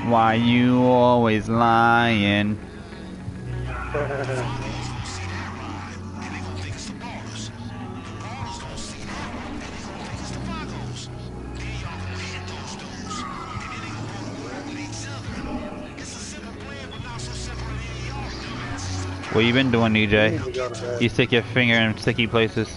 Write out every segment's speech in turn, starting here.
Why you always lying? What you been doing, EJ? You stick your finger in sticky places.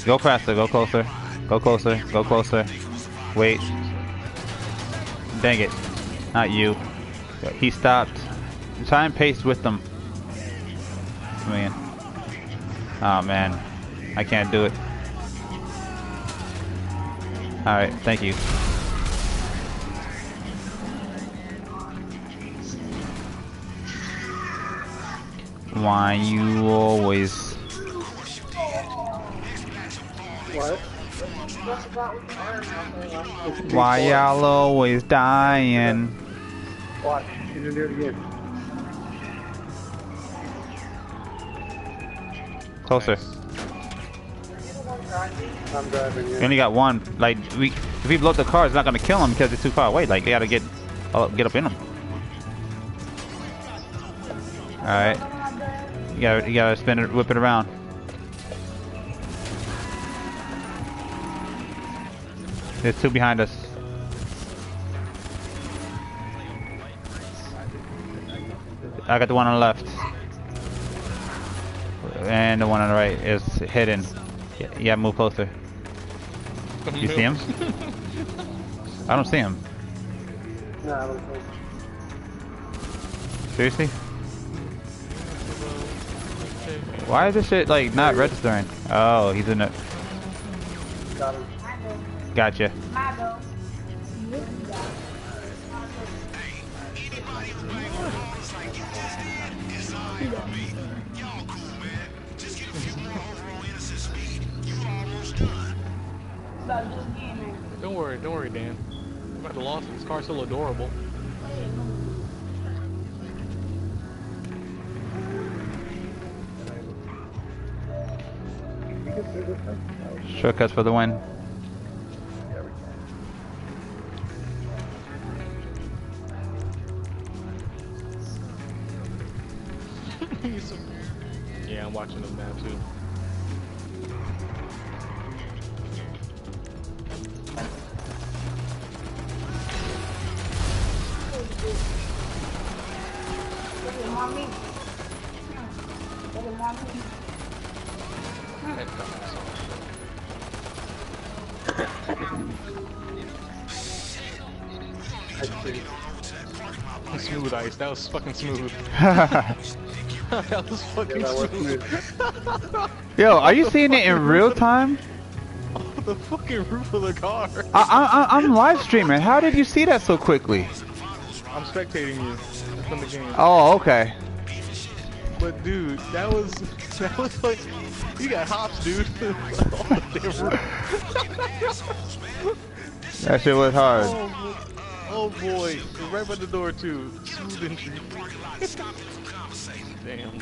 Go faster, go closer. Go closer, go closer. Wait. Dang it. Not you. He stopped. Try and pace with them. Man. Oh man. I can't do it. Alright, thank you. Why you always... What? Why y'all always dying? Watch, you can do it again. Closer. I'm driving, yeah. You only got one. Like, if we blow up the car, it's not gonna kill him because it's too far away. Like, you gotta get up in him. Alright. You gotta spin it, whip it around. There's two behind us. I got the one on the left. And the one on the right is hidden. Yeah, move closer. You see him? I don't see him. No, I don't think. Seriously? Why is this shit like not registering? Oh, he's in it. Got him. Gotcha. Don't worry, Dan. I'm about to lose it. This car's still adorable. Shortcuts for the win. Yeah, I'm watching them now too. Smooth ice, that was fucking smooth. That was fucking smooth. Yo, are you seeing it in real time? Oh, the fucking roof of the car. I'm live streaming. How did you see that so quickly? I'm spectating you from the game. Oh, okay. But dude, that was like, you got hops, dude. On the damn roof. That shit was hard. Oh boy, right by the door too. Smooth entry. Damn.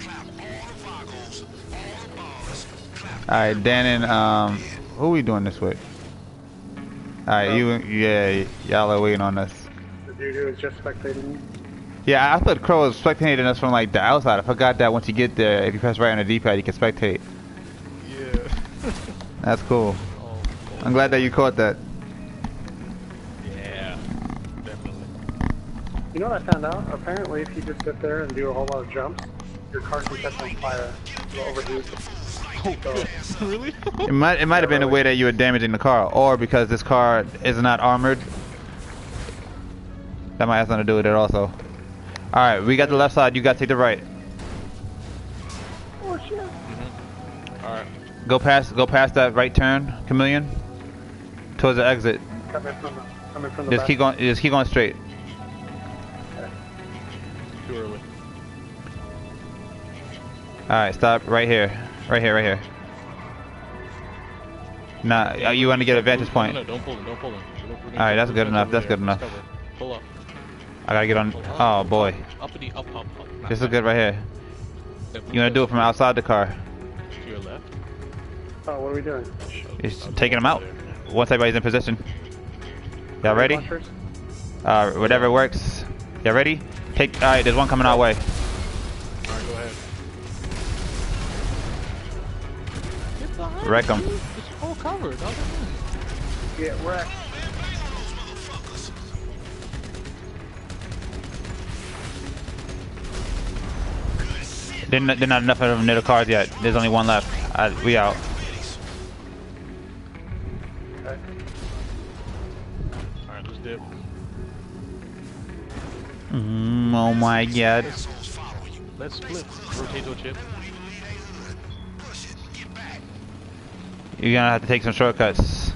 Alright, Dan and who are we doing this with? Alright, y'all are waiting on us. The dude who was just spectating you? Yeah, I thought Crow was spectating us from like the outside. I forgot that once you get there, if you press right on the D-pad, you can spectate. Yeah. That's cool. Oh, I'm glad that you caught that. yeah, definitely. You know what I found out? Apparently, if you just sit there and do a whole lot of jumps, your car can catch on fire. It'll overheat. Oh, really? It might have been the way that you were damaging the car, or because this car is not armored. That might have something to do with it also. Alright, we got the left side, you gotta take the right. Oh shit. Alright. Go past that right turn, Chameleon. Towards the exit. Coming from the Just back. keep going straight. Too early. Alright, stop right here. Right here. Nah, you want to get a vantage point. No, don't pull him. Alright, that's good enough, that's good enough. Pull up. I gotta get on. Oh boy. Up. This is good right here. You wanna do it from outside the car. To your left. Oh, what are we doing? He's taking them out. Once everybody's in position. Y'all ready? Bunchers? Whatever works. Y'all ready? Alright, there's one coming our way. Alright, go ahead. Get behind Wreck 'em. dude. It's full covered. Yeah, wreck. They're not enough of them near the cars yet. There's only one left. We out. Okay. Alright, let's dip. Oh my god. Let's split. Rotato chip. You're gonna have to take some shortcuts.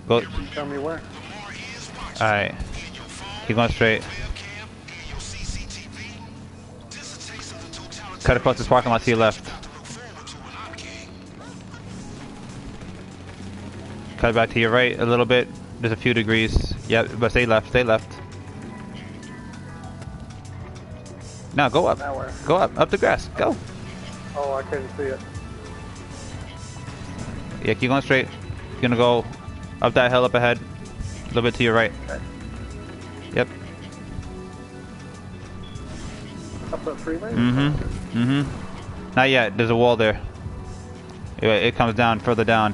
Go. Tell me where. Alright. Keep going straight. Cut across this parking lot to your left. Cut back to your right a little bit. There's a few degrees. Yep, but stay left, stay left. Now go up. Now where? Go up the grass. Go. Oh, I couldn't see it. Yeah, keep going straight. You're gonna go up that hill up ahead. A little bit to your right. Okay. Yep. Up the freeway? Not yet. There's a wall there. It comes down further down.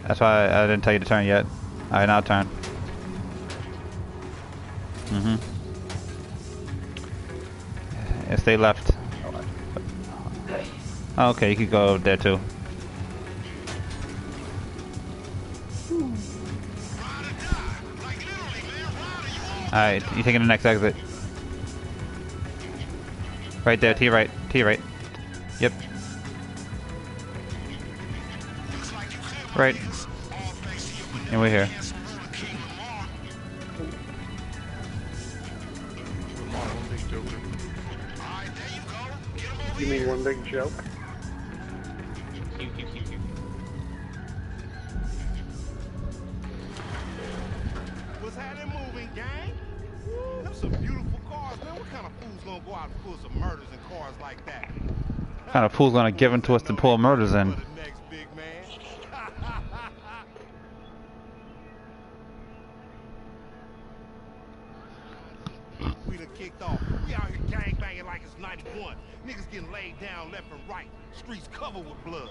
That's why I didn't tell you to turn yet. Alright, now turn. Yeah, stay left. Okay, you could go there too. Alright, you're taking the next exit. Right there, to your right, to your right. Yep. Right. And we're here. You mean one big joke? What's happening, moving gang? Woo, them some beautiful cars, man. What kind of fool's gonna go out and pull some murders in cars like that? What kind of fool's gonna give in to us to pull murders in? For the next big man. We done kicked off. We out here gang banging like it's 91. Niggas getting laid down left and right. Streets covered with blood.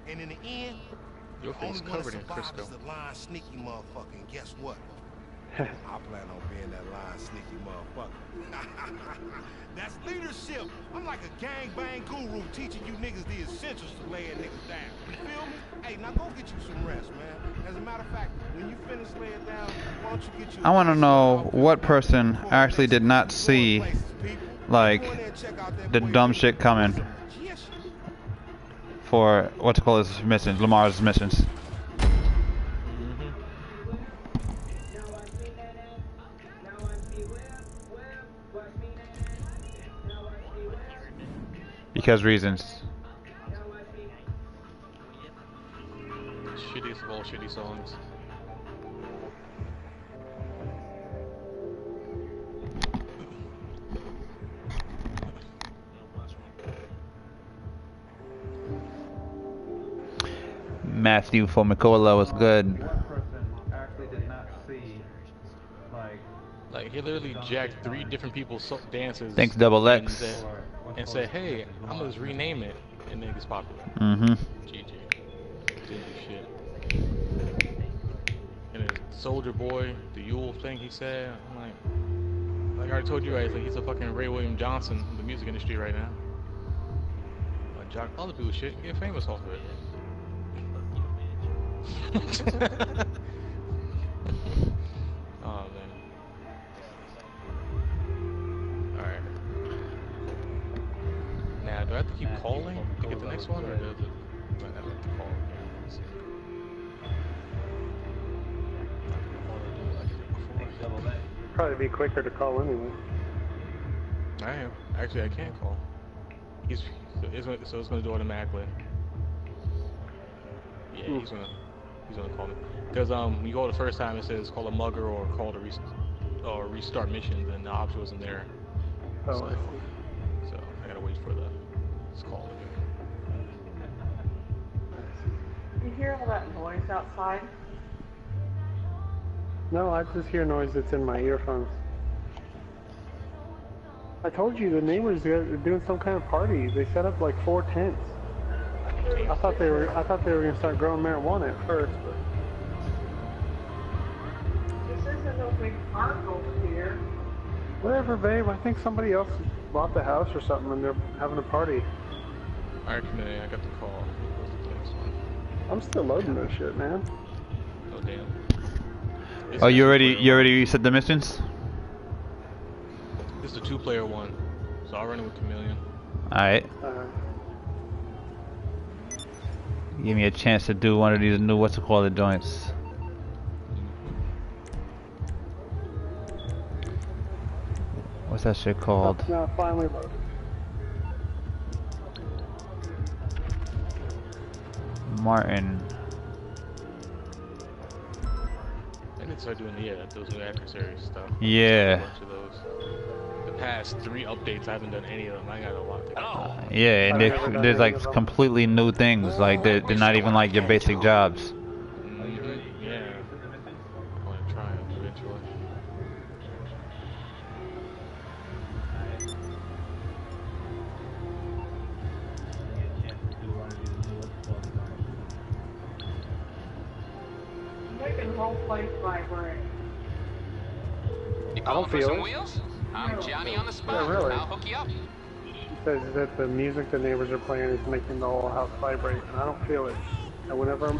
And in the end, Your the face only one covered in that survived Crisco. is the lying sneaky motherfucker. And guess what? I plan on being that lying sneaky motherfucker. That's leadership. I'm like a gangbang guru teaching you niggas the essentials to laying niggas down. You feel me? Hey, now go get you some rest, man. As a matter of fact, when you finish laying down, why don't you get you... I want to know what person actually did not see, like, the dumb shit coming for what to call his missions, Lamar's missions. Because reasons. Shittiest of all shitty songs. Matthew for Mikola was good. What person actually did not see, Like he literally jacked 3 different people's dances. Thanks, Double X. And said, hey, I'm gonna just rename it, and then it gets popular. GG. Didn't do shit. And then Soldier Boy, the Yule thing he said, I'm like I already told you guys, like he's a fucking Ray William Johnson in the music industry right now. Like jock other people's shit, get famous off of it. Oh man. Alright. Now, do I have to keep calling to get the next one, or do I have to call again? Let's see. Probably be quicker to call anyway. I am. Actually, I can call. So it's gonna do automatically. Yeah, he's gonna call me. Because when you go the first time, it says call a mugger or call to restart missions, and the option wasn't there. Oh, I see. So I gotta wait for this call again. outside? No, I just hear noise that's in my earphones. I told you the neighbors are doing some kind of party. They set up like 4 tents. I thought they were gonna start growing marijuana at first, but This isn't no big park over here. whatever, babe. I think somebody else bought the house or something and they're having a party. Alright, community, I got the call. What's the next one? I'm still loading this shit, man. Oh damn. Oh, you already reset the missions? This is the 2-player one, so I'll run it with Chameleon. Alright. Give me a chance to do one of these new what's-it-called joints. What's that shit called? Now finally loaded. Martin. I need to start doing those new adversary stuff. Yeah. A bunch of those. The past 3 updates, I haven't done any of them. I got a lot to do. Yeah, and there's like completely new things. Like they're not even like your basic jobs. Yeah. I want to try them eventually. Making the whole place vibrate. I don't feel it. Wheels? I'm Johnny on the spot. Yeah, really. I'll hook you up. She says that the music the neighbors are playing is making the whole house vibrate, and I don't feel it. And whenever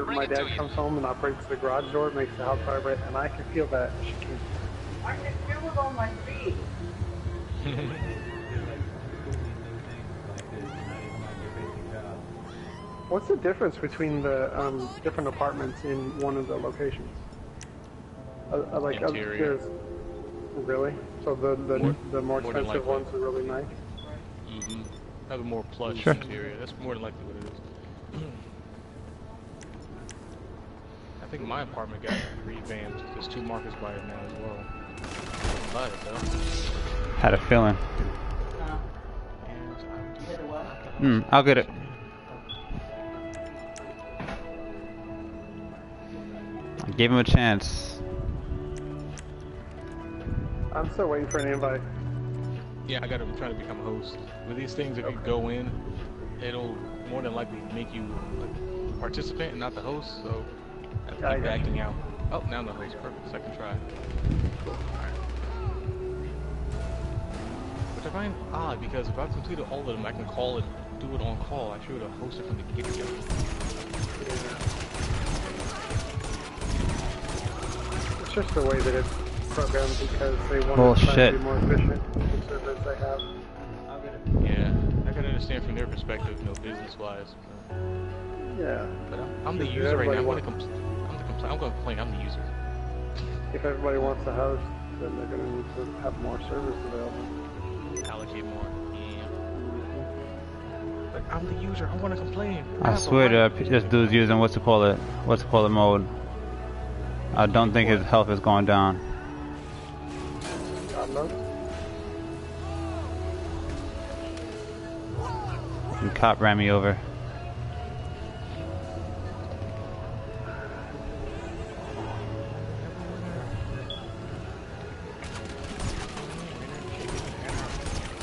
my dad comes home and operates the garage door, it makes the house vibrate, and I can feel that. She can. I can feel it on my feet. What's the difference between the different apartments in one of the locations? Like Interior. upstairs. Really? So the more expensive ones are really nice? Mm-hmm. Have a more plush Sure. interior. That's more than likely what it is. I think my apartment got revamped. There's 2 markers by it now as well. But it though. Had a feeling. I'll get it. I gave him a chance. I'm still waiting for an invite. Yeah, I'm trying to become a host. With these things, if you go in, it'll more than likely make you a participant and not the host, so I have to keep backing out. Oh, now I'm the host. Perfect. Second try. Alright. Which I find odd, because if I've completed all of them, I can call it, do it on call. I should have hosted from the get-go. It's just the way that it's programmed because they want to try to be more efficient with the servers they have. Yeah, I can understand from their perspective, business-wise. Yeah. But I'm the user right now. I'm going to complain. I'm the user. If everybody wants to host, then they're going to need to have more servers available. Allocate more. Yeah. But I'm the user. I want to complain. I swear to this dude's using what's-it-called mode. I don't think his health is going down. And cop ran me over.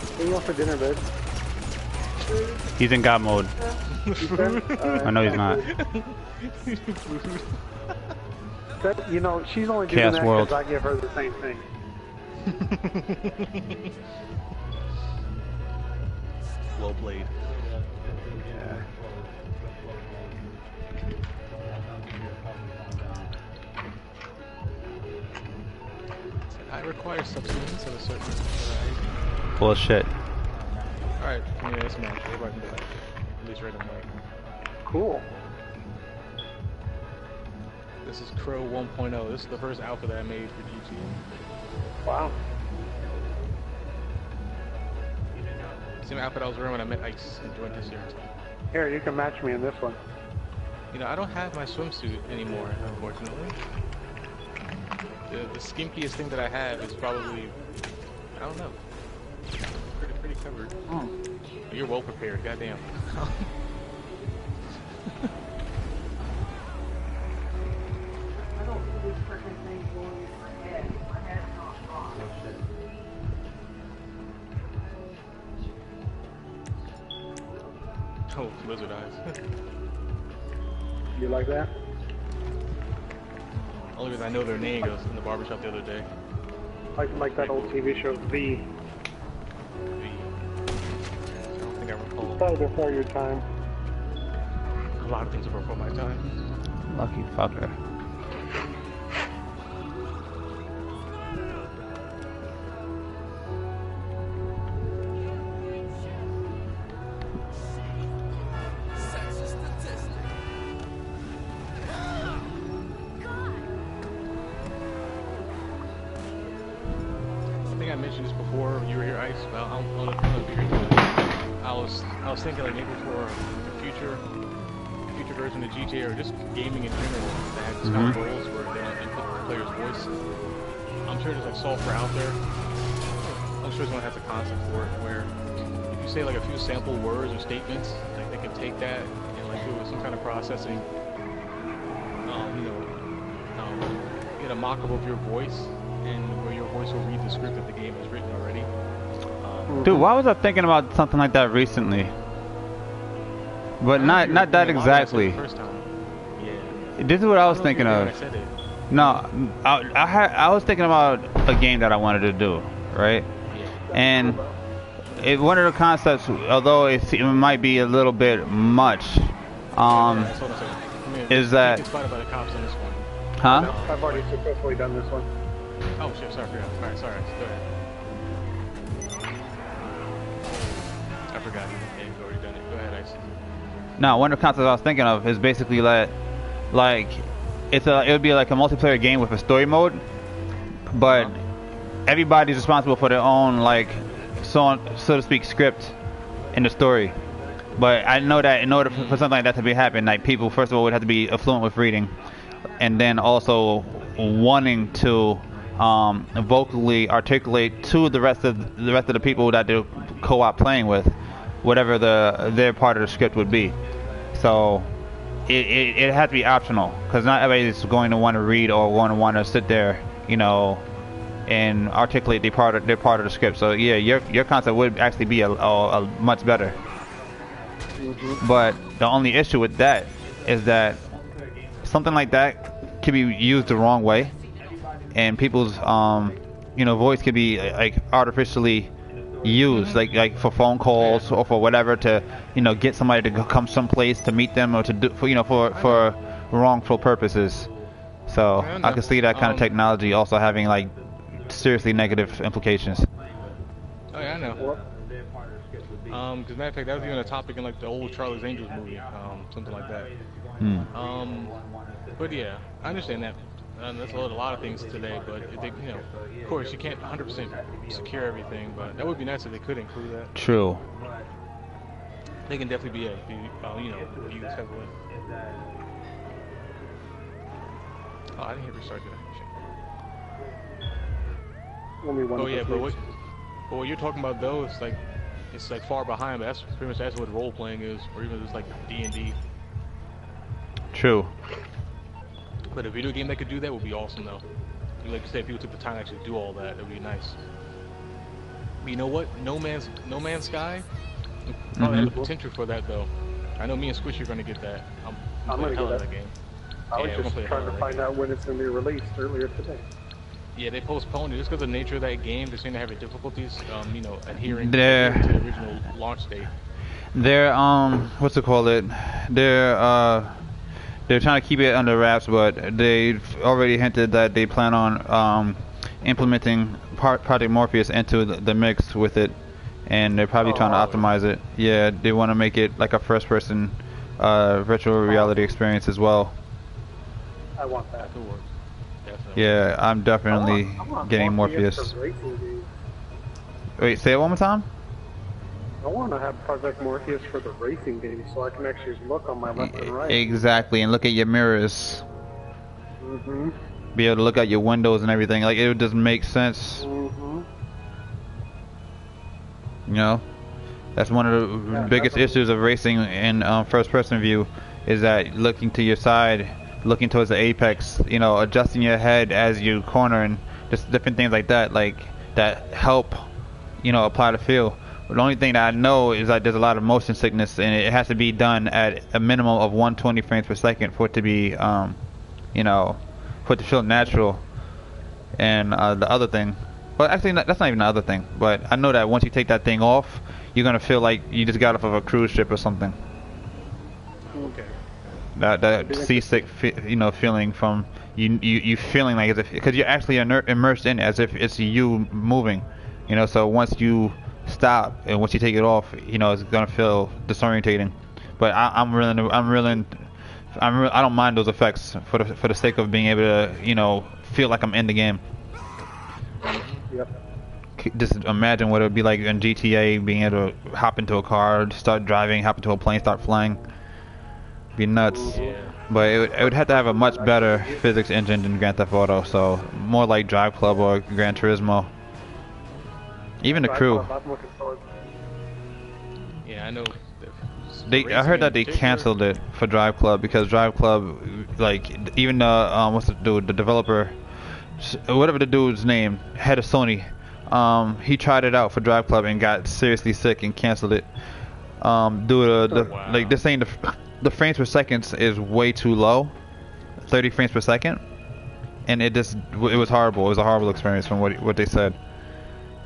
What do you want for dinner, babe? He's in God mode. I know he's not. That, you know, she's only doing Chaos that World. because I give her the same thing. Well played. Yeah. I require subsistence of a certain variety. Bullshit. Alright, yeah, that's match. Everybody can do that. At least right on way. Cool. This is Crow 1.0. This is the first alpha that I made for GT. Wow. Same outfit I was wearing when I met Ice and joined SZRT. Here, you can match me in this one. I don't have my swimsuit anymore, unfortunately. The skimpiest thing that I have is probably, I don't know, pretty covered. You're well prepared, goddamn. Oh, lizard eyes. You like that? Only reason I know their name goes in the barbershop the other day. Like that old TV show, V. I don't think I recall. Probably before your time. A lot of things are before my time. Lucky fucker. I think I mentioned this before you were here, Ice. Well, I don't know if you're here today. I was thinking like maybe for the future version of GTA or just gaming in general that had this kind of roles where they don't input the player's voice. I'm sure there's like software out there. I'm sure someone has a concept for it where if you say like a few sample words or statements, like they can take that and like do some kind of processing, get a mock-up of your voice and where your voice will read the script that the game has written already. Dude, why was I thinking about something like that recently? But not that exactly. First time. Yeah. This is what I was thinking of. No, I was thinking about a game that I wanted to do, right? Yeah. And one of the concepts, although it might be a little bit much, is that. Inspired by the cops on this one. Huh? I've already successfully done this one. Oh shit! Sorry, I forgot. All right, sorry. Go ahead. I forgot. Yeah, you've already done it. Go ahead, Ice. No, one of the concepts I was thinking of is basically that, like, it would be like a multiplayer game with a story mode, but everybody's responsible for their own, like, so to speak, script in the story. But I know that in order for something like that to happen, like, people first of all would have to be fluent with reading, and then also wanting to vocally articulate to the rest of the people that they're co-op playing with, whatever their part of the script would be. So it has to be optional, because not everybody's going to want to read or going to want to sit there, and articulate their part of the script. So yeah, your concept would actually be a much better. But the only issue with that is that something like that can be used the wrong way, and people's voice could be like artificially used, like for phone calls or for whatever, to get somebody to come someplace to meet them, or to do for wrongful purposes. So I can see that kind of technology also having like seriously negative implications. Oh yeah, I know. Because matter of fact, that was even a topic in like the old Charlie's Angels movie, something like that. But yeah, I understand that. That's a lot of things today, but if they, of course you can't 100% secure everything, but that would be nice if they could include that. True. They can definitely be used heavily. Oh, I didn't hear restart that. Oh yeah, but what you're talking about though, it's like far behind, but that's pretty much what role playing is, or even just like D&D. True. But a video game that could do that would be awesome, though. Like you said, if people took the time to actually do all that, it would be nice. But you know what? No Man's Sky probably has the potential for that, though. I know me and Squishy are going to get that. I'm going to get that game. I was just trying to find out when it's going to be released earlier today. Yeah, they postponed it just because of the nature of that game. They seem to have difficulties, adhering to the original launch date. They're what's it called? They're trying to keep it under wraps, but they've already hinted that they plan on implementing Project Morpheus into the mix with it, and they're probably trying to optimize it. Yeah, they want to make it like a first-person virtual reality experience as well. I want that. Could work. Definitely. Yeah, I'm definitely getting Morpheus. Wait, say it one more time? I want to have Project Morpheus for the racing game, so I can actually look on my left and right. Exactly, and look at your mirrors. Be able to look at your windows and everything. Like, it would just make sense. That's one of the biggest issues of racing in first-person view, is that looking to your side, looking towards the apex, adjusting your head as you corner, and just different things like that, that help, apply the feel. The only thing that I know is that there's a lot of motion sickness, and it has to be done at a minimum of 120 frames per second for it to be, you know, for it to feel natural. And the other thing, well, actually, that's not even the other thing. But I know that once you take that thing off, you're gonna feel like you just got off of a cruise ship or something. Okay. That seasick, you know, feeling from you feeling like as if, because you're actually immersed in it, as if it's you moving, you know. So once you stop and once you take it off, you know, it's gonna feel disorientating. But I don't mind those effects for the sake of being able to, you know, feel like I'm in the game. Yep. Just imagine what it would be like in GTA, being able to hop into a car, start driving, hop into a plane, start flying. Be nuts. Yeah. But it would have to have a much better physics engine than Grand Theft Auto, so more like Drive Club or Gran Turismo. Even the crew. Yeah, I know. I heard that they canceled it for Drive Club because Drive Club, like, even the what's the dude, the developer, whatever the dude's name, head of Sony, he tried it out for Drive Club and got seriously sick and canceled it. Due to Wow. like this ain't the frames per second is way too low, 30 frames per second, and it was horrible. It was a horrible experience from what they said.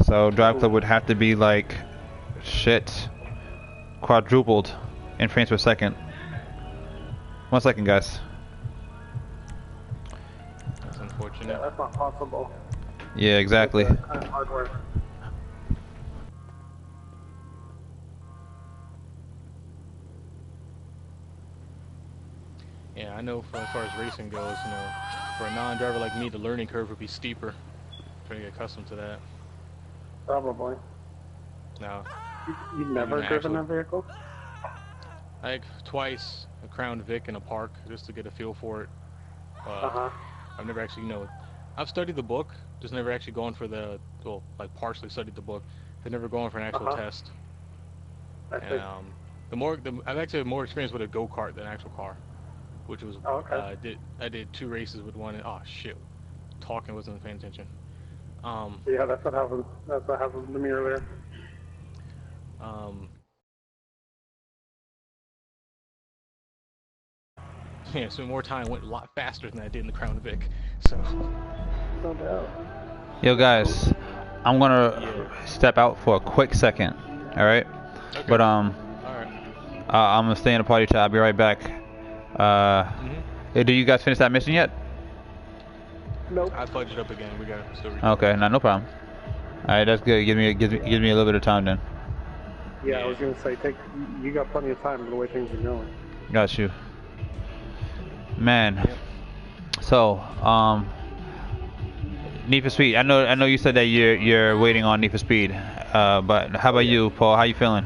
So Drive Club would have to be like shit, quadrupled in frames per second. 1 second, guys. That's unfortunate. Yeah, that's not possible. Yeah, exactly. Kind of hardware. Yeah, I know for as far as racing goes, you know, for a non-driver like me, the learning curve would be steeper. Trying to get accustomed to that. Probably. Now, You've never Even driven actually- a vehicle? like twice a Crown Vic in a park just to get a feel for it. Uh-huh. I've never actually, you know, I've studied the book, just never actually gone for the, well, like partially studied the book, but never gone for an actual test. I think. And I've actually had more experience with a go-kart than an actual car, which was, Oh, okay. I did 2 races with one, and oh shit, talking wasn't paying attention. Yeah, that's what happened. That's what happened to me earlier. Yeah, so more time went a lot faster than I did in the Crown Vic, so. No doubt. Yo, guys, I'm gonna step out for a quick second. All right. Okay. But Alright. I'm gonna stay in the party chat. I'll be right back. Hey, do you guys finish that mission yet? Nope. I fudged it up again. We got still. Okay, no problem. All right, that's good. Give me a little bit of time then. Yeah, I was gonna say, you got plenty of time the way things are going. Got you. Man. So, Need for Speed. I know you said that you're waiting on Need for Speed. But how about you, Paul? How you feeling?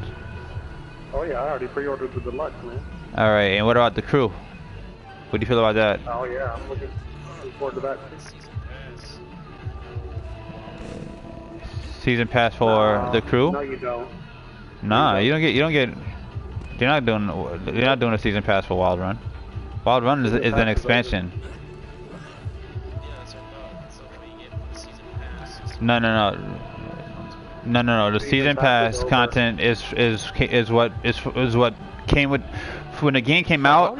Oh yeah, I already pre-ordered the deluxe, man. All right, and what about the crew? What do you feel about that? Oh yeah, I'm looking forward to that. Season pass for the crew? No, you don't. Nah, you don't get. You're not doing a season pass for Wild Run. Wild Run is an expansion. No. The season pass content is what came with when the game came out.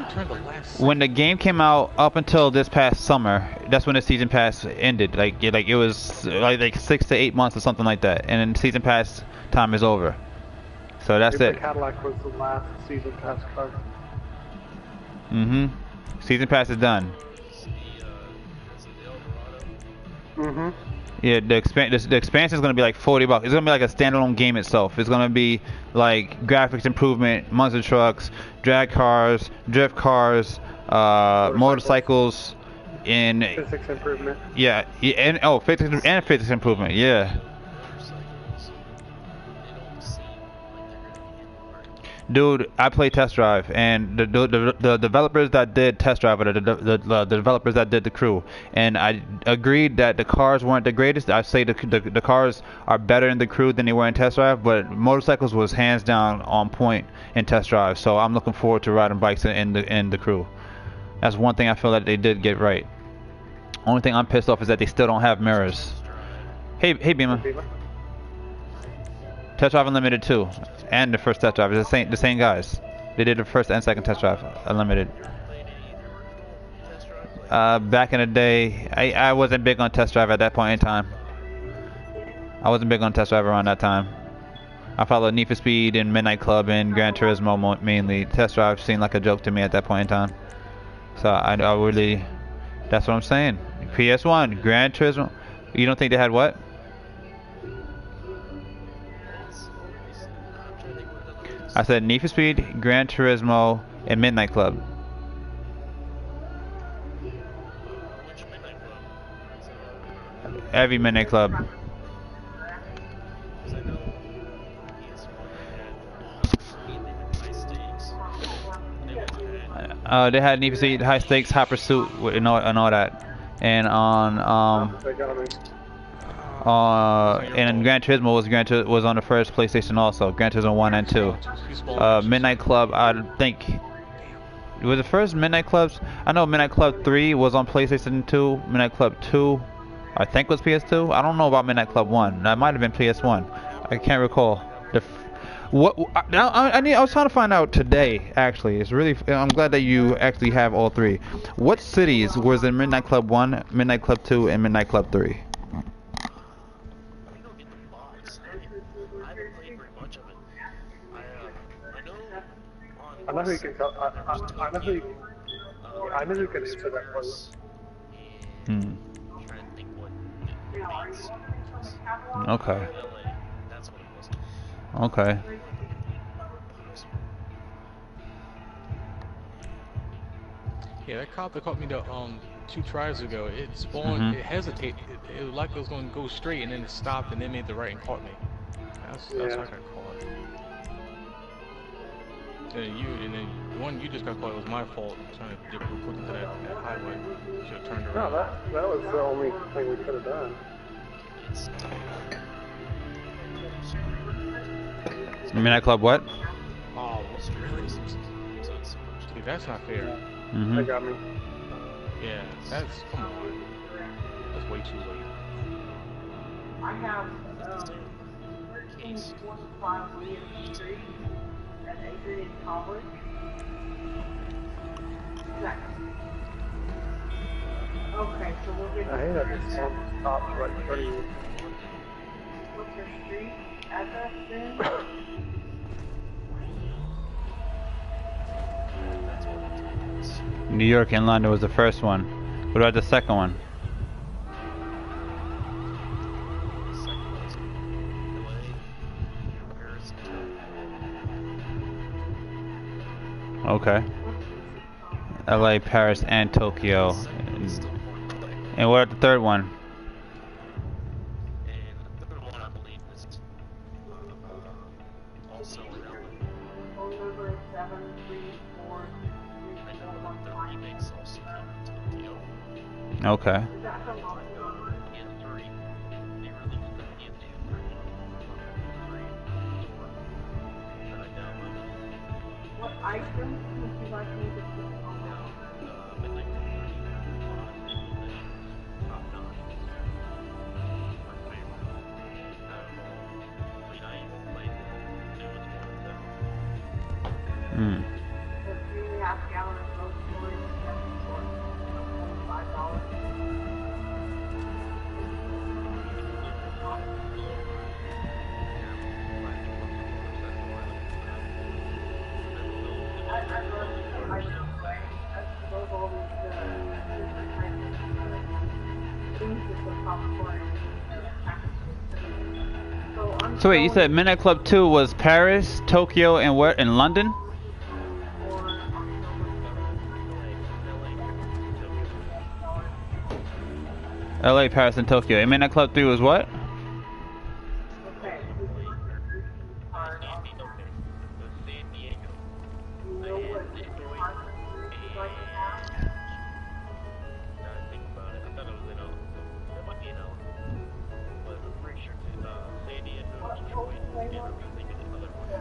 When the game came out up until this past summer, that's when the season pass ended. Like it was like 6 to 8 months or something like that, and then season pass time is over. So that's it. The Cadillac was the last season pass car. Season pass is done. Yeah, the expansion is gonna be like $40. It's gonna be like a standalone game itself. It's gonna be like graphics improvement, monster trucks, drag cars, drift cars, motorcycles, and Physics improvement. yeah, and physics improvement. Yeah. Dude, I play Test Drive, and the developers that did Test Drive are the developers that did the crew, and I agreed that the cars weren't the greatest. I say the cars are better in the crew than they were in Test Drive, but motorcycles was hands down on point in Test Drive. So I'm looking forward to riding bikes in the crew. That's one thing I feel that they did get right. Only thing I'm pissed off is that they still don't have mirrors. Hey Beamer. Test Drive Unlimited 2, and the first Test Drive. It's the same guys. They did the first and second Test Drive Unlimited. Back in the day, I wasn't big on Test Drive at that point in time. I wasn't big on Test Drive around that time. I followed Need for Speed and Midnight Club and Gran Turismo mainly. Test Drive seemed like a joke to me at that point in time. So I really, that's what I'm saying. PS1, Gran Turismo. You don't think they had what? I said Need for Speed, Gran Turismo, and Midnight Club. Every Midnight Club. They had Need for Speed, High Stakes, High Pursuit, and all that. And on and Gran Turismo was on the first PlayStation also. Gran Turismo 1 and 2. Midnight Club, I think was the first Midnight Clubs. I know Midnight Club 3 was on PlayStation 2. Midnight Club 2, I think was PS2. I don't know about Midnight Club 1. That might have been PS1. I can't recall. I was trying to find out today. Actually, it's really. I'm glad that you actually have all three. What cities was in Midnight Club 1, Midnight Club 2, and Midnight Club 3? I know who you can tell. I know who you, I know who can answer that question. Okay. Okay. Yeah, that cop that caught me the 2 tries ago, it spawned, it hesitated, it was like it was going to go straight and then it stopped and then made the right and caught me. That's how I got caught. And then the one you just got caught, it was my fault trying to dip real quick into that highway. Should have turned around. No, that was the only thing we could have done. Midnight Club what? Oh, really? See, that's not fair. They got me. Yeah, that's, come on. That's way too late. I have 1345 William Street at Adrian College. Okay, so we're going to... I hate that this one stops right in front of you. What's your street address then? New York and London was the first one. What about the second one? Okay. LA, Paris, and Tokyo. And what about the third one? Okay. What items would you like me to put on that? Hmm. The 3.5 gallon of storage $5. So wait, you said Midnight Club 2 was Paris, Tokyo, and where? In London? LA, Paris, and Tokyo. And Midnight Club 3 was what?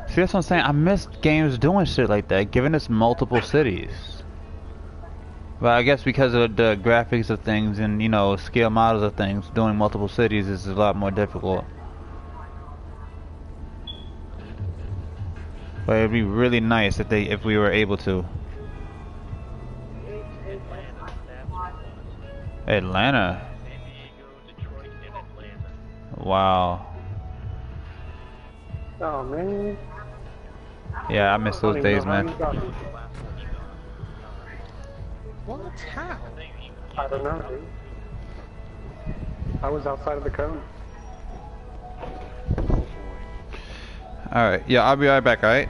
See, that's what I'm saying. I missed games doing shit like that, giving us multiple cities. But I guess because of the graphics of things and, you know, scale models of things, doing multiple cities is a lot more difficult. But it'd be really nice if we were able to. Atlanta. Wow. Oh man. Yeah, I miss those days, man. What? How? I don't know, dude. I was outside of the cone. Alright, yeah, I'll be right back, alright?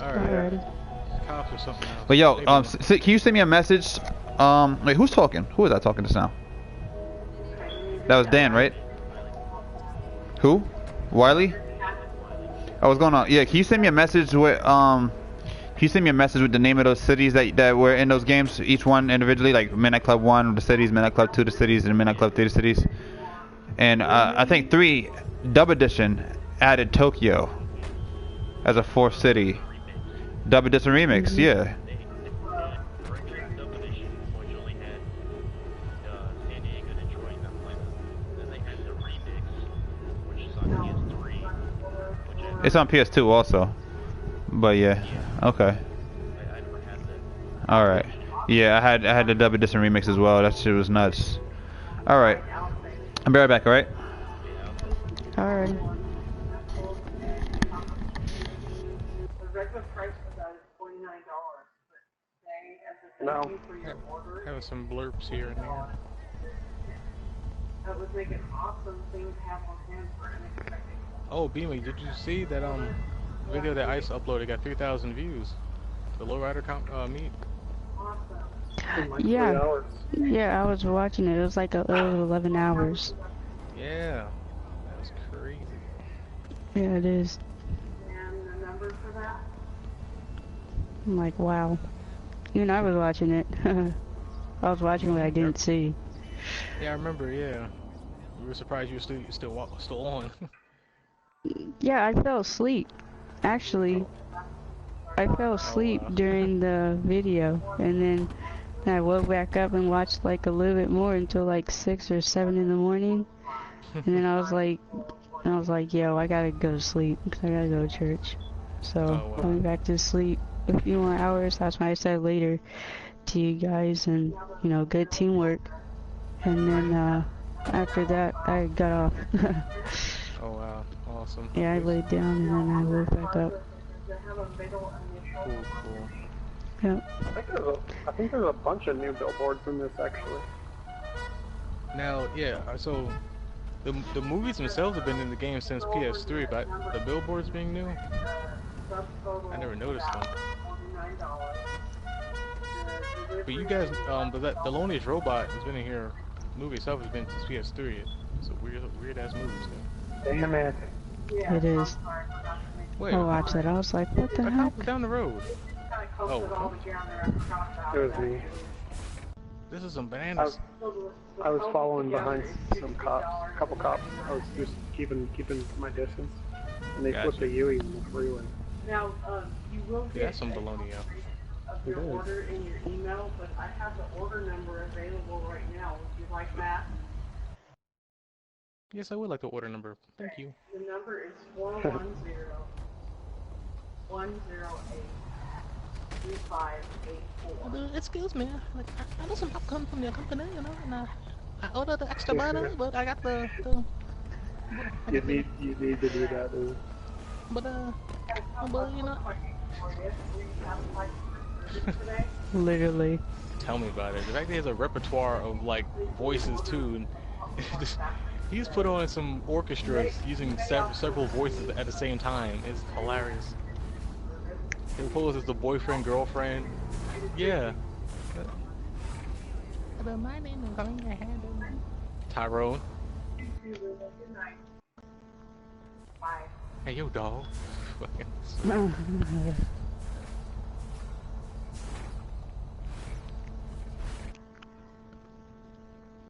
Alright. Cops or something else. But yo, can you send me a message? Wait, who's talking? Who is that talking just now? That was Dan, right? Who? Wiley? Oh, what's going on? Yeah, can you send me a message with can you send me a message with the name of those cities that were in those games, each one individually, like Midnight Club 1 the cities, Midnight Club 2 the cities, and Midnight Club 3 the cities. And I think 3 Dub Edition added Tokyo as a 4th city. Dub Edition Remix, yeah. It's on PS2 also. But yeah, okay. Alright. Yeah, I had the Dub Edition Remix as well. That shit was nuts. Alright. I'll be right back, alright? Alright. The regular price for that is $49, but they, as a No. thank you for your order, Having some blurps here and there. that would make an awesome thing to have on hand for unexpected. Oh, Beamy, did you see that video that Ice uploaded got 3,000 views? The Lowrider meet? In like 3 Yeah. hours. Yeah, I was watching it. It was like 11 hours. Yeah, that was crazy. Yeah, it is. And the number for that? I'm like, wow. Even I was watching it. I was watching what I didn't see. Yeah, I remember. Yeah, we were surprised you were still on. Yeah, I fell asleep. Actually, I fell asleep during the video, and then I woke back up and watched like a little bit more until like 6 or 7 in the morning. And then I was like, yo, I gotta go to sleep because I gotta go to church. So I went back to sleep a few more hours. That's why I said later to you guys, and you know, good teamwork. And then after that, I got off. Oh wow, awesome. Yeah, I laid down and then I woke back up. Cool. Yeah. I think there's a bunch of new billboards in this actually. Now, yeah, so the movies themselves have been in the game since PS3, but the billboards being new, I never noticed them. But you guys, but the Loneliest Robot has been in here. The movie itself has been since PS3. It's a weird ass movie still. Damn it. It is. Wait, I watched that. I was like, what the I heck? was down the road. Oh, It was me. this is some bananas. I was following behind some cops, a couple cops. I was just keeping my distance, and they flipped a Yui on the freeway. Now, you will Yeah, get that's some baloney, yeah. of your order in your email, but I have the order number available right now. Would you like that? Yes, I would like the order number. Thank you. The number is 410-108-3584. Excuse me, I know some popcorn from your company, you know, and I ordered the extra butter, but I got the You need to do that, dude. but you know. Literally. Tell me about it. The fact that he has a repertoire of like voices too, and he's put on some orchestras using several voices at the same time. It's hilarious. He poses as the boyfriend, girlfriend. Yeah. My name is going ahead. Tyrone. Hey, yo, dog.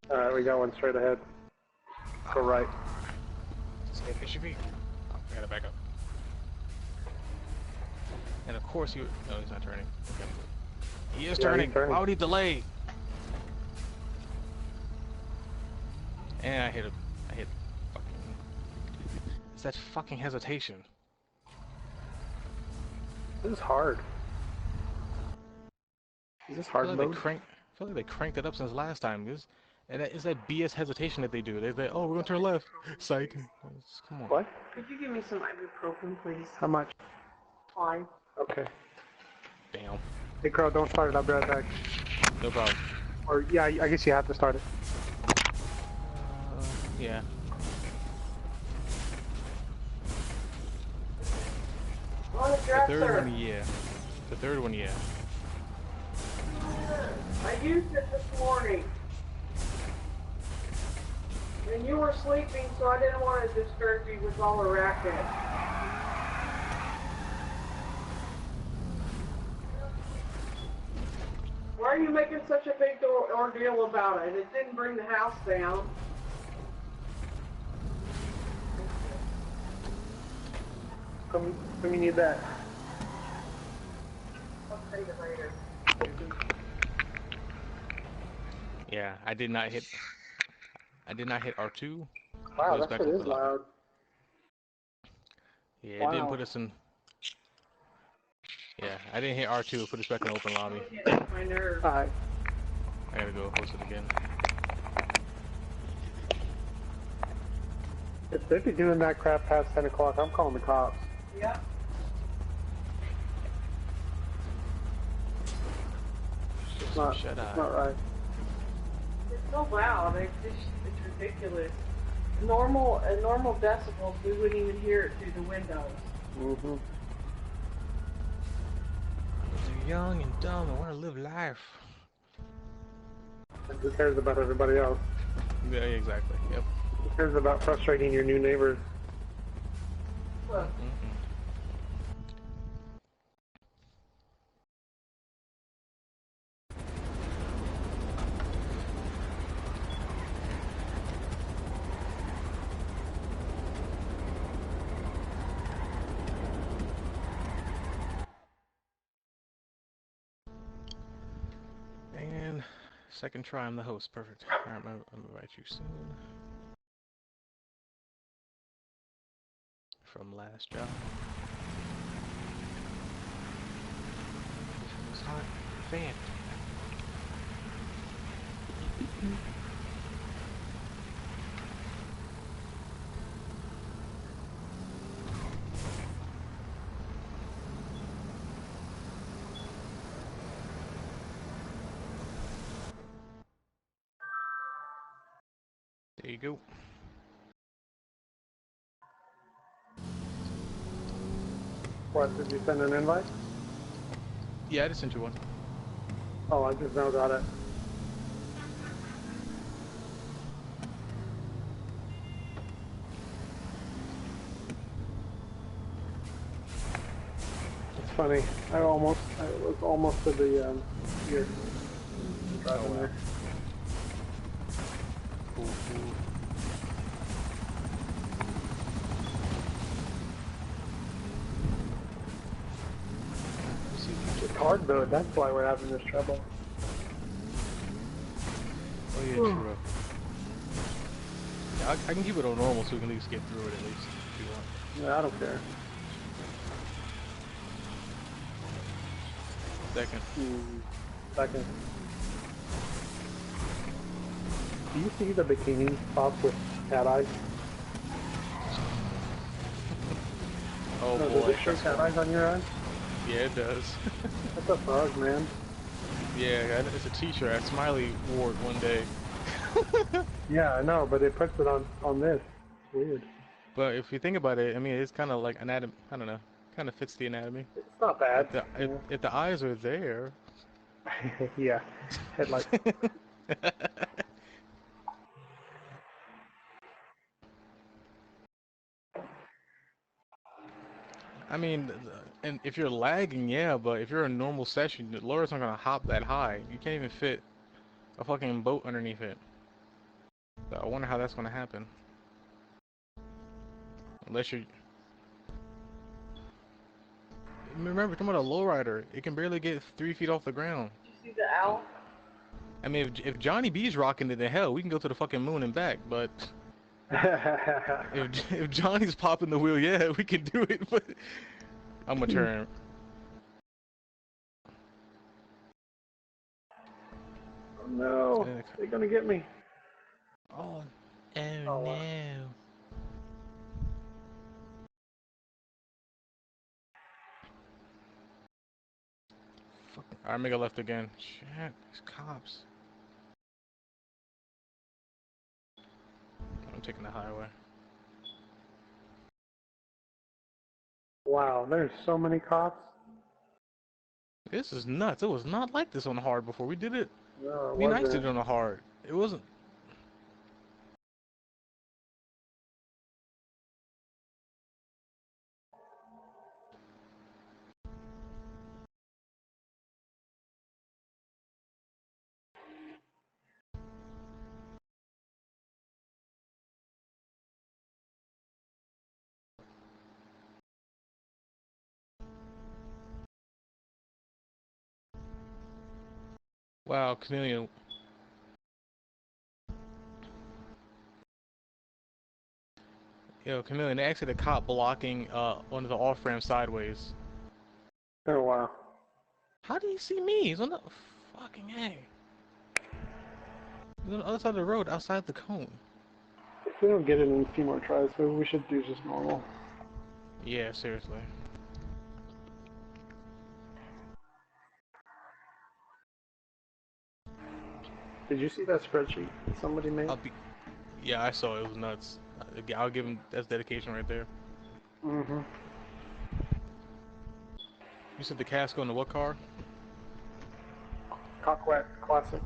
Alright, we got one straight ahead. Go right. SUV. Oh, I gotta back up. And of course you. No, he's not turning. Okay. He is turning. Why would he delay? And I hit him. I hit. Fucking. It's that fucking hesitation. This is hard. Is this hard mode? I feel like they cranked it up since last time. And it's that BS hesitation that they do. They oh, we're gonna turn left. Psych. Come on. What? Could you give me some ibuprofen, please? How much? 5. Okay. Damn. Hey, Crow, don't start it. I'll be right back. No problem. Or, yeah, I guess you have to start it. Yeah. On the The dresser. third one, yeah. The third one, yeah. I used it this morning. And you were sleeping, so I didn't want to disturb you with all the racket. Why are you making such a big ordeal about it? It didn't bring the house down. Come, you need that. I'll take it later. Yeah, I did not hit R2. Wow, Put us that back shit is open lobby. loud. Yeah, it didn't put us in. Yeah, I didn't hit R2. It put us back in open lobby. My nerves. Alright. I gotta go host it again. If they be doing that crap past 10 o'clock, I'm calling the cops. Yep. It's not, Shut it's up. not right. It's so loud. It's ridiculous. At normal decibels, we wouldn't even hear it through the windows. Mm-hmm. They're young and dumb and want to live life. And who cares about everybody else? Yeah, exactly. Yep. Who cares about frustrating your new neighbors? Look. And second try, I'm the host. Perfect. Alright, I'm gonna invite you soon. From last job. This was hot. Fan. There you go. What, did you send an invite? Yeah, I just sent you one. Oh, I just now got it. It's funny. I was almost to the, here. Driving there. Cool, cool. It's hard though, that's why we're having this trouble. Oh yeah, true. Yeah, I can keep it on normal so we can at least get through it at least. If you want. Yeah, I don't care. Second. Second. Do you see the bikini top with cat eyes? Oh No, boy. does it show cat eyes on your eyes? Yeah, it does. That's a bug, man. Yeah, it's a t-shirt. Smiley wore it one day. Yeah, I know, but it puts it on this. It's weird. But if you think about it, I mean, it's kind of like anatomy. I don't know. Kind of fits the anatomy. It's not bad. If the eyes are there. Yeah. Headlight. I mean, and if you're lagging, yeah, but if you're in a normal session, the lower's not gonna hop that high. You can't even fit a fucking boat underneath it. So I wonder how that's gonna happen. Unless you're... Remember, talking about a lowrider, it can barely get 3 feet off the ground. Did you see the owl? I mean, if Johnny B's rocking it, then hell, we can go to the fucking moon and back, but... if Johnny's popping the wheel, yeah, we can do it, but... I'm gonna turn... No, And they're gonna get me. Oh, Oh, no. Alright, make a left again. Shit, these cops. I'm taking the highway. wow, there's so many cops. This is nuts. It was not like this on the hard before. We did it. No, it Me and Ice wasn't. did it on the hard. It wasn't. Wow, Chameleon. Yo, Chameleon, they actually had a cop blocking one of the off-ramp sideways. Oh, wow. How did he see me? He's on the fucking A. He's on the other side of the road, outside the cone. If we don't get it in a few more tries, maybe we should do just normal. Yeah, seriously. Did you see that spreadsheet somebody made? Yeah, I saw it. It was nuts. I'll give him that's dedication right there. Mm-hmm. You said the Casco in the what car? Coquette Classic.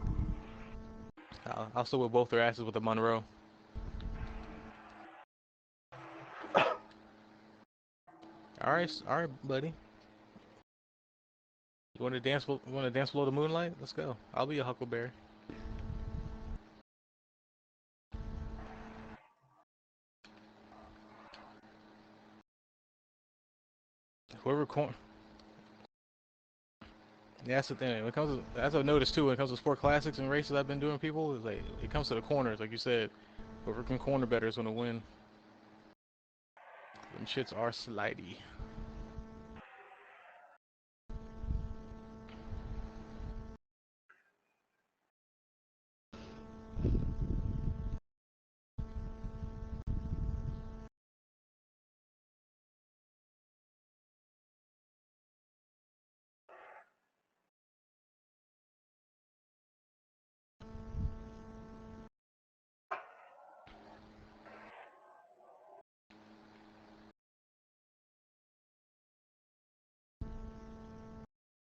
I'll still whip both their asses with a Monroe. All right, buddy. You want to dance? You want to dance below the moonlight? Let's go. I'll be a Huckleberry. Whoever corn. Yeah, that's the thing. When it comes to, that's what I've noticed too. When it comes to sport classics and races I've been doing, people is like it comes to the corners, like you said. Whoever can corner better is gonna win. Them shits are slidey.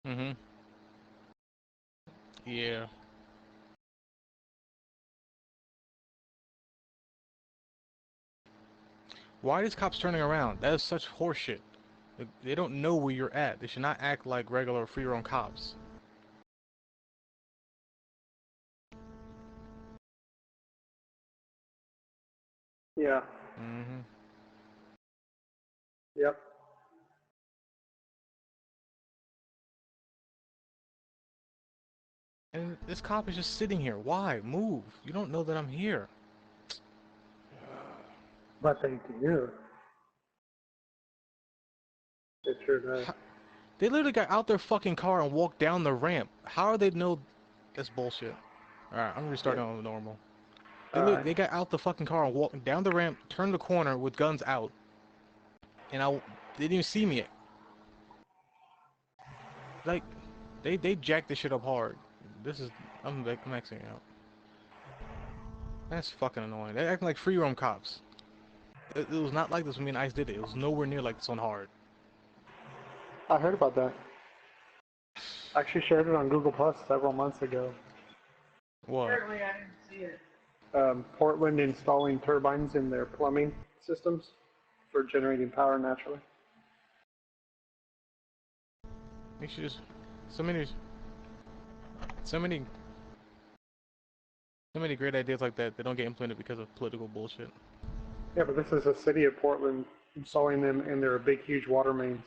Mhm. Yeah. Why are these cops turning around? That is such horseshit. They don't know where you're at. They should not act like regular free-roam cops. Yeah. Mhm. Yep. And this cop is just sitting here. Why? Move. You don't know that I'm here. But they do. It sure does. They literally got out their fucking car and walked down the ramp. How are they know? That's bullshit. Alright, I'm restarting on normal. Alright. They got out the fucking car and walked down the ramp, turned the corner with guns out. And they didn't even see me. Like, they jacked this shit up hard. This is, I'm maxing out. That's fucking annoying. They're acting like free roam cops. It was not like this when me and Ice did it. It was nowhere near like this on hard. I heard about that. I actually shared it on Google Plus several months ago. What? Apparently I didn't see it. Portland installing turbines in their plumbing systems for generating power naturally. You should just so many so many so many great ideas like that don't get implemented because of political bullshit. Yeah, but this is a city of Portland installing them in their big, huge water mains.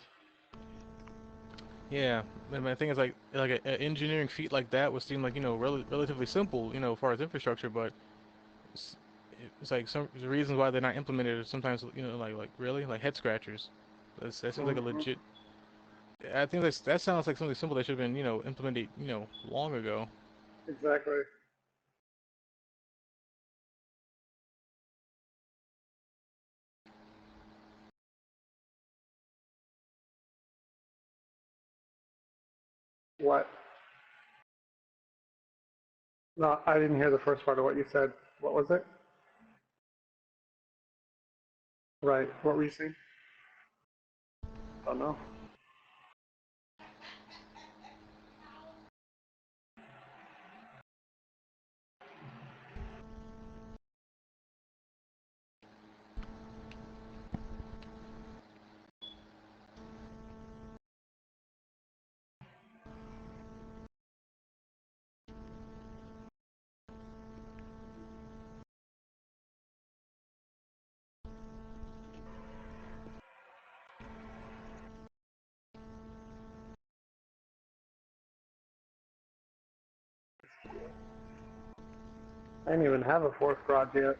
Yeah, and my thing is like an engineering feat like that would seem like relatively simple as far as infrastructure, but it's, it's like some the reasons why they're not implemented are sometimes like really like head scratchers. That seems like a legit. I think that sounds like something simple that should have been implemented long ago. Exactly. What? No, I didn't hear the first part of what you said. What was it? Right. What were you saying? Oh no. I didn't even have a fourth garage yet.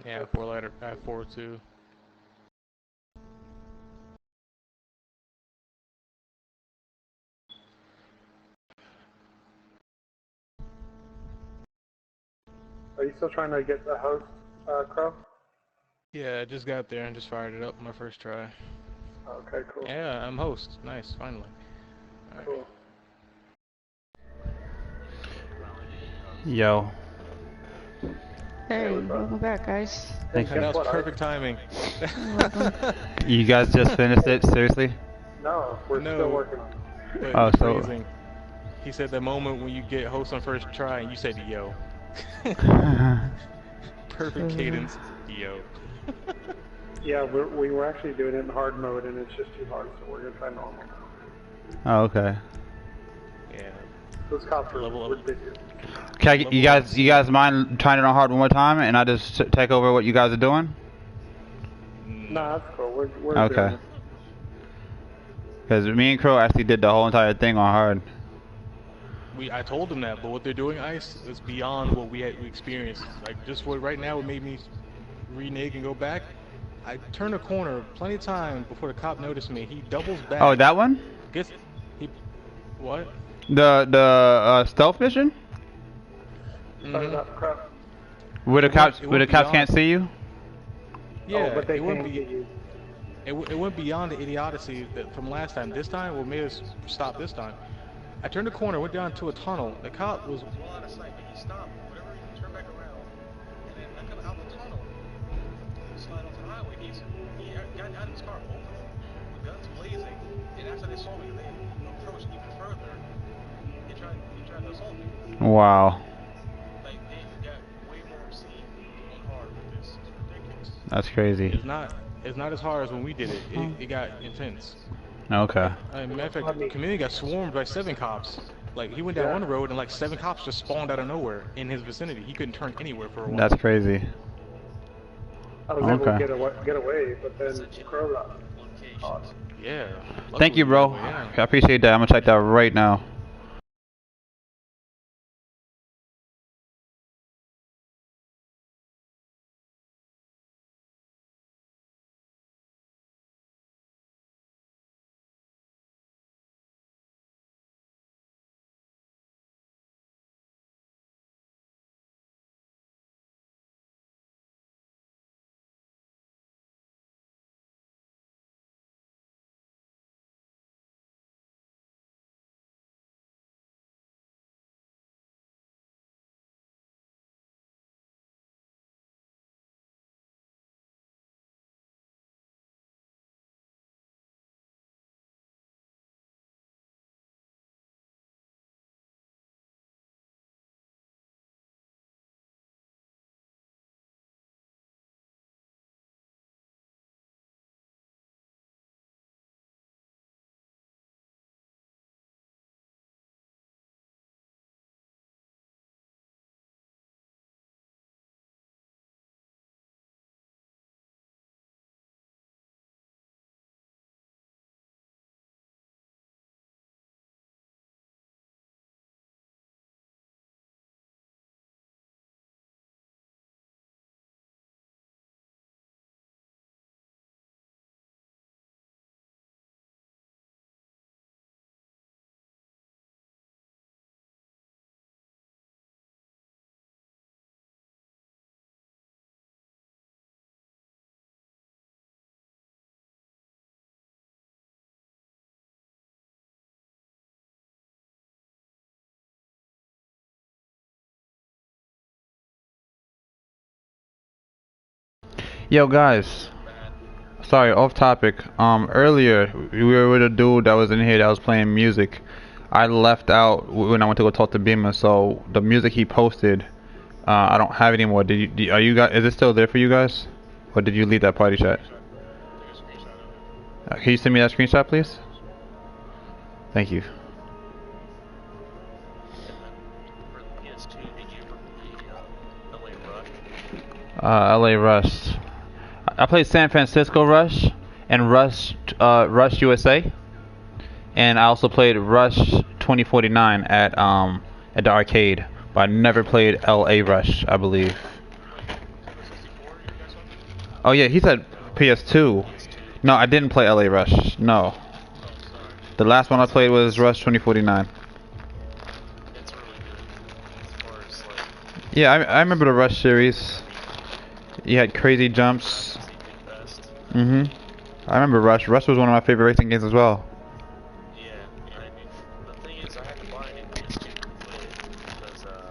Yeah, 4 letter. I have 4 too. Are you still trying to get the host, Crow? Yeah, I just got there and just fired it up my first try. Okay, cool. Yeah, I'm host. Nice, finally. All right. Cool. Yo. Hey, welcome back, guys. Thank you. That was perfect timing. You guys just finished it? Seriously? No, we're still working on it. But Oh, the so phrasing, he said the moment when you get host on first try and you said yo. Perfect cadence, yo. Yeah, we were actually doing it in hard mode, and it's just too hard, so we're gonna try normal. Oh, okay. Yeah. Those cops are ridiculous. Okay, you guys mind trying it on hard one more time, and I just take over what you guys are doing? Nah, that's cool. We're Okay. doing it. Because me and Crow actually did the whole entire thing on hard. I told them that, but what they're doing, Ice, is beyond what we experienced. Like, just what right now, it made me renege and go back. I turned a corner plenty of time before the cop noticed me. He doubles back. Oh, that one? What? The stealth mission? Mm-hmm. Where the cops can't see you? Yeah, but they it wouldn't can't be. get you. It went beyond the idiocy from last time. This time, what made us stop this time? I turned a corner, went down to a tunnel. The cop was. Out of sight, but he stopped. Whatever, he turned back around, and then I come out the tunnel, slide onto the highway. He got out of his car, both of them, with guns blazing, and after they saw me, they approached even further. He tried to assault me. Wow. Like, they got way more obscene on hard with this. It's ridiculous. That's crazy. It's not as hard as when we did it. It got intense. Okay. Matter of fact, the community got swarmed by 7 cops. Like, he went down one road and like 7 cops just spawned out of nowhere in his vicinity. He couldn't turn anywhere for a while. That's crazy. I was able to get away, but then Crow got caught. Yeah. Thank you, bro. Yeah. I appreciate that. I'm gonna check that right now. Yo, guys. Sorry, off topic. Earlier we were with a dude that was in here that was playing music. I left out when I went to go talk to Beamer, so the music he posted, I don't have it anymore. Are you guys? Is it still there for you guys, or did you leave that party chat? Can you send me that screenshot, please? Thank you. LA Rush. I played San Francisco Rush and Rush USA, and I also played Rush 2049 at the arcade. But I never played LA Rush, I believe. Oh yeah, he said PS2. No, I didn't play LA Rush. No. The last one I played was Rush 2049. Yeah, I remember the Rush series. You had crazy jumps. I remember Rush. Rush was one of my favorite racing games as well. The thing is, I had to buy a new PS2 to play it because our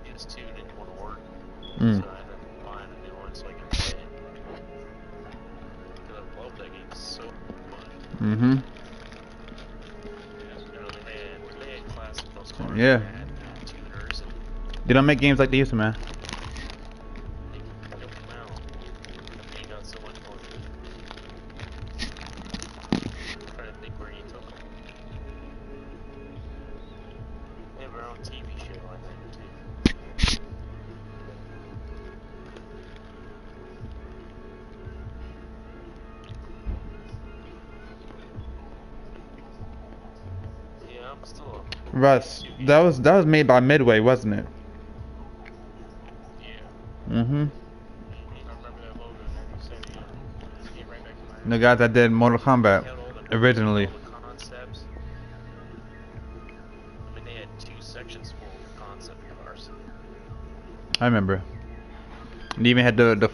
PS2 didn't want to work. So I ended up buying a new one so I could play it. Because I love that game so much. They had classic those cars. Yeah. They had tuners and They don't make games like they used to, man. they come out. They got so much more. I'm trying to think where you took them. They have their own TV show, I think, too. Yeah, I'm still. Russ, that was made by Midway, wasn't it? Yeah. Mm-hmm. I remember that logo. You said, it came right back to my The guys that did Mortal They Kombat had all originally. all the concepts. I mean, they had 2 sections full of concept cars. I remember. And even had the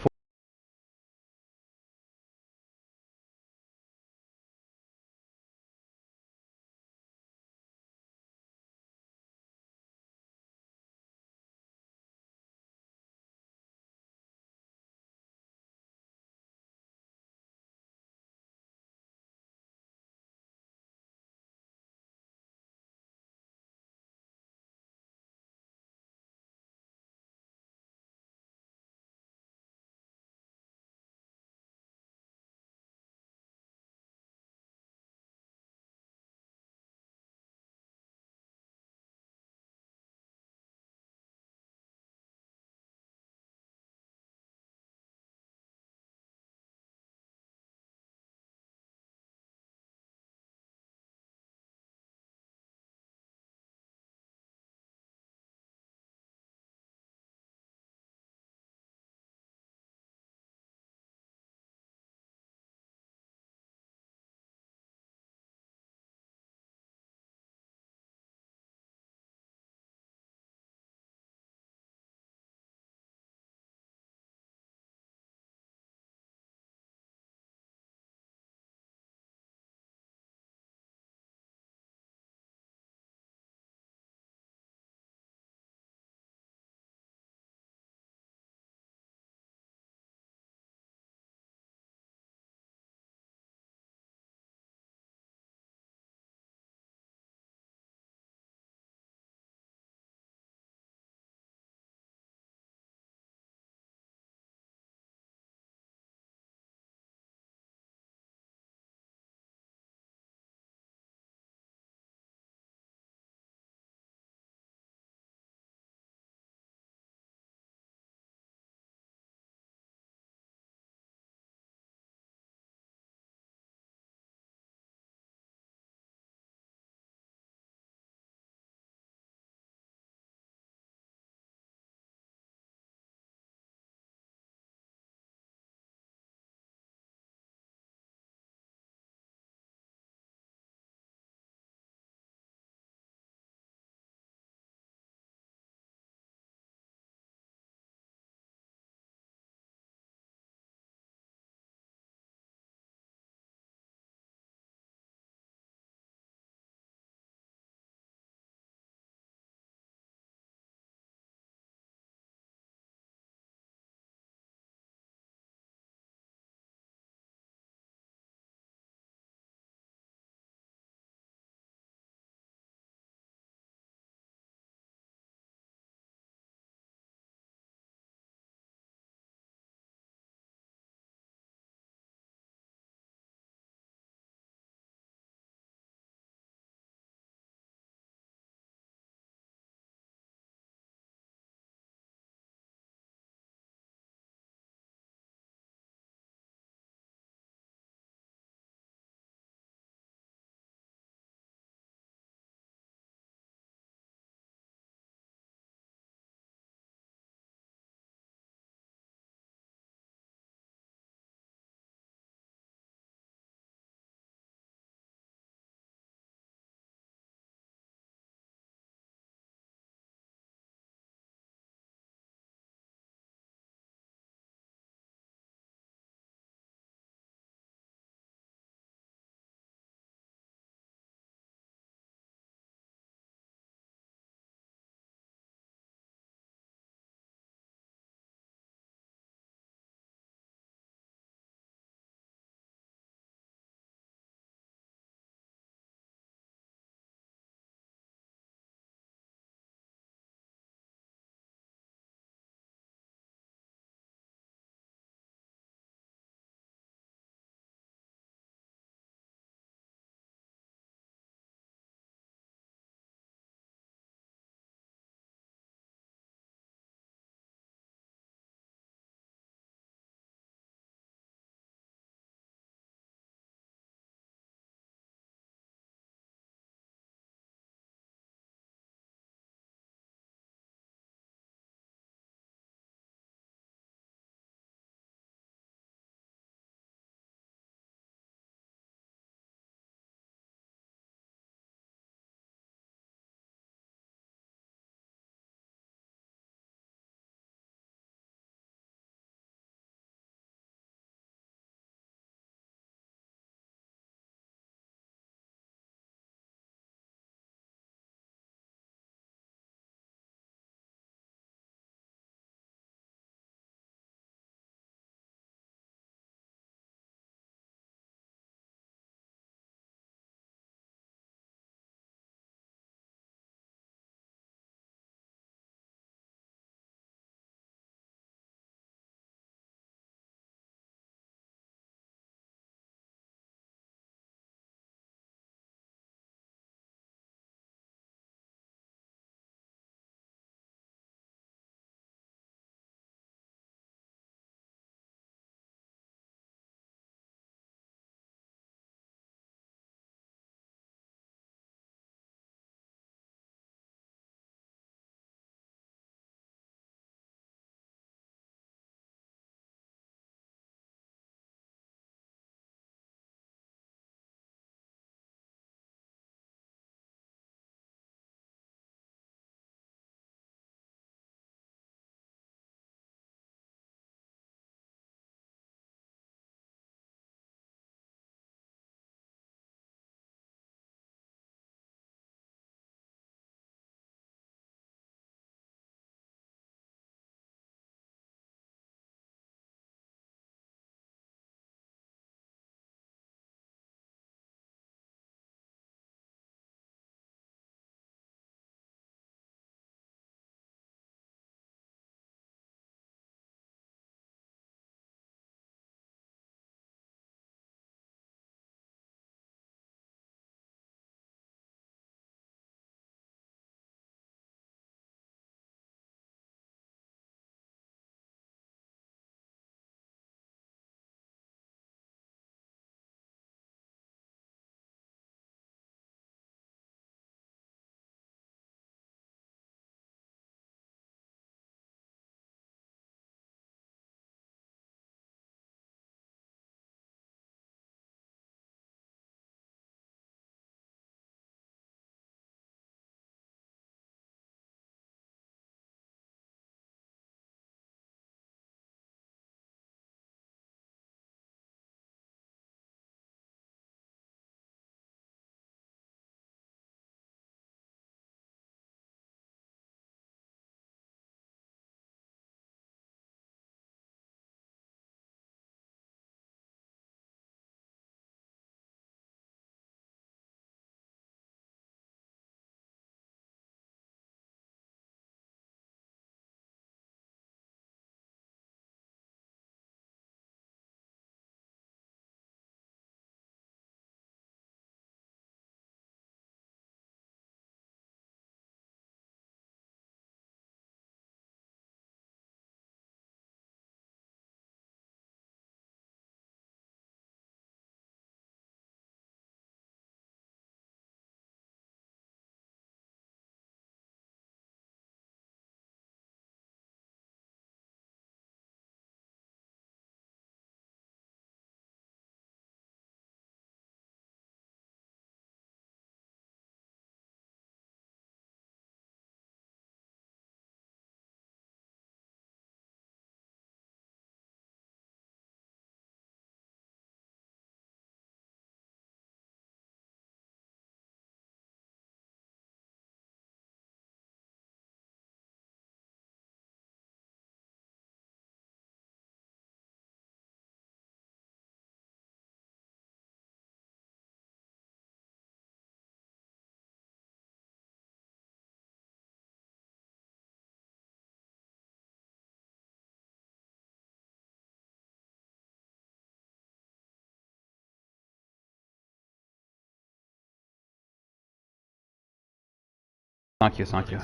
Thank you, thank you.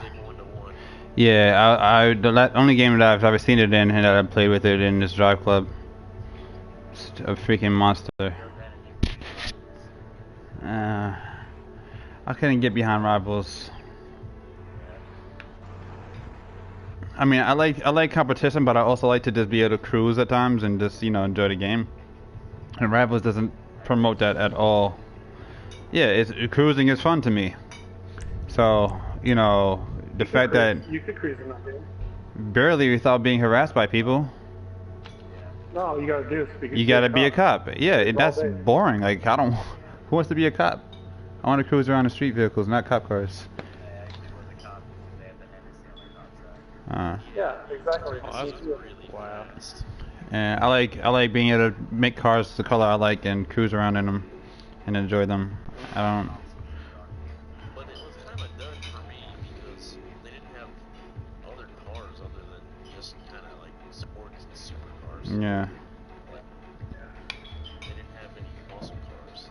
Yeah, the only game that I've ever seen it in and that I played with it in this Drive Club. It's a freaking monster. I couldn't get behind Rivals. I mean, I like competition, but I also like to just be able to cruise at times and just, you know, enjoy the game. And Rivals doesn't promote that at all. Yeah, cruising is fun to me. So, you know, the fact that you could cruise in that game. Barely without being harassed by people. No, all you gotta do is you gotta be a cop. Yeah, that's boring. Like, I don't. Who wants to be a cop? I want to cruise around the street vehicles, not cop cars. Yeah, exactly. Oh, that's really wow. And I like being able to make cars the color I like and cruise around in them and enjoy them. I don't. But it was kind of done for me because they didn't have other cars other than just kind of like sports and supercars. Yeah. They didn't have any muscle cars.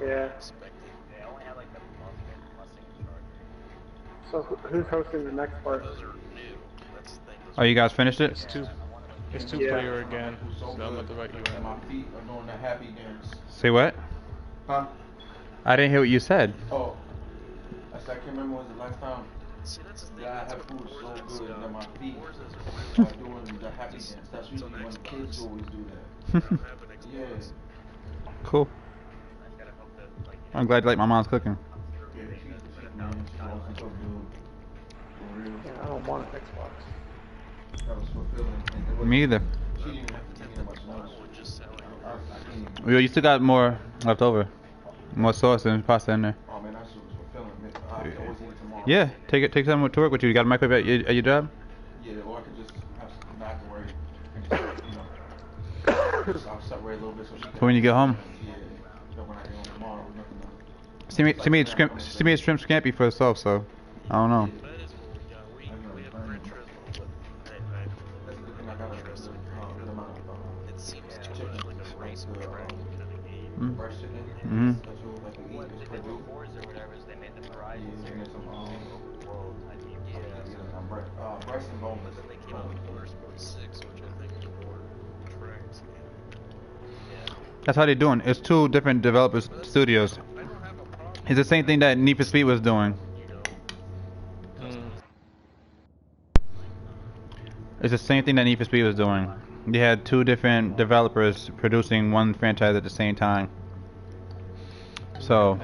Yeah. They only had like the Mustang Charger. So who's hosting the next part? Those are new. That's the thing. Oh, you guys finished it? It's two player again. So I'm about to write you in. My feet are doing the happy dance. Say what? Huh? I didn't hear what you said. Oh. I can't remember when was the last time. See, that's the thing. Yeah, I have food so good that my feet are doing the happy dance. That's usually when kids always do that. Yeah. Cool. I'm glad you like my mom's cooking. Yeah, man, she wants to cook good. For real. Yeah, I don't want an Xbox. That was fulfilling. Me either. She didn't even have to give me that much notice. Well, you still got more left over. More sauce and pasta in there. Oh man, that shit was fulfilling. I always eat it tomorrow. Yeah, take some to work with you. You got a microwave at your job? Yeah, or I could just have some microwave and just, you know, I'll separate a little bit so she can. For when you get home. Yeah, so when I get home tomorrow, nothing else. See me a shrimp scampi for itself, so I don't know. It seems too much like a race of track kind of game. Mm-hmm. Before or whatever, they made the Horizon series. But then they came out with Motorsport 6, which I think is more tracks. That's how they're doing. It's two different developers studios. It's the same thing that Need for Speed was doing. It's the same thing that Need for Speed was doing. They had two different developers producing one franchise at the same time. So,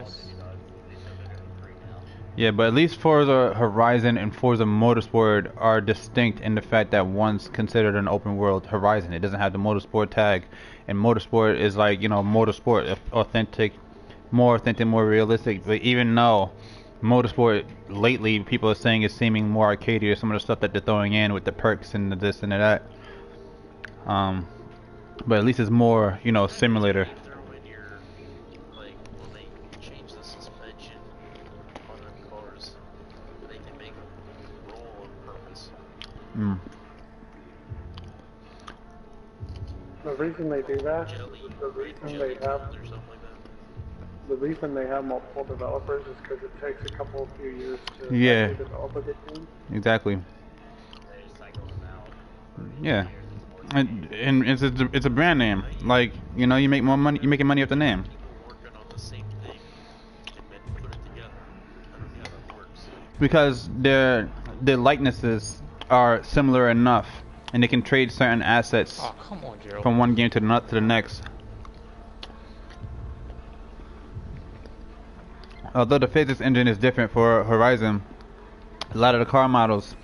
yeah, but at least Forza Horizon and Forza Motorsport are distinct in the fact that one's considered an open world Horizon. It doesn't have the Motorsport tag, and Motorsport is like, you know, Motorsport, authentic, more realistic. But even though Motorsport lately people are saying is seeming more arcadey, or some of the stuff that they're throwing in with the perks and the this and the that. But at least it's more, you know, simulator. The reason they do that, the reason they have multiple developers is because it takes a few years to develop a good game. Exactly. Yeah. And it's a brand name. Like, you know, you make more money. You're making money off the name. Because their likenesses are similar enough, and they can trade certain assets from one game to the next. Although the physics engine is different for Horizon, a lot of the car models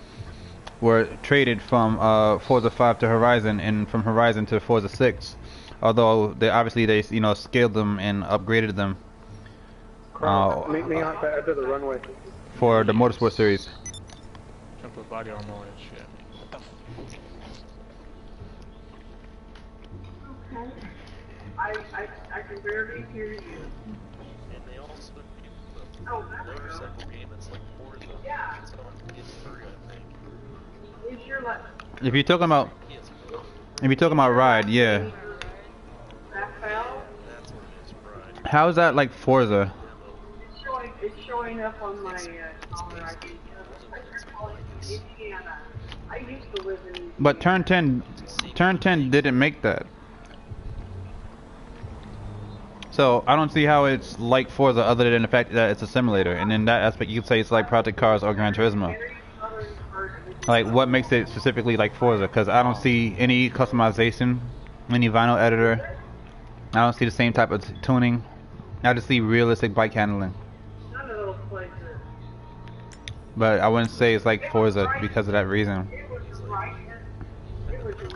were traded from Forza 5 to Horizon, and from Horizon to Forza 6. Although they you know, scaled them and upgraded them. Make me out to enter the runway. For the Motorsport series. Jump with body armor and shit. Okay. I can barely hear you. And they also do Oh, a motorcycle game that's like Forza. Yeah. It's on PS3, I think. Is your like If you're talking about Ride, yeah. that fell? That's what it is, Ride. How is that like Forza? It's showing showing up on my caller ID. Indiana. I used to live in Indiana. But Turn 10 didn't make that. So I don't see how it's like Forza other than the fact that it's a simulator. And in that aspect, you could say it's like Project Cars or Gran Turismo. Like, what makes it specifically like Forza? Because I don't see any customization, any vinyl editor. I don't see the same type of tuning. I just see realistic bike handling. None of those places. But I wouldn't say it's like Forza because of that reason. It was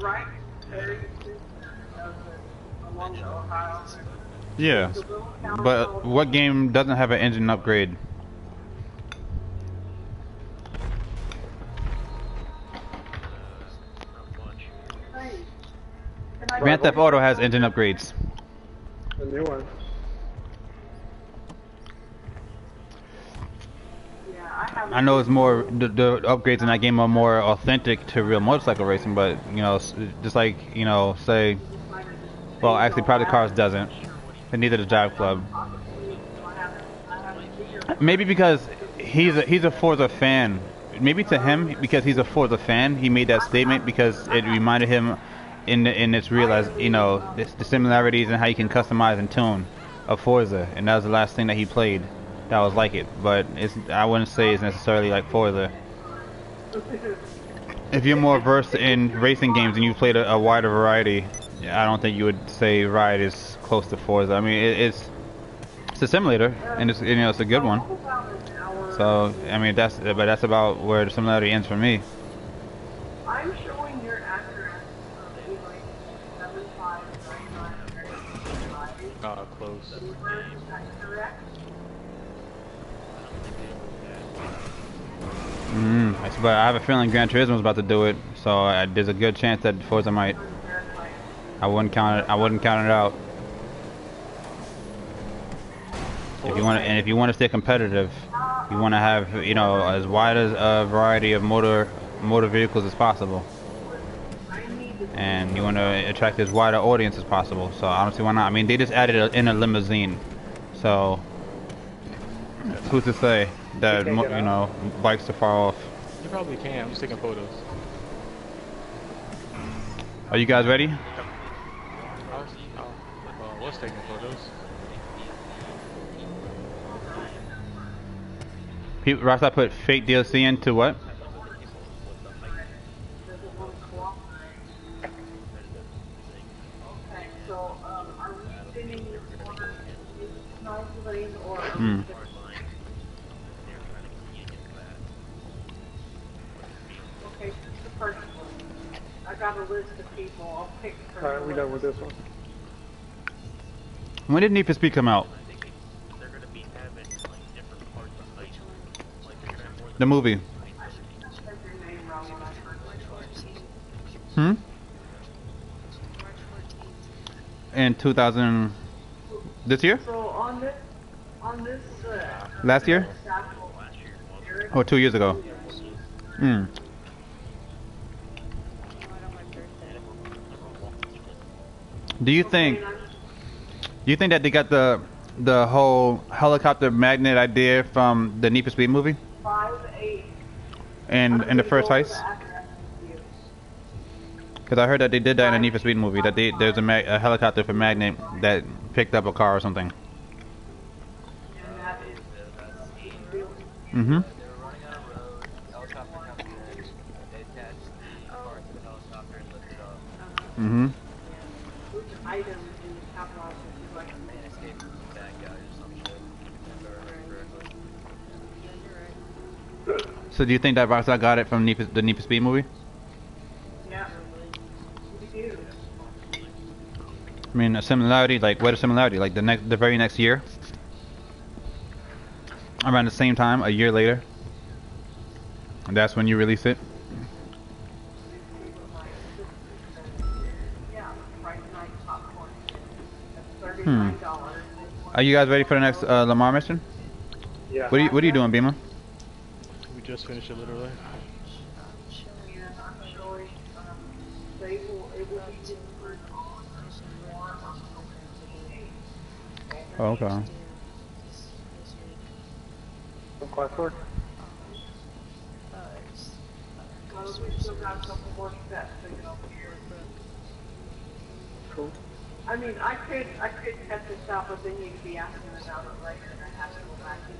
right very along the Ohio. Yeah. But what game doesn't have an engine upgrade? Grand Theft Auto has engine upgrades. The new one. I know it's more, the upgrades in that game are more authentic to real motorcycle racing, but, you know, just like, you know, say, well, actually Project Cars doesn't, and neither does Jive Club. Maybe because he's a Forza fan. Maybe to him, because he's a Forza fan, he made that statement because it reminded him in its real, you know, the similarities and how you can customize and tune of Forza, and that was the last thing that he played that was like it. But I wouldn't say it's necessarily like Forza. If you're more versed in racing games and you've played a wider variety, I don't think you would say Ride is close to Forza. I mean, it's a simulator, and it's, you know, it's a good one. So I mean, that's about where the similarity ends for me. I'm showing your address of 7599. Close. Is that correct? But I have a feeling Gran Turismo is about to do it, so there's a good chance that Forza might. I wouldn't count it out. If you want to stay competitive, you want to have, you know, as wide a variety of motor vehicles as possible, and you want to attract as wide an audience as possible. So I don't see why not. I mean, they just added in a limousine, so who's to say that, you know, bikes are far off? You probably can. I'm just taking photos. Are you guys ready? I was taking photos. Ross, I put Fate DLC into what? Okay, the first one. I got a list of people. I'll pick. Alright, we done with this one. When did Need for Speed come out? The movie. In 2000, this year? So on this last year? Or 2 years ago? Do you think that they got the whole helicopter magnet idea from the Need for Speed movie? 5-8. And in the first heist? Because I heard that they did that in the Need for Speed movie. That there's a helicopter for magnet that picked up a car or something. So do you think that Rockstar got it from the Need for Speed movie? Yeah. I mean, a similarity, like what a similarity, like the very next year, around the same time, a year later, and that's when you release it. Are you guys ready for the next Lamar mission? Yeah. What are you doing, Beamer? We just finished it literally. Oh, okay. Some classwork? Well, we still got a couple more steps to go here. Cool. I mean, I could cut this out, but then you'd be asking about it later, and I have to go back in.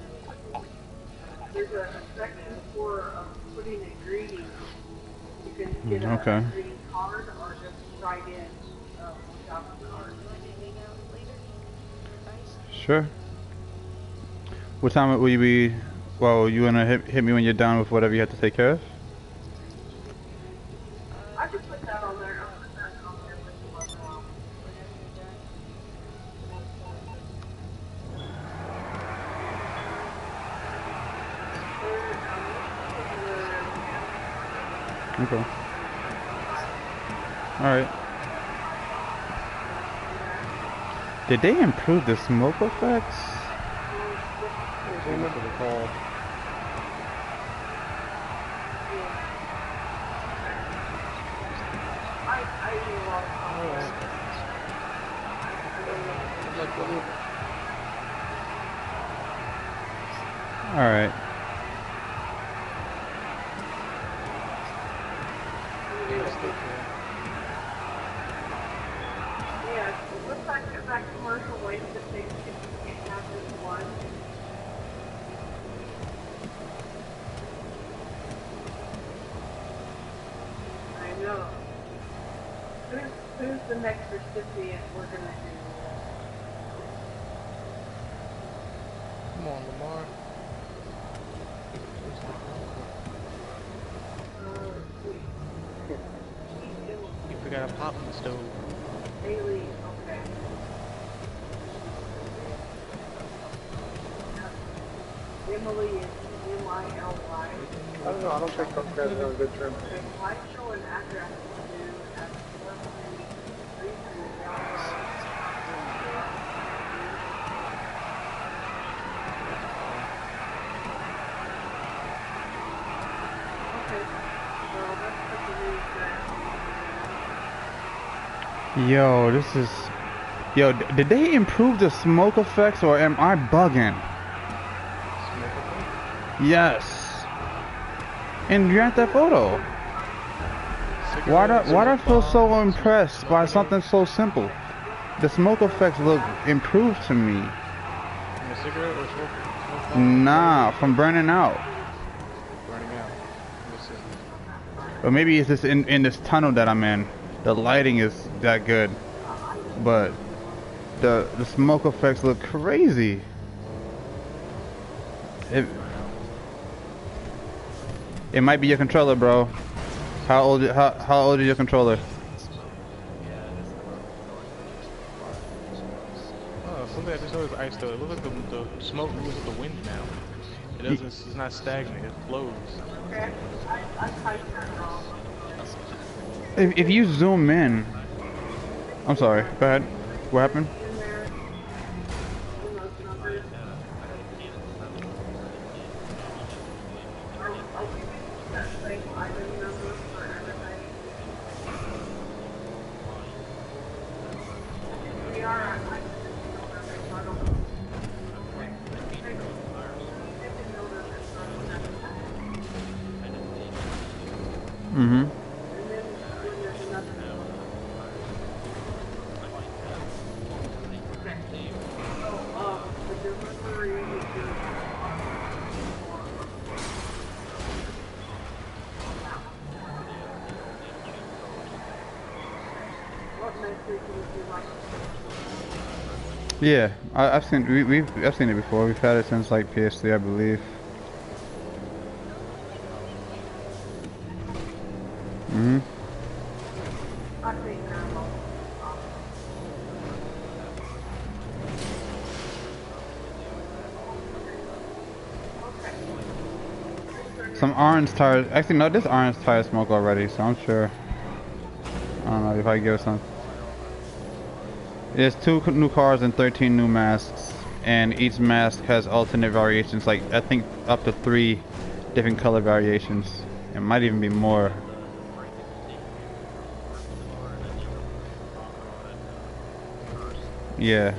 There's a section for putting a greeting. You can get a greeting card or just write in without the card. Sure. What time will you be? Well, you wanna hit me when you're done with whatever you have to take care of? I can put that on there. I'll put that on there with you as well. Okay. Alright. Did they improve the smoke effects? I don't remember the call. Alright. Yeah, it looks like that commercial wasted things can't have this one. I know. Who's the next recipient we're gonna do? Come on, Lamar. You forgot a pop in the stove. Haley, okay. Emily is Emily. I don't know, I don't think those guys are on good terms. Okay, why show an address to do at 4 Yo, this is... Yo, did they improve the smoke effects or am I bugging? Yes. In Grand Theft Auto. Why do I feel so impressed by something so simple? The smoke effects look improved to me. From a cigarette or smoke? Nah, from burning out. Burning out. Let me see. Or maybe it's just in this tunnel that I'm in. The lighting is that good. But the smoke effects look crazy. It might be your controller, bro. How old is your controller? Oh, something I just noticed ice though. It looks like the smoke moves with the wind now. It doesn't. It's not stagnant. It flows. Okay, I typed that wrong. If you zoom in, I'm sorry. Go ahead. What happened? In there, in those numbers. I'll give you that same item number for everybody. We are at like 50 numbers, so I don't know. Okay. Mm-hmm. And then there's another one. Okay. So, the delivery is what message would you like? Yeah, I've seen I've seen it before. We've had it since like PS3, I believe. Mhm. I think Some orange tires. Actually, no, this orange tire smoke already, so I'm sure. I don't know if I give it some. There's 2 new cars and 13 new masks, and each mask has alternate variations. Like I think up to 3 different color variations. It might even be more. Yeah.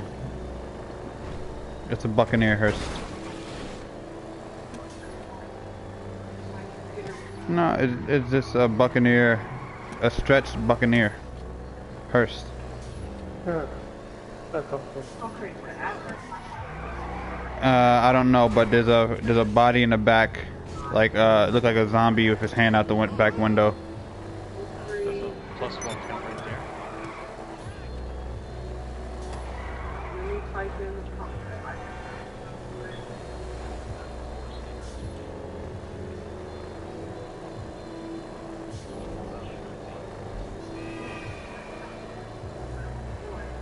It's a Buccaneer hearse. No, it's just a Buccaneer, a stretched Buccaneer. Hearst. Yeah. That's awesome. Okay, I don't know, but there's a body in the back, like it looked like a zombie with his hand out the back window. That's a +1 count right there. let me type in the prompt.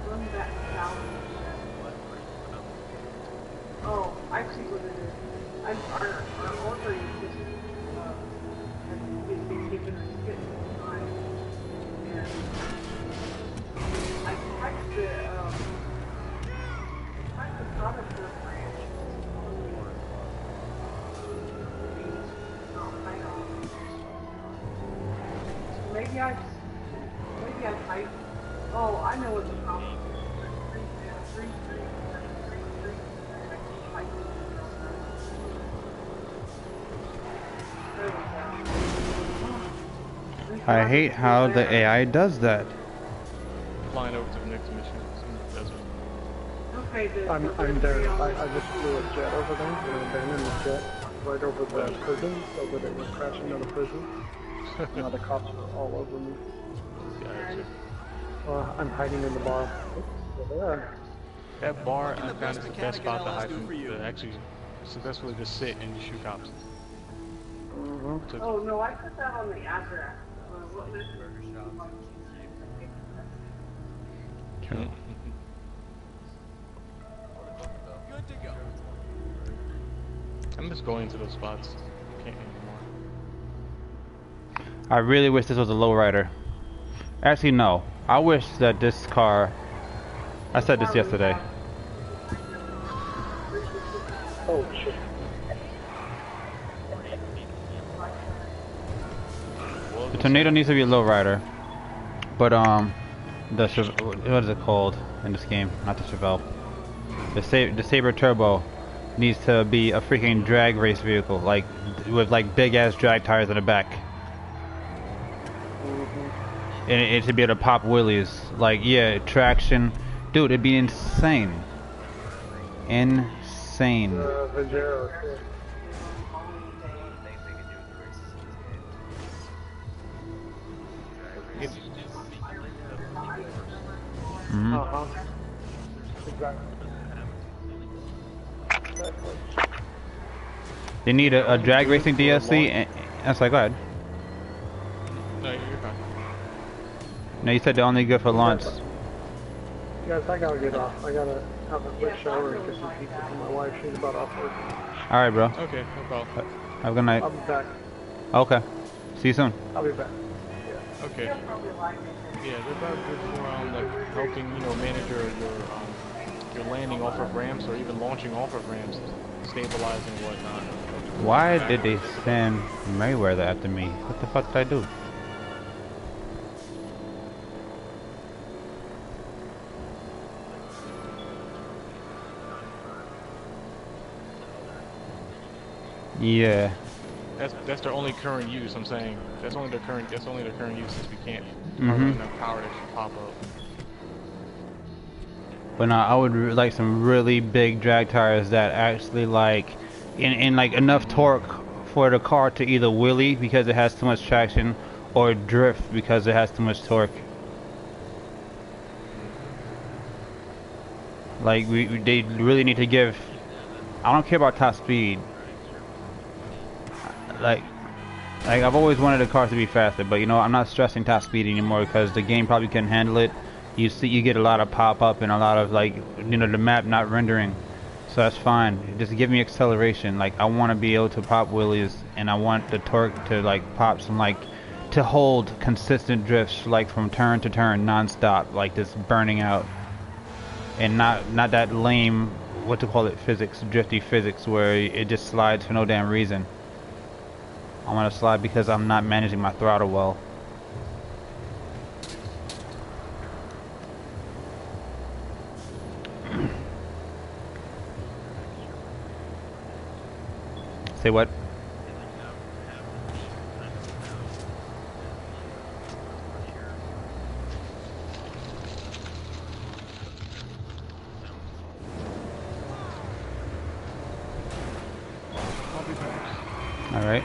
Run that south. Oh, I see what it is. Our order is just, has been given a skip time. And I typed the product branch. Maybe I typed, oh, I know what the problem is. I hate how the AI does that. Flying over to the next mission. It's in the desert. Okay, I'm there. I just flew a jet over there, and I'm abandoned the jet right over the prison, so that it would crash into the prison. Now the cops are all over me. I'm hiding in the bar. Oops, there. That bar, I found, is the best spot to hide from, to actually successfully just sit and just shoot cops. Oh no, I put that on the address. What is Good to go. I'm just going to those spots. Can't anymore. I really wish this was a lowrider. Actually, no. I wish that this car. I said this yesterday. Oh shit. The Tornado needs to be a lowrider, but what is it called in this game? Not the Chevelle. The Sabre Turbo needs to be a freaking drag race vehicle, like with like big ass drag tires in the back, and it should be able to pop wheelies. Like yeah, traction, dude, it'd be insane, insane. Exactly. They need a drag racing DLC, and that's like, go ahead. No, you're fine. No, you said they're only good for launch. Guys, I gotta get off. I gotta have a quick shower and get some pizza for my wife. She's about off work. Alright, bro. Okay, no problem. Have a good night. I'll be back. Okay. See you soon. I'll be back. Okay. Yeah, they're about good for like helping, you know, manage your landing off of ramps or even launching off of ramps, stabilizing and whatnot. Why did they send Mayweather after me? What the fuck did I do? Yeah. That's their only current use. I'm saying that's only their current use since we can't harvest enough power to pop up. But no, I would like some really big drag tires that actually like in like enough torque for the car to either wheelie because it has too much traction or drift because it has too much torque. Like they really need to give. I don't care about top speed. Like I've always wanted the cars to be faster, but you know I'm not stressing top speed anymore because the game probably couldn't handle it. You get a lot of pop up and a lot of like the map not rendering, so that's fine. Just give me acceleration. Like I want to be able to pop wheelies and I want the torque to like pop some like to hold consistent drifts like from turn to turn non-stop, like just burning out, and not that lame what to call it physics, drifty physics where it just slides for no damn reason. I want to slide because I'm not managing my throttle well. Say what? right?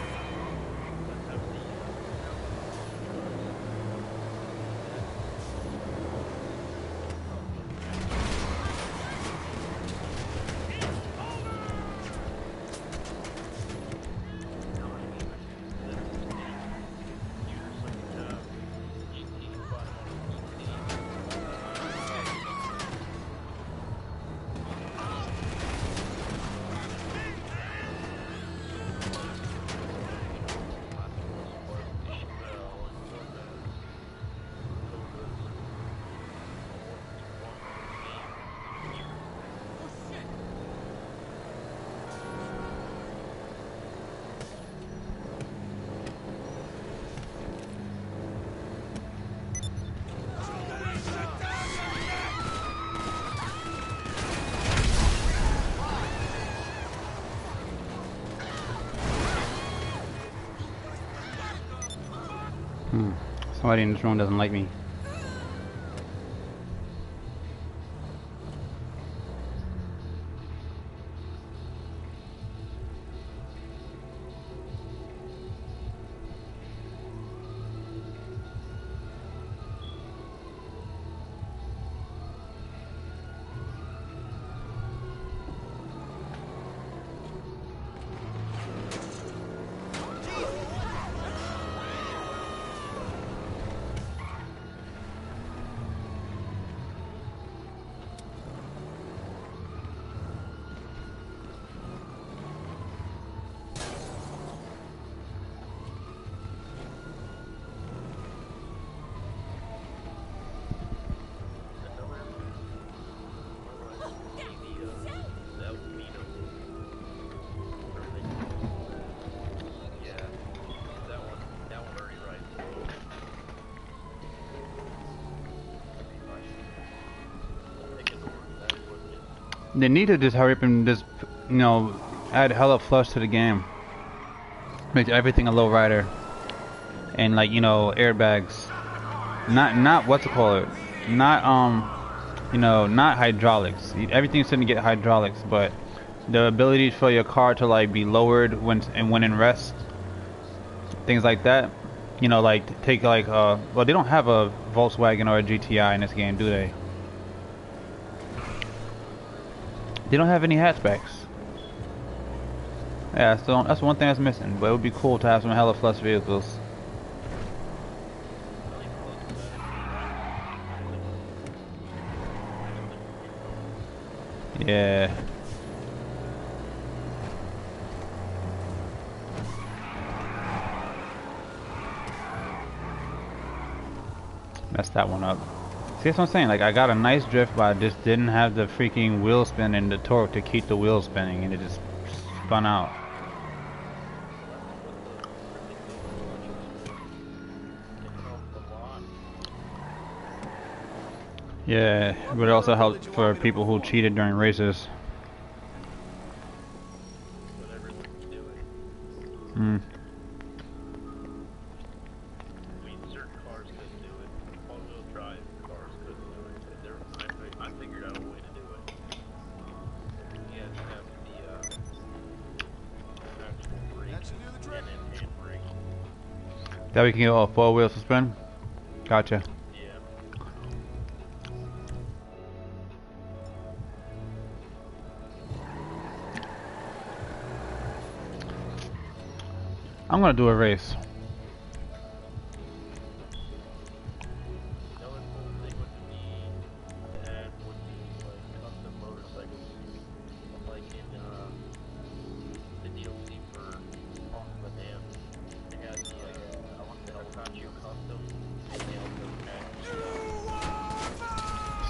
Somebody in this room doesn't like me. They need to just hurry up and just, you know, add hella flush to the game. Make everything a lowrider. And like, you know, airbags. Not what's it called? Not you know, not hydraulics. Everything shouldn't get hydraulics, but the ability for your car to like be lowered when in rest. Things like that. You know, like take like well, they don't have a Volkswagen or a GTI in this game, do they? They don't have any hatchbacks. Yeah, so that's one thing that's missing. But it would be cool to have some hella flush vehicles. Yeah. Messed that one up. See, that's what I'm saying. Like, I got a nice drift, but I just didn't have the freaking wheel spin and the torque to keep the wheel spinning, and it just spun out. Yeah, but it also helped for people who cheated during races. Hmm. That we can get all 4 wheels to spin? Gotcha. I'm gonna do a race.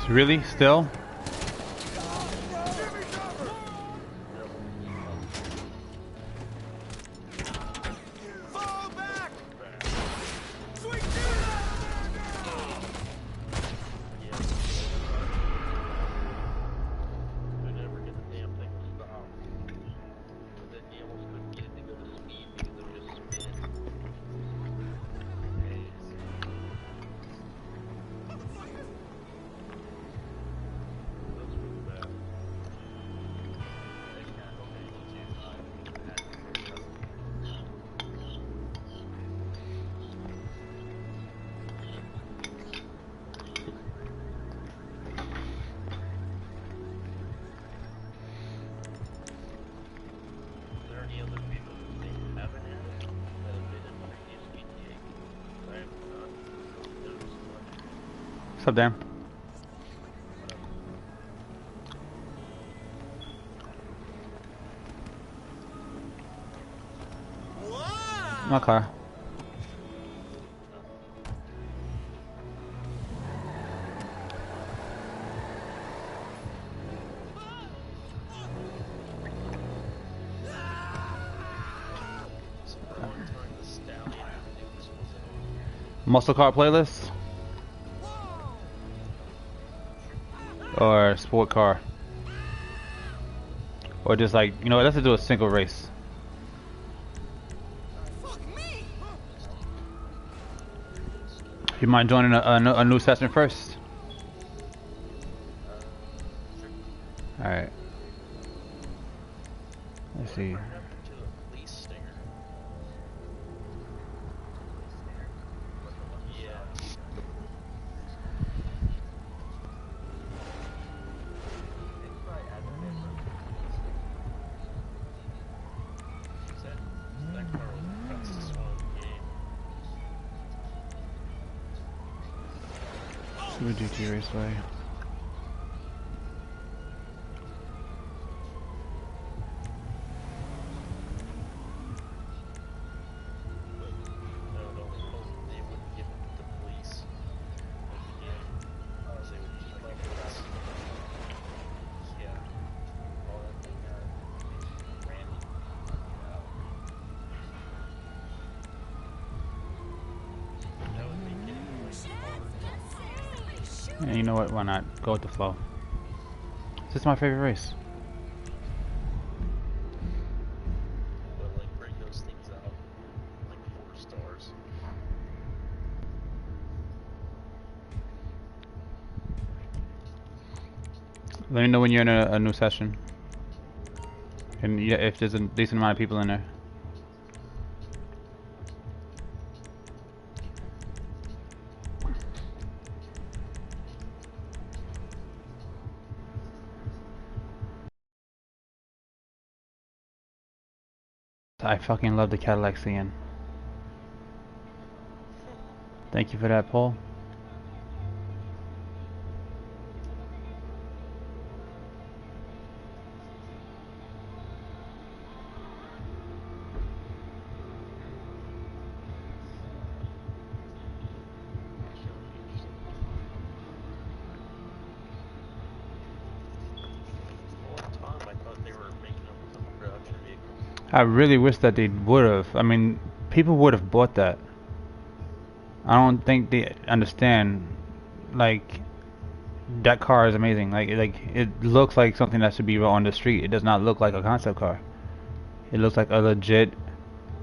Really? Still? What's up, Dan? My car. Muscle car playlist? Or sport car? Or just like, you know what, let's do a single race. You mind joining a new session first? Alright. Let's see. Super GT Raceway. And you know what? Why not? Go with the flow. This is my favorite race. But like bring those things out like 4 stars. Let me know when you're in a new session. And yeah, if there's a decent amount of people in there. I fucking love the Cadillac CN. Thank you for that, Paul. I really wish that they would have. I mean, people would have bought that. I don't think they understand. Like, that car is amazing. Like it looks like something that should be on the street. It does not look like a concept car. It looks like a legit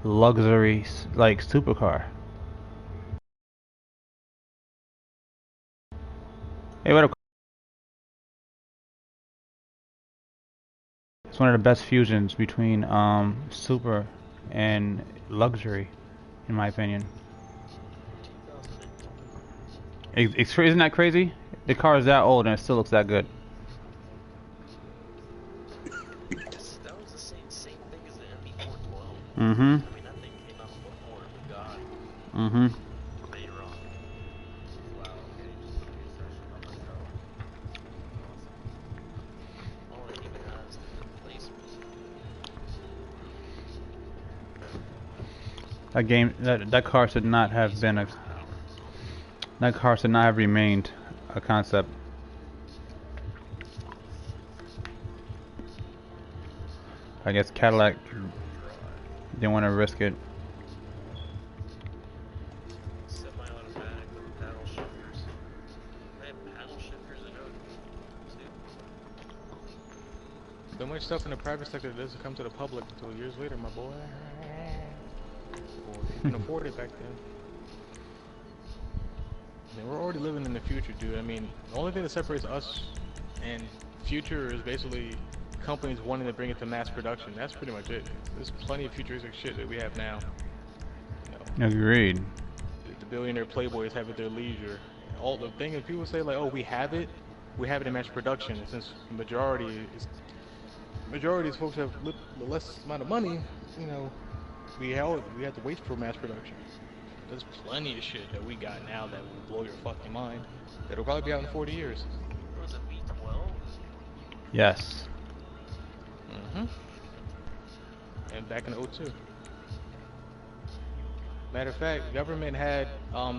luxury, like, supercar. Hey, what up? It's one of the best fusions between super and luxury, in my opinion. Isn't that crazy? The car is that old and it still looks that good. Yes, that was the same thing as the MB412. Mm-hmm. I mean, that thing came out before, but God. Mm-hmm. They wrong. Wow, okay. All it even has is the replacements. That game, that car should not have been a. That car should not have remained a concept. I guess Cadillac didn't want to risk it. Semi-automatic with paddle shifters. They have paddle shifters in it too. So much stuff in the private sector that doesn't come to the public until years later, my boy. Or you can afford it back then. I mean, we're already living in the future, dude. I mean, the only thing that separates us and future is basically companies wanting to bring it to mass production. That's pretty much it. There's plenty of futuristic shit that we have now. You know, Agreed. the billionaire playboys have it at their leisure. All the thing is, people say like, "Oh, we have it in mass production." And since the majority of folks have less amount of money, you know, we have to wait for mass production. There's plenty of shit that we got now that will blow your fucking mind. It'll probably be out in 40 years. Was it V12? Yes. Mm-hmm. And back in '02. Matter of fact, government had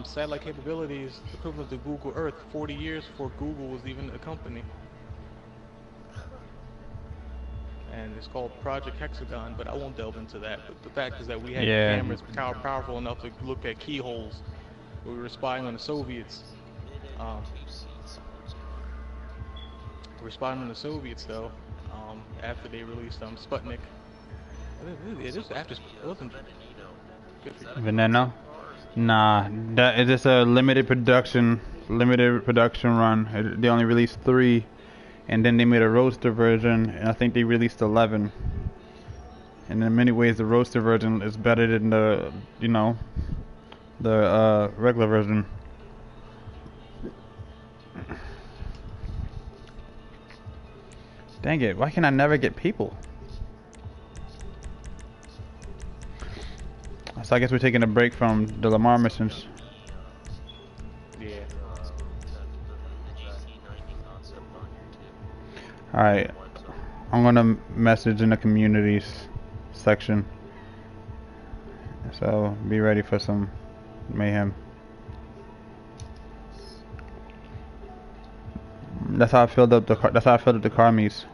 satellite capabilities equivalent to Google Earth 40 years before Google was even a company. And it's called Project Hexagon, but I won't delve into that. But the fact is that we had Yeah. cameras powerful enough to look at keyholes. We were spying on the Soviets. We were spying on the Soviets though. After they released Sputnik. It was after. It wasn't. Veneno? Nah, that is just a limited production run. They only released 3, and then they made a roadster version, and I think they released 11. And in many ways, the roadster version is better than the, you know, the regular version. Dang it! Why can I never get people? So I guess we're taking a break from the Lamar missions. Yeah. Alright. I'm gonna message in the communities section. So be ready for some mayhem. That's how I filled up the car. That's how I filled up the car meets.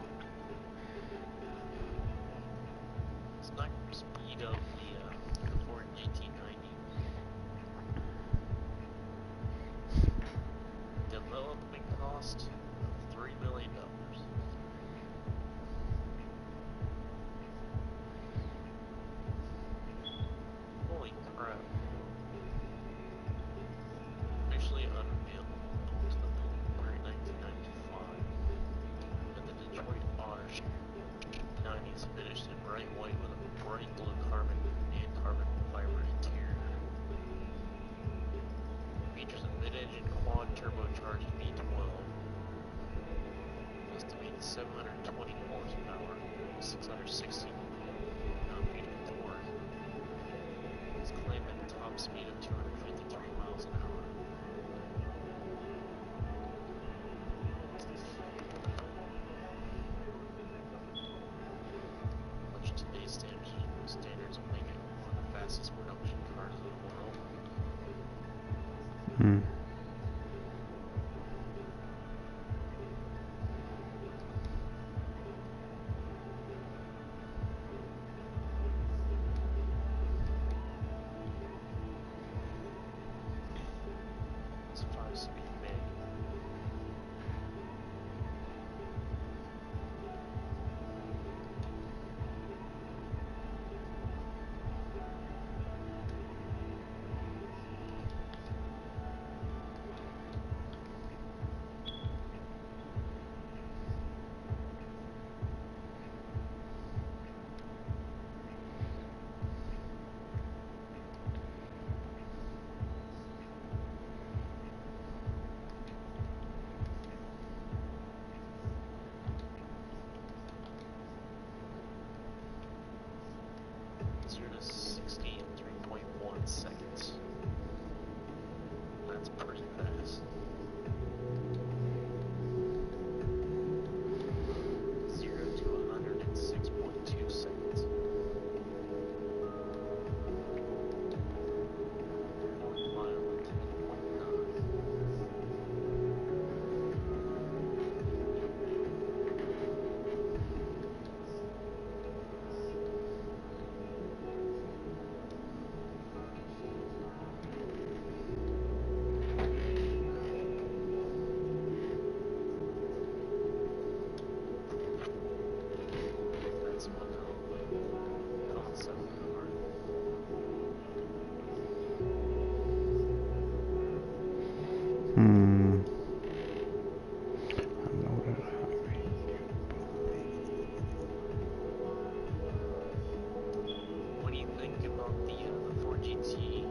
What do you think about the Ford GT,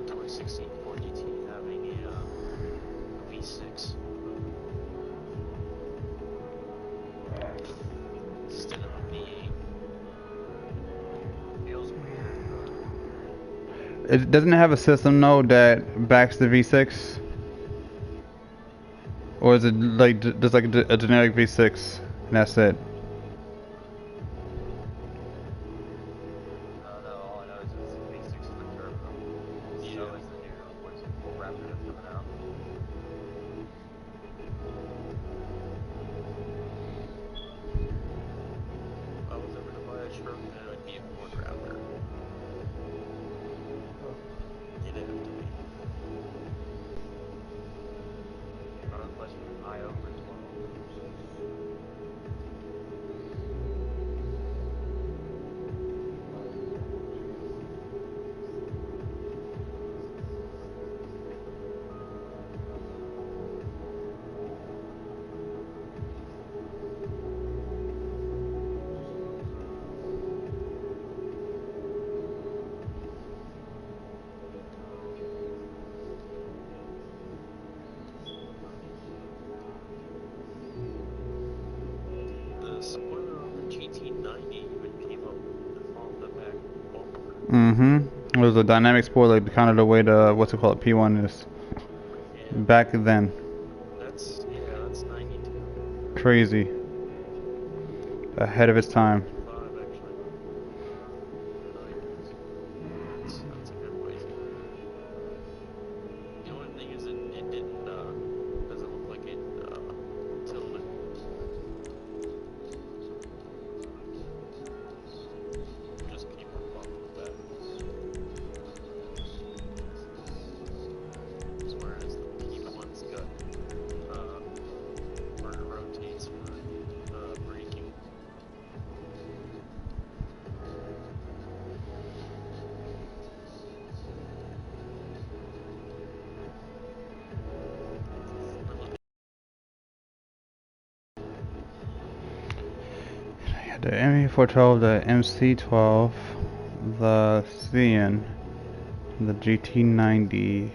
the 2016 Ford GT having a V6 instead of a V8? Feels weird. It doesn't have a system though that backs the V6. Or is it like just like a generic V6 and that's it? No, all I know is it's V6 is the turbo. So is the new, what's it called, Raptor that's coming out. If I was ever to buy a truck, then it would be a Ford Raptor. It'd have to be. Unless you can buy over 12. The spoiler on the GT90 even came up on the back bumper. It was a dynamic spoiler, kind of the way the what's it called P1 is Yeah. back then. That's 92. Crazy. Ahead of its time. 95 actually. Oh yeah, that's a good ways ahead. The only thing is it didn't doesn't look like it tilted. Just came up off the back. Whereas the P1's got where it rotates for braking. The ME412, the MC12, the CN, the GT90.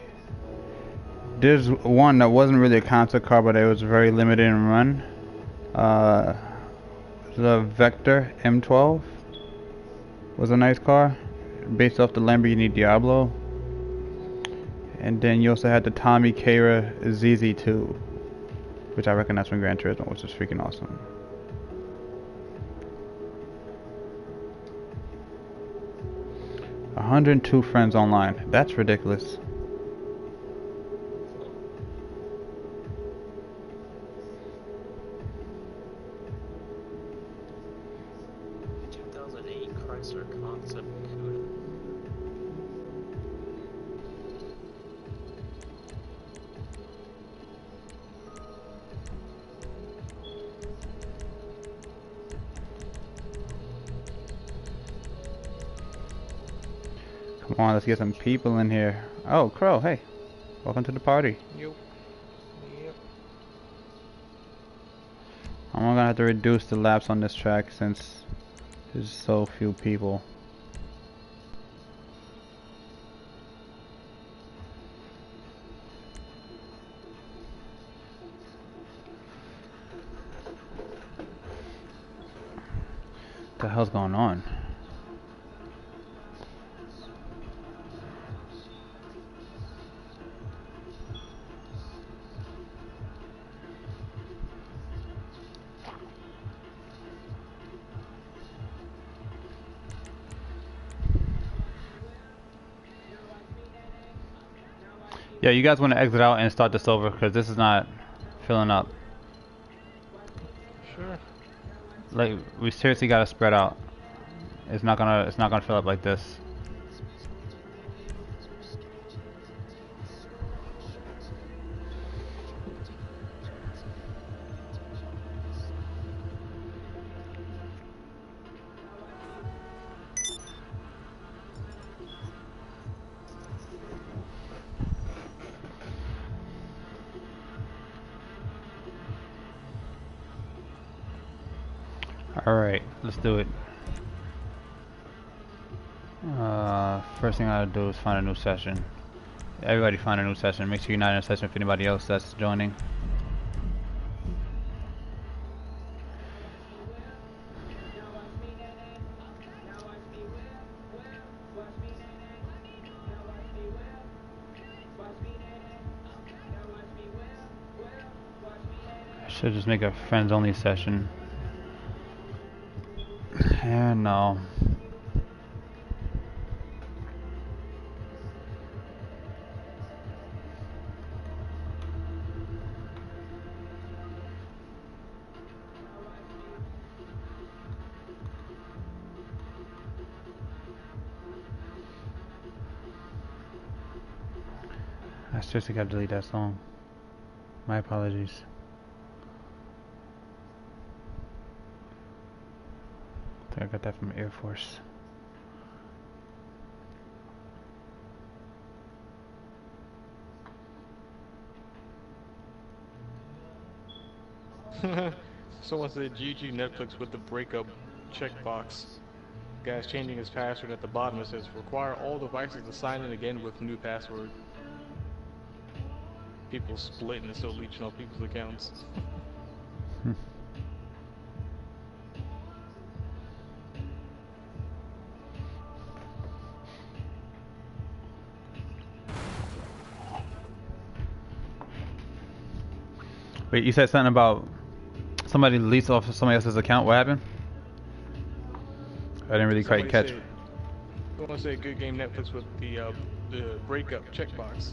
There's one that wasn't really a concept car, but it was very limited in run. The Vector M12 was a nice car, based off the Lamborghini Diablo. And then you also had the Tommy Kara ZZ2, which I reckon that's from Gran Turismo, which is freaking awesome. $102 friends online. That's ridiculous. Chrysler Concept Cuda. Come on, let's get some people in here. Oh, Crow, hey. Welcome to the party. Yep. I'm gonna have to reduce the laps on this track since there's so few people. What the hell's going on? Yeah, you guys want to exit out and start this over because this is not filling up. Sure. Like, we seriously gotta spread out. It's not gonna fill up like this. Alright, let's do it. First thing I gotta do is find a new session. Everybody find a new session. Make sure you're not in a session with anybody else that's joining. Should just make a friends only session. And no. I seriously gotta delete that song. My apologies. I think I got that from Air Force. Someone said GG Netflix with the breakup checkbox. Guy's changing his password at the bottom. It says require all devices to sign in again with new password. People splitting and still leeching on people's accounts. Wait, you said something about somebody leased off somebody else's account. What happened? I didn't really quite catch. Someone said good game Netflix with the breakup checkbox.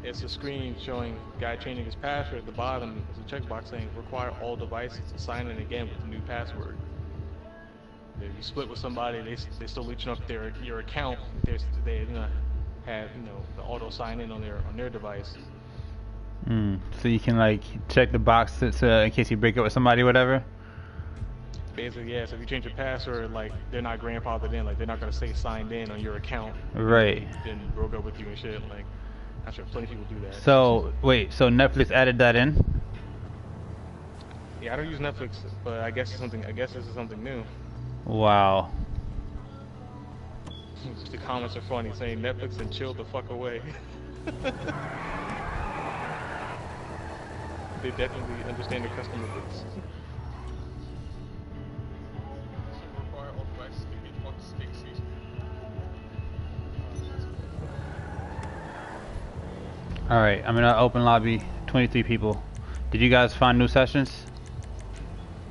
It's a screen showing guy changing his password at the bottom. There's a checkbox saying require all devices to sign in again with a new password. If you split with somebody, they still leeching up your account. They have the auto sign in on their device. So you can like check the box to in case you break up with somebody, or whatever. Basically, yeah. So if you change your password, like they're not grandfathered in, like they're not gonna say signed in on your account. Right. Then broke up with you and shit. Like, I'm sure plenty of people do that. So wait, so Netflix added that in? Yeah, I don't use Netflix, but I guess this is something new. Wow. The comments are funny, saying Netflix and chill the fuck away. They definitely understand the customer base. Alright, I'm gonna open lobby, 23 people. Did you guys find new sessions?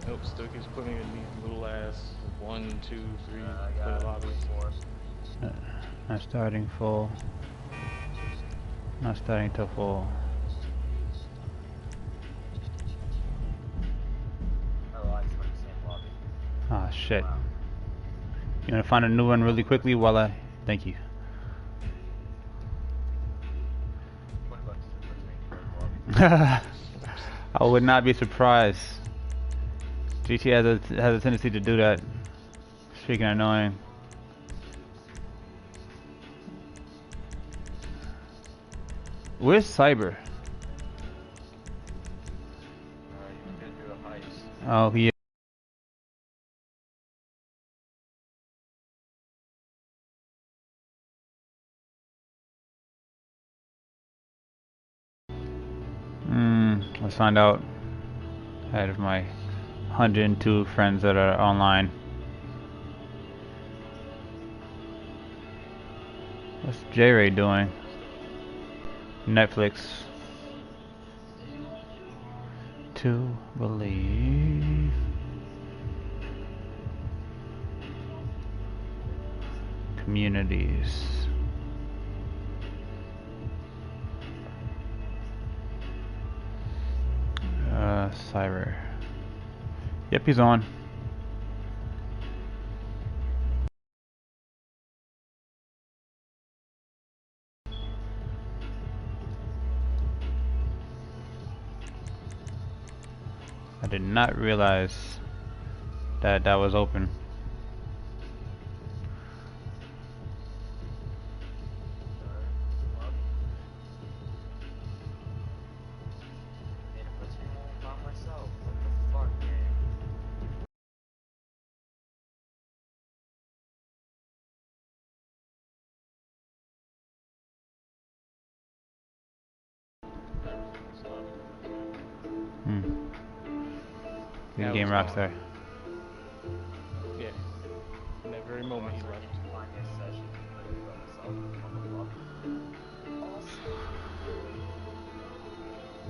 Nope, still keeps putting in these little ass 1, 2, 3 player lobbies. Not starting full. Not starting to full. Ah, shit. You wanna find a new one really quickly while I... Thank you. I would not be surprised. GT has a tendency to do that. Freaking annoying. Where's Cyber? Oh, yeah. Let's find out. Out of my 102 friends that are online. What's J-Ray doing? Netflix. To believe. Communities. Cyber. Yep, he's on. I did not realize that that was open. Yeah, Game Rockstar. Yeah. In that very moment he left.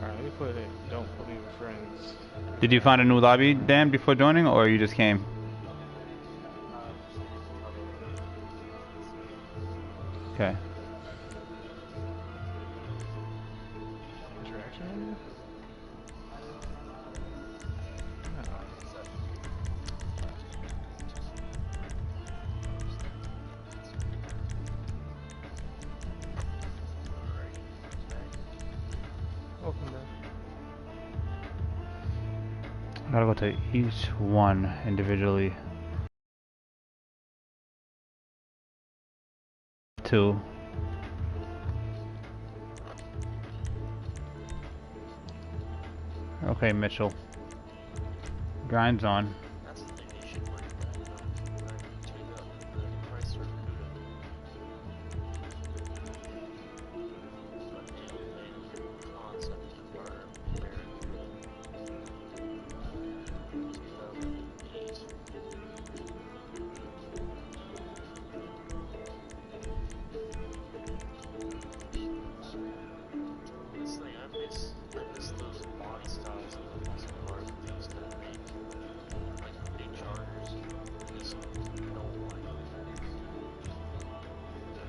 Alright, let me put it in. Don't believe friends. Did you find a new lobby, Dan, before joining, or you just came? Okay. Interaction? Welcome back. I gotta go to each one individually. 2. Okay, Mitchell. Grind's on. That's the thing they should work on, you know, tweak up the price for Buddha. But you know, the concept of barbaric 2008. This thing, I miss those mod styles of the muscle cars that they used to make, like big chargers. Just no like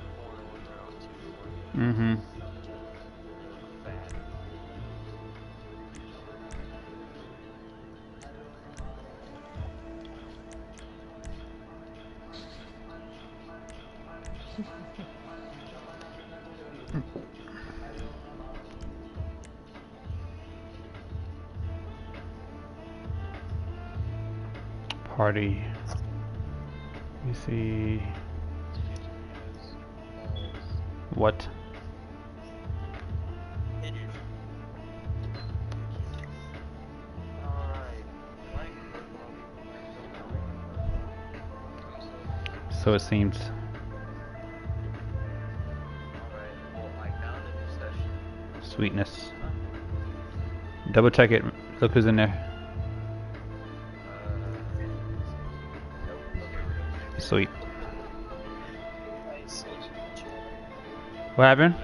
corner ones are on 240. Mm-hmm. Fat. Party. Let me see. What? So it seems. Sweetness. Double check it. Look who's in there. Sweet. What happened?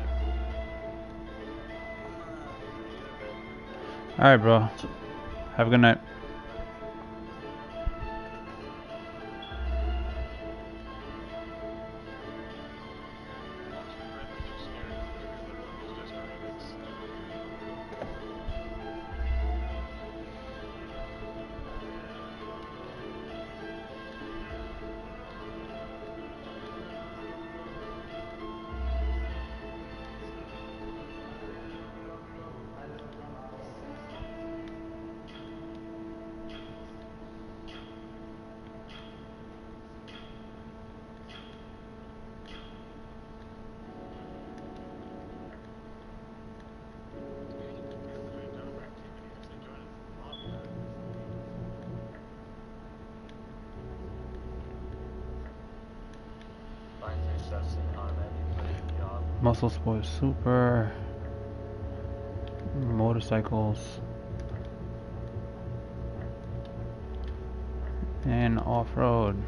Alright, bro. Have a good night. Muscle Sport Super. Motorcycles. And off-road.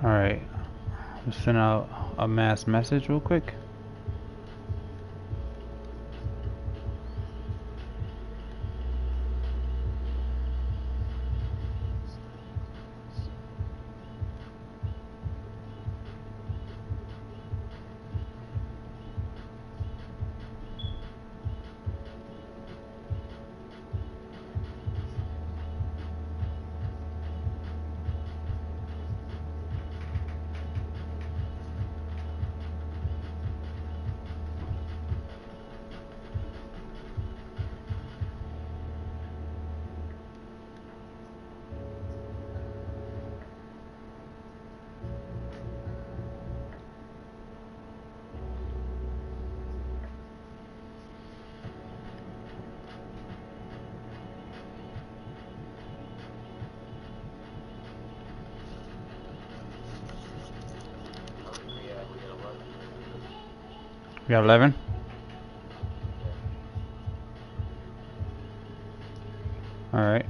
Alright, let's send out a mass message real quick. We got 11. All right.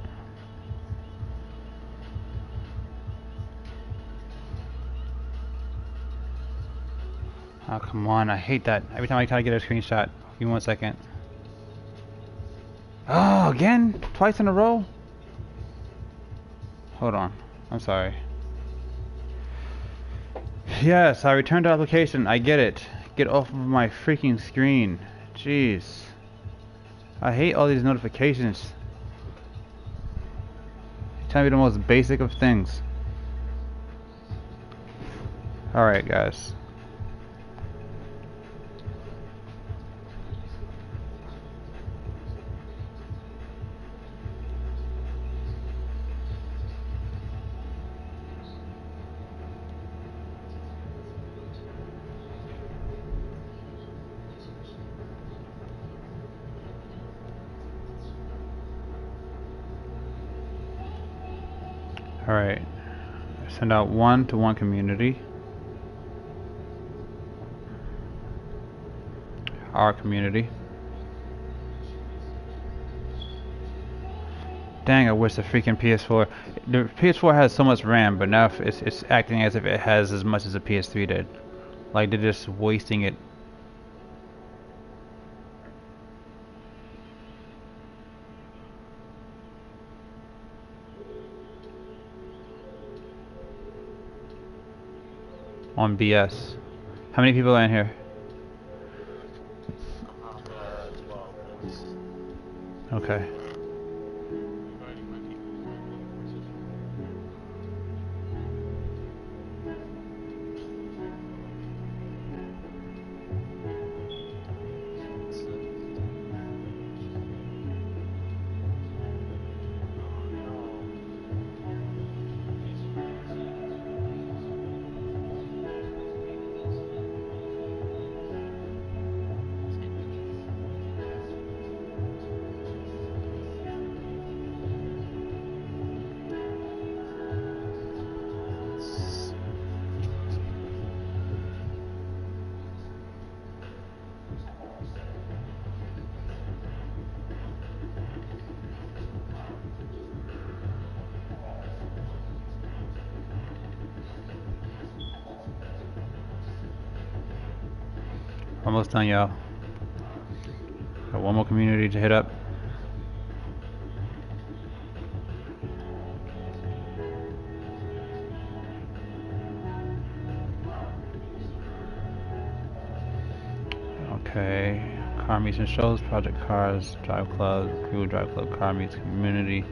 Oh, come on. I hate that. Every time I try to get a screenshot. Give me 1 second. Oh, again? Twice in a row? Hold on. I'm sorry. Yes, I returned the application. I get it. Get off of my freaking screen. Jeez. I hate all these notifications. Trying to be the most basic of things. Alright, guys. Alright. Send out 1 to 1 community. Our community. Dang, I wish the freaking PS4... The PS4 has so much RAM, but now it's acting as if it has as much as the PS3 did. Like, they're just wasting it. On BS. How many people are in here? 12. Okay. Almost done, y'all. Got 1 more community to hit up. Okay. Car meets and shows, project cars, drive club, crew drive club, car meets community.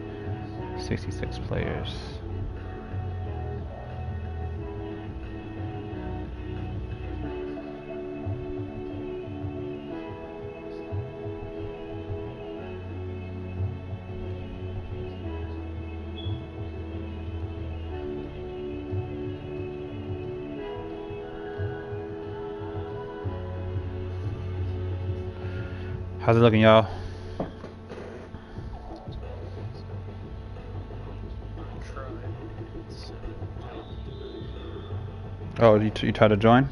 66 players. How's it looking, y'all? Oh, you tried to join?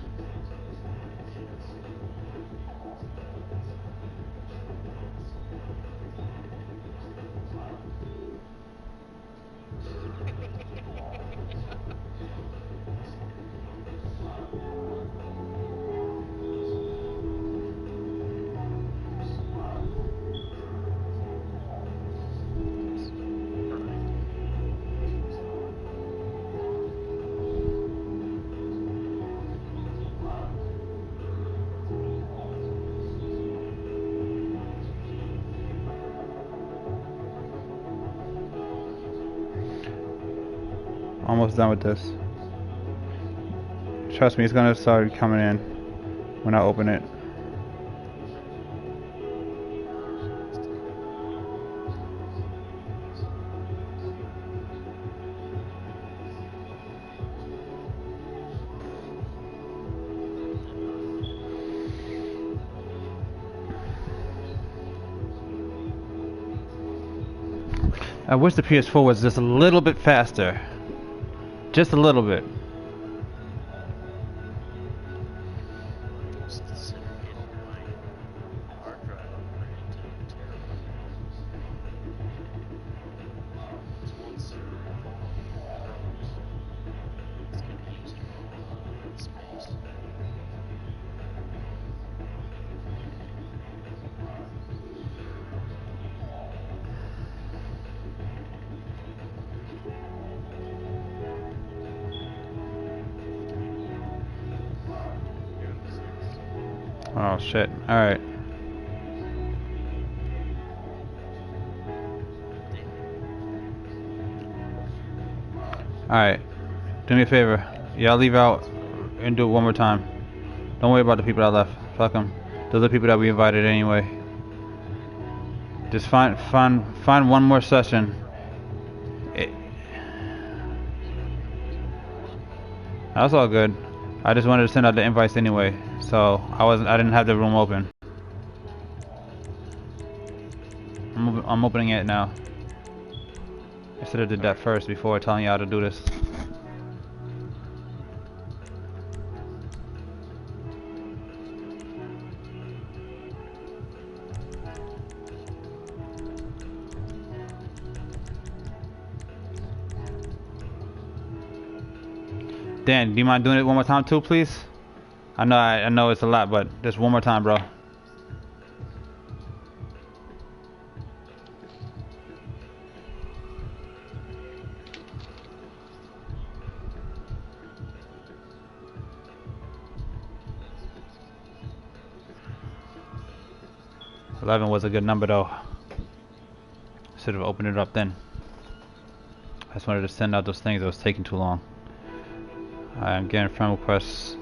Almost done with this. Trust me, it's gonna start coming in when I open it. I wish the PS4 was just a little bit faster. Just a little bit. Oh shit. Alright. Alright. Do me a favor. Y'all leave out and do it one more time. Don't worry about the people that left. Fuck them. Those are the people that we invited anyway. Just find one more session. That's all good. I just wanted to send out the invites anyway, so I didn't have the room open. I'm opening it now. I should have did that first before telling you how to do this. 'Dan, do you mind doing it one more time too, please? I know it's a lot, but just one more time, bro. 11 was a good number though. Should have opened it up then. I just wanted to send out those things. It was taking too long. I'm getting friend requests.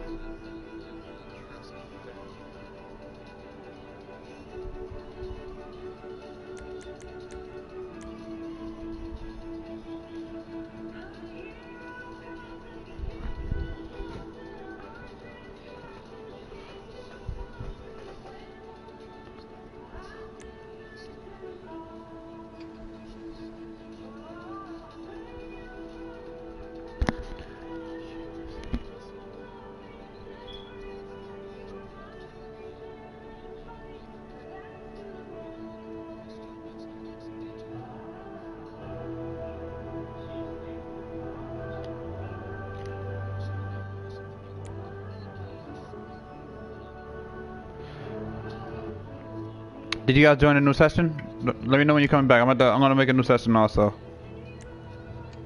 Did you guys join a new session? Let me know when you're coming back. I'm gonna make a new session also.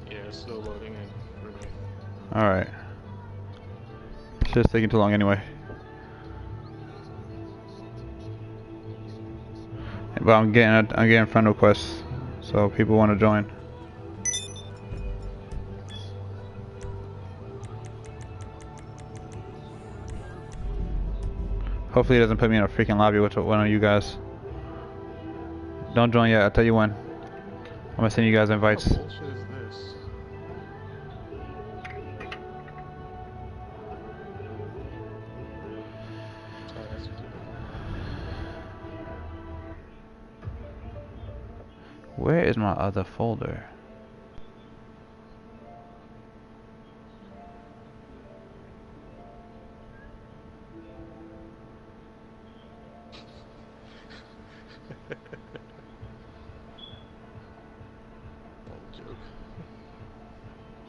Yeah, it's still loading in. Alright. Shit's taking too long anyway. But I'm getting friend requests, so people want to join. Hopefully it doesn't put me in a freaking lobby with one of you guys. Don't join yet, I'll tell you when. I'm gonna send you guys invites. What bullshit is this? Where is my other folder?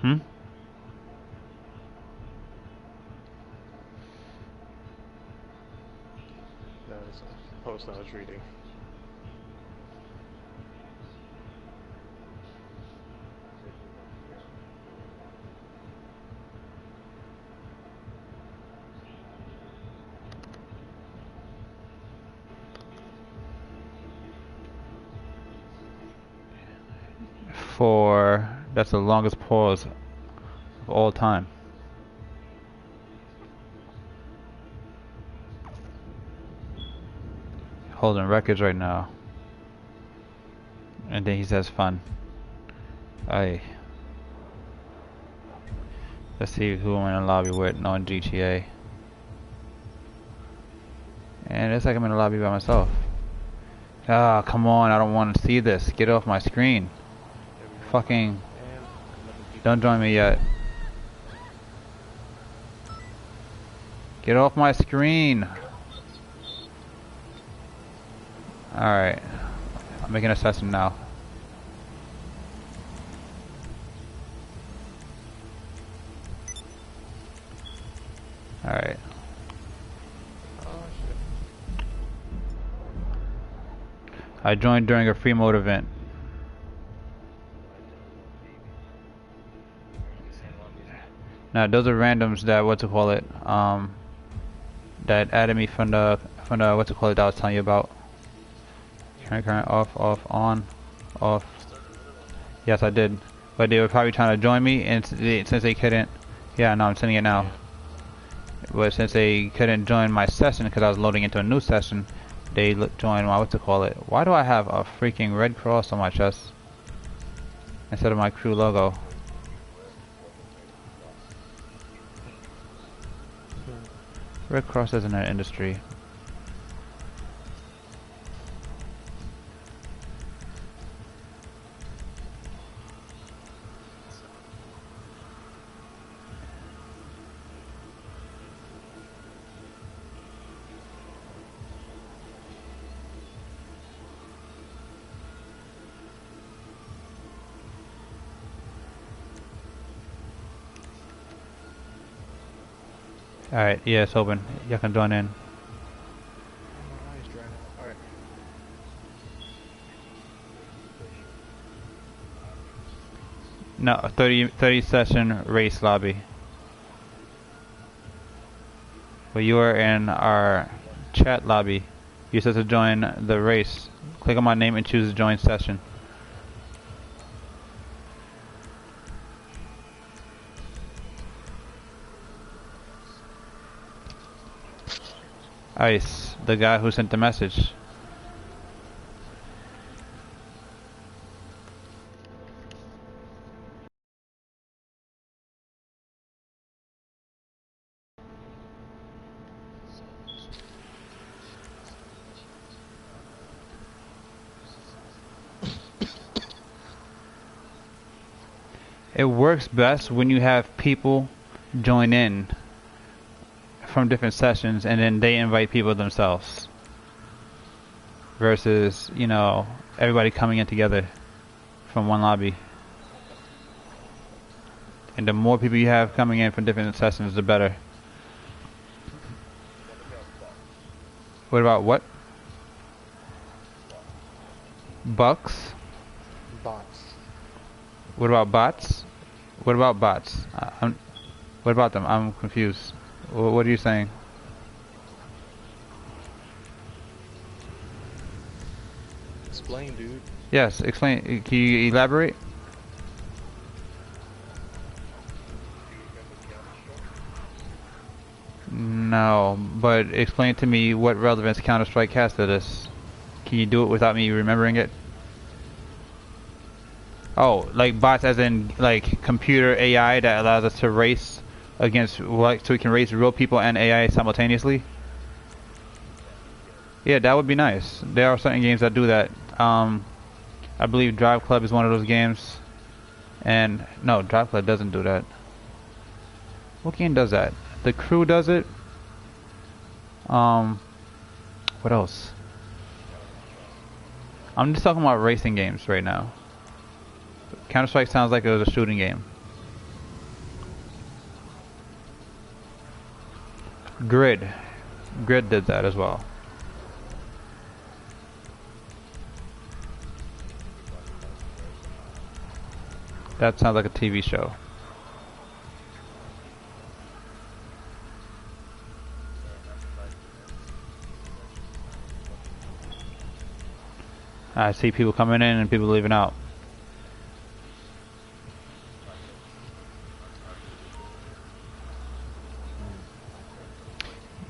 Hmm? That is a post I was reading. That's the longest pause of all time. Holding records right now. And then he says fun. Let's see who I'm in the lobby with on GTA. And it's like I'm in the lobby by myself. Ah, come on, I don't want to see this. Get off my screen. Fucking... Don't join me yet. Get off my screen. Alright. I'm making a session now. Alright. I joined during a free mode event. Now those are randoms that, what to call it, that added me from the what's it called that I was telling you about. Turn current off, on, off. Yes, I did. But they were probably trying to join me, and since they couldn't, yeah, no, I'm sending it now. But since they couldn't join my session because I was loading into a new session, they joined my what's it call it. Why do I have a freaking red cross on my chest instead of my crew logo? Red cross isn't an industry. Alright, yeah, it's open. Y'all can join in. No, 30 session race lobby. Well, you are in our chat lobby. You said to join the race. Click on my name and choose join session. Ice, the guy who sent the message. It works best when you have people join in from different sessions and then they invite people themselves versus, you know, everybody coming in together from one lobby. And the more people you have coming in from different sessions, the better. What about what? Bucks? Bots. What about bots? What about bots? What about them? I'm confused. What are you saying? Explain, dude. Yes, explain. Can you elaborate? No, but explain to me what relevance Counter-Strike has to this. Can you do it without me remembering it? Oh, like bots as in like computer AI that allows us to race against, like, so we can race real people and AI simultaneously? Yeah, that would be nice. There are certain games that do that. I believe Drive Club is one of those games. And no, Drive Club doesn't do that. What game does that? The Crew does it. What else? I'm just talking about racing games right now. Counter-Strike sounds like it was a shooting game. Grid did that as well. That sounds like a TV show. I see people coming in and people leaving out.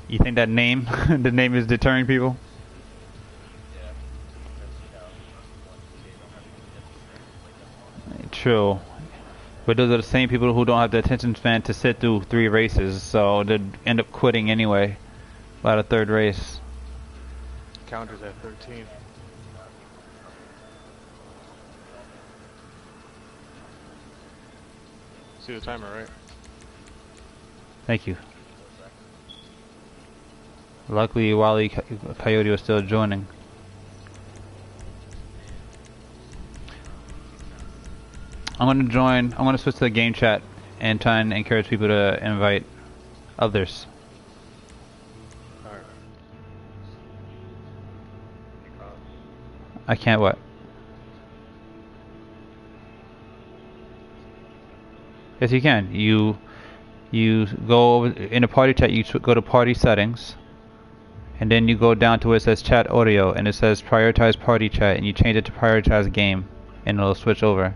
You think that name, the name is deterring people? True. But those are the same people who don't have the attention span to sit through 3 races, so they end up quitting anyway by the 3rd race. Counter's at 13. See the timer, right? Thank you. Luckily, Wally Coyote was still joining. I'm gonna switch to the game chat and try and encourage people to invite others. Alright. I can't what? Yes, you can. You go over in the party chat. You go to party settings, and then you go down to where it says chat audio, and it says prioritize party chat, and you change it to prioritize game, and it'll switch over.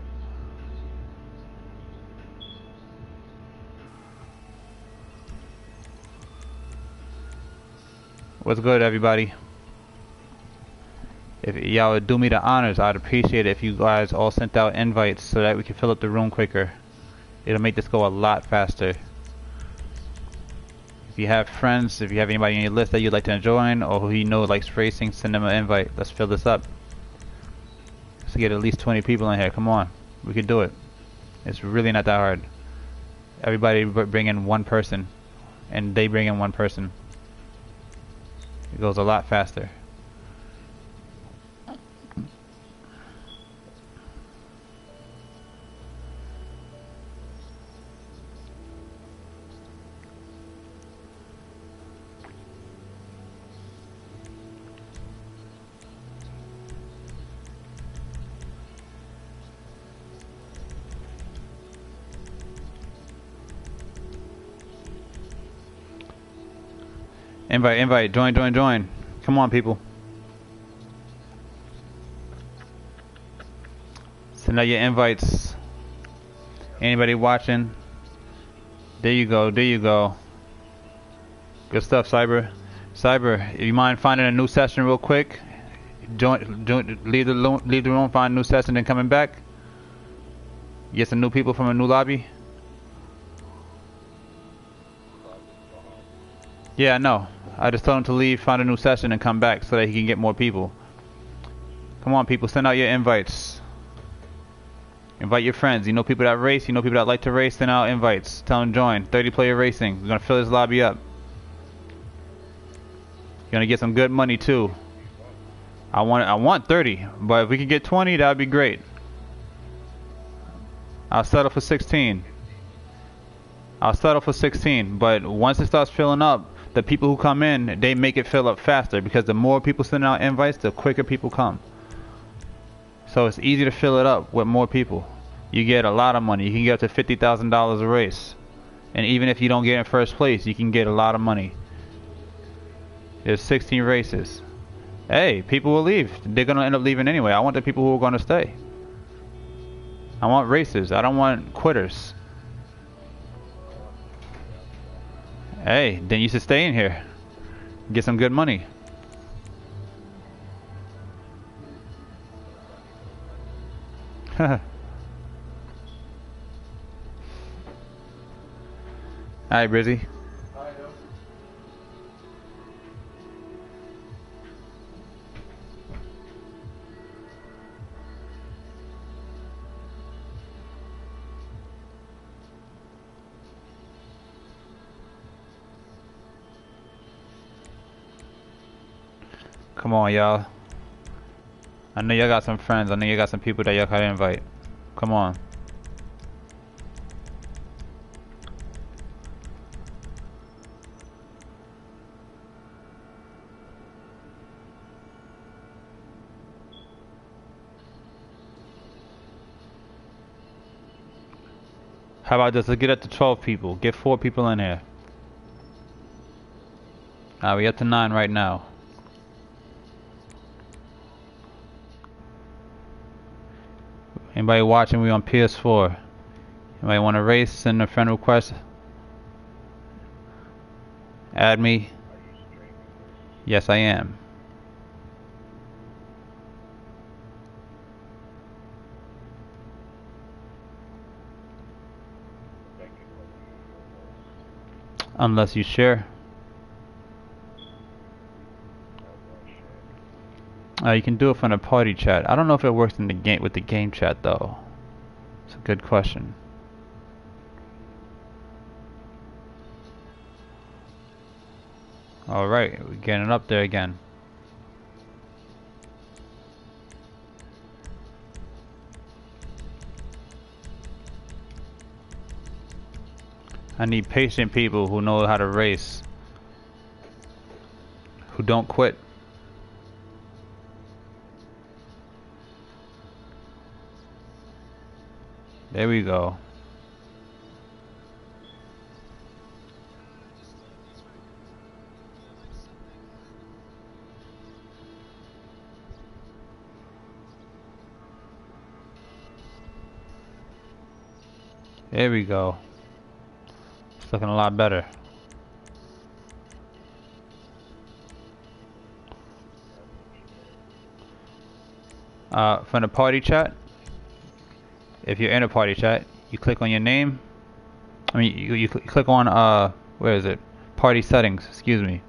What's good, everybody? If y'all would do me the honors, I'd appreciate it if you guys all sent out invites so that we can fill up the room quicker. It'll make this go a lot faster. If you have friends, if you have anybody on your list that you'd like to join, or who you know likes racing, send them an invite. Let's fill this up. Let's get at least 20 people in here. Come on, we can do it. It's really not that hard. Everybody bring in one person, and they bring in one person. It goes a lot faster. Invite, invite, join, join, join. Come on, people. Send out your invites. Anybody watching? There you go, there you go. Good stuff, Cyber. Cyber, you mind finding a new session real quick? Leave the room, find a new session, then coming back? Get some new people from a new lobby? Yeah, I know. I just told him to leave, find a new session, and come back so that he can get more people. Come on, people, send out your invites. Invite your friends. You know people that race, you know people that like to race, send out invites. Tell them join. 30-player racing. We're gonna fill this lobby up. You're gonna get some good money too. I want 30, but if we could get 20, that would be great. I'll settle for 16. I'll settle for 16, but once it starts filling up, the people who come in, they make it fill up faster because the more people send out invites, the quicker people come. So it's easy to fill it up with more people. You get a lot of money. You can get up to $50,000 a race. And even if you don't get in first place, you can get a lot of money. There's 16 races. Hey, people will leave. They're going to end up leaving anyway. I want the people who are going to stay. I want racers. I don't want quitters. Hey, then you should stay in here. Get some good money. Alright, Brizzy. Come on, y'all. I know y'all got some friends. I know y'all got some people that y'all gotta invite. Come on. How about this? Let's get up to 12 people. Get 4 people in here. Alright, we up to 9 right now. Anybody watching? We on PS4. Anybody want to race? Send a friend request. Add me. Yes, I am. Unless you share. You can do it from the party chat. I don't know if it works in the game with the game chat though. It's a good question. All right, we're getting up there again. I need patient people who know how to race, who don't quit. There we go. There we go. It's looking a lot better. From the party chat, if you're in a party chat, you click on your name. I mean, you click on, where is it? Party settings, excuse me.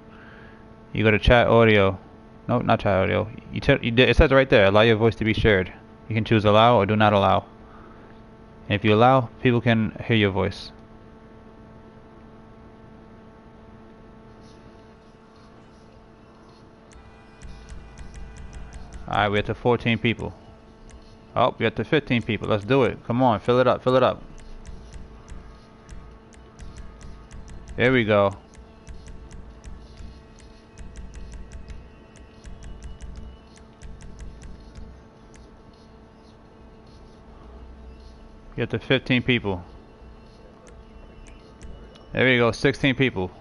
You go to chat audio. No, not chat audio. It says right there, allow your voice to be shared. You can choose allow or do not allow. And if you allow, people can hear your voice. Alright, we're at 14 people. Oh, we're at 15 people. Let's do it. Come on, fill it up, fill it up. There we go. Get to 15 people. There we go, 16 people.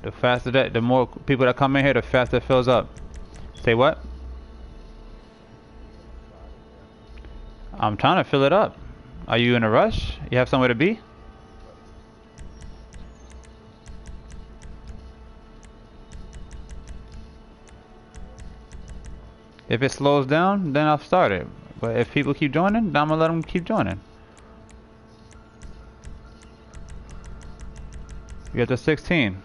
The faster that, the more people that come in here, the faster it fills up. Say what? I'm trying to fill it up. Are you in a rush? You have somewhere to be? If it slows down, then I'll start it. But if people keep joining, then I'm gonna let them keep joining. You got to 16.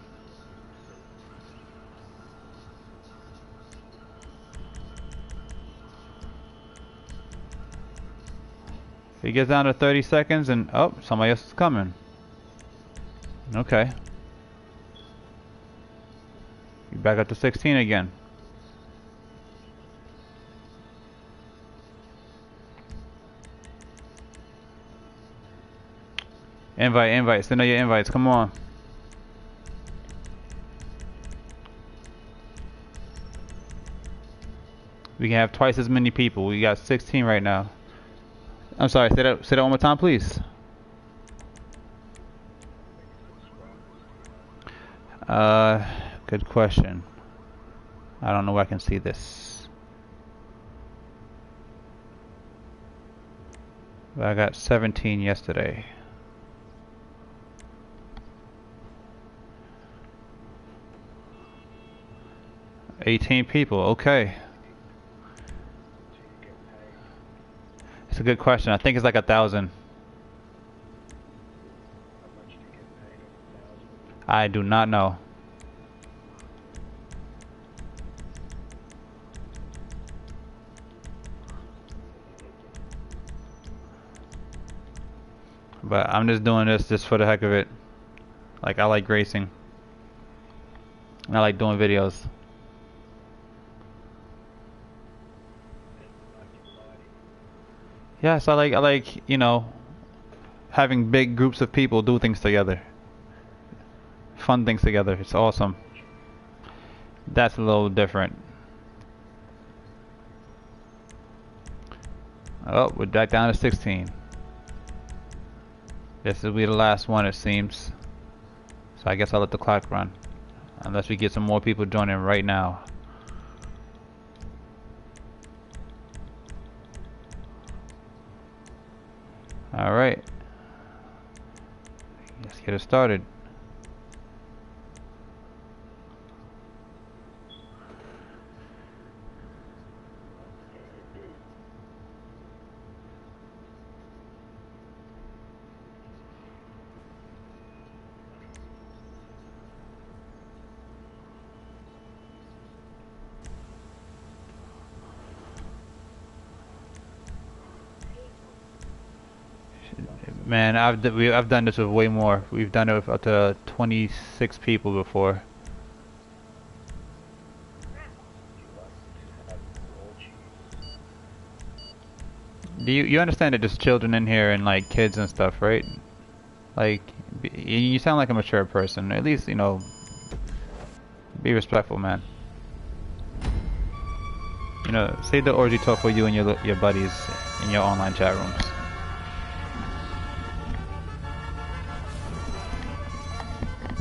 If it gets down to 30 seconds and, oh, somebody else is coming. Okay. You back up to 16 again. Invite, send out your invites, come on. We can have twice as many people. We got 16 right now. I'm sorry, say that one more time, please. Good question. I don't know where I can see this. But I got 17 yesterday. $18 people, okay. It's a good question. I think it's like 1,000. I do not know. But I'm just doing this just for the heck of it. Like, I like racing. And I like doing videos. Yes, I like, you know, having big groups of people do things together. Fun things together. It's awesome. That's a little different. Oh, we're back down to 16. This will be the last one, it seems. So I guess I'll let the clock run. Unless we get some more people joining right now. Alright. Let's get it started. Man, I've done this with way more. We've done it with up to 26 people before. Do you understand that there's children in here and like kids and stuff, right? Like, you sound like a mature person. At least, you know, be respectful, man. You know, save the orgy talk for you and your buddies in your online chat rooms.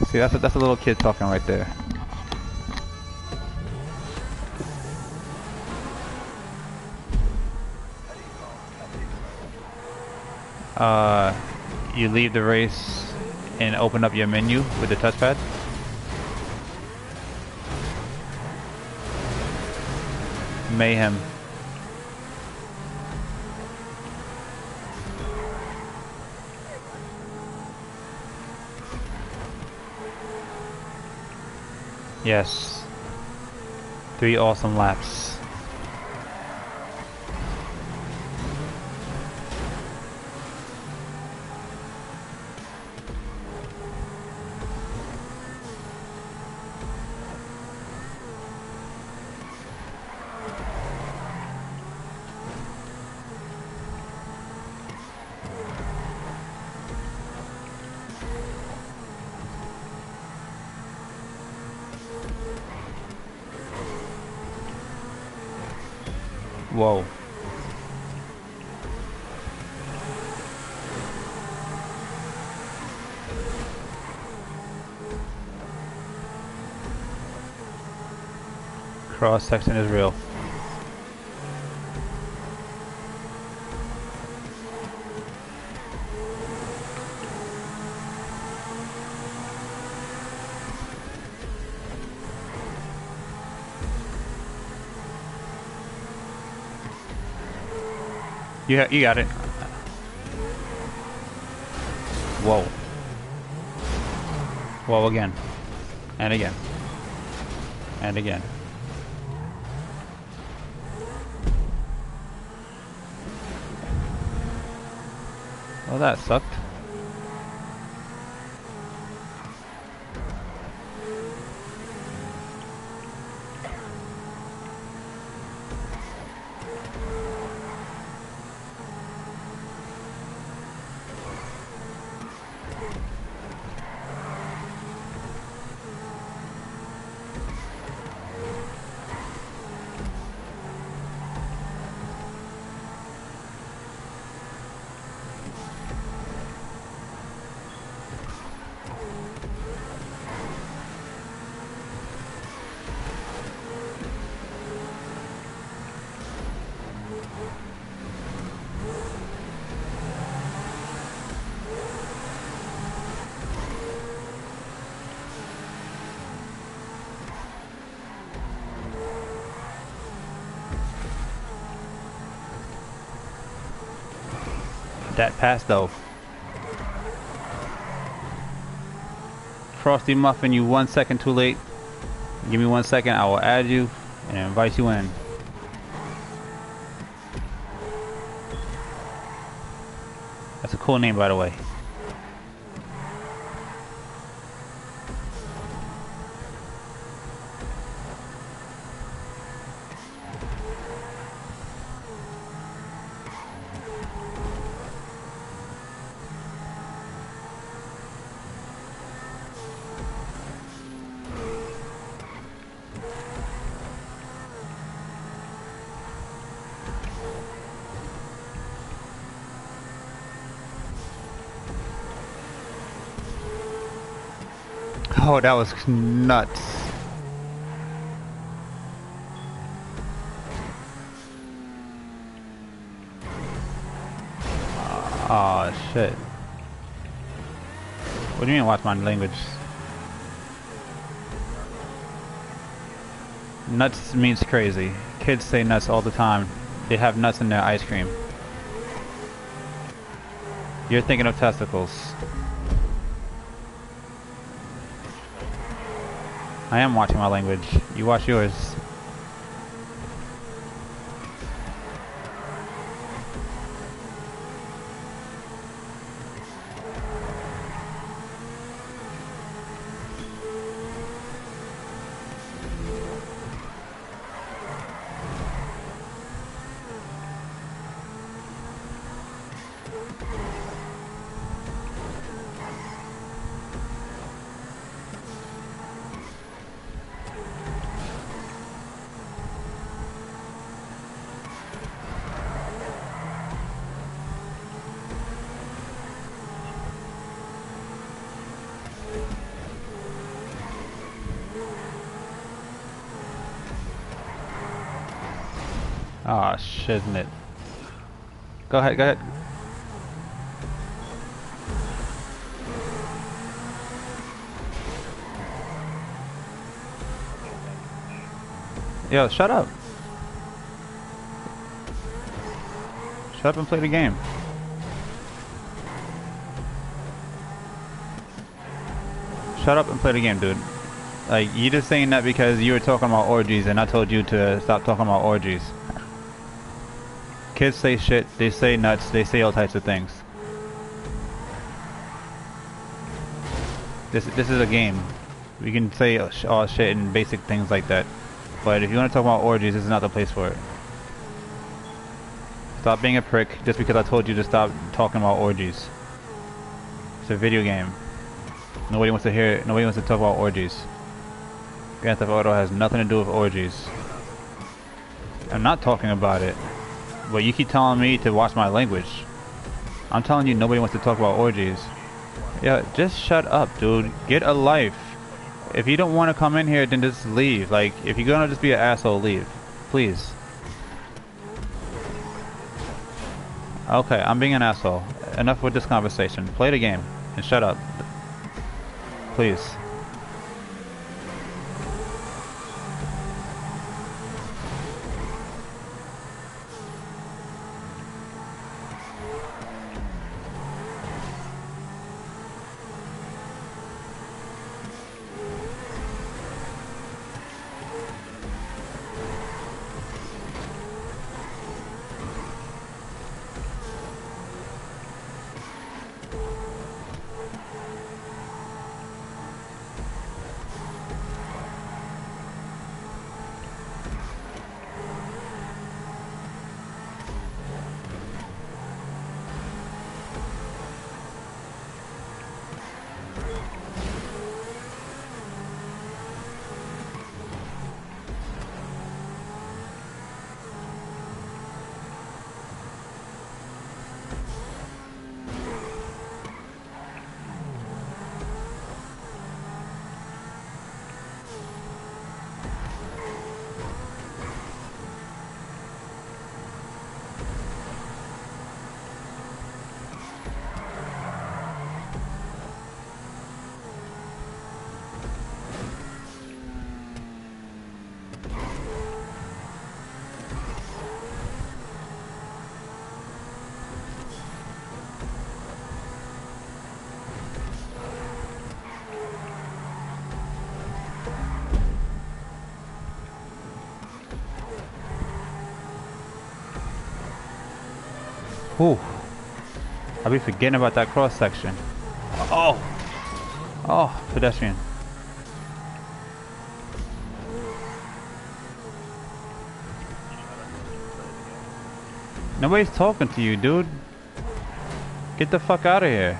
See, that's a little kid talking right there. You leave the race and open up your menu with the touchpad. Mayhem. Yes. 3 awesome laps. Whoa. Cross section is real. You got it. Whoa. Whoa again. And again. And again. Well, that sucked. That pass though. Frosty Muffin, you 1 second too late. Give me 1 second, I will add you and invite you in. That's a cool name, by the way. Oh, that was nuts. Oh, shit. What do you mean watch my language? Nuts means crazy. Kids say nuts all the time. They have nuts in their ice cream. You're thinking of testicles. I am watching my language. You watch yours. Oh, shit, isn't it? Go ahead, go ahead. Yo, shut up. Shut up and play the game. Shut up and play the game, dude. Like, you just saying that because you were talking about orgies and I told you to stop talking about orgies. Kids say shit, they say nuts, they say all types of things. This is a game. We can say all shit and basic things like that. But if you want to talk about orgies, this is not the place for it. Stop being a prick just because I told you to stop talking about orgies. It's a video game. Nobody wants to hear it. Nobody wants to talk about orgies. Grand Theft Auto has nothing to do with orgies. I'm not talking about it. But you keep telling me to watch my language. I'm telling you nobody wants to talk about orgies. Yeah, just shut up, dude. Get a life. If you don't want to come in here, then just leave. Like, if you're gonna just be an asshole, leave. Please. Okay, I'm being an asshole. Enough with this conversation. Play the game and shut up. Please. Whew. I'll be forgetting about that cross section. Oh! Oh, pedestrian. Nobody's talking to you, dude. Get the fuck out of here.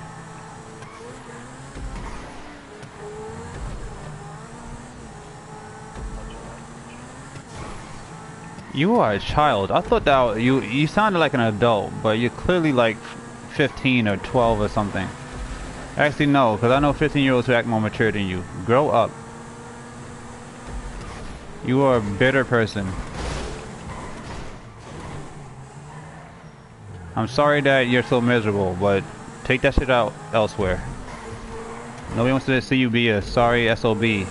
You are a child. I thought that you sounded like an adult, but you're clearly like 15 or 12 or something. Actually, no, because I know 15-year-olds who act more mature than you. Grow up. You are a bitter person. I'm sorry that you're so miserable, but take that shit out elsewhere. Nobody wants to see you be a sorry SOB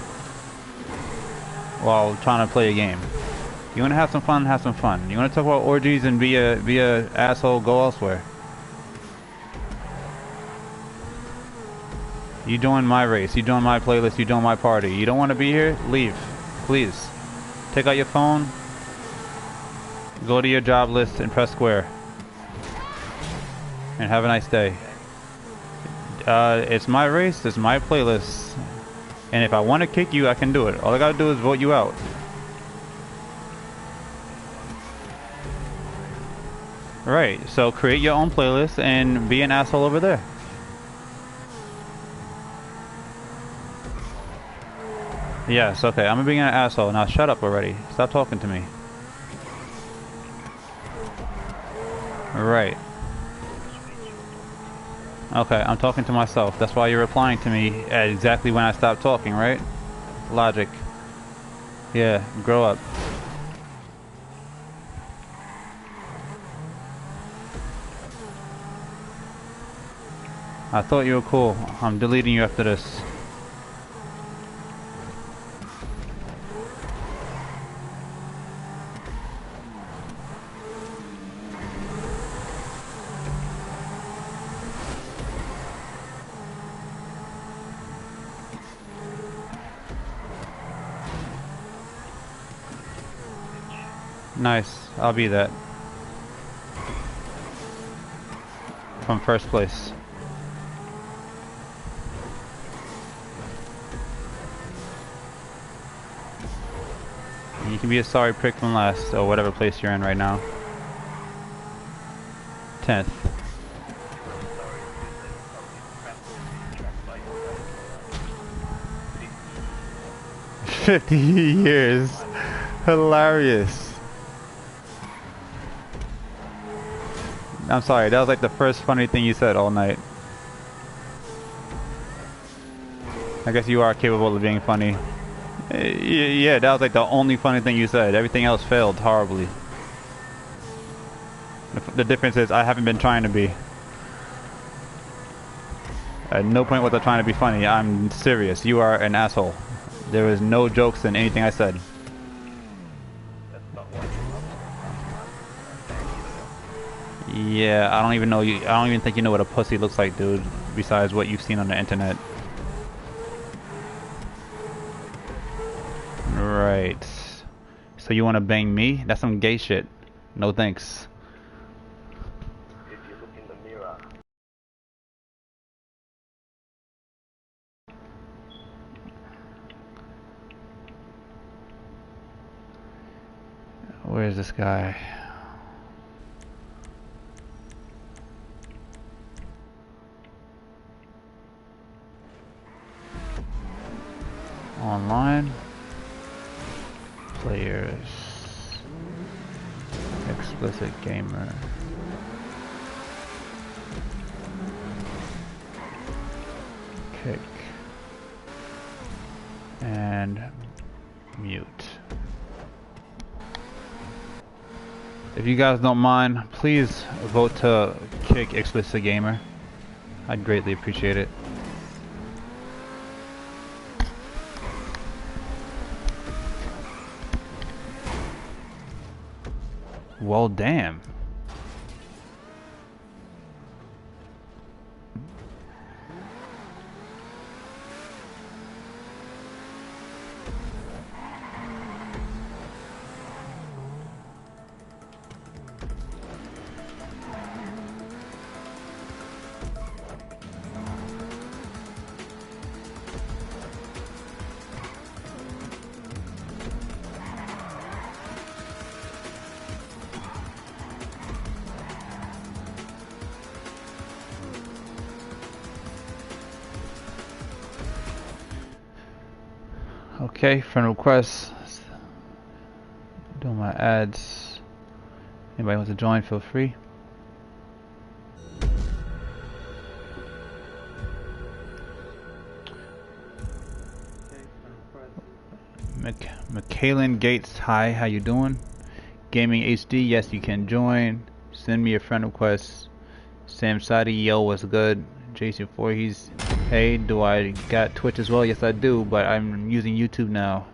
while trying to play a game. You want to have some fun, have some fun. You want to talk about orgies and be a asshole, go elsewhere. You doing my race, you doing my playlist, you doing my party. You don't want to be here? Leave. Please. Take out your phone, go to your job list and press square. And have a nice day. It's my race, it's my playlist. And if I want to kick you, I can do it. All I gotta do is vote you out. Right, so create your own playlist and be an asshole over there. Yes, okay, I'm being an asshole. Now shut up already. Stop talking to me. Right. Okay, I'm talking to myself. That's why you're replying to me at exactly when I stopped talking, right? Logic. Yeah, grow up. I thought you were cool. I'm deleting you after this. Nice. I'll be that. From first place. You can be a sorry prick from last, or whatever place you're in right now. 10th. 50 years. Hilarious. I'm sorry, that was like the first funny thing you said all night. I guess you are capable of being funny. Yeah, that was like the only funny thing you said. Everything else failed horribly. The difference is I haven't been trying to be. At no point was I trying to be funny. I'm serious. You are an asshole. There was no jokes in anything I said. Yeah, I don't even know you. I don't even think you know what a pussy looks like, dude. Besides what you've seen on the internet. Right. So you want to bang me? That's some gay shit. No thanks. If you look in the mirror. Where is this guy? Online. Players. Explicit gamer. Kick. And mute. If you guys don't mind, please vote to kick Explicit Gamer. I'd greatly appreciate it. Well, damn. Okay, friend requests. Doing my ads. Anybody wants to join, feel free. Michaelin Gates, hi, how you doing? Gaming HD, yes, you can join. Send me a friend request. Sam Sadi, yo, what's good? Jason Voorhees, hey, do I got Twitch as well? Yes, I do, but I'm using YouTube now.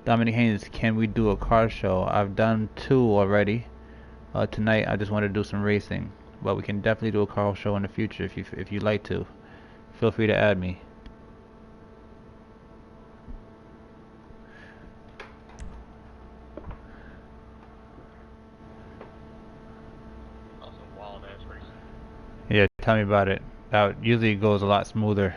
Dominic Haynes, can we do a car show? I've done 2 already. Tonight, I just want to do some racing, but we can definitely do a car show in the future if you'd like to. Feel free to add me. Yeah, tell me about it. That usually goes a lot smoother.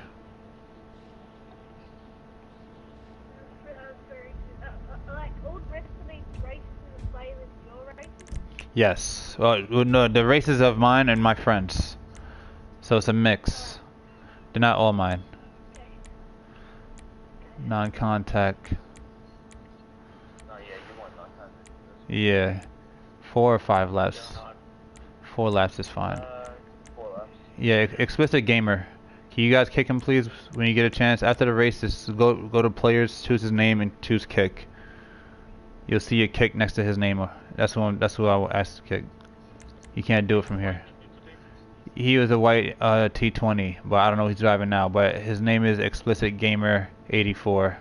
Yes. Well, no, the races of mine and my friends. So it's a mix. They're not all mine. Non-contact. Oh yeah, you want non-contact. Yeah. 4 or 5 laps. 4 laps is fine. 4 laps. Yeah, Explicit Gamer. Can you guys kick him, please, when you get a chance? After the race, just go to players, choose his name, and choose kick. You'll see a kick next to his name. That's who I will ask to kick. You can't do it from here. He was a white T20, but I don't know who he's driving now. But his name is Explicit Gamer 84.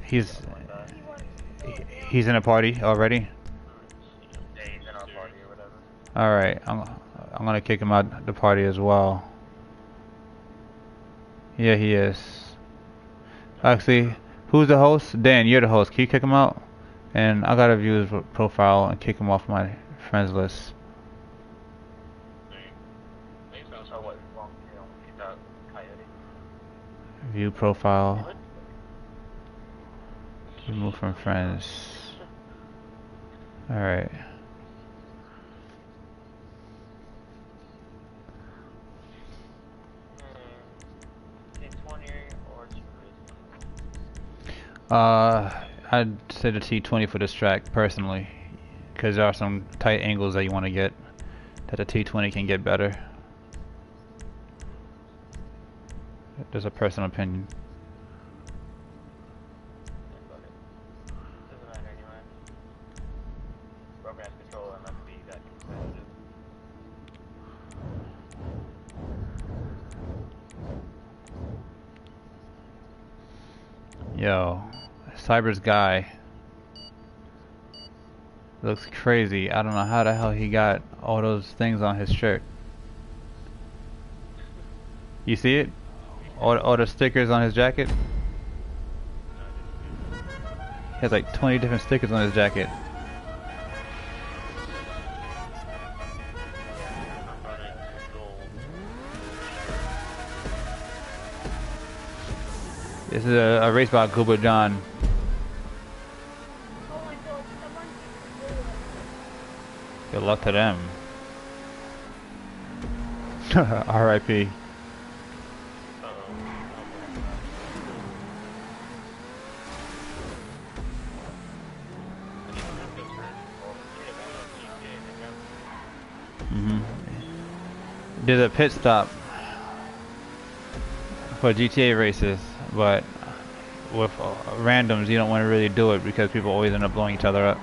He's in a party already. Yeah, he's in our party or whatever. All right, I'm gonna kick him out the party as well. Yeah, he is. Actually, Who's the host? Dan, you're the host. Can you kick him out? And I gotta view his profile and kick him off my friends list. View profile. Remove from friends. Alright. I'd say the T20 for this track personally, because there are some tight angles that you want to get that the T20 can get better. There's a personal opinion. Yo, Cyber's guy looks crazy. I don't know how the hell he got all those things on his shirt. You see it? All the stickers on his jacket? He has like 20 different stickers on his jacket. This is a race by Goober John. Good luck to them. R.I.P. Did a pit stop for GTA races, but with randoms you don't want to really do it because people always end up blowing each other up.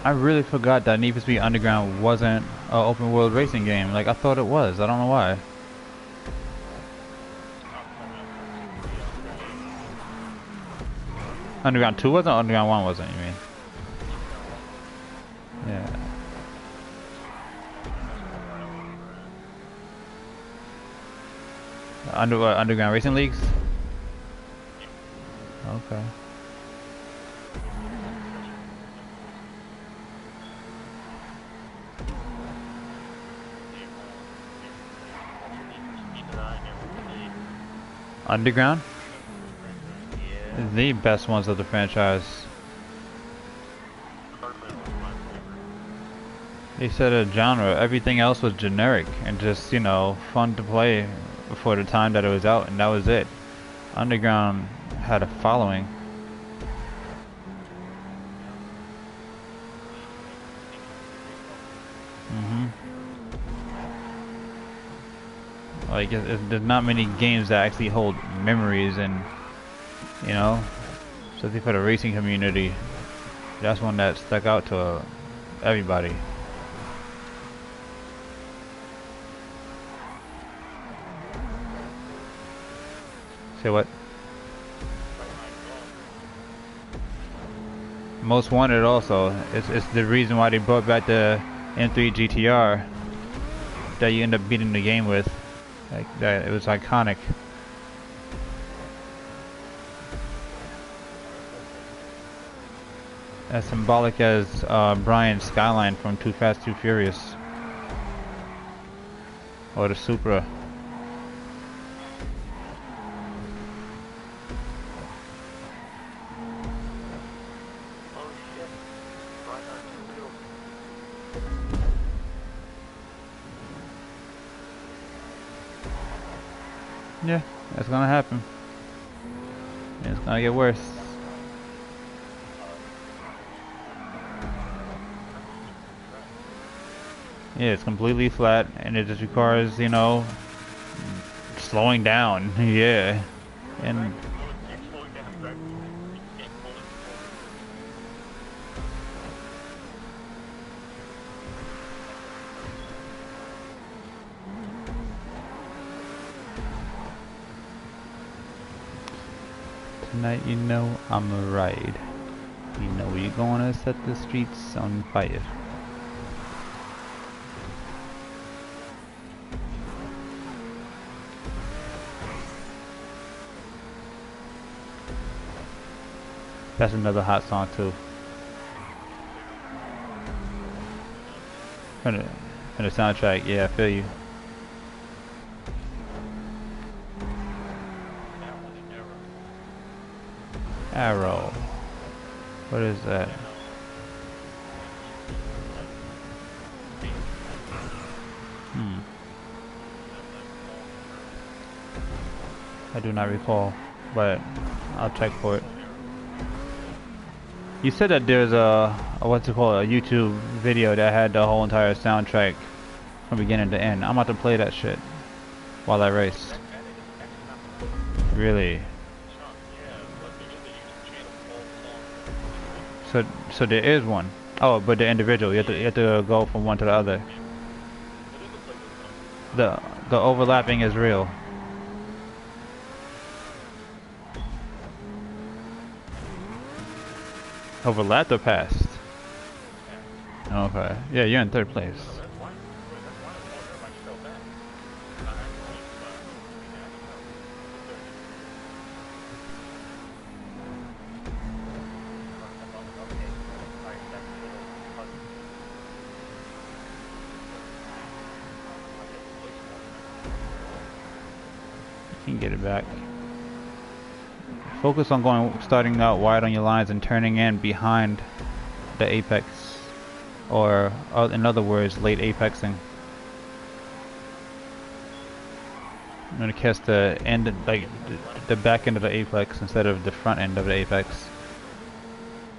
I really forgot that Need for Speed Underground wasn't an open world racing game. Like I thought it was. I don't know why. Underground 2 wasn't? Underground 1 wasn't, you mean? Yeah. Underground Racing Leagues? Okay. Underground? The best ones of the franchise. They said a genre. Everything else was generic and just, you know, fun to play for the time that it was out, and that was it. Underground had a following. Like, there's not many games that actually hold memories, and, you know, especially for the racing community, that's one that stuck out to everybody. Say what? Most Wanted also. It's the reason why they brought back the M3 GTR that you end up beating the game with. Like that, it was iconic. As symbolic as Brian's Skyline from Too Fast, Too Furious, or the Supra. Yeah, that's gonna happen. It's gonna get worse. Yeah, it's completely flat, and it just requires, you know, slowing down. Yeah, and tonight, you know, I'm a ride. You know, you're gonna set the streets on fire. That's another hot song too. From the soundtrack, yeah, I feel you. Arrow. What is that? I do not recall, but I'll check for it. You said that there's a what's it called, a YouTube video that had the whole entire soundtrack from beginning to end. I'm about to play that shit while I race. Really? So there is one. Oh, but the individual, you have to go from one to the other. The overlapping is real. Overlapped or passed? Okay. Yeah, you're in third place. You can get it back. Focus on starting out wide on your lines and turning in behind the apex, or in other words, late apexing. I'm gonna catch the end, like the back end of the apex instead of the front end of the apex.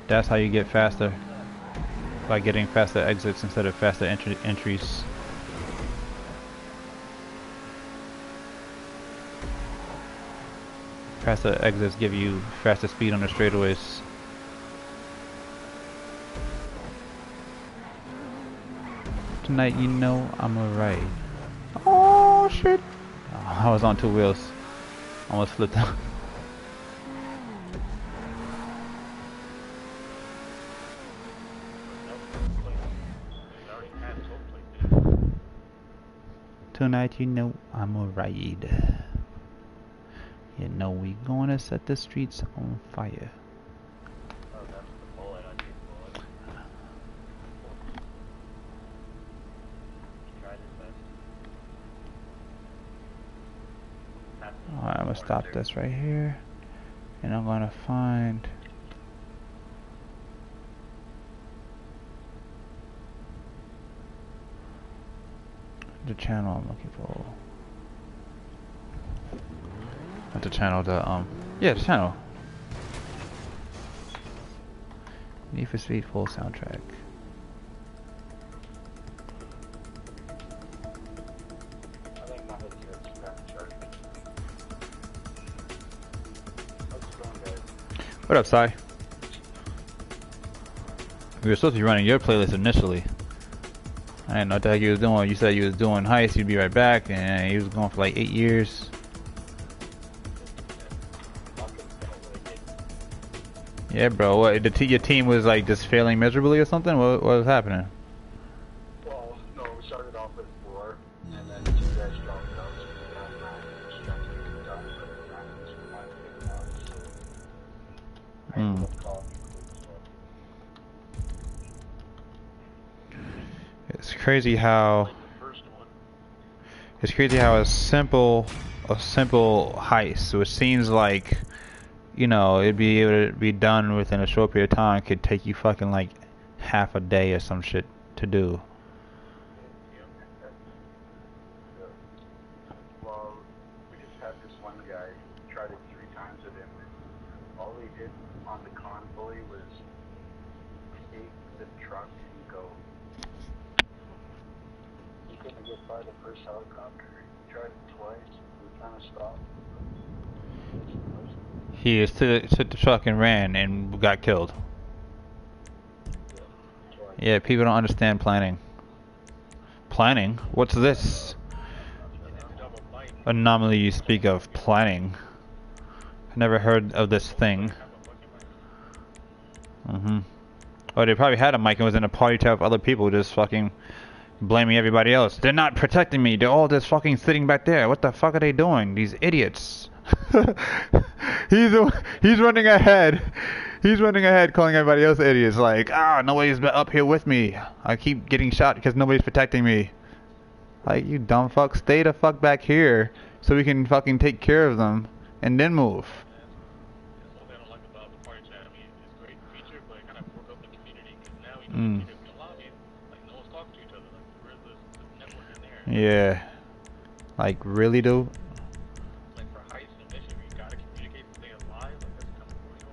That's how you get faster, by getting faster exits instead of faster entries. Faster exits give you faster speed on the straightaways. Tonight, you know, I'm alright. Oh shit! Oh, I was on two wheels. Almost flipped out. Tonight, you know, I'm alright. You know, we gonna set the streets on fire. Alright, I'm gonna stop this right here, and I'm gonna find the channel I'm looking for. Not the channel, yeah, the channel. Need for Speed full soundtrack. What up, Sai? We were supposed to be running your playlist initially. I didn't know what the heck you was doing. You said you was doing Heist, you'd be right back, and he was going for like 8 years. Yeah, bro. What? Your team was like just failing miserably or something? What was happening? Well, no, we started off with 4, and then 2 guys dropped out, so we got 9, which got taken down, but 9 was taken out, so It's crazy how a simple heist, which seems like, you know, it'd be able to be done within a short period of time, could take you fucking like half a day or some shit to do. well, we just had this one guy, tried it 3 times with him. All he did on the convoy was take the truck and go. by the first helicopter. He tried it twice. We kind of stopped. He took the truck and ran and got killed. Yeah, people don't understand planning. Planning? What's this? Anomaly you speak of planning. I never heard of this thing. Oh, they probably had a mic and was in a party chat with other people just fucking blaming everybody else. They're not protecting me. They're all just fucking sitting back there. What the fuck are they doing? These idiots. He's running ahead. He's running ahead calling everybody else idiots. Like, nobody's up here with me. I keep getting shot because nobody's protecting me. Like, you dumb fuck. Stay the fuck back here so we can fucking take care of them and then move. Yeah. Like, really, dude? Like for heists and mission, you gotta communicate to stay alive. Like that's kind of crucial.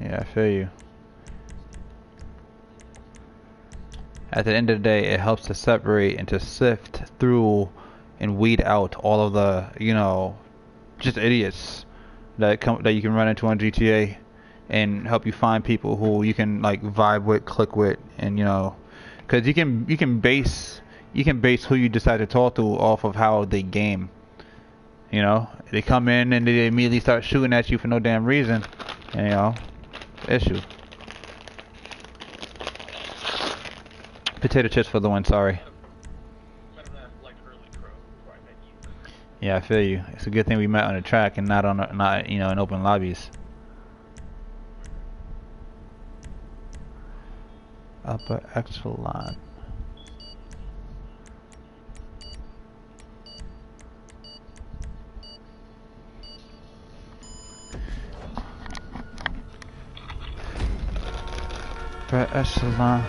Yeah, I feel you. At the end of the day, it helps to separate and to sift through and weed out all of the, you know, just idiots that you can run into on GTA, and help you find people who you can like vibe with, click with, and you know, because you can base who you decide to talk to off of how they game. You know, they come in and they immediately start shooting at you for no damn reason, and, you know, issue. Potato chips for the win, sorry. Yeah, I feel you. It's a good thing we met on the track and not you know, in open lobbies. Upper echelon. Upper echelon.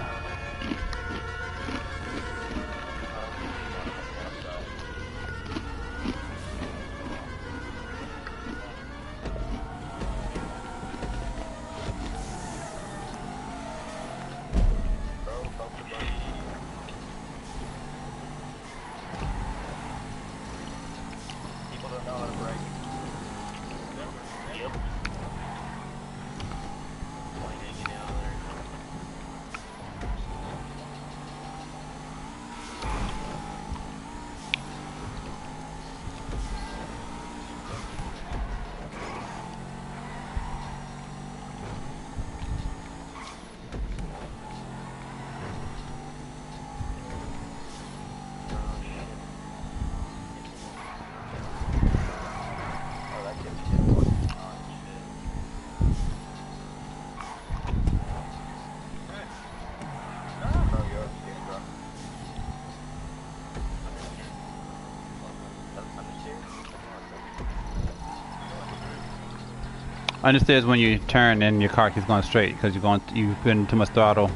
Understeer is when you turn and your car keeps going straight because you've been too much throttle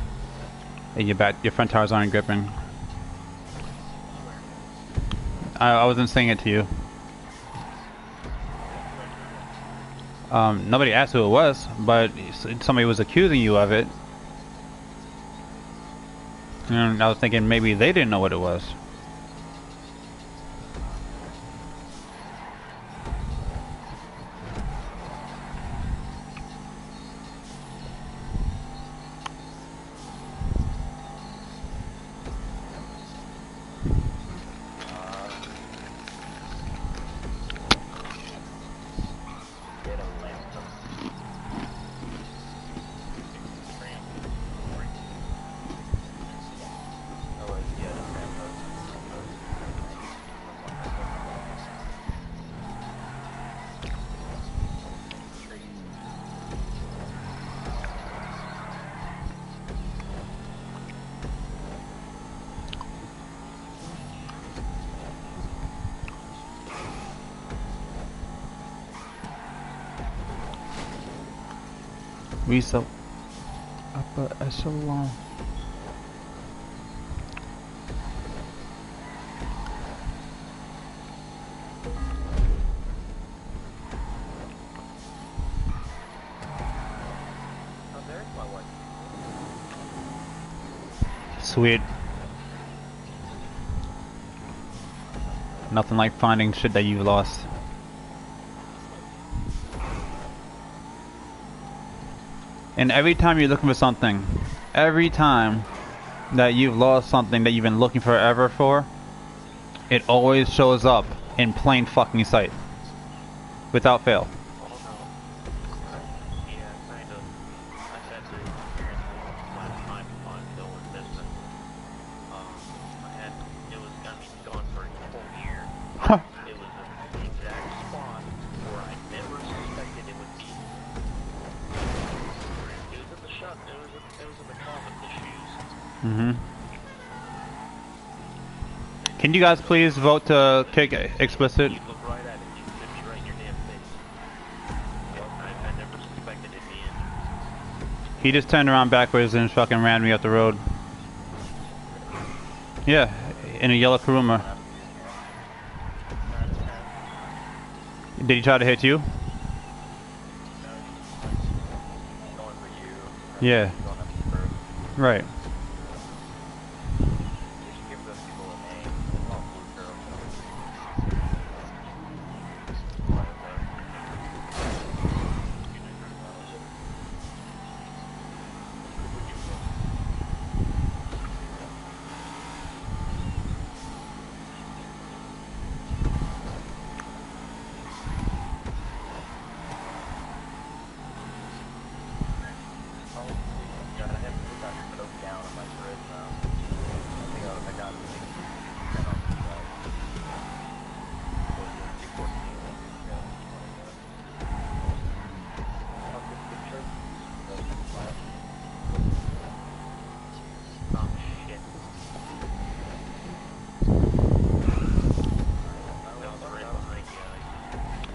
and your front tires aren't gripping. I wasn't saying it to you. Nobody asked who it was, but somebody was accusing you of it. And I was thinking maybe they didn't know what it was. We so upper echelon. Sweet. Nothing like finding shit that you've lost. And every time you're looking for something, every time that you've lost something that you've been looking forever for, it always shows up in plain fucking sight. Without fail. Can you guys please vote to kick explicit? He just turned around backwards and fucking ran me up the road. Yeah, in a yellow Kuruma. Did he try to hit you? Yeah. Right.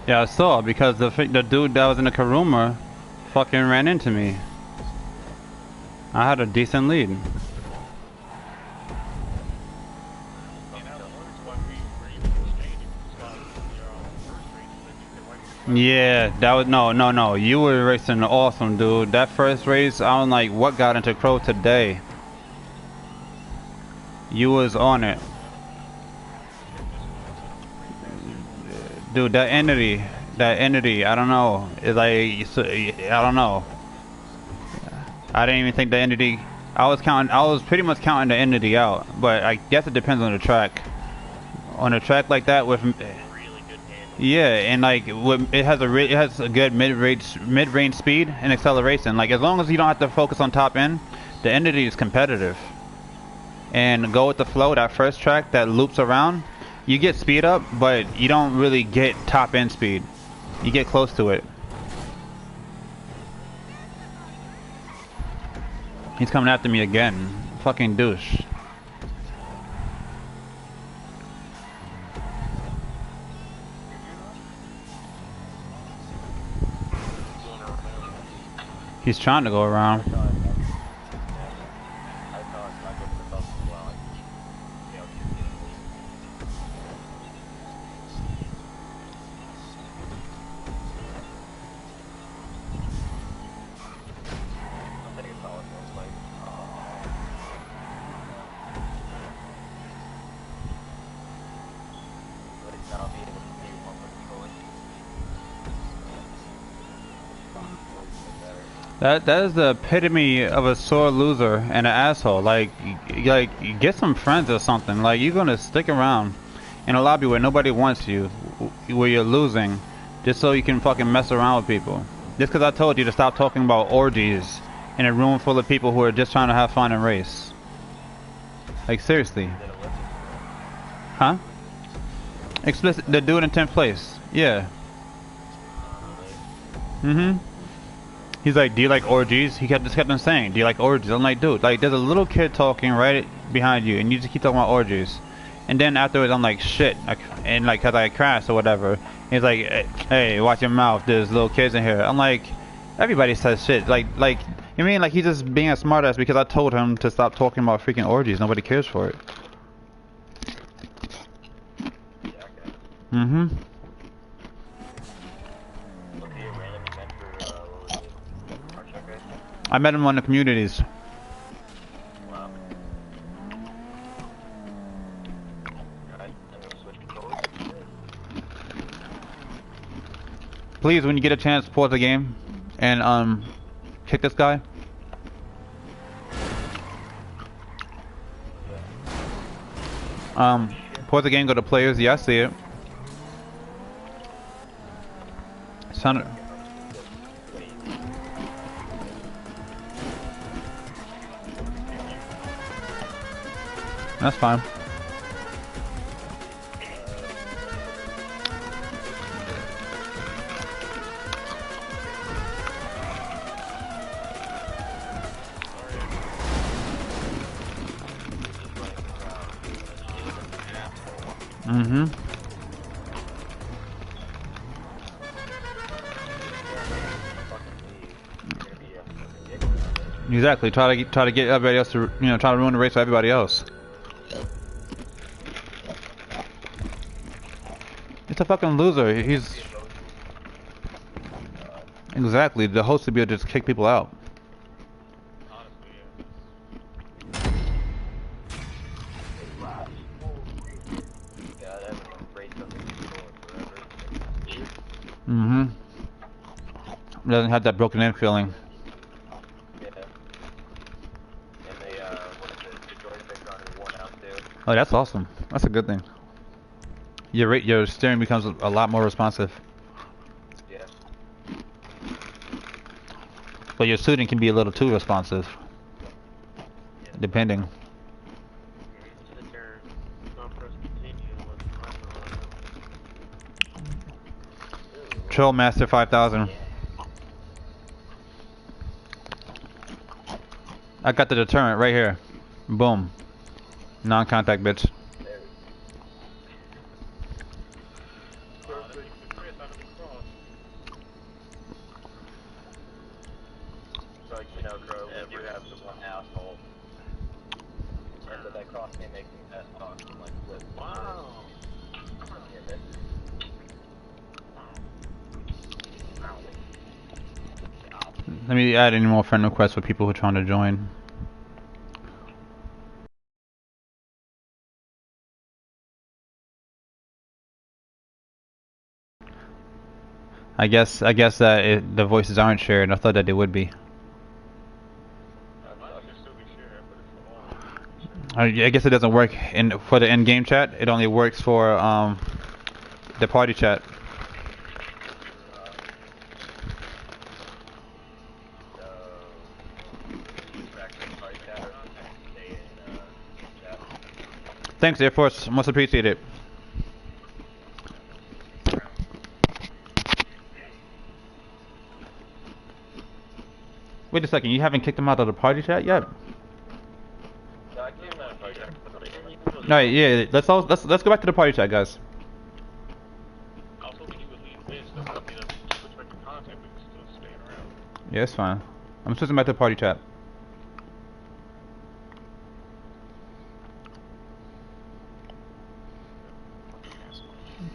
Yeah, I saw, because the dude that was in the Kuruma fucking ran into me. I had a decent lead. Yeah, that was no. You were racing awesome, dude. That first race, I was like, what got into Crow today? You was on it. Dude, that entity, I don't know. It's like, I don't know. I didn't even think the entity, I was pretty much counting the entity out, but I guess it depends on the track. On a track like that with, yeah, and like it has a good mid-range speed and acceleration. Like as long as you don't have to focus on top end, the entity is competitive. And go with the flow. That first track that loops around, you get speed up, but you don't really get top end speed. You get close to it. He's coming after me again. Fucking douche. He's trying to go around. That is the epitome of a sore loser and an asshole. Like get some friends or something. Like you're gonna stick around in a lobby where nobody wants you, where you're losing, just so you can fucking mess around with people. Just because I told you to stop talking about orgies in a room full of people who are just trying to have fun and race. Like seriously. Huh? Explicit. The dude in 10th place. Yeah. He's like, do you like orgies? He just kept on saying, do you like orgies? I'm like, dude, like, there's a little kid talking right behind you, and you just keep talking about orgies. And then afterwards, I'm like, shit, and like, cause I crashed or whatever. He's like, hey, watch your mouth. There's little kids in here. I'm like, everybody says shit. Like, you mean like he's just being a smartass because I told him to stop talking about freaking orgies. Nobody cares for it. I met him on the communities. please, when you get a chance, pause the game and kick this guy. Pause the game, go to players. Yeah, I see it. Sound. That's fine. Mm-hmm. Exactly. Try to get everybody else to, you know, try to ruin the race for everybody else. It's a fucking loser. He's exactly the host to be able to just kick people out. Mm-hmm. Doesn't have that broken in feeling. Yeah. And they, what is it? The joystick on is worn out too. Oh, that's awesome. That's a good thing. Your steering becomes a lot more responsive. Yeah. But your shooting can be a little too responsive. Yeah. Depending. Troll Master 5000. I got the deterrent right here. Boom. Non-contact, bitch. So, you know, Crow, you have the one asshole. And but that cross can't make me that talk like flip. Wow. Let me add any more friend requests for people who are trying to join. I guess the voices aren't shared. I thought that they would be. I guess it doesn't work for the in-game chat. It only works for the party chat. Thanks, Air Force. Most appreciated. Wait a second. You haven't kicked him out of the party chat yet? No, yeah. Let's go back to the party chat, guys. Yeah, it's fine. I'm switching back to the party chat.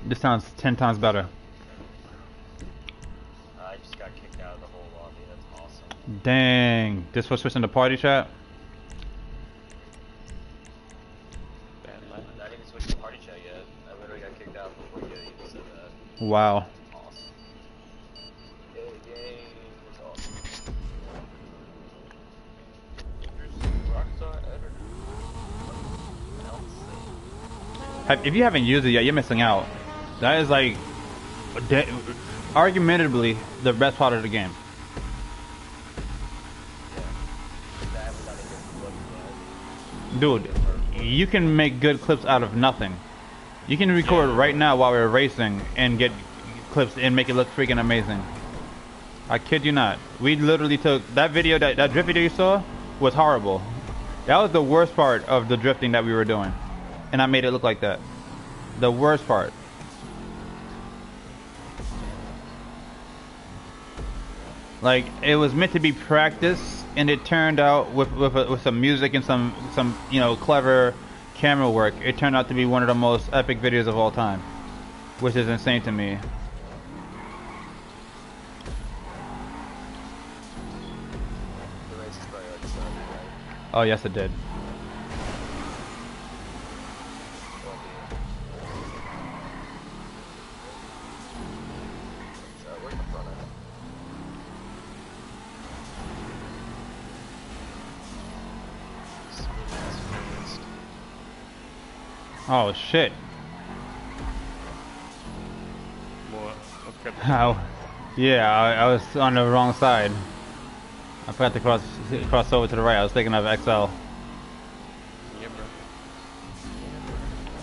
This sounds 10 times better. I just got kicked out of the whole lobby. That's awesome. Dang. This was switching to party chat? I'm not even switched to party chat yet. I literally got kicked out before you even said that. Wow. Awesome. Yeah, the game was awesome. If you haven't used it yet, you're missing out. That is like, argumentatively, the best part of the game. Dude, you can make good clips out of nothing. You can record right now while we're racing and get clips and make it look freaking amazing. I kid you not. We literally took that video, that drift video you saw was horrible. That was the worst part of the drifting that we were doing. And I made it look like that. The worst part. Like, it was meant to be practice, and it turned out with some music and some you know, clever camera work, it turned out to be one of the most epic videos of all time, which is insane to me. Oh yes, it did. Oh shit. What? How? Yeah, I was on the wrong side. I forgot to cross over to the right. I was thinking of XL. Yeah, bro.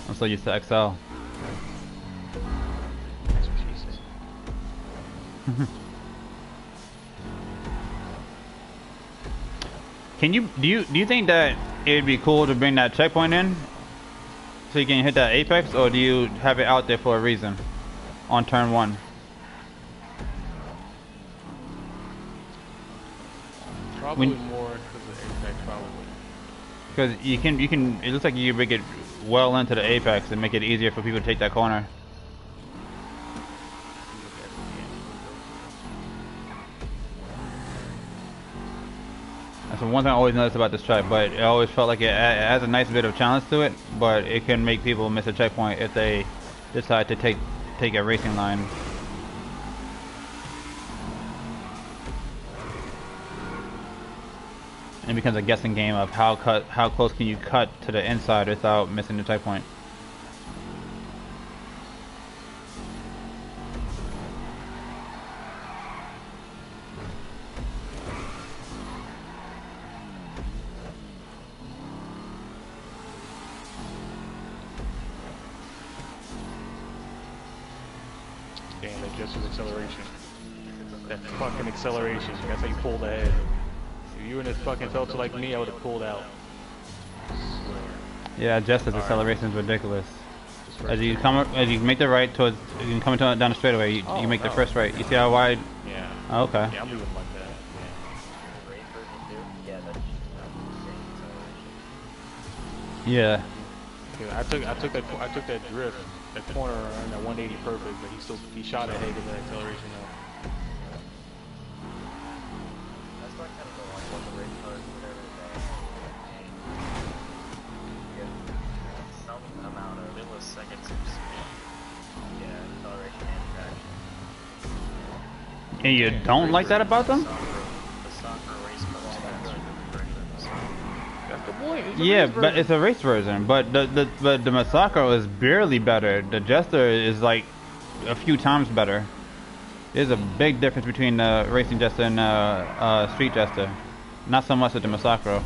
I'm so used to XL. That's what she said. Do you think that it'd be cool to bring that checkpoint in so you can hit that apex, or do you have it out there for a reason on turn 1? Probably more because of apex, probably. Because you can it looks like you can bring it well into the apex and make it easier for people to take that corner. That's the one thing I always noticed about this track, but it always felt like it has a nice bit of challenge to it, but it can make people miss a checkpoint if they decide to take a racing line. And it becomes a guessing game of how close can you cut to the inside without missing the checkpoint. Damn, that just was acceleration. That fucking acceleration. That's how you pulled ahead. If you were in this fucking filter like me, I would have pulled out. Yeah, Jester's acceleration is ridiculous. As you make the right towards, you can come down the straightaway. You make the first right. You see how wide? Yeah. Oh, okay. Yeah, I'm moving like that. Yeah. Yeah, I took that drift, that corner on that 180 perfect, but he shot ahead with that acceleration though. That's not kind of like what the race cars, whatever they some amount of milliseconds of speed. Yeah, acceleration and traction. And you don't like that about them? The soccer race cars faster than the regular Massacre. That's the point. Yeah, but it's a race version. But the Massacre is barely better. The Jester is like a few times better. There's a big difference between the racing Jester and street Jester. Not so much with the Massacre.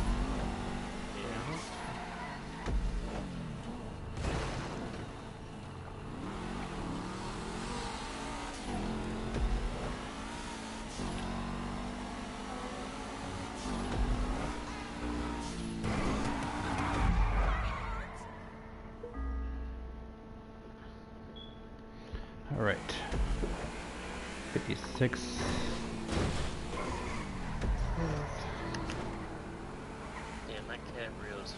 All right. 56. Damn, that cabrio's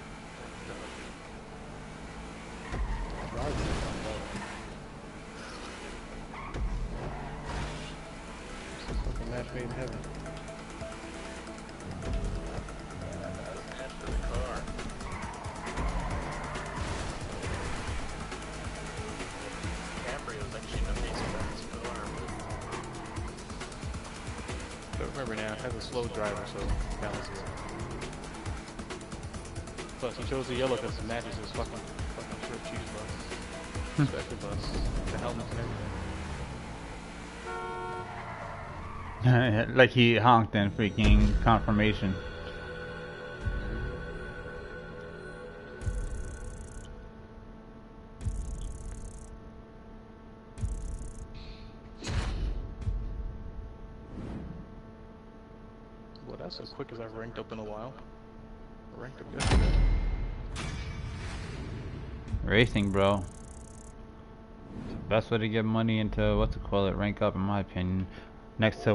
Fucking match made in heaven. after the car. Cabrio's actually an amazing balance car. But remember now, it has a slow driver, so balance is. Plus, he chose the yellow because it matches his fucking short cheese bus. Special bus. The helmets and everything. Like he honked in freaking confirmation. Well, that's as quick as I've ranked up in a while. I ranked up yesterday. Racing, bro. It's the best way to get money into rank up in my opinion. Next to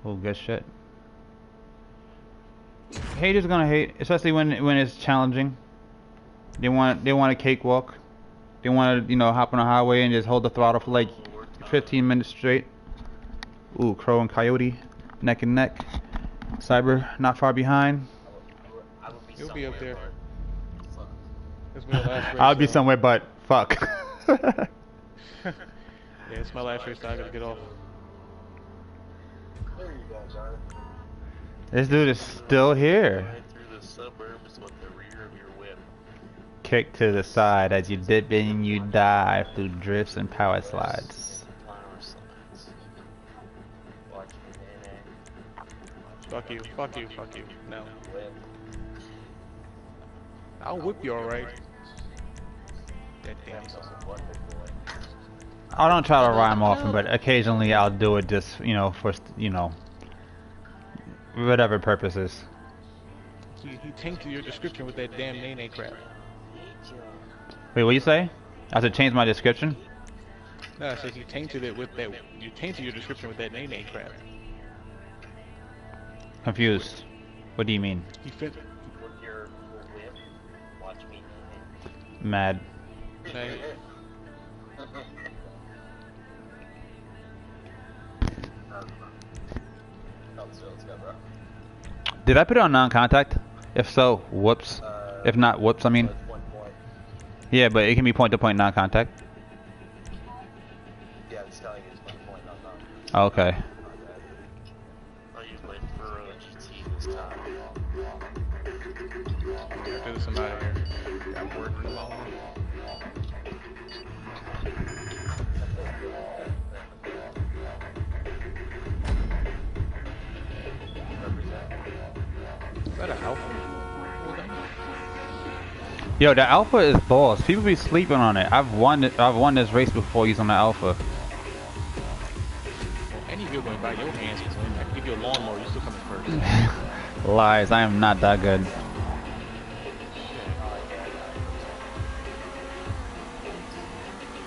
Oh, good shit. Haters gonna hate, especially when it's challenging. They want a cakewalk. They want to hop on a highway and just hold the throttle for like 15 minutes straight. Ooh, Crow and Coyote, neck and neck. Cyber not far behind. You'll be up there. It's my last race, I'll be somewhere, but fuck. Yeah, it's my last race, so I gotta get off. There you go, Jonathan. This dude is still here. Right through the suburbs with the rear kick to the side as you dip and you dive through drifts and power slides. Fuck you, fuck you, fuck you. No. I'll whip you alright. That damn I don't try to rhyme often, but occasionally I'll do it just, you know, for, you know, whatever purposes. He tainted your description with that damn nay crap. Wait, what you say? I have to change my description? No, I said he tainted it with that. You tainted your description with that nay crap. Confused. What do you mean? He fit. Mad. Hey. Did I put it on non-contact? If so, whoops. If not, whoops, I mean. Yeah, but it can be point-to-point non-contact. Yeah, it's telling you it's point-to-point, not Oh, okay. I use my Furrow GT this time. Get this out of here. Got work for long. Is that an alpha? Yo, the alpha is balls. People be sleeping on it. I've won this race before using the alpha. Well, any vehicle by your hands can win. I can give you a lawnmower, you still coming first. Lies, I am not that good.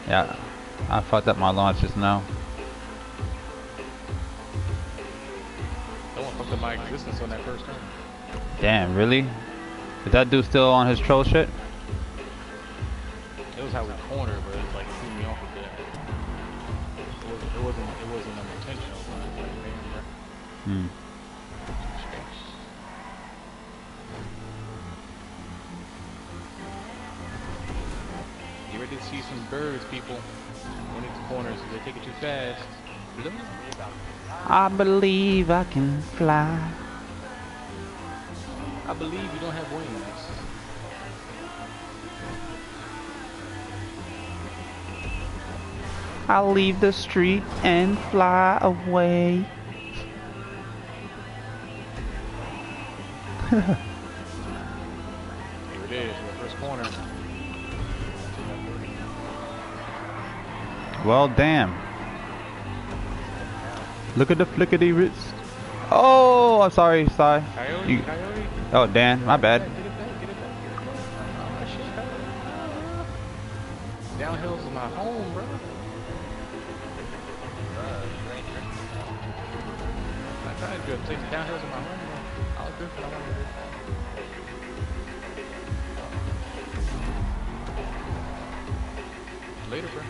Yeah, I fucked up my launch just now. That one fucked up my existence on that first turn. Damn, really? Is that dude still on his troll shit? It was how we cornered, but it's like it threw me off a bit. It wasn't unintentional, but it's like, man, bro. You ready to see some birds, people? Going into corners, they take it too fast. I believe I can fly. I believe you don't have wings. I'll leave the street and fly away. Here it is, in the first corner. Well, damn. Look at the flickety wrist. Oh, I'm sorry. Coyote. Oh, Dan, my bad. Get it back. Oh, shit, Downhills is my home, bro. I tried to take downhills in my home, bro. I was good for that. Later, bro.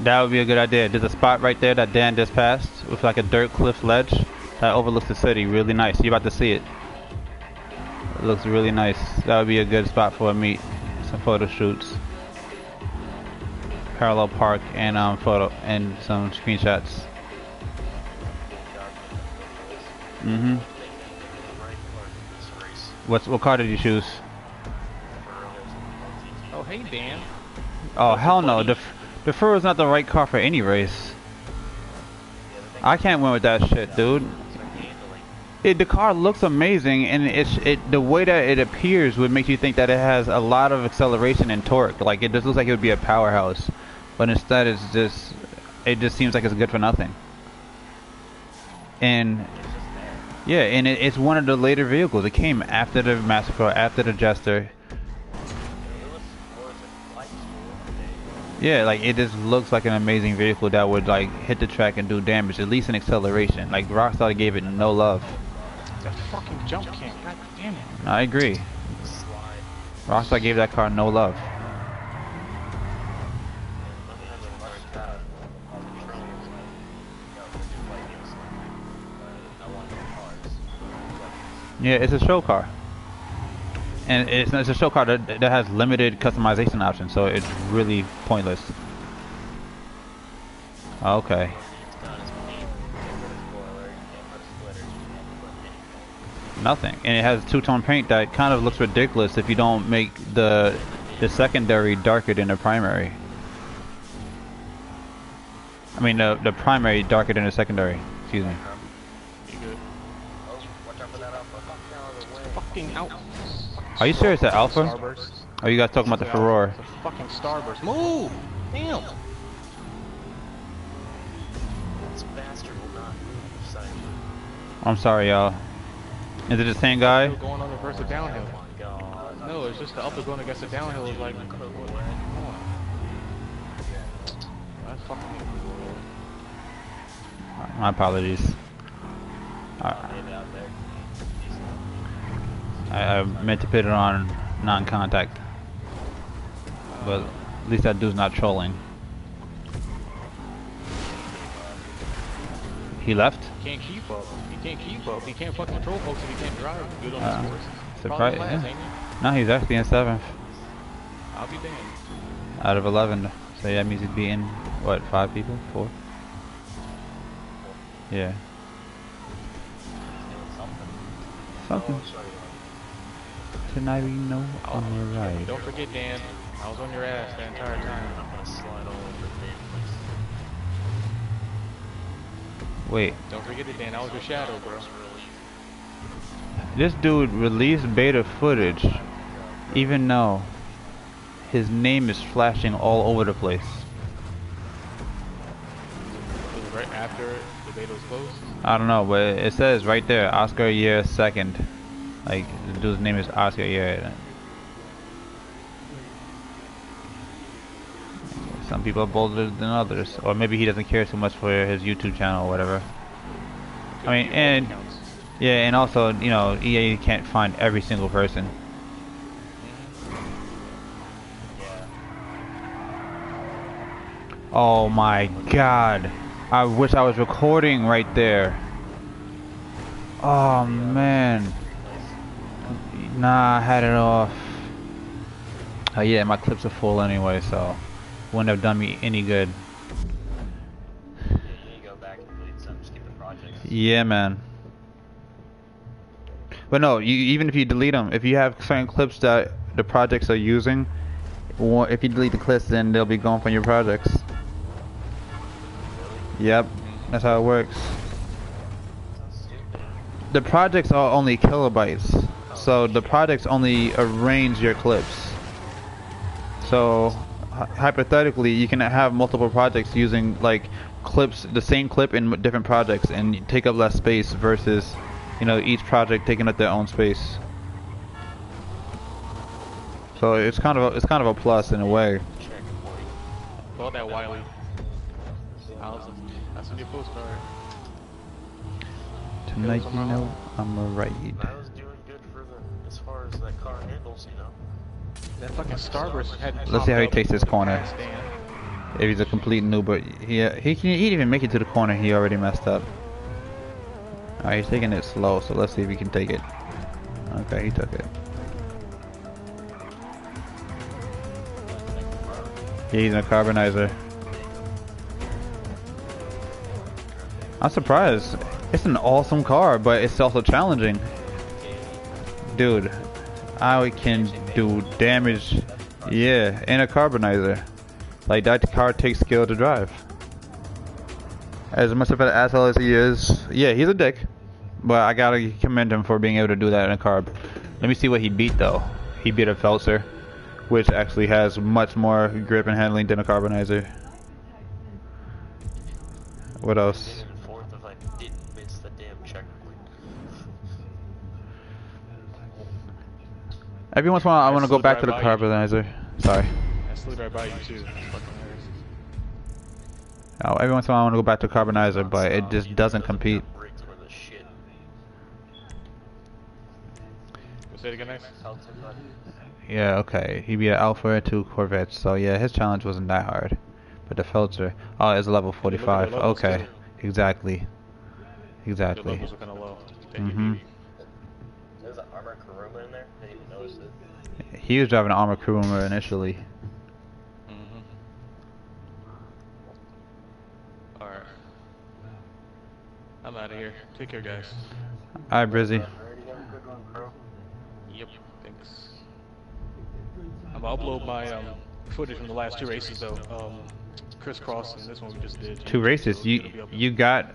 That would be a good idea. There's a spot right there that Dan just passed with like a dirt cliff ledge that overlooks the city. Really nice. You're about to see it. It looks really nice. That would be a good spot for a meet. Some photo shoots. Parallel park and photo and some screenshots. What car did you choose? Oh, hey, Dan. Oh, hell no. The Furrow is not the right car for any race. I can't win with that shit, dude. The car looks amazing, and the way that it appears would make you think that it has a lot of acceleration and torque. Like, it just looks like it would be a powerhouse, but instead it just seems like it's good for nothing. And yeah, and it's one of the later vehicles. It came after the Massacre, after the Jester. Yeah, like it just looks like an amazing vehicle that would like hit the track and do damage, at least in acceleration. Like Rockstar gave it no love. That fucking jump can, god damn it. I agree. Rockstar gave that car no love. Yeah, it's a show car. And it's a show car that has limited customization options, so it's really pointless. Okay. Nothing. And it has two-tone paint that kind of looks ridiculous if you don't make the secondary darker than the primary. I mean the primary darker than the secondary. Excuse me. You good? Oh, watch out for that alpha. Fucking out. Are you serious at Alpha? Starburst. Or are you guys talking about the Furore? It's a fucking starburst. Move! Damn! This bastard will not move. Side. I'm sorry, y'all. Is it the same guy? Going on versus downhill. Oh my god. No, it's just the upper going against the downhill is like. That's fucking. My apologies. I meant to put it on non-contact, but at least that dude's not trolling. He left? He can't keep up. He can't keep up. He can't fucking control folks if he can't drive good on this course. Surprise! Last, Yeah. No, he's actually in 7th. I'll be damned. Out of 11. So that means he's beating, what, 5 people? 4? Yeah. Something. Tonight we know on the right. Don't forget, Dan. I was on your ass the entire time. I'm gonna slide all over the Wait. Don't forget it, Dan. That was your shadow, bro. This dude released beta footage, even though his name is flashing all over the place. It was right after the beta was closed? I don't know, but it says right there, Oscar Year 2nd. Like, the dude's name is Oscar Year. Some people are bolder than others, or maybe he doesn't care too much for his YouTube channel or whatever. I mean, and yeah, and also, you know, EA can't find every single person. Oh my god. I wish I was recording right there. Oh man. Nah, I had it off. Oh yeah, my clips are full anyway, so wouldn't have done me any good. Yeah, man. But no, even if you delete them, if you have certain clips that the projects are using, if you delete the clips, then they'll be gone from your projects. Yep, that's how it works. The projects are only kilobytes, so the projects only arrange your clips. So hypothetically, you can have multiple projects using like clips, the same clip in different projects, and take up less space versus, you know, each project taking up their own space. So it's kind of a plus in a way. Call that Wiley. That's in your postcard. Tonight you know I'm a right. I was doing good for the, as far as that car handles, you know. That fucking Starburst had. Let's see how he takes this corner. If he's a complete noob, but he didn't even make it to the corner. He already messed up. Alright, he's taking it slow, so let's see if he can take it. Okay, he took it. Yeah, he's in a carbonizer. I'm surprised. It's an awesome car, but it's also challenging. Dude, I can do damage, yeah, in a carbonizer. Like, that car takes skill to drive. As much of an asshole as he is, yeah, he's a dick. But I gotta commend him for being able to do that in a carb. Let me see what he beat though. He beat a Feltzer, which actually has much more grip and handling than a carbonizer. What else? If I didn't miss the damn checkpoint. Every once in a while I want to go back to the carbonizer. Sorry. I slid right by you too. Oh, every once in a while I want to go back to carbonizer, but it just doesn't compete. Say it again next. Yeah, okay. He beat an Alpha and 2 Corvettes, so yeah, his challenge wasn't that hard. But the Feltzer, oh, it's level 45. Okay, exactly. Exactly. Levels are kind of low. There's an armored Kuruma in there. I didn't even notice it. He was driving an armored Kuruma initially. Alright. I'm out of here. Take care, guys. Alright, Brizzy. Yep, thanks. I'm gonna upload my footage from the last 2 races though. Crisscross and this one we just did. 2 races. So You got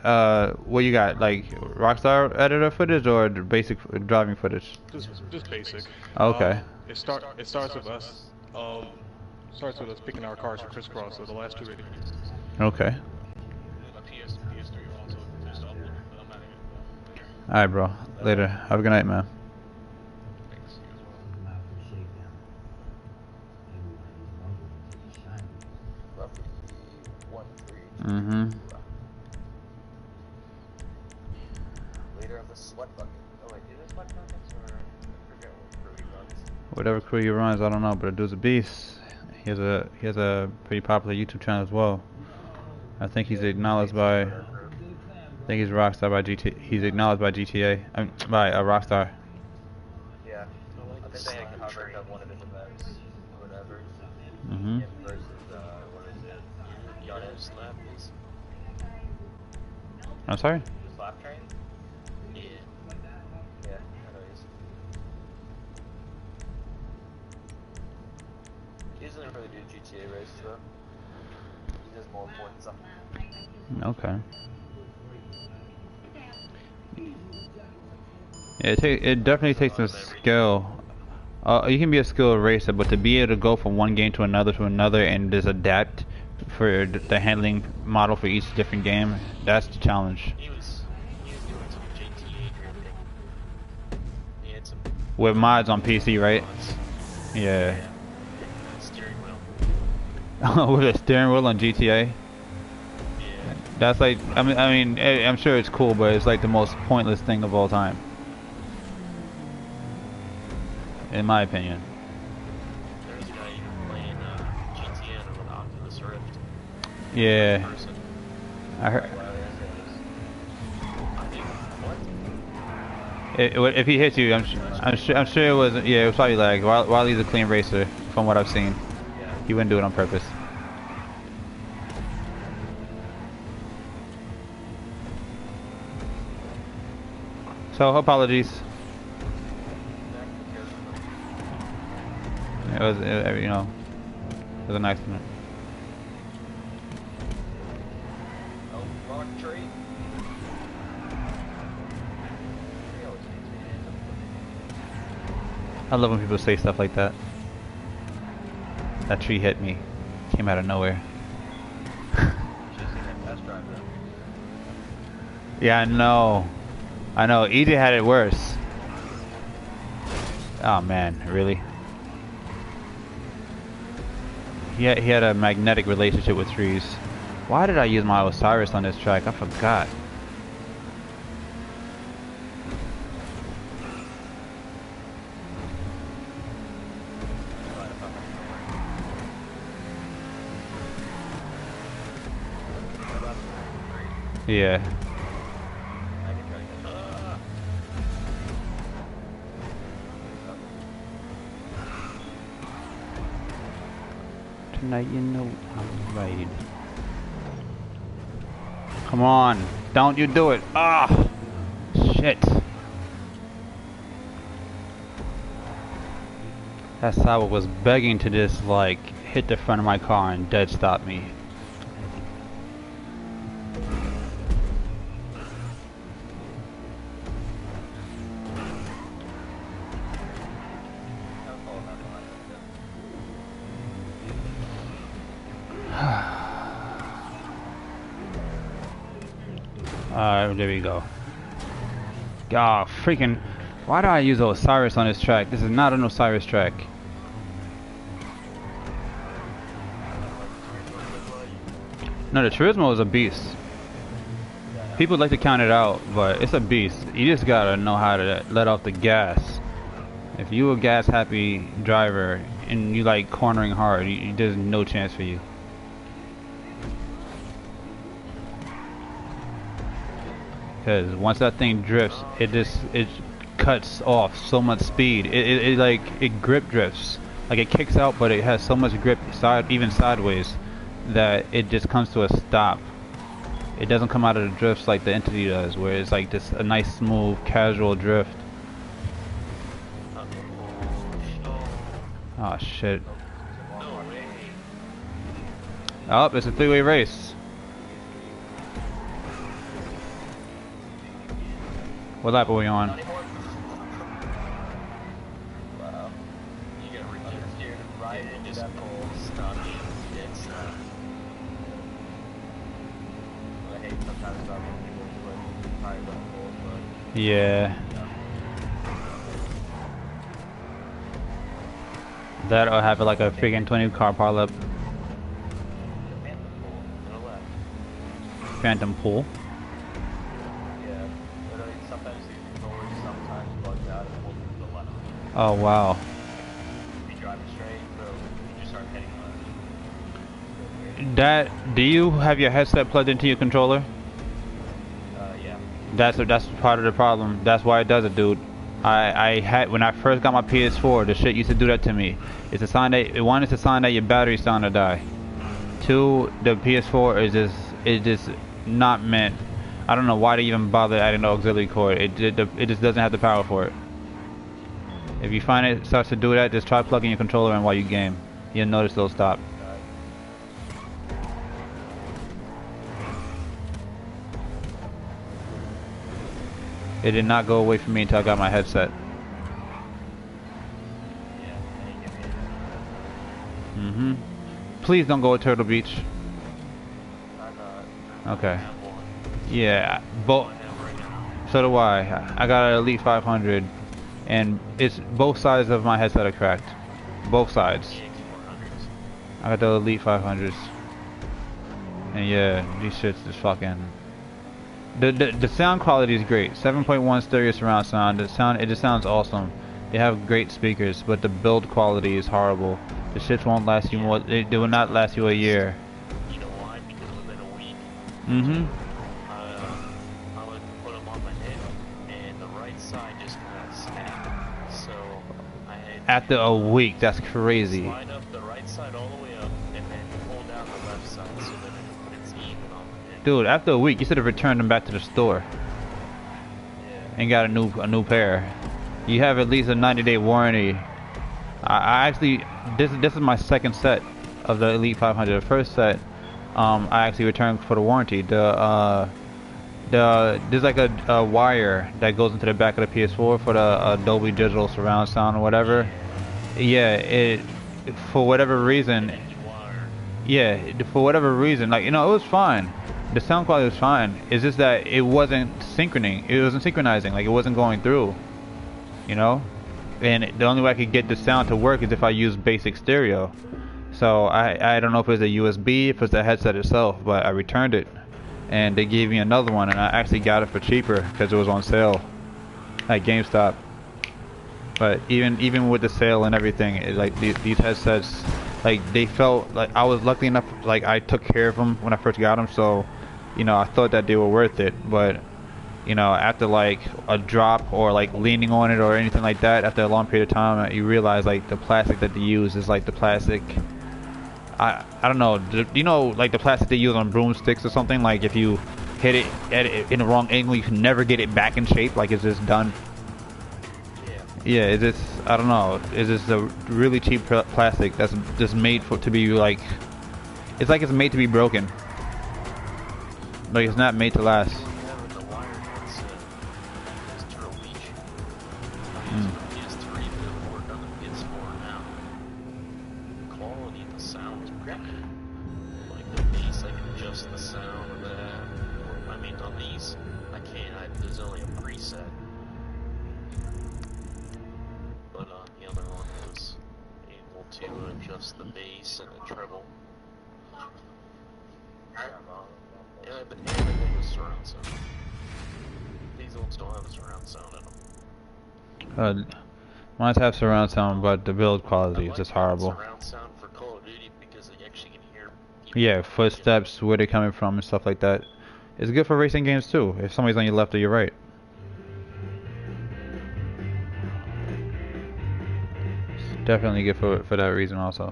what you got? Like Rockstar editor footage or the basic driving footage? Just basic. Okay. It starts with us. Starts with us picking our cars for Crisscross. So the last 2 races. Okay. My PS3 also just uploaded, but I'm not even. All right, bro. Later. Have a good night, man. Thanks. Roughly 1-3. Mm-hmm. Leader of the sweat bucket. Oh wait, is it sweat buckets or I forget what crew he runs? Whatever crew he runs, I don't know, but the dude's a beast. He has a pretty popular YouTube channel as well. I think he's acknowledged by. I think he's Rockstar by GT. He's acknowledged by GTA. By Rockstar. Yeah. I think they had coverage of one of his events or whatever. Mm-hmm. Him versus what is it? Yarnum slap is. I'm sorry. The slap train. Yeah. Yeah, I know he doesn't really do GTA races though. He does more important stuff. Okay. Yeah, it definitely takes some skill. You can be a skilled racer, but to be able to go from one game to another and just adapt for the handling model for each different game, that's the challenge. He was doing some GTA drifting. He had some With mods on PC, right? mods. Yeah. Steering wheel. With a steering wheel on GTA. Yeah. That's like, I mean, I'm sure it's cool, but it's like the most pointless thing of all time. In my opinion. There's a guy even playing GTA on an Oculus Rift. Yeah. Person. I heard. What? If he hits you, I'm sure it was. Yeah, it was probably like while he's a clean racer, from what I've seen. He wouldn't do it on purpose. So apologies. It was, you know, it was an accident. Oh, rock tree. I love when people say stuff like that. That tree hit me. Came out of nowhere. Yeah, I know. I know. EJ had it worse. Oh man, really? He had a magnetic relationship with trees. Why did I use my Osiris on this track? I forgot. Yeah. Tonight you know I'm right. Come on, don't you do it. Ah, shit. That Sawa was begging to just like hit the front of my car and dead stop me. There we go. Oh, freaking. Why do I use Osiris on this track? This is not an Osiris track. No, the Turismo is a beast. People like to count it out, but it's a beast. You just gotta know how to let off the gas. If you a gas happy driver and you like cornering hard, there's no chance for you. Because once that thing drifts, it cuts off so much speed. It grip drifts. Like it kicks out, but it has so much grip even sideways, that it just comes to a stop. It doesn't come out of the drifts like the Entity does, where it's like just a nice smooth casual drift. Oh shit. No way. Oh, it's a three-way race. What lap are we on? Wow. You get rejected right into that pole. Stop you. It's I hate sometimes about when people put tires on poles, but Yeah. That or have it like a freaking 20 car pileup. Phantom pool. Yeah, but sometimes the controller sometimes bugs out and will move to the left. Oh wow. Be driving straight, so you just start heading left. Do you have your headset plugged into your controller? Yeah. That's part of the problem. That's why it does it, dude. I had when I first got my PS4, the shit used to do that to me. It's a sign that one is a sign that your battery's starting to die. Two, the PS4 is just not meant. I don't know why they even bother adding the auxiliary cord. It just doesn't have the power for it. If you find it starts to do that, just try plugging your controller in while you game. You'll notice it'll stop. It did not go away from me until I got my headset. Mm-hmm. Please don't go to Turtle Beach. Okay. Yeah, so do I. I got an Elite 500, and it's both sides of my headset are cracked. Both sides. I got the Elite 500s, and yeah, these shits is fucking. The sound quality is great. 7.1 stereo surround sound. It just sounds awesome. They have great speakers, but the build quality is horrible. The shits won't last you more. They will not last you a year. You know why? Because within a week, Mm-hmm. I would put them on my head, and the right side just kind of snapped. So I had After a week, that's crazy. slide up the right side all the way up, and then pull down the left side so that it's even on my head. Dude, after a week, you should have returned them back to the store and got a new pair. You have at least a 90-day warranty. I actually, this is my second set of the Elite 500. The first set, I actually returned for the warranty. There's like a wire that goes into the back of the PS4 for the Dolby Digital surround sound or whatever. Yeah, for whatever reason. Yeah, for whatever reason, like, you know, it was fine. The sound quality was fine. It's just that it wasn't synchronizing. Like, it wasn't going through. You know? And the only way I could get the sound to work is if I use basic stereo. So I don't know if it was a USB, if it was the headset itself, but I returned it. And they gave me another one, and I actually got it for cheaper because it was on sale at GameStop. But even with the sale and everything, like these headsets, like they felt like I was lucky enough, like I took care of them when I first got them, so you know I thought that they were worth it. But you know, after like a drop or like leaning on it or anything like that, after a long period of time, you realize like the plastic that they use is like the plastic. I don't know. Do you know like the plastic they use on broomsticks or something? Like if you hit it in the wrong angle, you can never get it back in shape. Like it's just done. Yeah, it's just, I don't know. It's just a really cheap plastic that's just made to be like, it's like it's made to be broken. Like it's not made to last. The bass and the treble. Yeah, but everything was surround sound. These ones don't have a surround sound in them. Mine have surround sound, but the build quality is just horrible. Surround sound for Call of Duty because they actually can hear. Yeah, footsteps, where they're coming from, and stuff like that. It's good for racing games too. If somebody's on your left or your right. Definitely good for that reason also.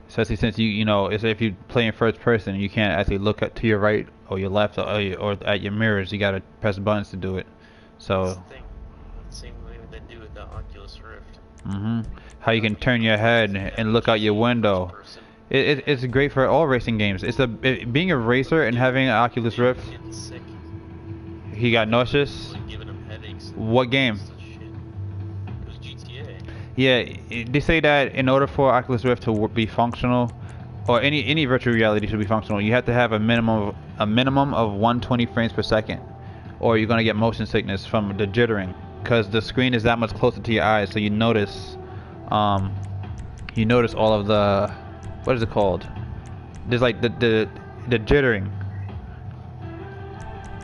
Especially since you know, if you play in first person, you can't actually look to your right or your left or at your mirrors. You gotta press buttons to do it. So. Same way they do with the Oculus Oculus Rift. How you can turn your head and look out your window. It's great for all racing games. Being a racer and having an Oculus Rift. He got nauseous. What game? Yeah, they say that in order for Oculus Rift to be functional, or any virtual reality should be functional, you have to have a minimum of 120 frames per second, or you're gonna get motion sickness from the jittering, because the screen is that much closer to your eyes, so you notice all of the, what is it called? There's like the jittering.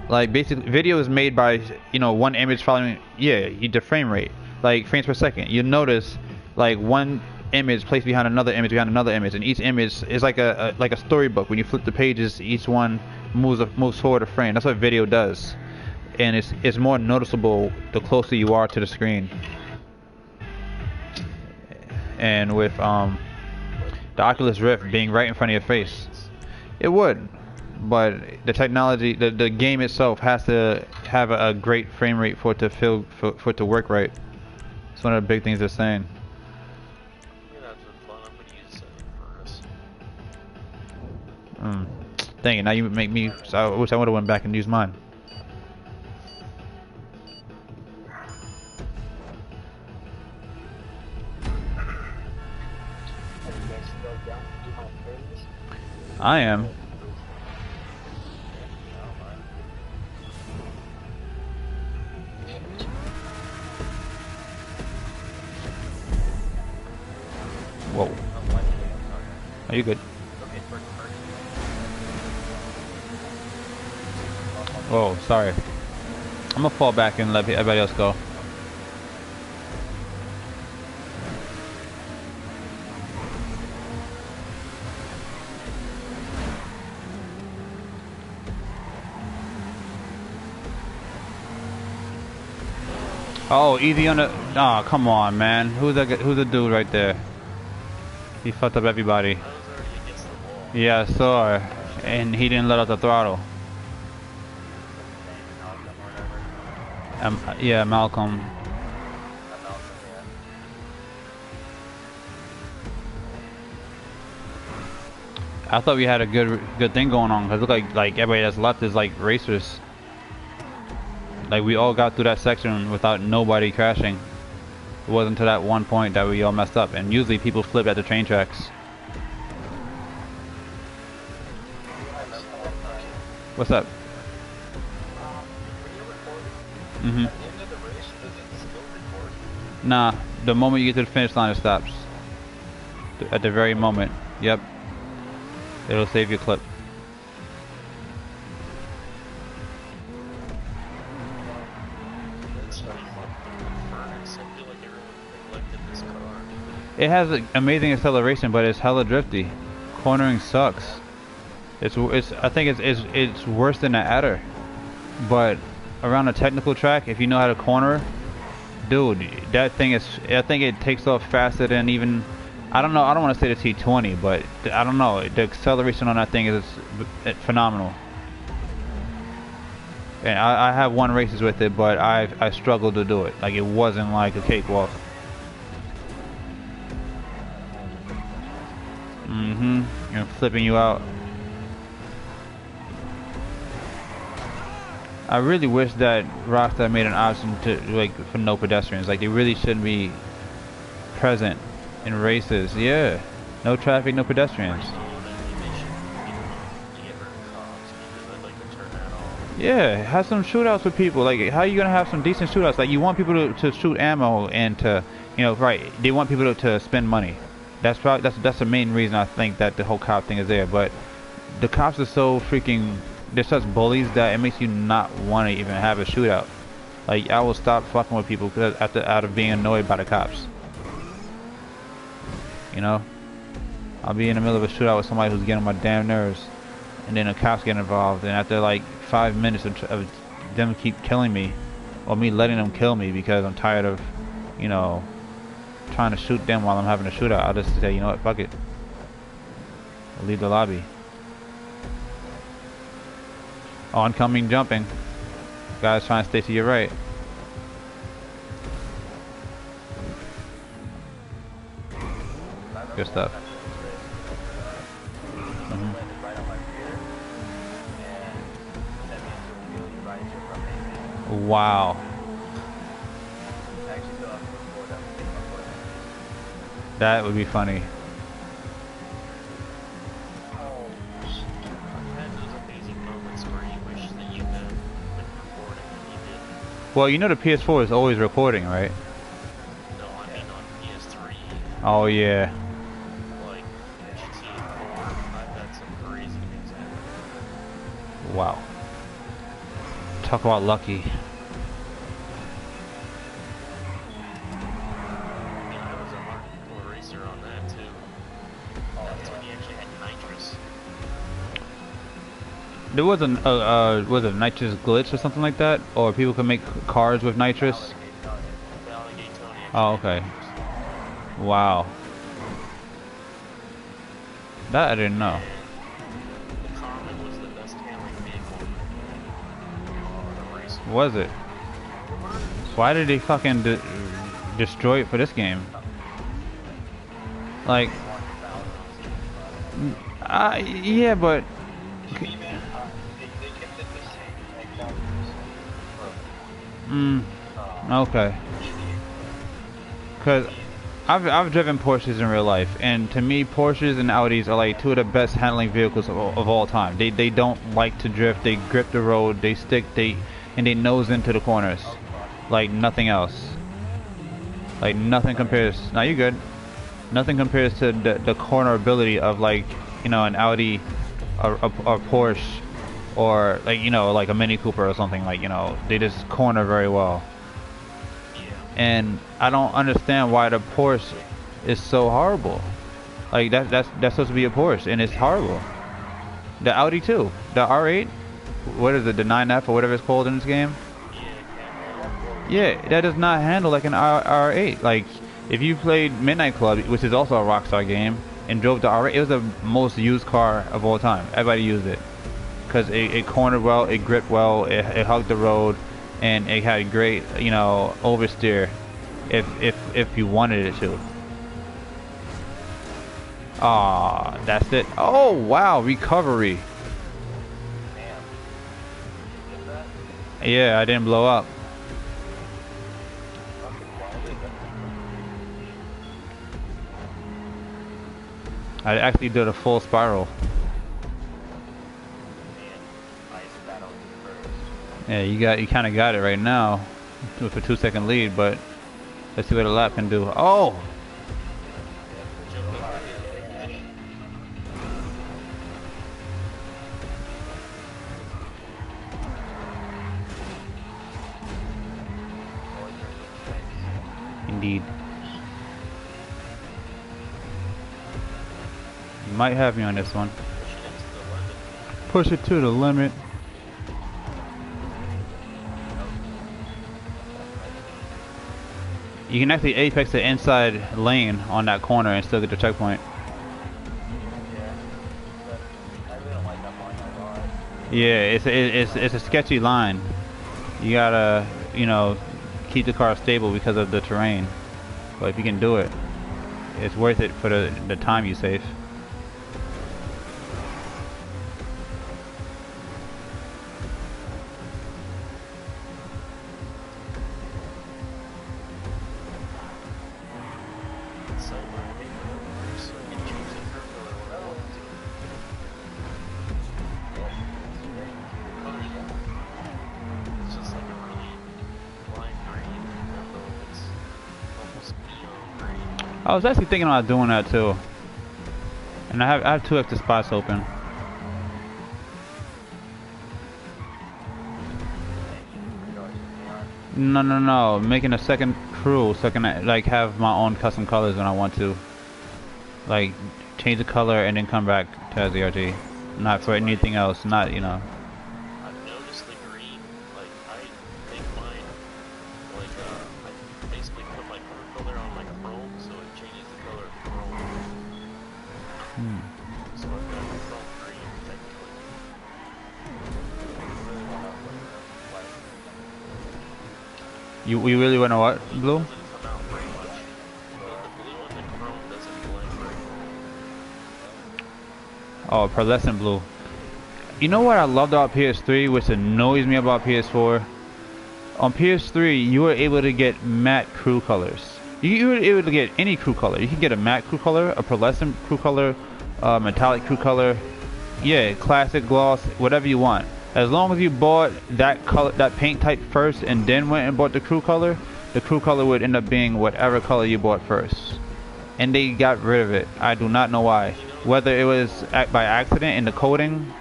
Like basically, video is made by one image following the frame rate, like frames per second. You notice like one image placed behind another image, and each image is like a storybook. When you flip the pages, each one moves forward a frame. That's what video does, and it's more noticeable the closer you are to the screen. And with the Oculus Rift being right in front of your face, it would. But the technology, the game itself has to have a great frame rate for it to work right. It's one of the big things they're saying. Dang it! Now you make me. So I wish I would have went back and used mine. I am. Whoa. Are you good? Whoa, sorry. I'm gonna fall back and let everybody else go. Oh, easy on the. Oh, come on, man. Who's the dude right there? He fucked up everybody. Yeah, I saw. And he didn't let out the throttle. Yeah, Malcolm. I thought we had a good thing going on, cause it looked like everybody that's left is like racers. Like we all got through that section without nobody crashing. It wasn't to that one point that we all messed up, and usually people flip at the train tracks. What's up? Nah, the moment you get to the finish line it stops. At the very moment. Yep. It'll save your clip. It has amazing acceleration, but it's hella drifty. Cornering sucks. I think it's worse than the Adder. But around a technical track, if you know how to corner, dude, that thing is. I think it takes off faster than even. I don't know. I don't want to say the T20, but I don't know. The acceleration on that thing is phenomenal. And I have won races with it, but I struggled to do it. Like it wasn't like a cakewalk. And flipping you out. I really wish that Rockstar made an option for no pedestrians. Like they really shouldn't be present in races. Yeah, no traffic, no pedestrians. Yeah, have some shootouts with people. Like, how are you gonna have some decent shootouts? Like, you want people to shoot ammo and to, right? They want people to spend money. That's the main reason I think that the whole cop thing is there. But the cops are so freaking. They're such bullies that it makes you not want to even have a shootout. Like, I will stop fucking with people out of being annoyed by the cops. I'll be in the middle of a shootout with somebody who's getting on my damn nerves, and then the cops get involved, and after like 5 minutes of them keep killing me, or me letting them kill me because I'm tired of, trying to shoot them while I'm having a shootout, I'll just say, you know what, fuck it. I'll leave the lobby. Oncoming jumping. Guys trying to stay to your right. Good stuff. Landed right on my rear, and that means you'll wheelie right into your front main. Wow. I actually still have to record that with my foot. That would be funny. Well, you know the PS4 is always recording, right? No, I mean on PS3. Oh yeah. Like, I've had some crazy things happen. Wow. Talk about lucky. Yeah, I was a hardcore racer on that too. That's when he actually had nitrous. There was was it nitrous glitch or something like that, or people could make cars with nitrous. Oh, okay. Wow. That I didn't know. The Comet was the best handling vehicle on the race. Was it? Why did they fucking destroy it for this game? Like, yeah, but. Okay. Cause I've driven Porsches in real life, and to me, Porsches and Audis are like two of the best handling vehicles of all time. They don't like to drift. They grip the road. They stick. And they nose into the corners, like nothing else. Like nothing compares. Now you're good. Nothing compares to the corner ability of, like, you know, an Audi, or Porsche, or like, you know, like a Mini Cooper or something. Like, you know, they just corner very well. And I don't understand why the Porsche is so horrible. Like that's supposed to be a Porsche, and it's horrible. The Audi too, the R8, what is it, the 9F or whatever it's called in this game? Yeah, that does not handle like an R8. Like, if you played Midnight Club, which is also a Rockstar game, and drove the R8, it was the most used car of all time. Everybody used it because it cornered well, it gripped well, it hugged the road. And it had great, you know, oversteer if you wanted it to. Ah, that's it. Oh wow, recovery. Yeah, I didn't blow up. I actually did a full spiral. Yeah, you kind of got it right now with a 2-second lead, but let's see what a lap can do. Oh! Indeed. You might have me on this one. Push it to the limit. You can actually apex the inside lane on that corner and still get the checkpoint. Yeah, it's a sketchy line. You gotta, you know, keep the car stable because of the terrain. But if you can do it, it's worth it for the time you save. I was actually thinking about doing that too, and I have 2 extra spots open. No, making a second crew so I can like have my own custom colors when I want to, like change the color and then come back to SZRT, not for anything else, not, you know. I've noticed the green, like I think mine, like I basically put my color on like chrome, so it changes the color of chrome. So I've got the chrome green technically. You really want to what? Blue? Doesn't come out very much. The blue and the chrome doesn't blend very well. Oh, pearlescent blue. You know what I loved about PS3, which annoys me about PS4? On PS3, you were able to get matte crew colors. You were able to get any crew color. You can get a matte crew color, a pearlescent crew color, metallic crew color. Yeah, classic, gloss, whatever you want. As long as you bought that color, that paint type first, and then went and bought the crew color would end up being whatever color you bought first. And they got rid of it. I do not know why. Whether it was by accident in the coding,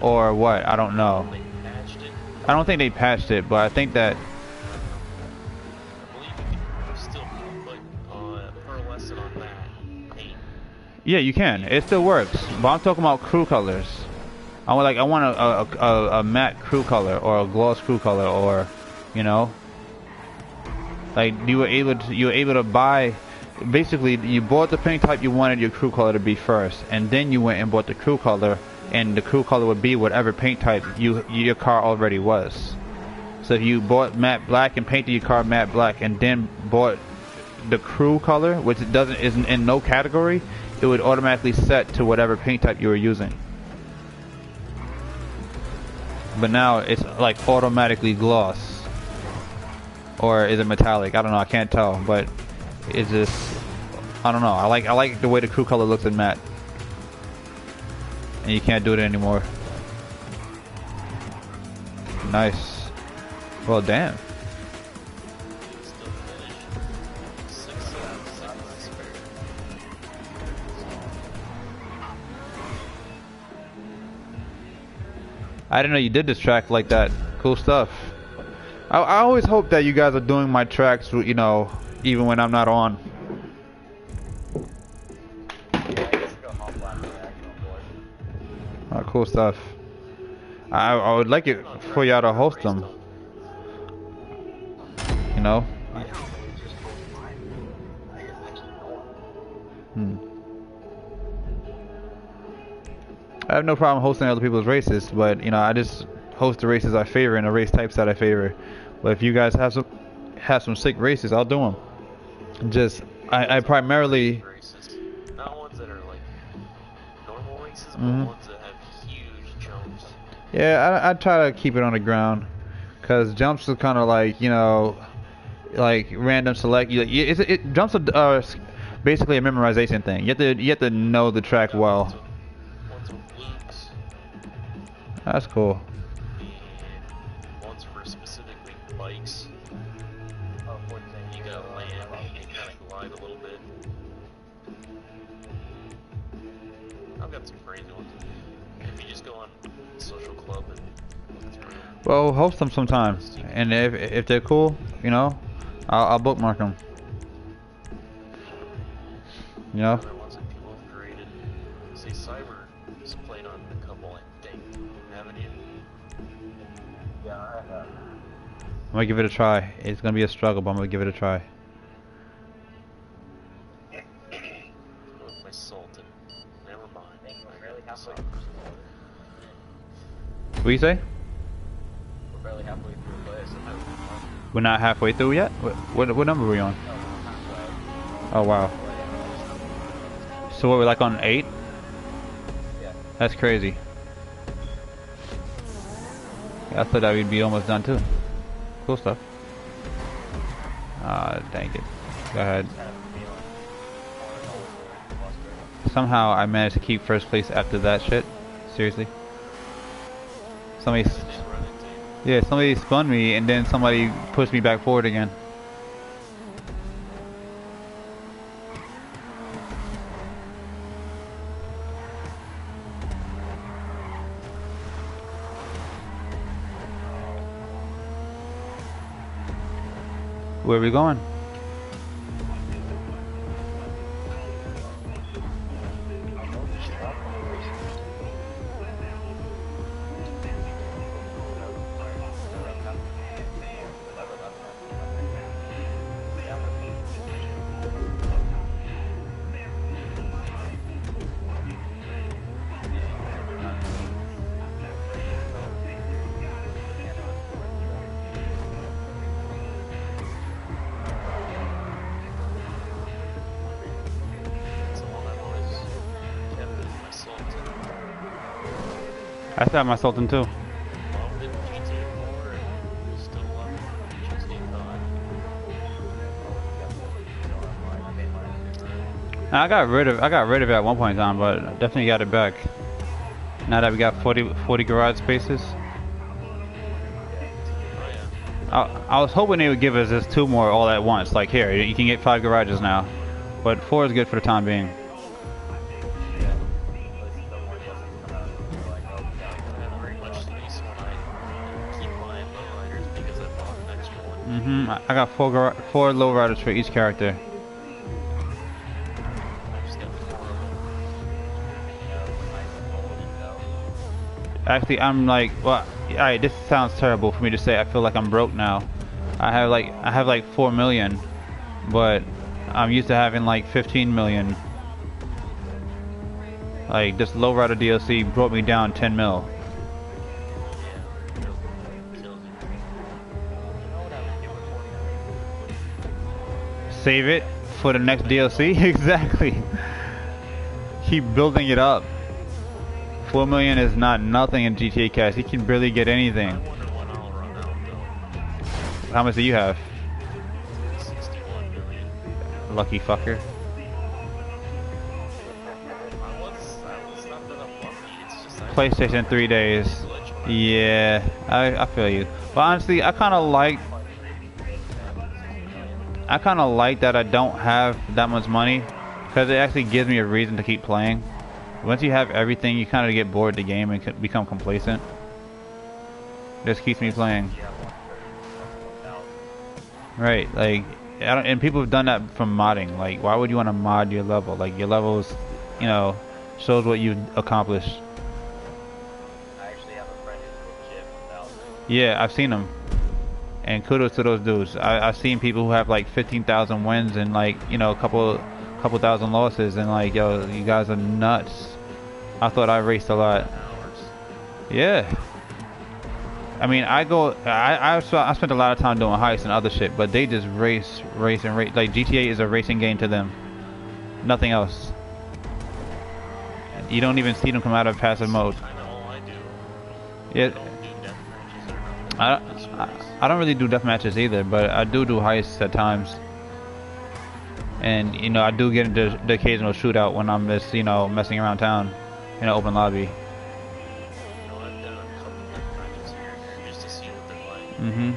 or what, I don't know. I don't think they patched it, but I think that. Yeah, you can. It still works. But I'm talking about crew colors. I want a matte crew color or a gloss crew color, or, you know, like you were able to buy. Basically, you bought the paint type you wanted your crew color to be first, and then you went and bought the crew color, and the crew color would be whatever paint type your car already was. So if you bought matte black and painted your car matte black, and then bought the crew color, which isn't in no category, it would automatically set to whatever paint type you were using. But now it's like automatically gloss, or is it metallic? I don't know. I can't tell, but it's just, I don't know. I like the way the crew color looks in matte, and you can't do it anymore. Nice. Well, damn. I didn't know you did this track like that. Cool stuff. I always hope that you guys are doing my tracks, you know, even when I'm not on. Oh, cool stuff. I would like it for y'all to host them. You know? I have no problem hosting other people's races, but you know, I just host the races I favor and the race types that I favor. But if you guys have some sick races, I'll do them. Just I primarily. Not ones that are like normal races, but ones that have huge jumps. Yeah, I try to keep it on the ground, cause jumps are kind of like, you know, like random select. Jumps are basically a memorization thing. You have to know the track well. That's cool. And ones for specifically bikes. You gotta land and kind of glide a little bit. I've got some crazy ones. If you just go on social club and look through them. Well, host them sometime, and if they're cool, you know, I'll bookmark them. You know. Other ones that people have created. Say Cyber is played on a couple, I think. Haven't you? Yeah, I have. I'm gonna give it a try. It's gonna be a struggle, but I'm gonna give it a try. My Sultan. Never mind. We're barely halfway. What do you say? We're barely halfway through this. We're not halfway through yet? What number are we on? Oh wow. So what, we're like on 8? Yeah. That's crazy. I thought that we'd be almost done too. Cool stuff. Dang it. Go ahead. Somehow I managed to keep first place after that shit. Seriously. Somebody spun me and then somebody pushed me back forward again. Where are we going? I still have my Sultan too. I got rid of it at one point in time, but definitely got it back. Now that we got 40 garage spaces. I was hoping they would give us just 2 more all at once. Like here, you can get 5 garages now, but 4 is good for the time being. I got 4 Lowriders for each character. Actually, I'm like, well, alright, this sounds terrible for me to say. I feel like I'm broke now. I have like 4 million, but I'm used to having like 15 million. Like this Lowrider DLC brought me down 10 mil. Save it for the next DLC? Exactly. Keep building it up. 4 million is not nothing in GTA Cash. He can barely get anything. How much do you have? 61 million. Lucky fucker. PlayStation 3 days. Yeah, I feel you. But honestly, I kind of like that I don't have that much money, because it actually gives me a reason to keep playing. Once you have everything, you kind of get bored of the game and become complacent. This keeps me playing. Right, like, and people have done that from modding. Like, why would you want to mod your level? Like, your levels, you know, shows what you've accomplished. I actually have a friend who's legit 1,000. Yeah, I've seen them. And kudos to those dudes. I've seen people who have like 15,000 wins and like, you know, a couple thousand losses, and like, yo, you guys are nuts. I thought I raced a lot. Yeah. I mean, I spent a lot of time doing heists and other shit, but they just race. Like, GTA is a racing game to them. Nothing else. You don't even see them come out of passive mode. Yeah. I don't really do death matches either, but I do heists at times. And, you know, I do get into the occasional shootout when I'm just, you know, messing around town in an open lobby. Mm-hmm.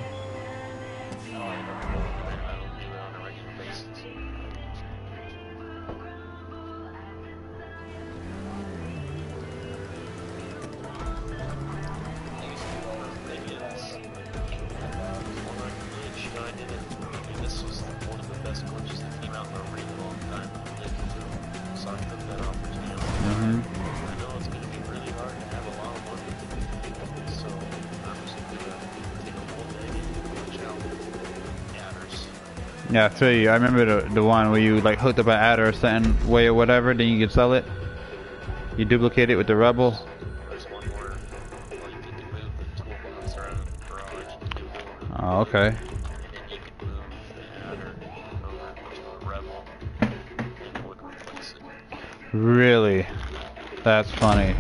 Yeah, I feel you. I remember the one where you like hooked up an adder a certain way or whatever, then you could sell it. You duplicate it with the Rebel. Oh, okay. Really? That's funny.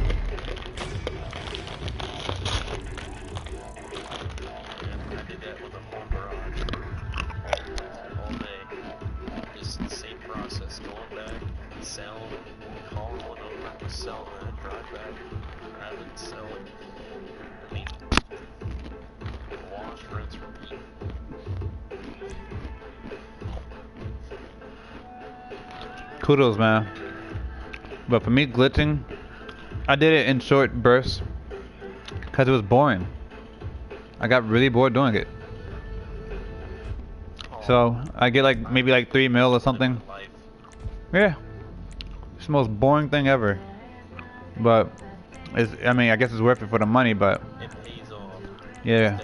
Kudos, man. But for me, glitching, I did it in short bursts because it was boring. I got really bored doing it. So I get like maybe like 3 mil or something. Yeah, it's the most boring thing ever. But I mean, I guess it's worth it for the money. But yeah.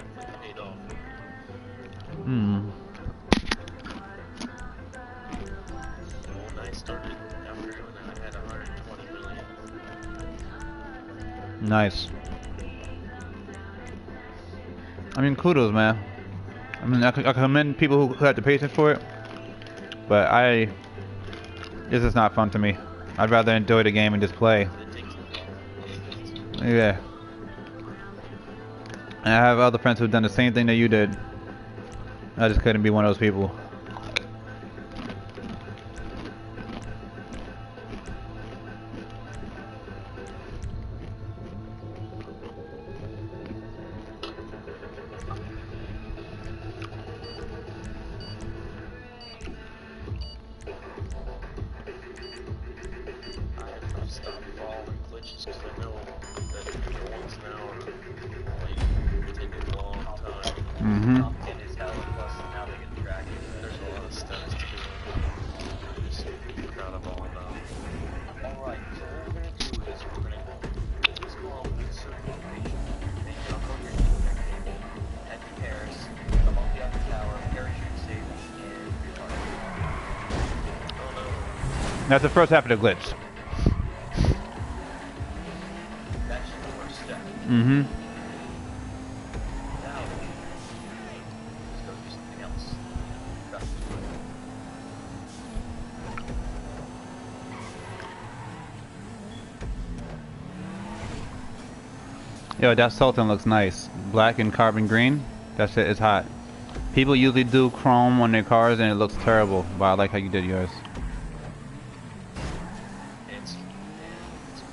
Nice. I mean, kudos, man. I mean, I commend people who had the patience for it, but this is not fun to me. I'd rather enjoy the game and just play. Yeah. And I have other friends who've done the same thing that you did. I just couldn't be one of those people. I've stopped following glitches because I know that the ones now are like taking a long time. Mm-hmm. Is hell plus now they get tracked. There's a lot of steps to it. I just forgot about all that. Alright, so what we're gonna do is we're gonna just go over to a certain location, then you're gonna go to your Ethernet cable, head to Paris, come up the other tower, parachute safe, and depart. Oh no. That's the first half of the glitch. That's just the first step. Mm-hmm. Now, let's go do something else. That's Yo, that Sultan looks nice. Black and carbon green. That shit is hot. People usually do chrome on their cars and it looks terrible, but I like how you did yours. it's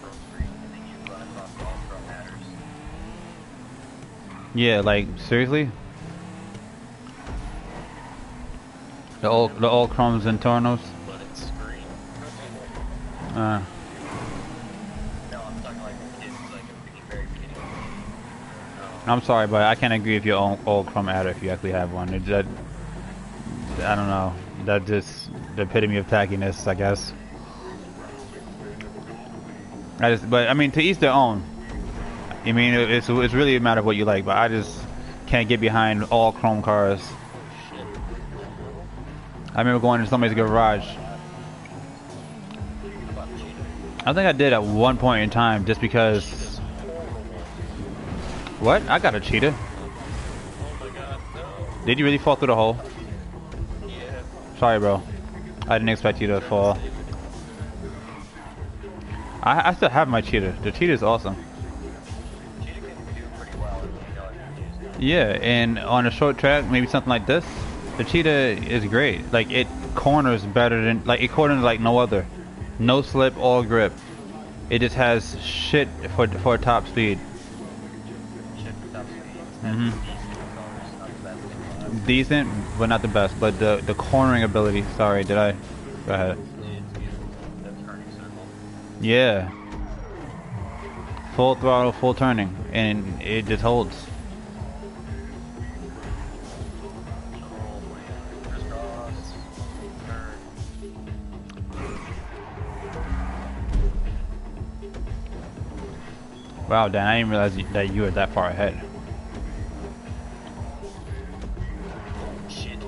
chrome green, and then you run across all chrome matters. Yeah, like seriously? The old chromes and tornos? But it's green. Uh. No, I'm talking like the kids, like at the very beginning. I'm sorry, but I can't agree with your old chrome adder if you actually have one. I don't know. That just the epitome of tackiness, I guess. But I mean, to each their own. I mean, it's really a matter of what you like, but I just can't get behind all chrome cars. I remember going to somebody's garage. I think I did at one point in time, just because. What? I got a cheetah. Did you really fall through the hole? Yeah. Sorry, bro. I didn't expect you to fall. I still have my cheetah. The cheetah is awesome. Yeah, and on a short track, maybe something like this, the cheetah is great. Like, it corners better than, like, it corners like no other. No slip, all grip. It just has shit for top speed. Mm-hmm. Decent, but not the best. But the cornering ability, sorry, did I? Go ahead. Yeah. Full throttle, full turning, and it just holds. Wow, Dan, I didn't realize that you were that far ahead. Shit.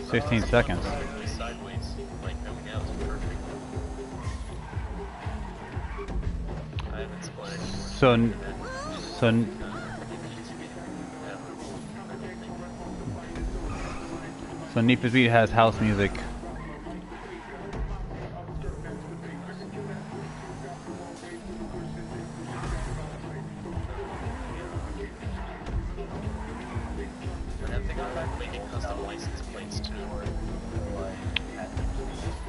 16 seconds. Sideways, like coming out is perfect. I haven't split. So Need for Speed has house music.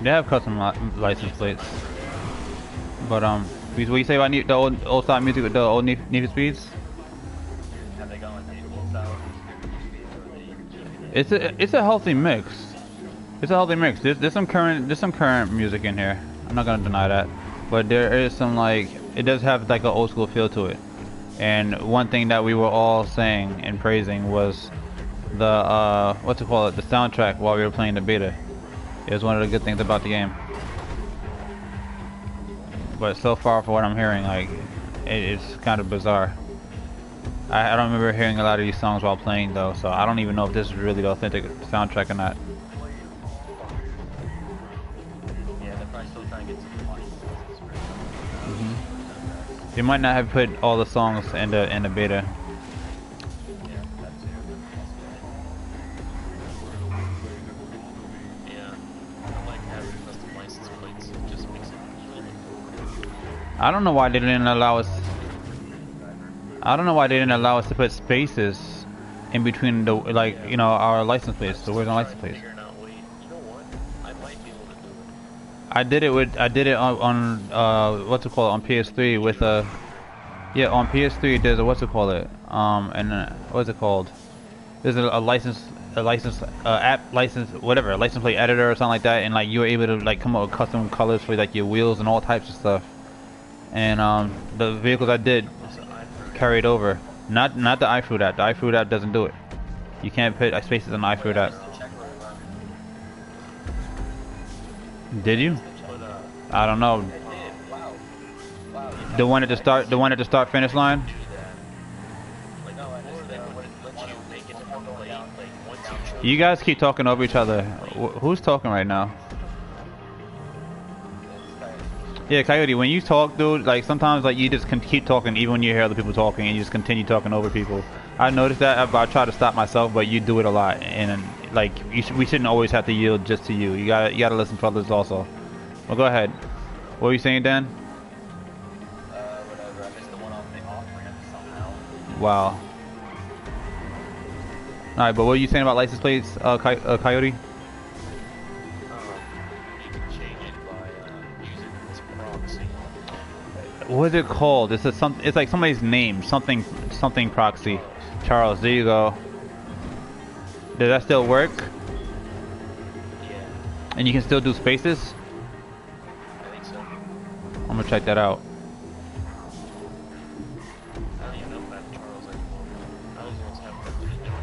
They have custom license plates, but what you say about the old style music with the old Need for Speeds? Have they gone with the old style? It's a healthy mix. It's a healthy mix. There's some current music in here. I'm not gonna deny that, but there is some, like, it does have like an old school feel to it. And one thing that we were all saying and praising was the the soundtrack while we were playing the beta. It was one of the good things about the game. But so far, for what I'm hearing, like, it's kind of bizarre. I don't remember hearing a lot of these songs while playing though, so I don't even know if this is really the authentic soundtrack or not. Yeah, they're probably still trying to get some money. They might not have put all the songs in the beta. I don't know why they didn't allow us. I don't know why they didn't allow us to put spaces in between the, like, you know, our license plates, the words on license plates. I did it on what's it called, on PS3 with a, yeah, on PS3 there's a, what's it called it, what's it called? There's a license app license, whatever, a license plate editor or something like that, and like you were able to like come up with custom colors for like your wheels and all types of stuff. And the vehicles I did carried over. Not the iFruit app. The iFruit app doesn't do it. You can't put spaces on the iFruit app. Did you? I don't know. The one at the start finish line? You guys keep talking over each other. Who's talking right now? Yeah, Coyote, when you talk, dude, like sometimes like you just can keep talking even when you hear other people talking and you just continue talking over people. I noticed that, I try to stop myself, but you do it a lot, and like we shouldn't always have to yield just to you. You gotta listen to others also. Well, go ahead. What were you saying, Dan? Whatever. I missed the one off ramp somehow. Wow. All right, but what were you saying about license plates, Coyote? You can change it by using this proxy. What is it called? It's it's like somebody's name, something proxy. Charles, there you go. Does that still work? Yeah. And you can still do spaces? I think so. I'm gonna check that out. I don't even know if I have Charles anymore. I was once having to do it.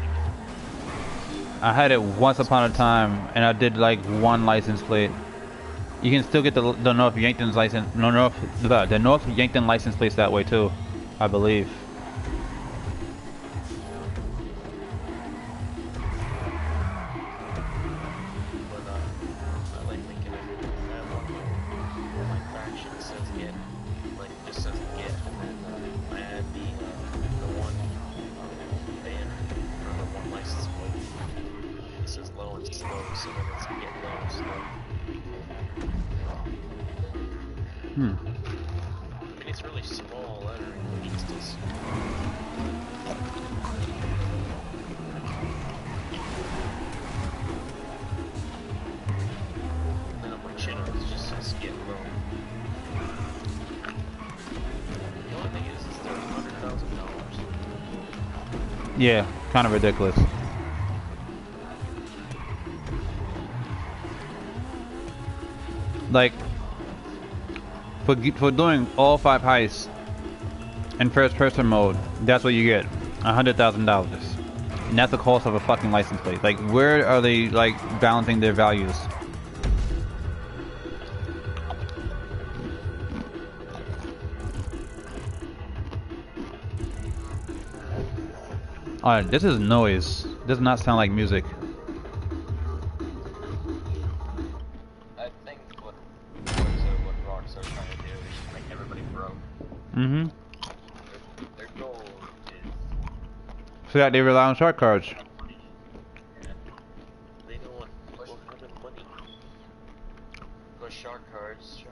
I had it once upon a time, and I did like one license plate. You can still get the North Yankton's license, the North Yankton license plates that way too, I believe. But I like thinking of that one where my faction says get, like just says get, and then I add the one band or the one license plate. It says low and slow, so then it's get low and slow. I mean, it's really small lettering, but it's just. And then on my channel, it just says get low. The only thing is they're $100,000. Yeah, kind of ridiculous. Like, for doing all 5 heists in first person mode, that's what you get, $100,000. And that's the cost of a fucking license plate. Like, where are they, like, balancing their values? Alright, this is noise. Does not sound like music. I think what Rocks are trying to do is just make everybody broke. Mm-hmm. Their goal is... So that they rely on shark cards. They don't want money. Because shark cards is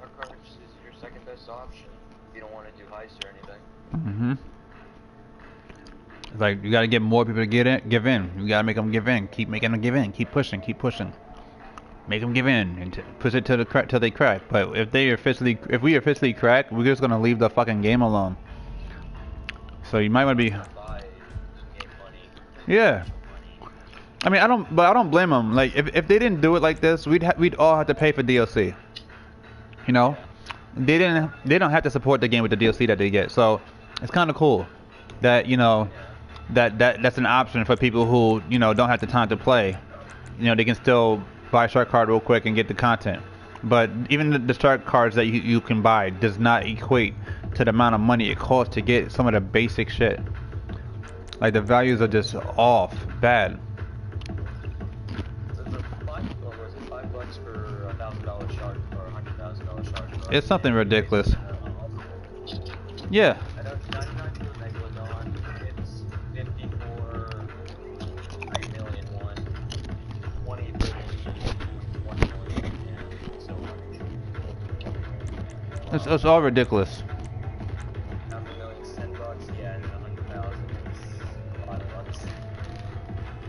your second best option if you don't want to do heist or anything. Mm-hmm. It's like, you gotta get more people to give in. You gotta make them give in. Keep making them give in. Keep pushing. Make them give in and push it till they crack. But if we officially crack, we're just gonna leave the fucking game alone. So you might want to be. Yeah. I mean, I don't blame them. Like, if they didn't do it like this, we'd all have to pay for DLC. You know, they don't have to support the game with the DLC that they get. So it's kind of cool that, you know, that's an option for people who, you know, don't have the time to play. You know, they can still buy a shark card real quick and get the content. But even the shark cards that you can buy does not equate to the amount of money it costs to get some of the basic shit. Like, the values are just off, bad. $5 for $1,000 shark or $100,000 shark? It's something ridiculous. Yeah. I know 99 for Megalodon, it's 50 for $1 million one, 20 for $1 million, and so on. It's all ridiculous. $500,000, $10, yeah, and $100,000.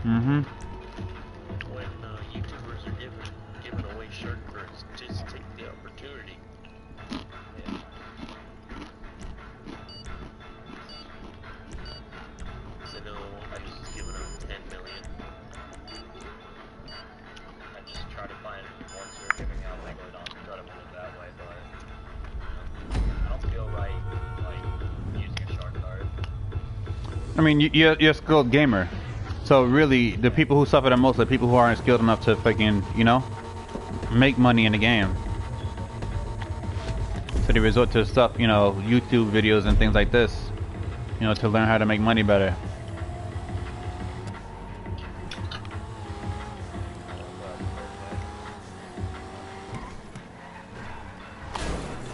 Mm-hmm. When YouTubers are giving away shortcuts, just take the opportunity. Yeah. So no, I just given them 10 million. I just try to find ones who are giving out Lego Don and try to put it that way, but I don't feel right like using a shark card. I mean, you're a skilled gamer. So really, the people who suffer the most are people who aren't skilled enough to fucking, you know, make money in the game. So they resort to stuff, you know, YouTube videos and things like this, you know, to learn how to make money better.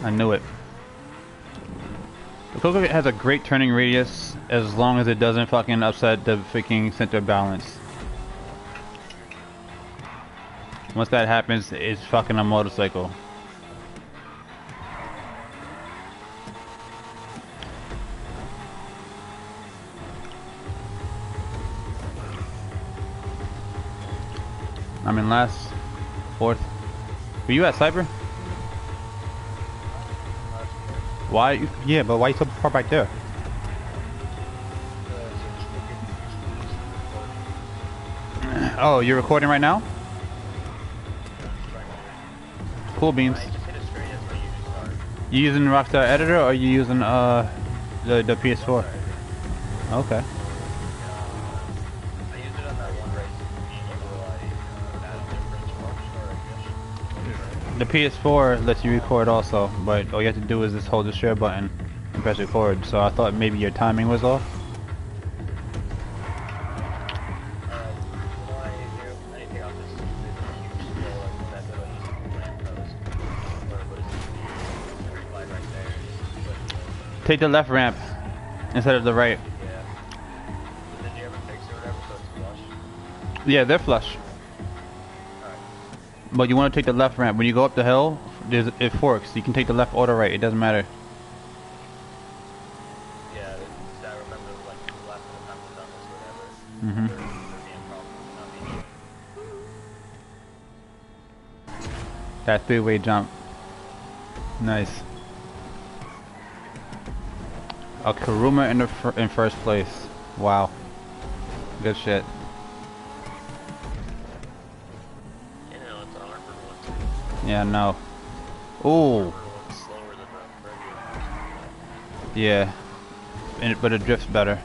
I knew it. The Coco has a great turning radius as long as it doesn't fucking upset the freaking center balance. Once that happens, it's fucking a motorcycle. I'm in last, fourth. Were you at Cyber? Why? Yeah, but why you so far back there? Oh, you're recording right now? Cool beans. You using Rockstar Editor or are you using the PS4? Okay. The PS4 lets you record also, but all you have to do is just hold the share button and press record. So I thought maybe your timing was off. Take the left ramp instead of the right. Yeah, they're flush. But you want to take the left ramp. When you go up the hill, it forks. You can take the left or the right. It doesn't matter. Yeah, I remember like the last time we done this or whatever. That three-way jump. Nice. A Kuruma in first place. Wow. Good shit. Yeah, no. Ooh. Yeah. But it drifts better.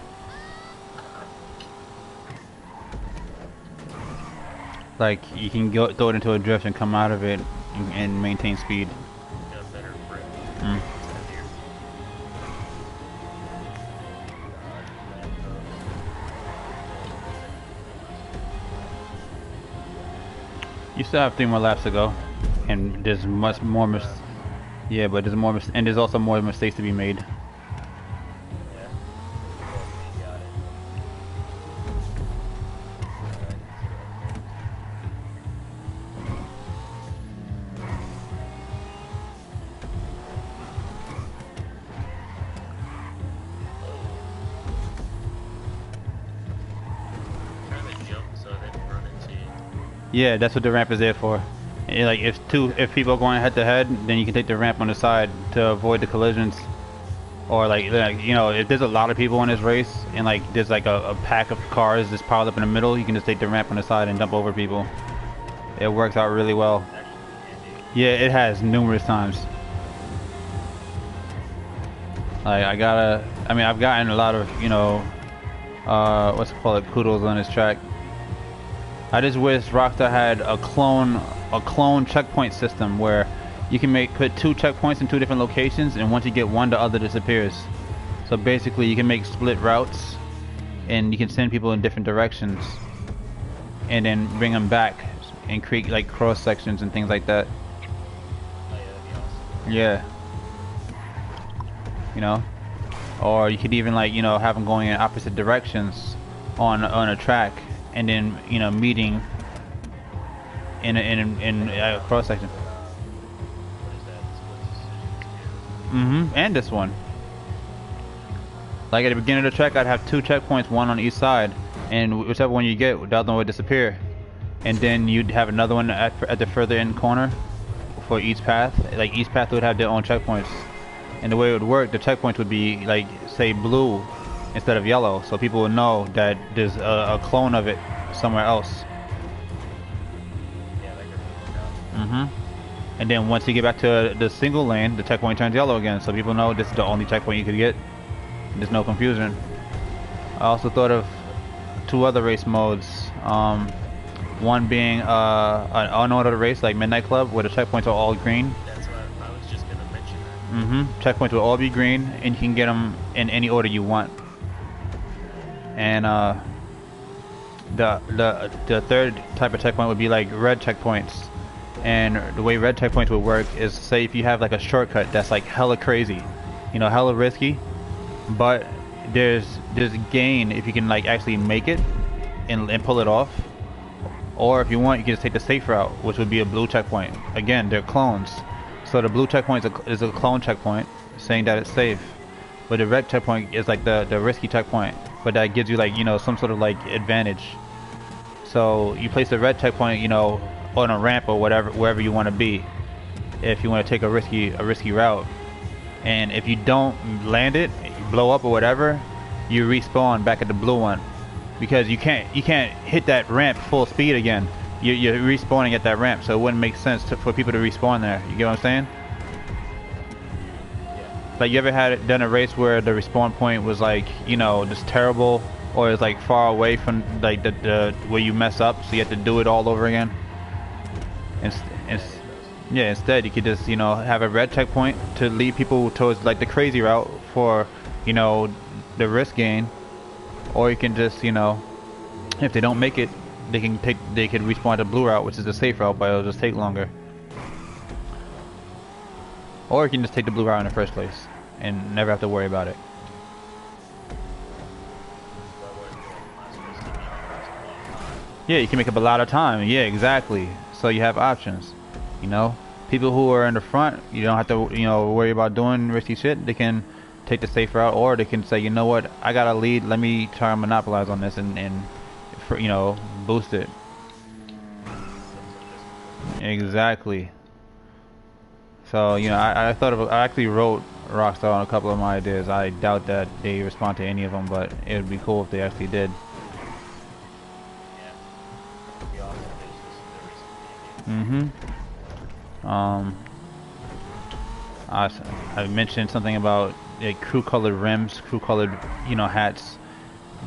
Like, you can go throw it into a drift and come out of it and maintain speed. Mm. You still have 3 more laps to go. And there's much more yeah, but there's more and there's also more mistakes to be made. Yeah, that's what the ramp is there for. And like if people are going head to head, then you can take the ramp on the side to avoid the collisions. Or like you know, if there's a lot of people in this race and like there's like a pack of cars just piled up in the middle, you can just take the ramp on the side and dump over people. It works out really well. Yeah, it has numerous times. Like I've gotten a lot of, you know, what's it called, kudos on this track. I just wish Rockstar had a clone checkpoint system where you can put 2 checkpoints in 2 different locations, and once you get one, the other disappears. So basically, you can make split routes, and you can send people in different directions, and then bring them back and create like cross sections and things like that. Yeah. You know, or you could even like, you know, have them going in opposite directions on a track. And then, you know, meeting in a cross section. And this one. Like at the beginning of the track, I'd have 2 checkpoints, one on each side, and whichever one you get, the other one would disappear, and then you'd have another one at the further end corner for each path. Like each path would have their own checkpoints, and the way it would work, the checkpoints would be like, say, blue instead of yellow, so people would know that there's a clone of it somewhere else. And then once you get back to the single lane, the checkpoint turns yellow again, so people know this is the only checkpoint you could get. There's no confusion. I also thought of 2 other race modes. One being an unordered race like Midnight Club, where the checkpoints are all green. That's what I was just gonna mention that. Checkpoints will all be green, and you can get them in any order you want. And the third type of checkpoint would be like red checkpoints. And the way red checkpoints would work is, say if you have like a shortcut that's like hella crazy, you know, hella risky, but there's gain if you can like actually make it and pull it off. Or if you want, you can just take the safe route, which would be a blue checkpoint. Again, they're clones, so the blue checkpoint is a clone checkpoint saying that it's safe, but the red checkpoint is like the risky checkpoint, but that gives you like, you know, some sort of like advantage. So you place the red checkpoint, you know, on a ramp or whatever, wherever you want to be, if you want to take a risky route. And if you don't land it, you blow up or whatever, you respawn back at the blue one, because you can't hit that ramp full speed again. You're respawning at that ramp, so it wouldn't make sense for people to respawn there. You get what I'm saying? Like, you ever done a race where the respawn point was like, you know, just terrible, or it's like far away from like the where you mess up, so you have to do it all over again? Instead you could just, you know, have a red checkpoint to lead people towards like the crazy route for, you know, the risk gain, or you can just, you know, if they don't make it, they can respawn the blue route, which is the safe route, but it'll just take longer. Or you can just take the blue route in the first place and never have to worry about it. Yeah, you can make up a lot of time. Yeah, exactly. So you have options, you know. People who are in the front, you don't have to, you know, worry about doing risky shit. They can take the safe route, or they can say, you know what, I got a lead, let me try and monopolize on this and for, you know, boost it. Exactly. So, you know, I actually wrote Rockstar on a couple of my ideas. I doubt that they respond to any of them, but it would be cool if they actually did. I mentioned something about crew-colored rims, crew-colored, you know, hats,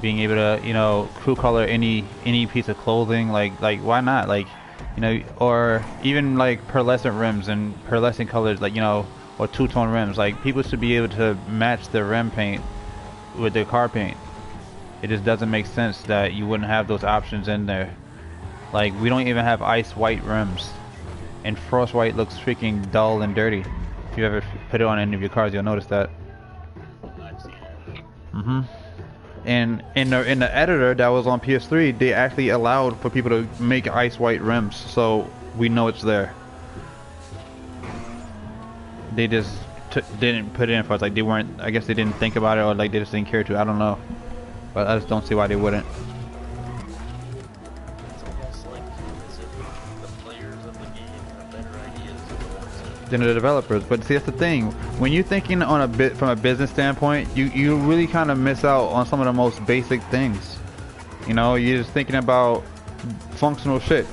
being able to, you know, crew-color any piece of clothing. Like why not? Like, you know, or even like pearlescent rims and pearlescent colors, like, you know, or two-tone rims. Like, people should be able to match their rim paint with their car paint. It just doesn't make sense that you wouldn't have those options in there. Like, we don't even have ice white rims, and frost white looks freaking dull and dirty. If you ever put it on any of your cars, you'll notice that. And in the editor that was on PS3, they actually allowed for people to make ice white rims, so we know it's there. They just didn't put it in for us. Like, they weren't, I guess they didn't think about it, or like they just didn't care to. I don't know, but I just don't see why they wouldn't. Than the developers. But see, that's the thing, when you're thinking on from a business standpoint, you really kind of miss out on some of the most basic things. You know, you're just thinking about functional shit,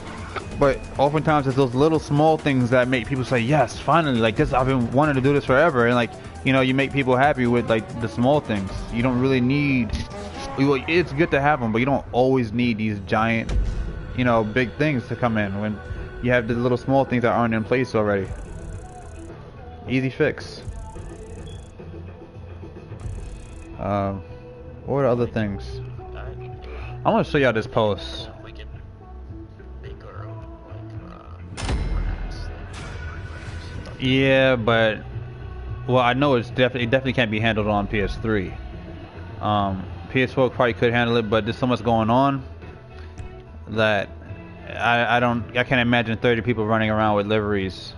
but oftentimes it's those little small things that make people say, yes, finally, like this, I've been wanting to do this forever. And like, you know, you make people happy with like the small things. You don't really need, it's good to have them, but you don't always need these giant, you know, big things to come in when you have the little small things that aren't in place already. Easy fix. What are other things? I want to show y'all this post. Yeah, but well, I know it definitely can't be handled on PS3. PS4 probably could handle it, but there's so much going on that I can't imagine 30 people running around with liveries.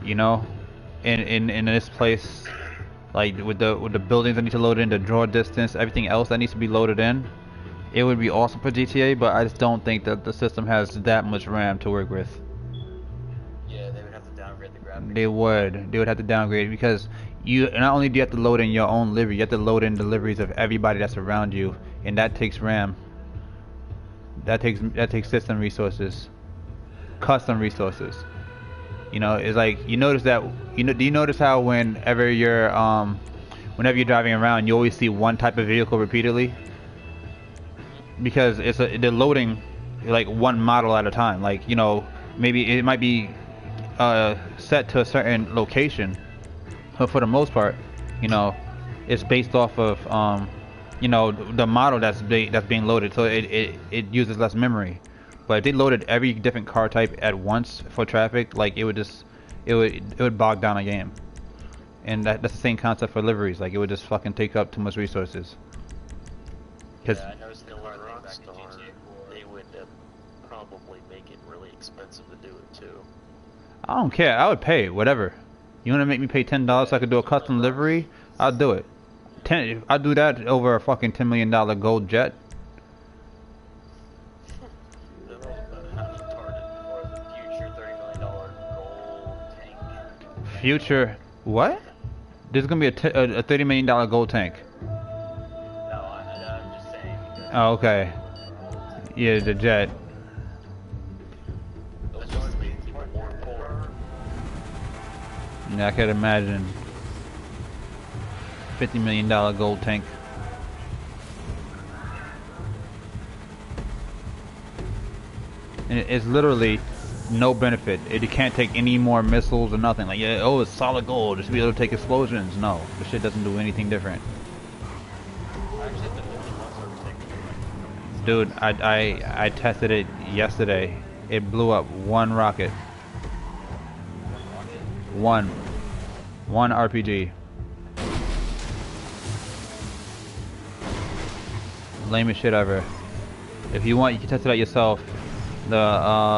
You know, in this place, like with the buildings that need to load in, the draw distance, everything else that needs to be loaded in, It would be awesome for GTA, but I just don't think that the system has that much RAM to work with. Yeah, they would have to downgrade the graphics. They would have to downgrade because you not only do you have to load in your own livery, you have to load in deliveries of everybody that's around you, and that takes RAM. That takes system resources, custom resources. You know, it's like you notice that do you notice how whenever you're driving around, you always see one type of vehicle repeatedly? Because they're loading like one model at a time. Like, you know, maybe it might be set to a certain location, but for the most part, you know, it's based off of you know, the model that's being loaded, so it uses less memory. But if they loaded every different car type at once for traffic, like it would bog down a game. And that's the same concept for liveries. Like it would just fucking take up too much resources. Cause Yeah, I noticed the one thing back in GTA 4. They would probably make it really expensive to do it too. I don't care. I would pay whatever. You want to make me pay $10 so I could do a custom livery? I'll do it. I'll do that over a fucking $10 million gold jet. Future what? There's gonna be a $30 million gold tank. No, I'm just saying. Oh, okay. Yeah, the jet. Yeah, I could imagine. $50 million gold tank. And it's literally no benefit. It can't take any more missiles or nothing. Like, yeah, oh, it's solid gold. Just to be able to take explosions. No, the shit doesn't do anything different. Dude, I tested it yesterday. It blew up one rocket. One RPG. Lamest shit ever. If you want, you can test it out yourself. The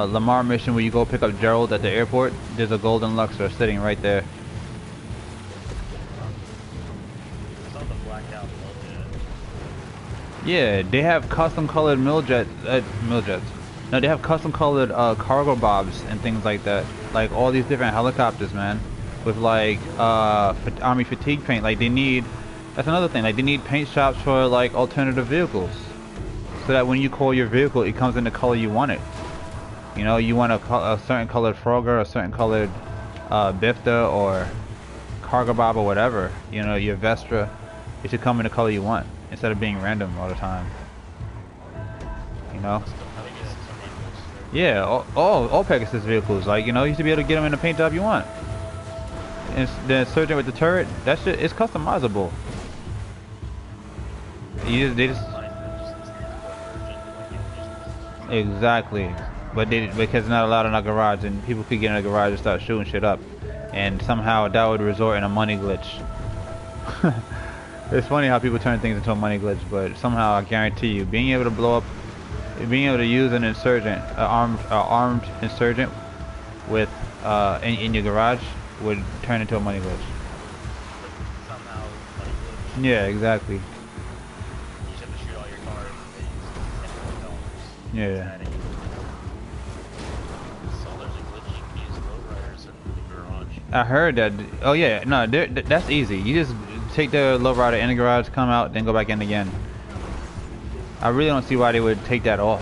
Lamar mission where you go pick up Gerald at the airport, there's a golden Luxor sitting right there. Yeah, they have custom colored milljets. No, they have custom colored cargo bobs and things like that. Like all these different helicopters, man, with like army fatigue paint. Like they need. That's another thing. Like they need paint shops for like alternative vehicles, so that when you call your vehicle, it comes in the color you want it. You know, you want a certain colored Frogger, a certain colored Bifta, or cargo bob, or whatever. You know, your Vestra, it should come in the color you want instead of being random all the time. You know. Yeah, all Pegasus vehicles, like, you know, you should be able to get them in the paint job you want. And the Insurgent with the turret, that shit is customizable. Exactly, but because it's not allowed in our garage, and people could get in a garage and start shooting shit up, and somehow that would result in a money glitch. It's funny how people turn things into a money glitch, but somehow I guarantee you, being able to blow up, being able to use an insurgent, armed insurgent, with in your garage would turn into a money glitch. Yeah, exactly. Yeah. I heard that. Oh yeah, no, that's easy. You just take the lowrider in the garage, come out, then go back in again. I really don't see why they would take that off.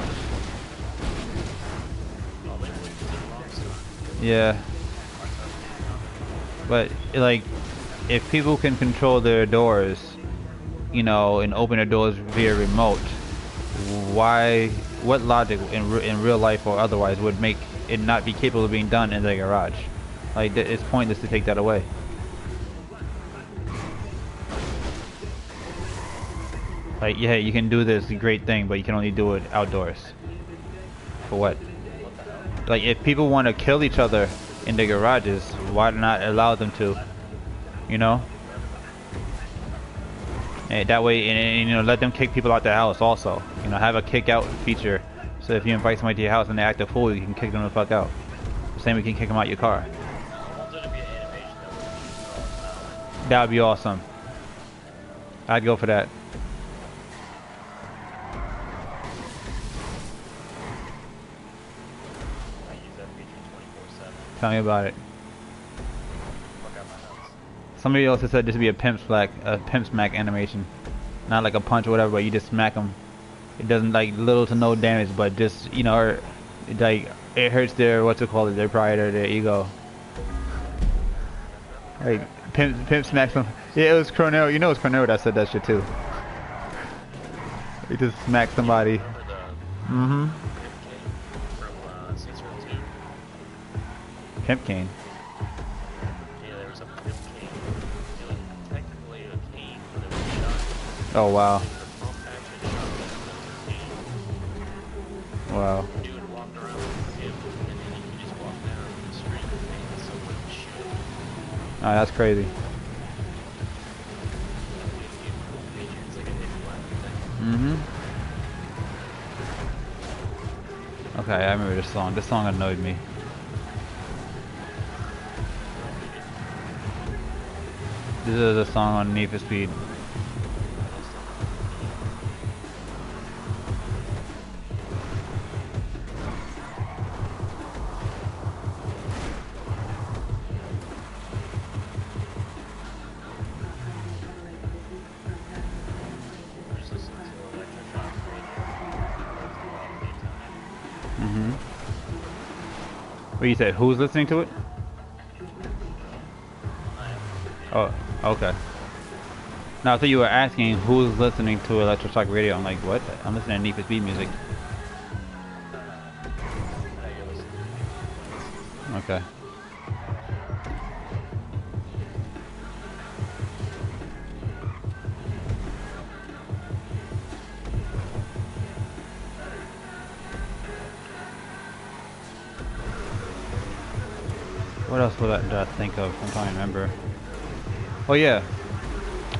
Yeah. But like, if people can control their doors, you know, and open their doors via remote, what logic in real life or otherwise would make it not be capable of being done in the garage? Like, it's pointless to take that away. Like, yeah, you can do this great thing, but you can only do it outdoors. For what? Like, if people want to kill each other in their garages, why not allow them to? You know? And that way, and you know, let them kick people out the house also. You know, have a kick out feature, so if you invite somebody to your house and they act a fool, you can kick them the fuck out. The same way you can kick them out your car. That would be awesome. I'd go for that. Tell me about it. Fuck out my house. Somebody also said this would be a pimp smack animation, not like a punch or whatever, but you just smack them. It doesn't like little to no damage, but just like it hurts their their pride or their ego. Like pimp smacks them. Yeah, it was Cornell. You know it's Cornell that said that shit too. He just smacked somebody. Mm-hmm. From SZRT. Pimp cane. Yeah, there was a pimp cane. It was technically a cane, but it was shot. Oh wow. The pump actually shot the cane. Wow. Dude walked around with him, and then he could just walk down the street and someone would shoot him. Oh, that's crazy. It's like a hidden weapon thing. Mm-hmm. Okay, I remember this song. This song annoyed me. This is a song on Need for Speed. What you said? Who's listening to it? Oh, okay. No, I thought you were asking who's listening to Electroshock Radio. I'm like, what? I'm listening to Need for Speed music. Okay. What else did I think of? I'm trying to remember. Oh yeah.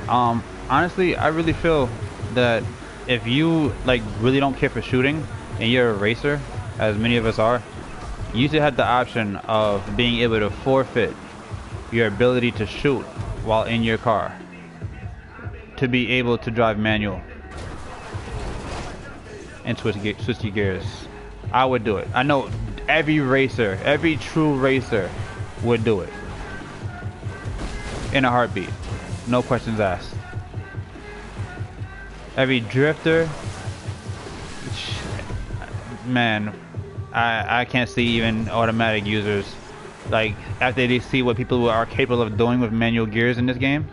Honestly, I really feel that if you like really don't care for shooting and you're a racer, as many of us are, you should have the option of being able to forfeit your ability to shoot while in your car to be able to drive manual and switch your gears. I would do it. I know every racer, every true racer would do it in a heartbeat, no questions asked. Every drifter, man, I can't see even automatic users, like after they see what people are capable of doing with manual gears in this game,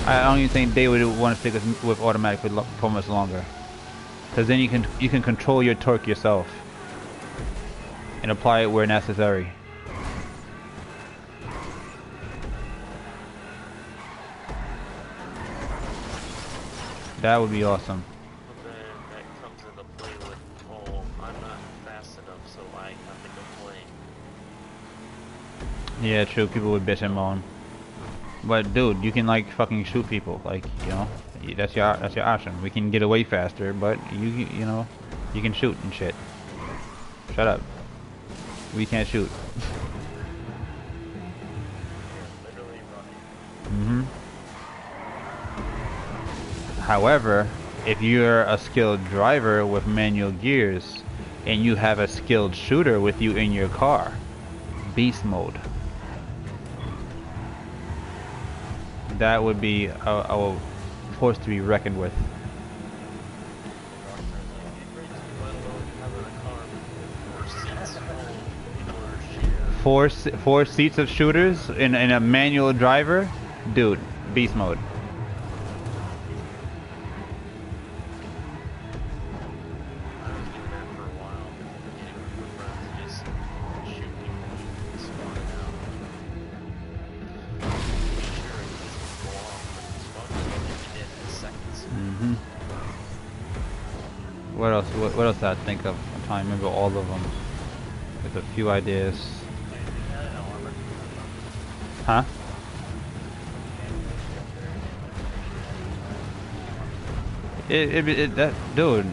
I don't even think they would want to stick with automatic for much longer, because then you can control your torque yourself and apply it where necessary. That would be awesome. But then that comes into play with, oh, I'm not fast enough, so I have to complain. Yeah, true. People would bitch and moan. But dude, you can like fucking shoot people. Like, you know, that's your option. We can get away faster, but you know, you can shoot and shit. Shut up. We can't shoot. Mm-hmm. However, if you're a skilled driver with manual gears and you have a skilled shooter with you in your car, beast mode. That would be a force to be reckoned with. Four seats of shooters in a manual driver, dude, beast mode. What else did I think of? I'm trying to remember all of them. With a few ideas. Huh? That dude,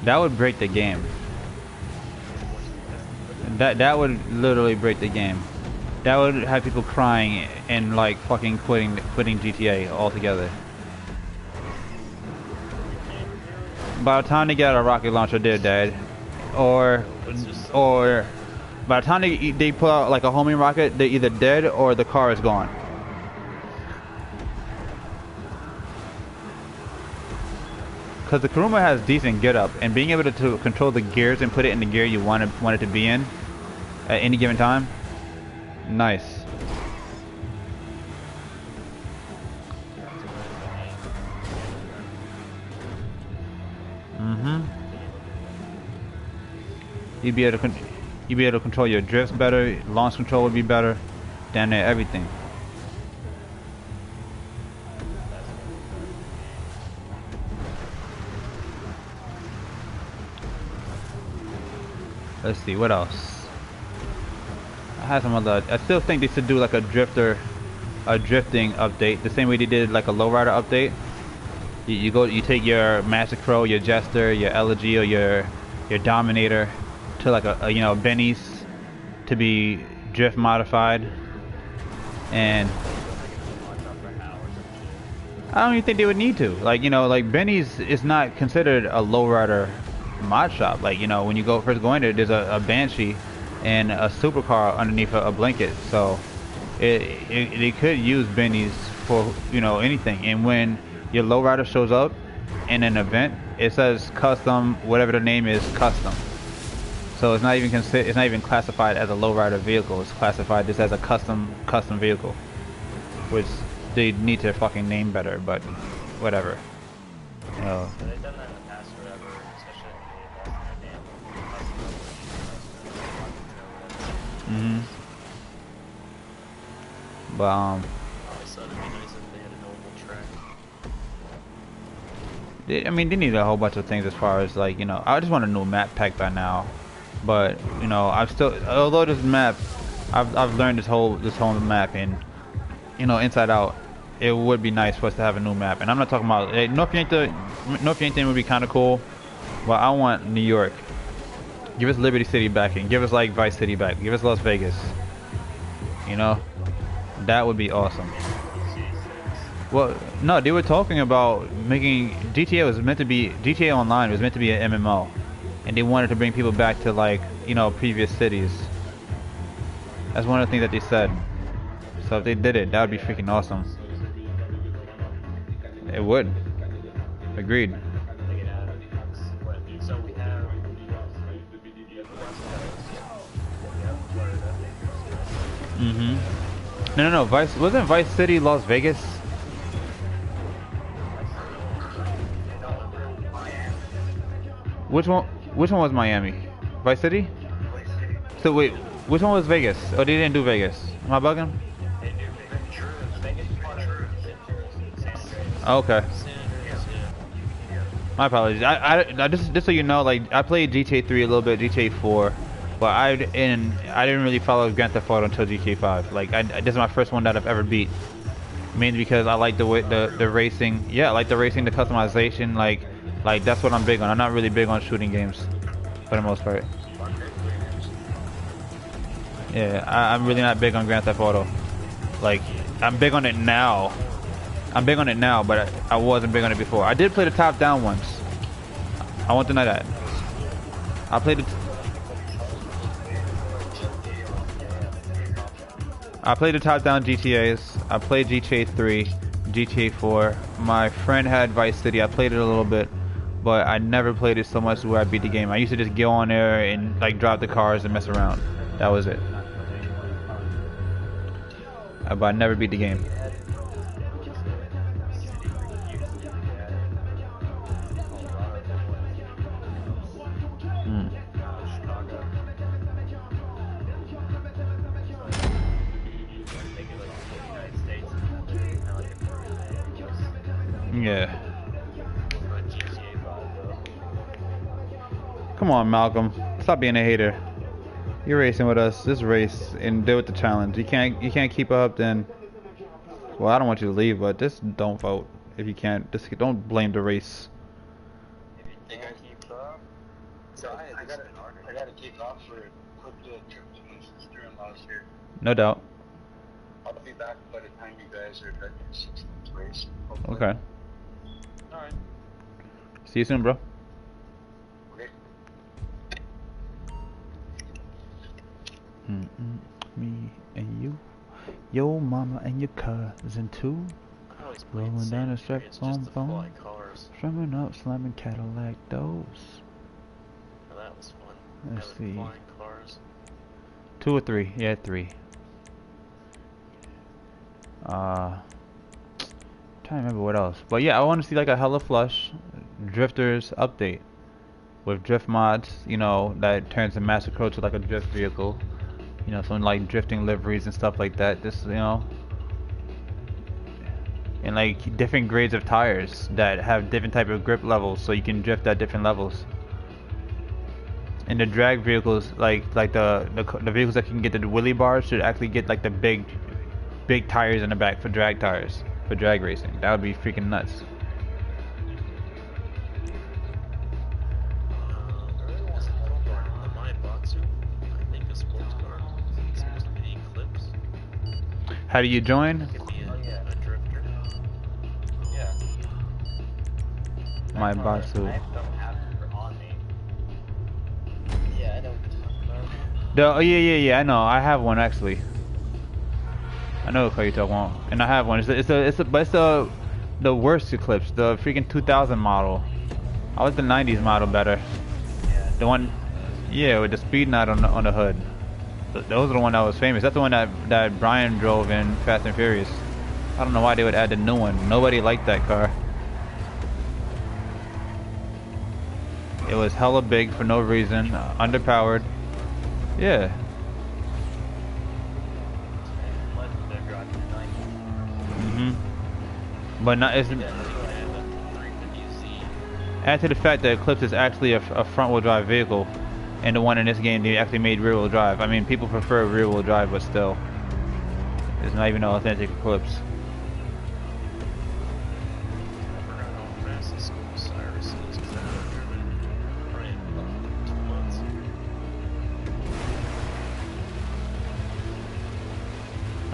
that would break the game. That would literally break the game. That would have people crying and like fucking quitting GTA altogether. By the time they get a rocket launcher, they're dead, or By the time they pull out like a homing rocket, they're either dead or the car is gone. Because the Kuruma has decent get up, and being able to control the gears and put it in the gear you want it to be in at any given time, nice. You'd be able to control your drifts better. Launch control would be better. Damn near everything. Let's see what else. I had some other. I still think they should do like a drifting update, the same way they did like a lowrider update. You take your Magic Pro, your Jester, your Elegy, or your Dominator to like a you know Benny's to be drift modified, and I don't even think they would need to. Like like Benny's is not considered a lowrider mod shop. Like when you first go in there's a Banshee and a supercar underneath a blanket, so they could use Benny's for anything. And when your lowrider shows up in an event, it says custom, whatever the name is, custom. So it's not even classified as a lowrider vehicle. It's classified just as a custom vehicle, which they need to fucking name better. But whatever. So they've done that in the past, whatever, especially in the But I thought it'd be nice if they had a normal track. I mean, they need a whole bunch of things as far as like I just want a new map pack by now. But I've still, although this map, I've learned this whole map and inside out. It would be nice for us to have a new map, and I'm not talking about North Yankton would be kind of cool, but I want New York. Give us Liberty City back and give us like Vice City back. Give us Las Vegas. That would be awesome. Well, no, they were talking about making GTA Online was meant to be an MMO, and they wanted to bring people back to like previous cities. That's one of the things that they said. So if they did it, that would be freaking awesome. It would. Agreed. So we have No. Wasn't Vice City Las Vegas? Which one was Miami? Vice City? So wait, which one was Vegas? Oh, they didn't do Vegas. Am I bugging? Okay. My apologies. I just so you know, like I played GTA 3 a little bit, GTA 4, but I didn't really follow Grand Theft Auto until GTA 5. Like this is my first one that I've ever beat, mainly because I like the racing. Yeah, I like the racing, the customization. Like that's what I'm big on. I'm not really big on shooting games, for the most part. Yeah, I'm really not big on Grand Theft Auto. Like I'm big on it now. But I wasn't big on it before. I did play the top-down ones. I won't deny that. I played the top-down GTAs. I played GTA 3, GTA 4. My friend had Vice City. I played it a little bit, but I never played it so much where I beat the game. I used to just go on there and like drop the cars and mess around. That was it. But I never beat the game. Yeah. Come on, Malcolm. Stop being a hater. You're racing with us. This race and deal with the challenge. You can't keep up, then. Well, I don't want you to leave, but just don't vote if you can't. Just don't blame the race. If you think I keep up, so I gotta take off for a quick little trip to my sister-in-law's here. No doubt. I'll be back by the time you guys are done your 6 months race. Hopefully. Okay. Alright. See you soon, bro. Okay. Me and you, your mama and your cousin too. Rolling down the strap, boom, boom. Strumming up, slamming Cadillac doors. Oh, that was fun. Let's see. Flying cars. 2 or 3? Yeah, 3. Trying to remember what else. But yeah, I want to see like a hella flush drifters update with drift mods. You know, that turns the Master Crow to like a drift vehicle. You know, some like drifting liveries and stuff like that. Just, you know, and like different grades of tires that have different type of grip levels, so you can drift at different levels. And the drag vehicles, like the vehicles that can get the wheelie bars, should actually get like the big tires in the back for drag tires for drag racing. That would be freaking nuts. How do you join? My Batsu. Yeah, I know what you're talking about. Oh yeah, I know. I have one actually. I know what car you're talking about, and I have one. It's the worst Eclipse, the freaking 2000 model. I like the 90s model better. The one, yeah, with the speed knot on the hood. Those are the one that was famous. That's the one that Brian drove in Fast and Furious. I don't know why they would add the new one. Nobody liked that car. It was hella big for no reason, underpowered. Yeah. But not isn't. Add to the fact that Eclipse is actually a front-wheel drive vehicle, and the one in this game they actually made rear-wheel drive. I mean, people prefer rear-wheel drive, but still, it's not even an authentic Eclipse.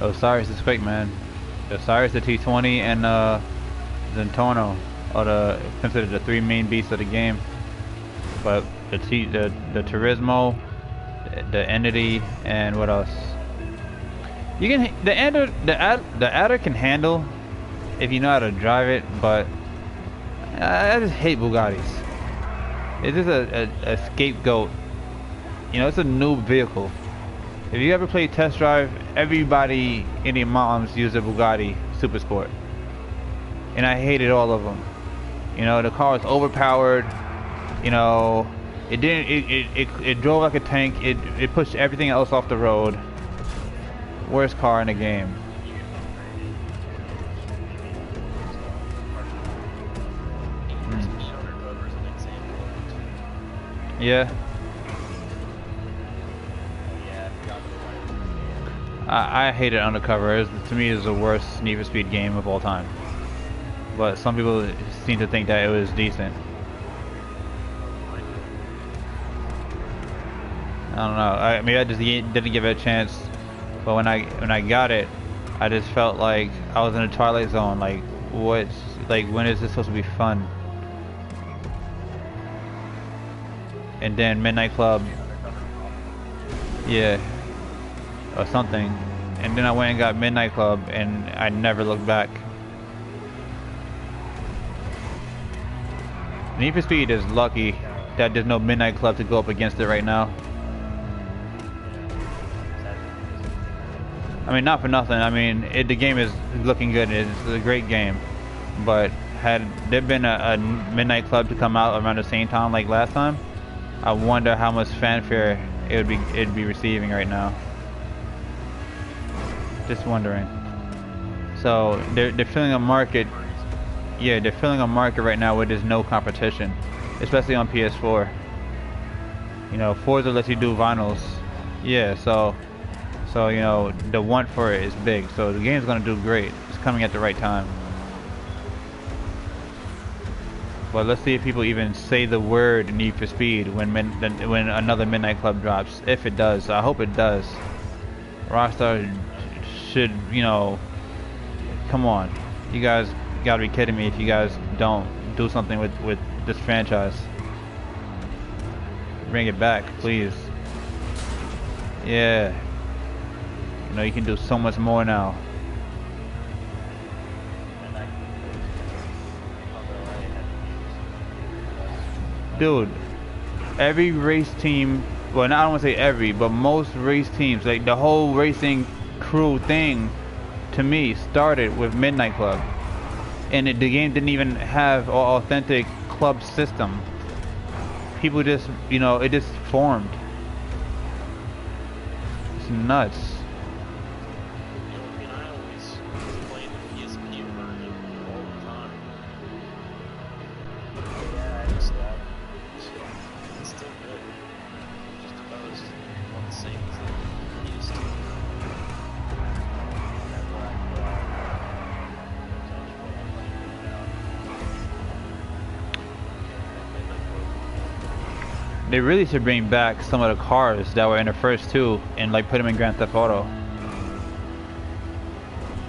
Osiris is quick, man. Osiris, the T20, and Zentorno are considered the 3 main beasts of the game. But the Turismo, the Entity, and what else? You can the Adder can handle if you know how to drive it, but I just hate Bugattis. It's just a scapegoat. You know, it's a noob vehicle. If you ever play test drive, everybody in their moms use a Bugatti Super Sport, and I hated all of them. You know, the car was overpowered. You know, it drove like a tank. It pushed everything else off the road. Worst car in the game. Yeah. I hated Undercover. To me, it's the worst Need for Speed game of all time. But some people seem to think that it was decent. I don't know. Maybe I just didn't give it a chance. But when I got it, I just felt like I was in a Twilight Zone. Like, when is this supposed to be fun? And then Midnight Club. Yeah. Or something, and then I went and got Midnight Club, and I never looked back. Need for Speed is lucky that there's no Midnight Club to go up against it right now. I mean, not for nothing. I mean, the game is looking good. It's a great game, but had there been a Midnight Club to come out around the same time like last time, I wonder how much fanfare it'd be receiving right now. Just wondering. So they're filling a market. Yeah, they're filling a market right now where there's no competition, especially on PS4. You know, Forza lets you do vinyls. Yeah, so you know the want for it is big. So the game's gonna do great. It's coming at the right time. But let's see if people even say the word Need for Speed when another Midnight Club drops. If it does, I hope it does. Rockstar should, you know, come on, you guys gotta be kidding me if you guys don't do something with this franchise. Bring it back, please. Yeah. You know, you can do so much more now. Dude, every race team, well, I don't want to say every, but most race teams, like the whole racing crew thing, to me, started with Midnight Club. And the game didn't even have an authentic club system. People just, you know, it just formed. It's nuts. They really should bring back some of the cars that were in the first two and like put them in Grand Theft Auto.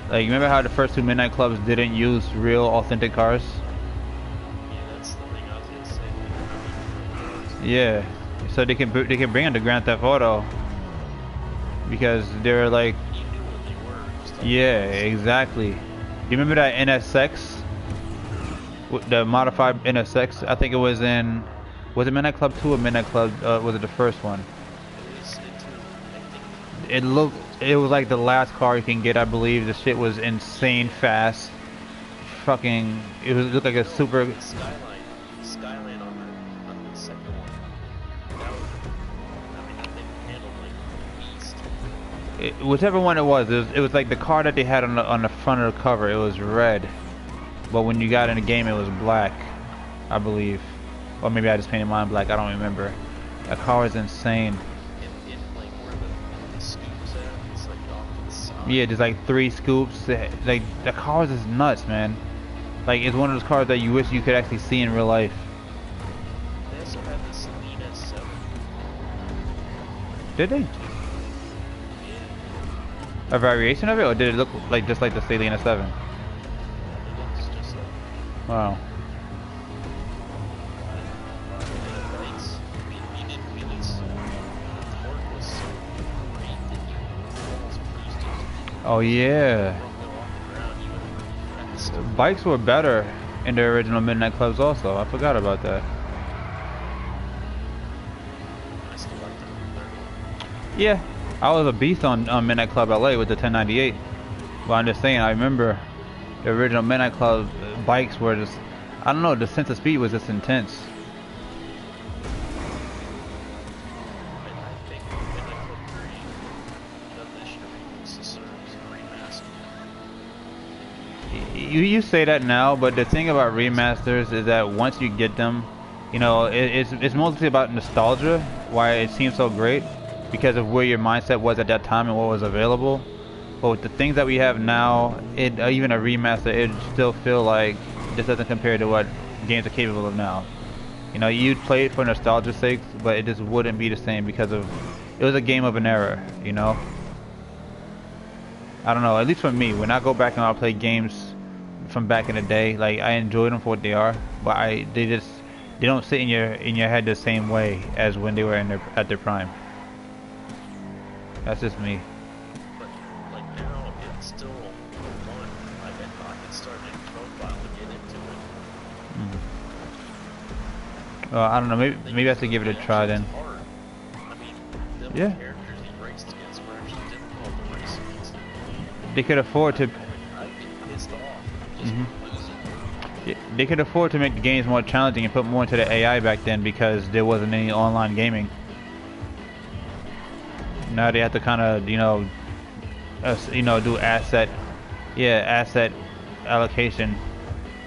Like, you remember how the first two Midnight Clubs didn't use real authentic cars? Yeah, that's the thing I was gonna say. Yeah, so they can bring in the Grand Theft Auto because they're like, yeah, exactly. You remember that NSX, the modified NSX? I think it was in. Was it Midnight Club 2 or Midnight Club, was it the first one? It was like the last car you can get, I believe. The shit was insane fast. Fucking, it looked like a super... Skyline on the second one. That was, I mean, that thing handled like a beast. Whichever one it was like the car that they had on the front of the cover. It was red. But when you got in the game, it was black, I believe. Or maybe I just painted mine black, I don't remember. That car is insane. In like where the scoops at, it's like off to the side. Yeah, there's like 3 scoops. Like, the cars is nuts, man. Like, it's one of those cars that you wish you could actually see in real life. They also had this Lean S7. Did they? A variation of it, or did it look like just like the Lean S7? It looks just like... Wow. Oh yeah. Bikes were better in the original Midnight Clubs also. I forgot about that. Yeah, I was a beast on Midnight Club LA with the 1098. But I'm just saying, I remember the original Midnight Club bikes were just, I don't know, the sense of speed was just intense. You say that now, but the thing about remasters is that once you get them, you know, it's mostly about nostalgia, why it seems so great, because of where your mindset was at that time and what was available. But with the things that we have now, even a remaster, it still feel like this doesn't compare to what games are capable of now. You know, you'd play it for nostalgia's sake, but it just wouldn't be the same because of, it was a game of an era, you know? I don't know, at least for me, when I go back and I'll play games from back in the day, like, I enjoy them for what they are, but they don't sit in your head the same way as when they were at their prime. That's just me. But like now, it's still fun. I can start a profile and get into it. Well, I don't know. Maybe I have to give it a try then. Hard. I mean, the characters he raced against were actually difficult to race against. They could afford to. I'd be pissed off. They could afford to make the games more challenging and put more into the AI back then because there wasn't any online gaming. Now they have to kind of, do asset allocation,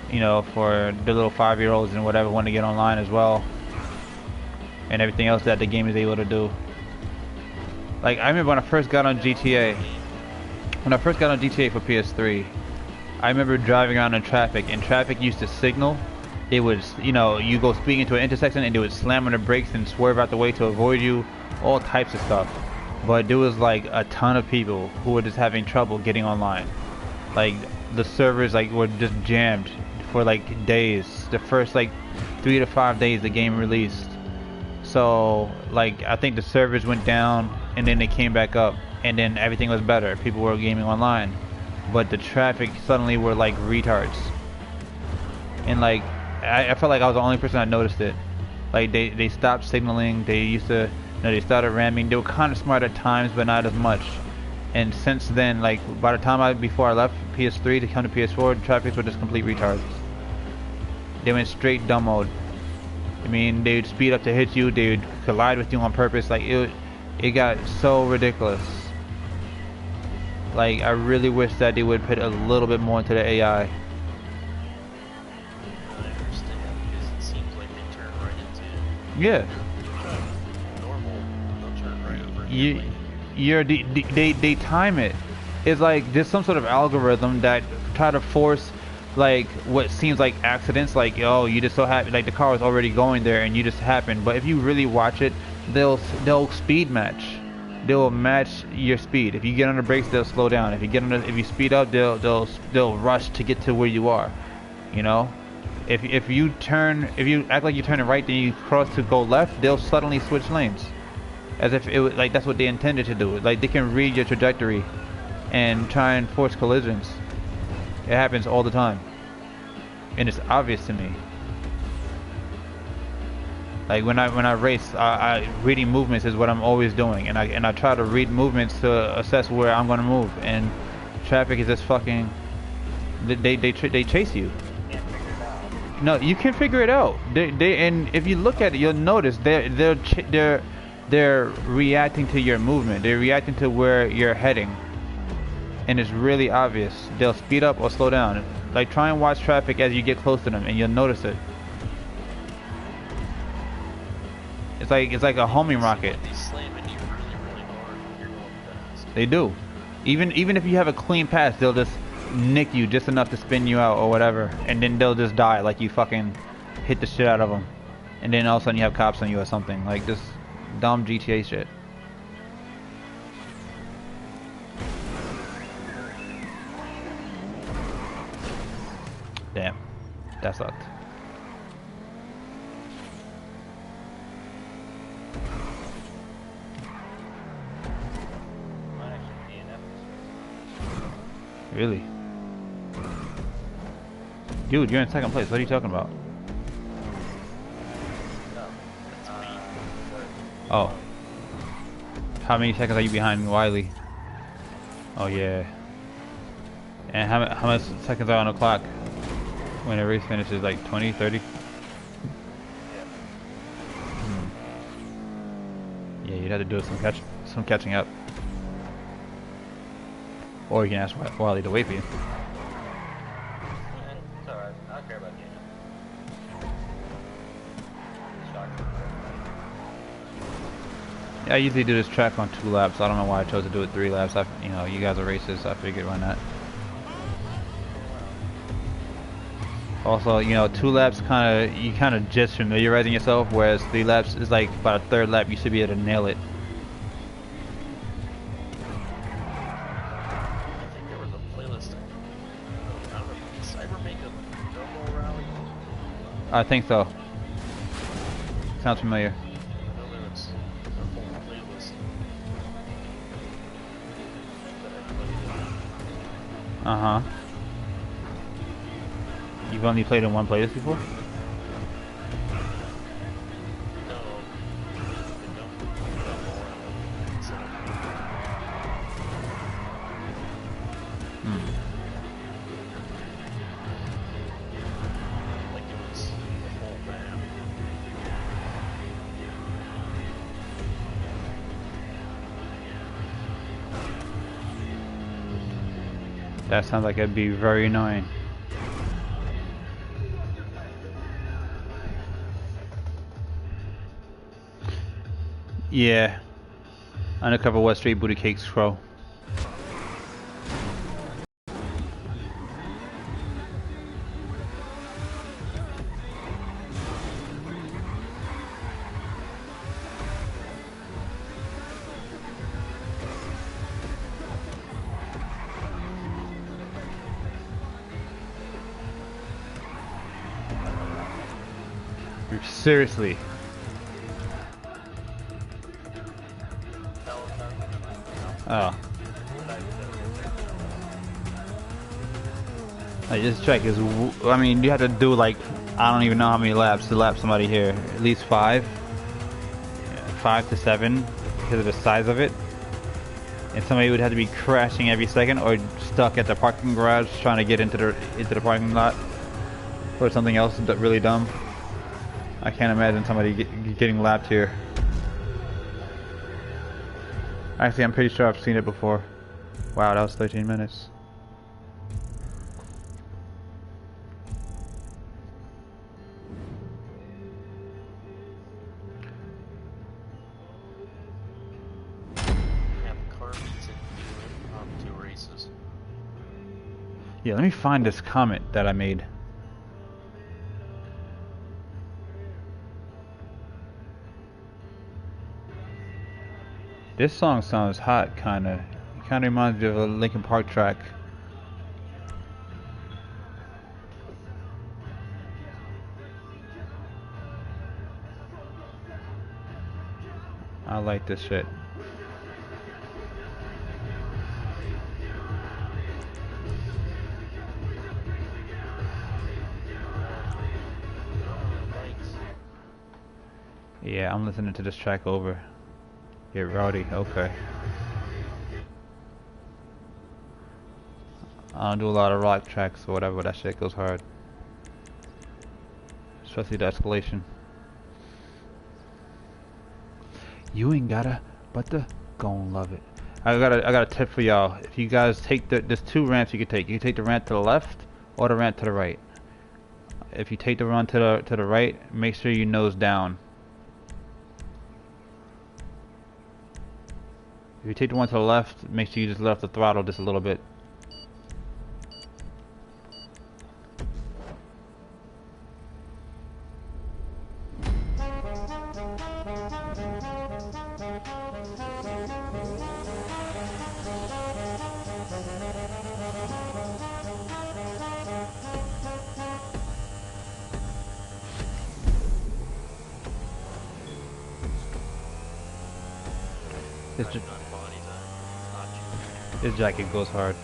for the little 5-year-olds and whatever want to get online as well, and everything else that the game is able to do. Like, I remember when I first got on GTA. When I first got on GTA for PS3, I remember driving around in traffic, and traffic used to signal. It was, you go speeding into an intersection, and they would slam on the brakes and swerve out the way to avoid you, all types of stuff. But there was like a ton of people who were just having trouble getting online. Like, the servers were just jammed for like days. The first 3 to 5 days the game released. So I think the servers went down and then they came back up. and then everything was better. People were gaming online, but the traffic suddenly were like retards. And like, I felt like I was the only person that noticed it. Like they stopped signaling. They used to, you know, they started ramming. They were kind of smart at times, but not as much. And since then, like by the time before I left PS3 to come to PS4, the traffic were just complete retards. They went straight dumb mode. I mean, they'd speed up to hit you. They'd collide with you on purpose. Like it got so ridiculous. Like I really wish that they would put a little bit more into the AI. Yeah. They time it. It's like there's some sort of algorithm that try to force like what seems like accidents, like oh you just so happy like the car was already going there and you just happened. But if you really watch it, they'll speed match. They'll match your speed. If you get on the brakes, they'll slow down. If you speed up, they'll rush to get to where you are. You know? If you act like you're turning right, then you cross to go left, they'll suddenly switch lanes, as if it was like that's what they intended to do. Like they can read your trajectory, and try and force collisions. It happens all the time, and it's obvious to me. Like when I race, reading movements is what I'm always doing, and I try to read movements to assess where I'm gonna move. And traffic is just fucking. They chase you. No, you can figure it out. And if you look at it, you'll notice they're reacting to your movement. They're reacting to where you're heading, and it's really obvious. They'll speed up or slow down. Like try and watch traffic as you get close to them, and you'll notice it. It's like a homing rocket. They do. Even if you have a clean pass, they'll just nick you just enough to spin you out or whatever, and then they'll just die like you fucking hit the shit out of them, and then all of a sudden you have cops on you or something like this dumb GTA shit. Damn, that sucked. Really? Dude, you're in second place. What are you talking about? Oh. How many seconds are you behind Wiley? Oh yeah. And how much seconds are on the clock when the race finishes? Like 20, 30? Yeah, you'd have to do some catching up. Or you can ask Wiley to wait for you. It's alright. I don't care about the engine. Yeah, I usually do this track on 2 laps. I don't know why I chose to do it 3 laps. You know, you guys are racers, so I figured why not. Also, you know, 2 laps you kind of just familiarizing yourself, whereas 3 laps is like about a 3rd lap you should be able to nail it. I think so. Sounds familiar. Uh-huh. You've only played in one playlist before? That sounds like it'd be very annoying. Yeah. Undercover West Street Booty Cakes Crow. Oh. Like, this track is, I mean, you have to do like, I don't even know how many laps to lap somebody here. At least 5. 5 to 7 because of the size of it. And somebody would have to be crashing every second or stuck at the parking garage trying to get into the parking lot. Or something else really dumb. I can't imagine somebody getting lapped here. Actually, I'm pretty sure I've seen it before. Wow, that was 13 minutes. Yeah, let me find this comment that I made. This song sounds hot, kinda. It kinda reminds me of a Linkin Park track. I like this shit. Yeah, I'm listening to this track over. Get rowdy, okay. I don't do a lot of rock tracks or whatever, but that shit goes hard. Especially the escalation. You ain't gotta, but the gon' love it. I got a tip for y'all. If you guys take there's 2 ramps you can take. You can take the ramp to the left or the ramp to the right. If you take the run to the right, make sure you nose down. If you take the one to the left, make sure you just let off the throttle just a little bit. This jacket goes hard.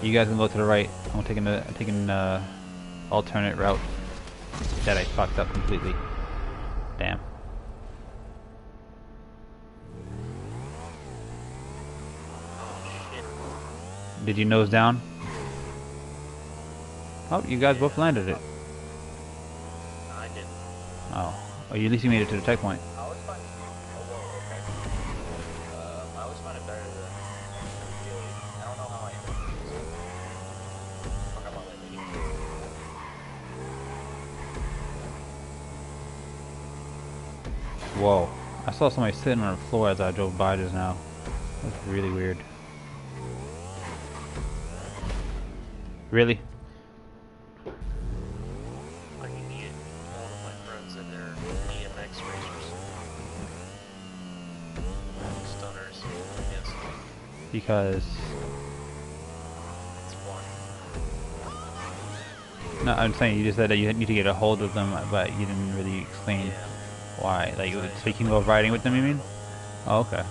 You guys can go to the right. I'm taking the alternate route that I fucked up completely. Damn. Did you nose down? Oh, you guys both landed it. I didn't. Oh, at least you made it to the checkpoint. I always find it, I always find it better than really. I don't know how I ended up doing this. Fuck, I'm on my Whoa. I saw somebody sitting on the floor as I drove by just now. That's really weird. Really? I can get all of my friends in their BMX racers. Stunners, I guess. Because... It's fun. No, I'm saying you just said that you need to get a hold of them, but you didn't really explain why. Like, so you can go riding with them, you mean? Oh, okay.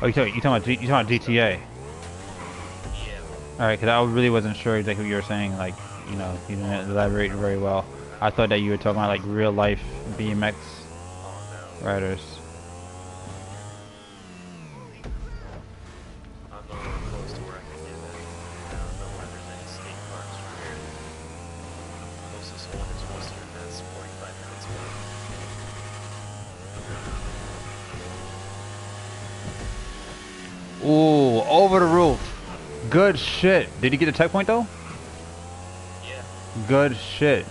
Oh, you talking about GTA? Yeah. All right, because I really wasn't sure exactly what you were saying. Like, you know, you didn't elaborate very well. I thought that you were talking about like real life BMX riders. I'm nowhere close to where I can do that. I don't know where there's any skate parks from here. Closest one is Worcester, and that's 45 minutes away. Ooh, over the roof. Good shit. Did you get a checkpoint though? Yeah. Good shit.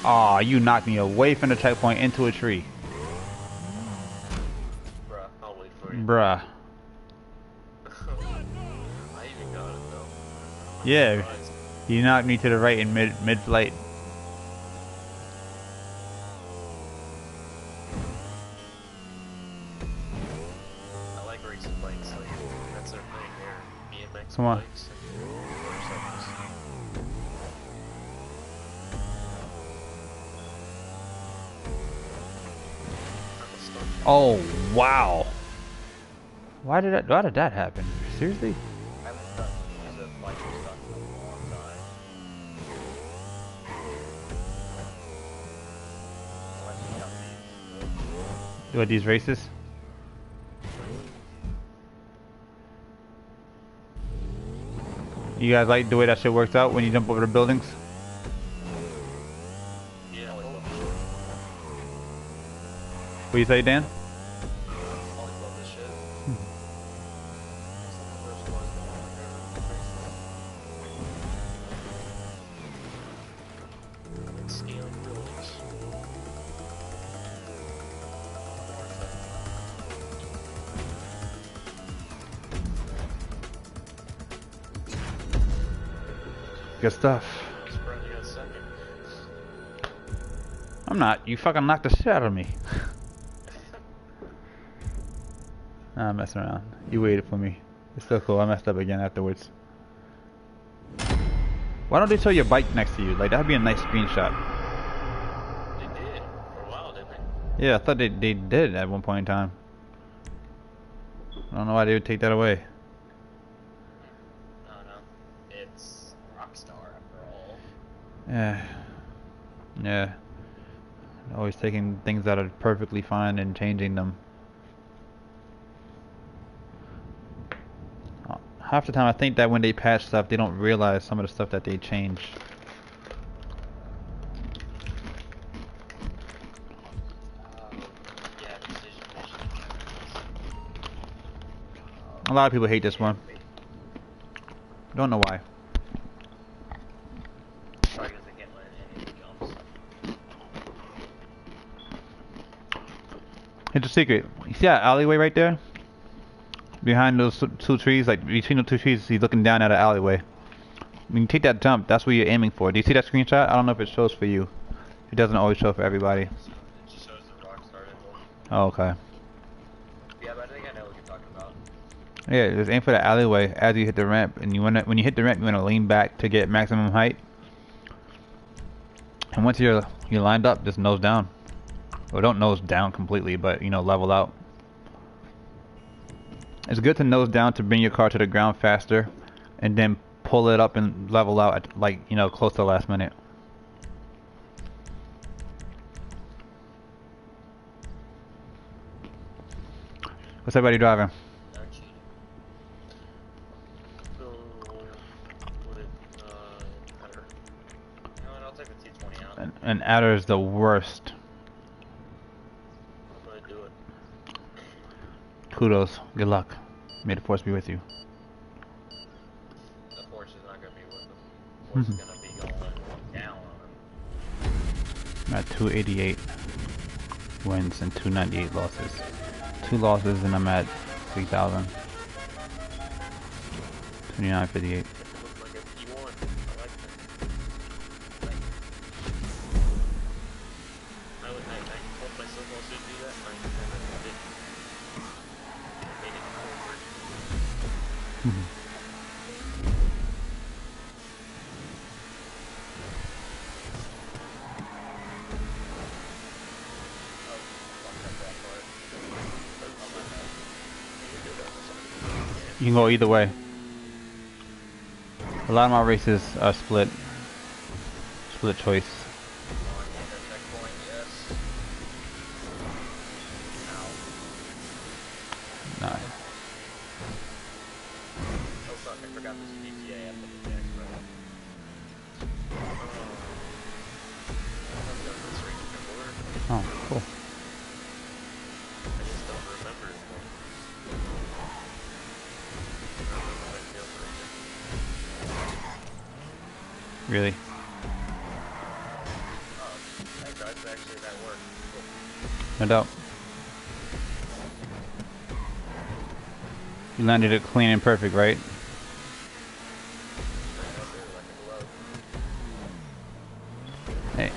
Aw, you knocked me away from the checkpoint into a tree. Bruh, I'll wait for you. Bruh. I even got it though. Yeah. You knocked me to the right in mid-flight. I like racing bikes, like, that's a Come on. Oh wow! Why did that happen? Seriously? I was stuck because the bike was stuck for a long time. Unless you count these. What, these races? You guys like the way that shit works out when you jump over the buildings? Yeah, always love What do you say, Dan? always love this shit. Scaling buildings. Good stuff. Surprised you got second. I'm not. You fucking knocked the shit out of me. Nah, I'm messing around. You waited for me. It's still cool. I messed up again afterwards. Why don't they show your bike next to you? Like, that'd be a nice screenshot. They did for a while, didn't they? Yeah, I thought they did at one point in time. I don't know why they would take that away. I don't know. It's Rockstar after all. Yeah. Yeah. Always taking things that are perfectly fine and changing them. Half the time I think that when they patch stuff, they don't realize some of the stuff that they change. Yeah, decision vision. A lot of people hate this one. Don't know why. Probably because they can't land any of the jumps. Here's the secret. You see that alleyway right there? Behind those two trees, like between the two trees, he's looking down at an alleyway. When you take that jump, that's what you're aiming for. Do you see that screenshot? I don't know if it shows for you. It doesn't always show for everybody. It just shows the Rockstar info. Oh, okay. Yeah, but I think I know what you're talking about. Yeah, just aim for the alleyway as you hit the ramp, and you wanna, when you hit the ramp, you wanna lean back to get maximum height. And once you're lined up, just nose down. Or don't nose down completely, but you know, level out. It's good to nose down to bring your car to the ground faster, and then pull it up and level out at, like, you know, close to the last minute. What's everybody driving? No cheating. So, what it, adder. You know what, I'll take the T20 out. An adder is the worst. I'll go ahead and do it. Kudos. Good luck. May the force be with you. The force is not going to be with them. The force is going to be going down on them. I'm at 288 wins and 298 losses. 2 losses and I'm at 3,000. 2958. Looks like a P1. I like that. I told myself I should do that, and I didn't. Made it forward. You can go either way. A lot of my races are split choice. Nah. Oh fuck, I forgot this PTA after the next round. I've done this race before. Oh, cool. I just don't remember it. Really? Oh, thank God, actually that worked. No doubt. You landed it clean and perfect, right?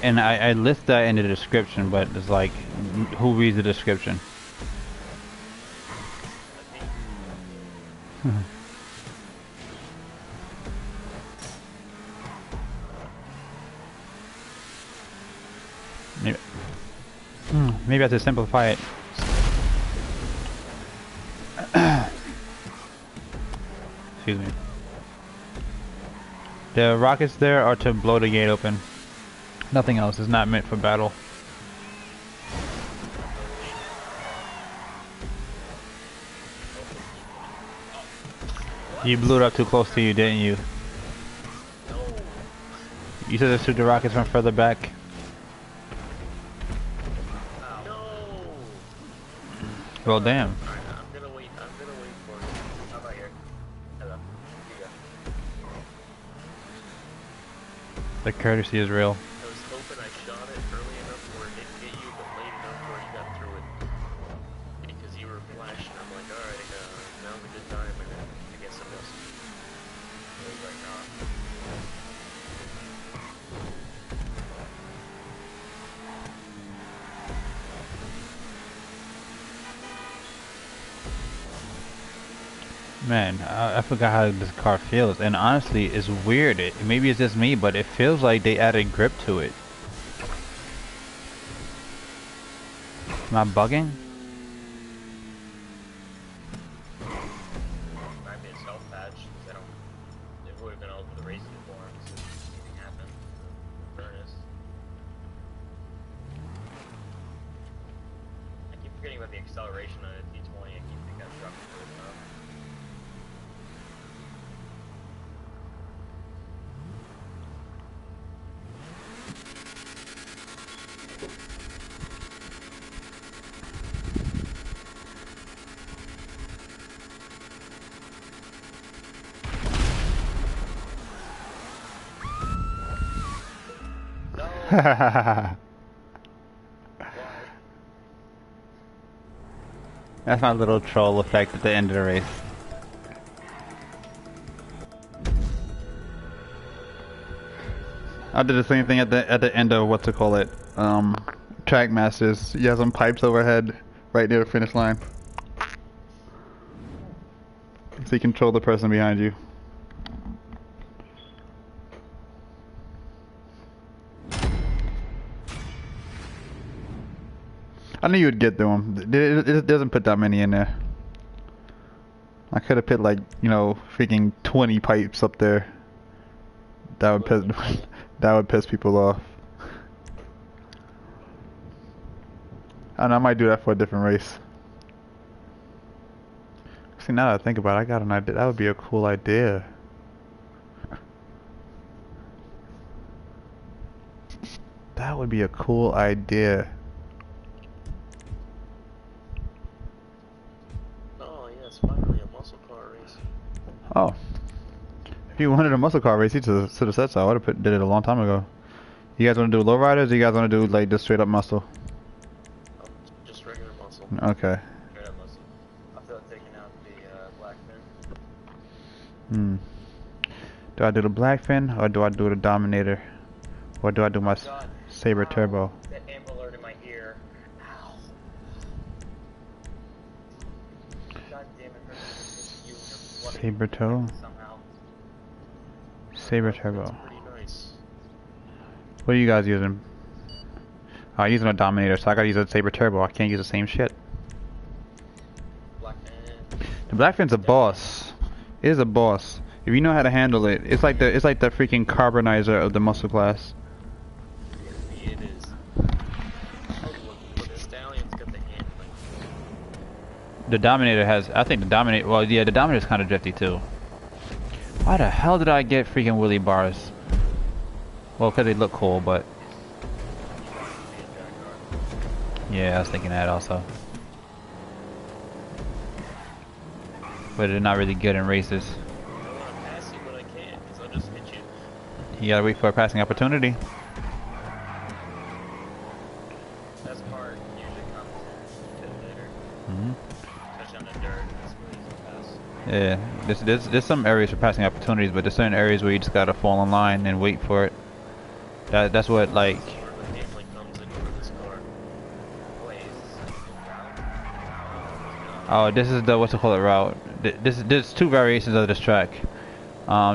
And I list that in the description, but it's like, who reads the description? Maybe I have to simplify it. Excuse me. The rockets there are to blow the gate open. Nothing else. It's not meant for battle. You blew it up too close to you, didn't you? You said to shoot the rockets from further back. Well, damn. I'm gonna wait for you. How about here? Hello. Here you go. The courtesy is real. I was hoping I shot it early enough where it didn't get you, but late enough where you got through it. Because you were flashing, I'm like, alright, now's a good time, and then I guess I missed. It was like, nah. Man, I forgot how this car feels, and honestly, it's weird. Maybe it's just me, but it feels like they added grip to it. Am I bugging? Might be a self-patch, because it would have been over the racing forums if anything happened. Furnace. I keep forgetting about the acceleration on a T20. I keep thinking I'm dropping through it enough. That's my little troll effect at the end of the race. I did the same thing at the end of what to call it, Track Masters. You have some pipes overhead right near the finish line, so you control the person behind you. I knew you would get through them. It doesn't put that many in there. I could have put like, you know, freaking 20 pipes up there. That would piss people off. And I might do that for a different race. See, now that I think about it, I got an idea. That would be a cool idea. That would be a cool idea. Finally a muscle car race. Oh. If you wanted a muscle car race, you should have said so. I would have did it a long time ago. You guys want to do lowriders, or you guys want to do like just straight up muscle? Just regular muscle. Okay. Straight up muscle. I feel like taking out the black fin. Do I do the black fin, or do I do the Dominator? Or do I do my Saber Turbo? That amber alert in my ear. Ow. God damn it, you Saber Toe? Saber Turbo. Nice. What are you guys using? I'm using a Dominator, so I gotta use a Saber Turbo. I can't use the same shit. The black fin's a boss. It is a boss. If you know how to handle it, it's like the freaking carbonizer of the muscle class. It is. The Stallion's got the handling. The Dominator has, I think the Dominator, well yeah, the Dominator's kind of drifty too. Why the hell did I get freaking wheelie bars? Well, because they look cool, but... Yeah, I was thinking that also. But they're not really good in races. I want to pass you, but I can't, because I'll just hit you. You gotta wait for a passing opportunity. That's part usually comes a bit later. Touch on the dirt, that's really easy to pass. Yeah, there's some areas for passing opportunities, but there's certain areas where you just gotta fall in line and wait for it. That's what, like... Oh, this is the, what's it called, route. There's two variations of this track.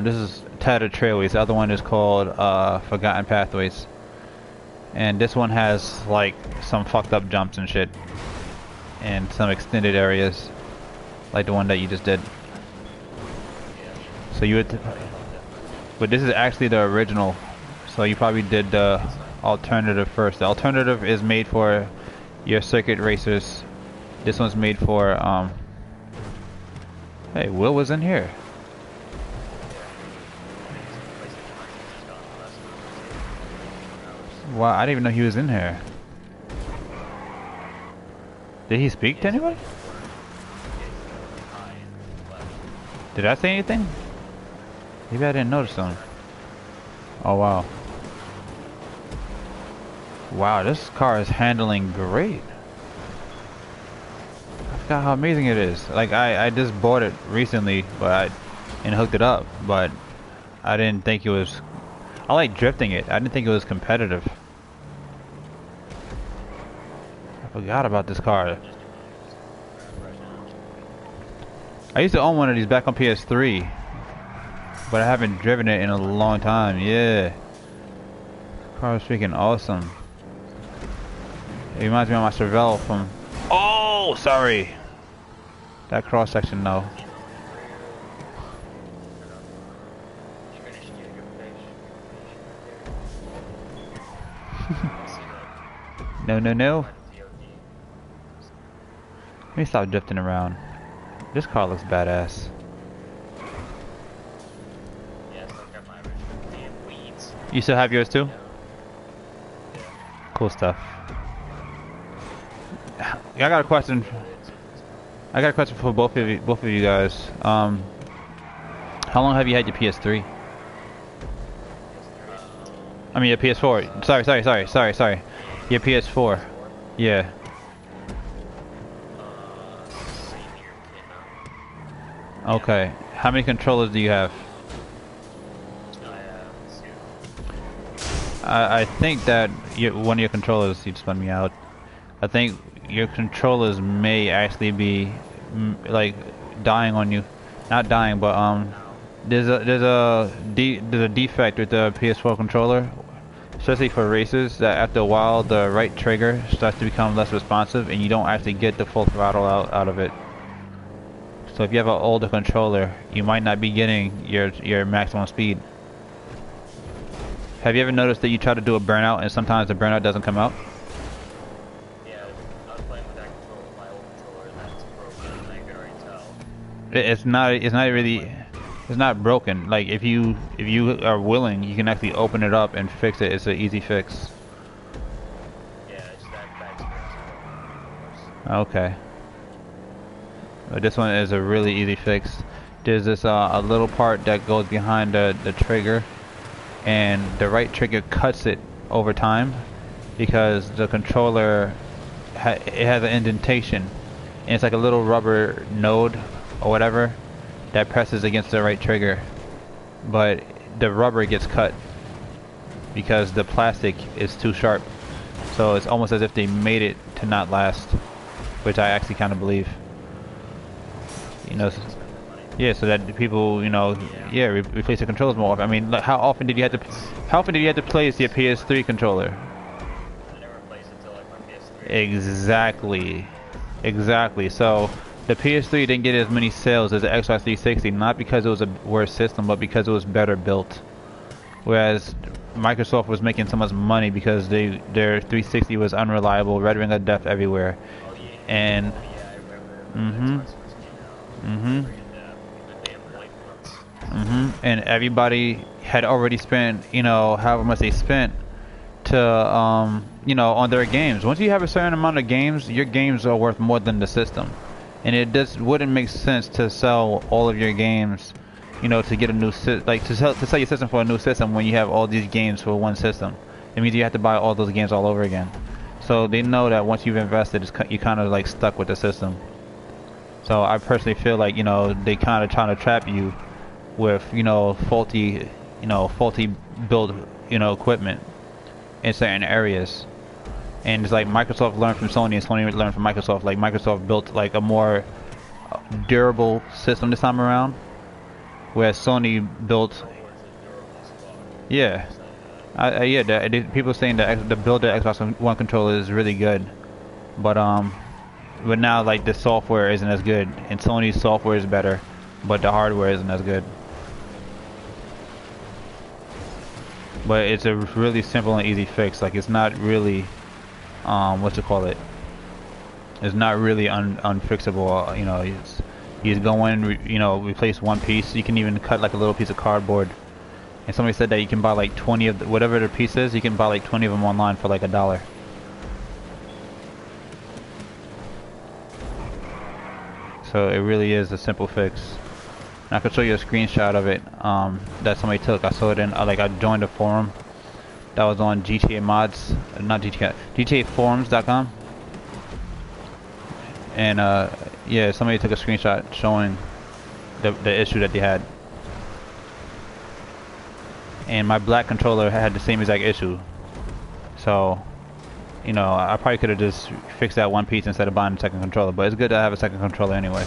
This is Tattered Trailways. The other one is called Forgotten Pathways. And this one has like some fucked up jumps and shit, and some extended areas, like the one that you just did. So you would, but this is actually the original. So you probably did the alternative first. The alternative is made for your circuit racers. This one's made for Hey, Will was in here. Wow, I didn't even know he was in here. Did he speak to anybody? Did I say anything? Maybe I didn't notice him. Oh wow. Wow, this car is handling great. I forgot how amazing it is. Like I just bought it recently, and hooked it up, but I didn't think it was. I like drifting it. I didn't think it was competitive. I forgot about this car. I used to own one of these back on PS3, but I haven't driven it in a long time. Yeah, the car is freaking awesome. It reminds me of my Cervelle from. Oh, sorry. That cross section, no. No, no, no. Let me stop drifting around. This car looks badass. You still have yours too? Cool stuff. I got a question. I got a question for both of you guys. How long have you had your PS3? I mean your PS4. Sorry. Your PS4. Yeah. Okay. How many controllers do you have? I think that one of your controllers, you spun me out. I think your controllers may actually be like dying on you. Not dying, but there's a defect with the PS4 controller, especially for racers, that after a while the right trigger starts to become less responsive and you don't actually get the full throttle out of it. So if you have an older controller, you might not be getting your maximum speed. Have you ever noticed that you try to do a burnout and sometimes the burnout doesn't come out? Yeah, I was playing with that controller with my old controller and that's broken, and I can already tell. It's not broken. Like if you are willing, you can actually open it up and fix it. It's an easy fix. Yeah, it's that experience. Okay. But this one is a really easy fix. There's this a little part that goes behind the trigger, and the right trigger cuts it over time because the controller it has an indentation, and it's like a little rubber node or whatever that presses against the right trigger, but the rubber gets cut because the plastic is too sharp. So it's almost as if they made it to not last, which I actually kind of believe. You know, yeah, so that people, you know, replace the controllers more often. I mean, like, how often did you have to place your PS3 controller? I never replaced it till like my PS3. Exactly. So the PS3 didn't get as many sales as the Xbox 360, not because it was a worse system, but because it was better built. Whereas Microsoft was making so much money because their 360 was unreliable, red ring of death everywhere, and and everybody had already spent, you know, however much they spent to, you know, on their games. Once you have a certain amount of games, your games are worth more than the system, and it just wouldn't make sense to sell all of your games, you know, to get a new to sell your system for a new system when you have all these games for one system. It means you have to buy all those games all over again. So they know that once you've invested, you're kind of like stuck with the system. So I personally feel like, you know, they kind of trying to trap you with, you know, faulty build, you know, equipment in certain areas. And it's like Microsoft learned from Sony and Sony learned from Microsoft. Like Microsoft built like a more durable system this time around, whereas Sony built, yeah, Yeah, people saying that the build of Xbox One controller is really good, but now like the software isn't as good, and Sony's software is better, but the hardware isn't as good. But it's a really simple and easy fix. Like it's not really, what's it call it? It's not really unfixable. You know, you just go in, you know, replace one piece. You can even cut like a little piece of cardboard. And somebody said that you can buy like 20 of whatever the piece is. You can buy like 20 of them online for like $1. So it really is a simple fix. And I could show you a screenshot of it that somebody took. I saw it in like I joined a forum that was on GTA mods, not GTA, GTAforums.com. And yeah, somebody took a screenshot showing the issue that they had. And my black controller had the same exact issue. So, you know, I probably could have just fixed that one piece instead of buying a second controller. But it's good to have a second controller anyway.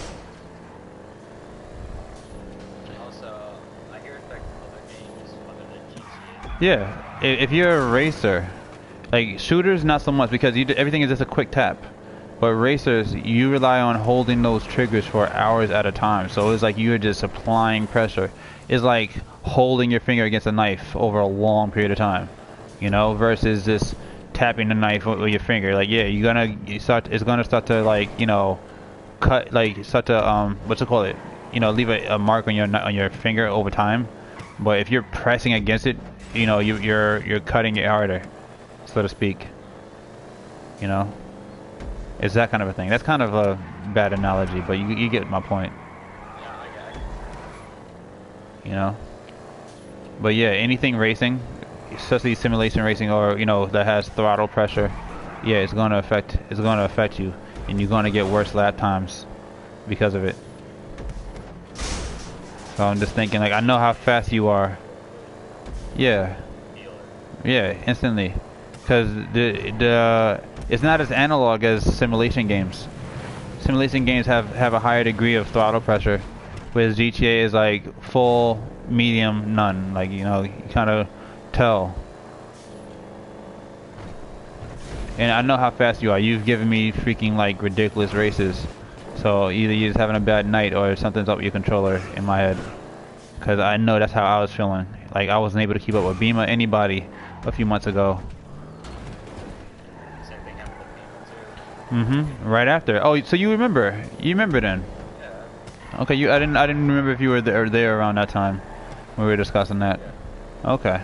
Also, I hear it affects other games other than GTA. Yeah, if you're a racer, like shooters, not so much because everything is just a quick tap. But racers, you rely on holding those triggers for hours at a time. So it's like you're just applying pressure. It's like holding your finger against a knife over a long period of time, you know, versus just tapping the knife with your finger. Like, yeah, it's gonna start to like, you know, cut, like start to what's it called it, you know, leave a mark on your finger over time. But if you're pressing against it, you know, you're cutting it harder, so to speak. You know. It's that kind of a thing. That's kind of a bad analogy, but you get my point. You know? But yeah, anything racing, especially simulation racing or, you know, that has throttle pressure, yeah, it's gonna affect you, and you're gonna get worse lap times because of it. So I'm just thinking, like, I know how fast you are. Yeah. Yeah, instantly. Because it's not as analog as simulation games. Simulation games have a higher degree of throttle pressure, whereas GTA is like full, medium, none. Like, you know, you kind of tell. And I know how fast you are. You've given me freaking like ridiculous races. So either you're just having a bad night or something's up with your controller in my head. Because I know that's how I was feeling. Like I wasn't able to keep up with Beamer anybody a few months ago. Right after. Oh, so you remember? You remember then? Yeah. Okay. I didn't remember if you were there around that time when we were discussing that. Yeah. Okay.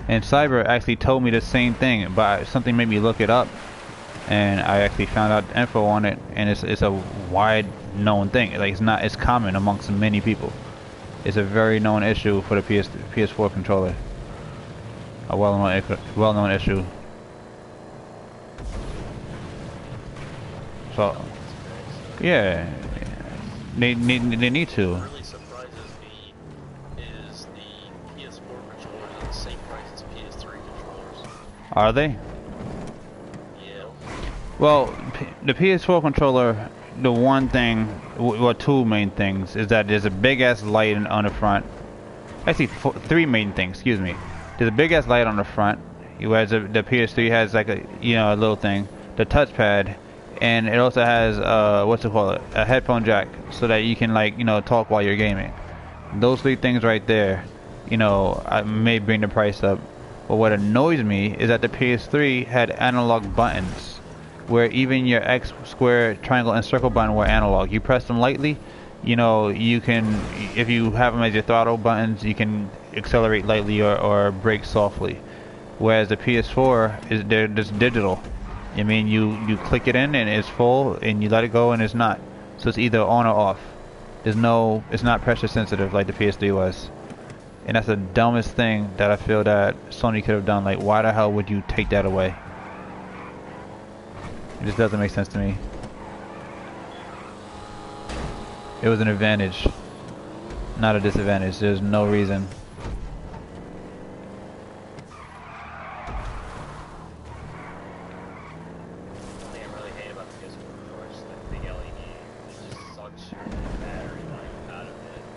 And Cyber actually told me the same thing, but something made me look it up, and I actually found out info on it, and it's a wide known thing. Like it's common amongst many people. It's a very known issue for the PS4 controller. A well-known issue. So, yeah, they need to. What really surprises me is the PS4 controllers are the same price as PS3 controllers. Are they? Yeah. Well, the PS4 controller, the one thing, well, two main things, is that there's a big ass light on the front. Actually, three main things. Excuse me. There's a big ass light on the front, whereas the PS3 has like a little thing, the touchpad. And it also has a headphone jack, so that you can talk while you're gaming. Those three things right there, I may bring the price up. But what annoys me is that the PS3 had analog buttons, where even your X, square, triangle, and circle button were analog. You press them lightly, you can, if you have them as your throttle buttons, you can accelerate lightly or brake softly. Whereas the PS4 they're just digital. I mean, you click it in and it's full, and you let it go and it's not. So it's either on or off. It's not pressure sensitive like the PS3 was. And that's the dumbest thing that I feel that Sony could have done. Like, why the hell would you take that away? It just doesn't make sense to me. It was an advantage, not a disadvantage. There's no reason.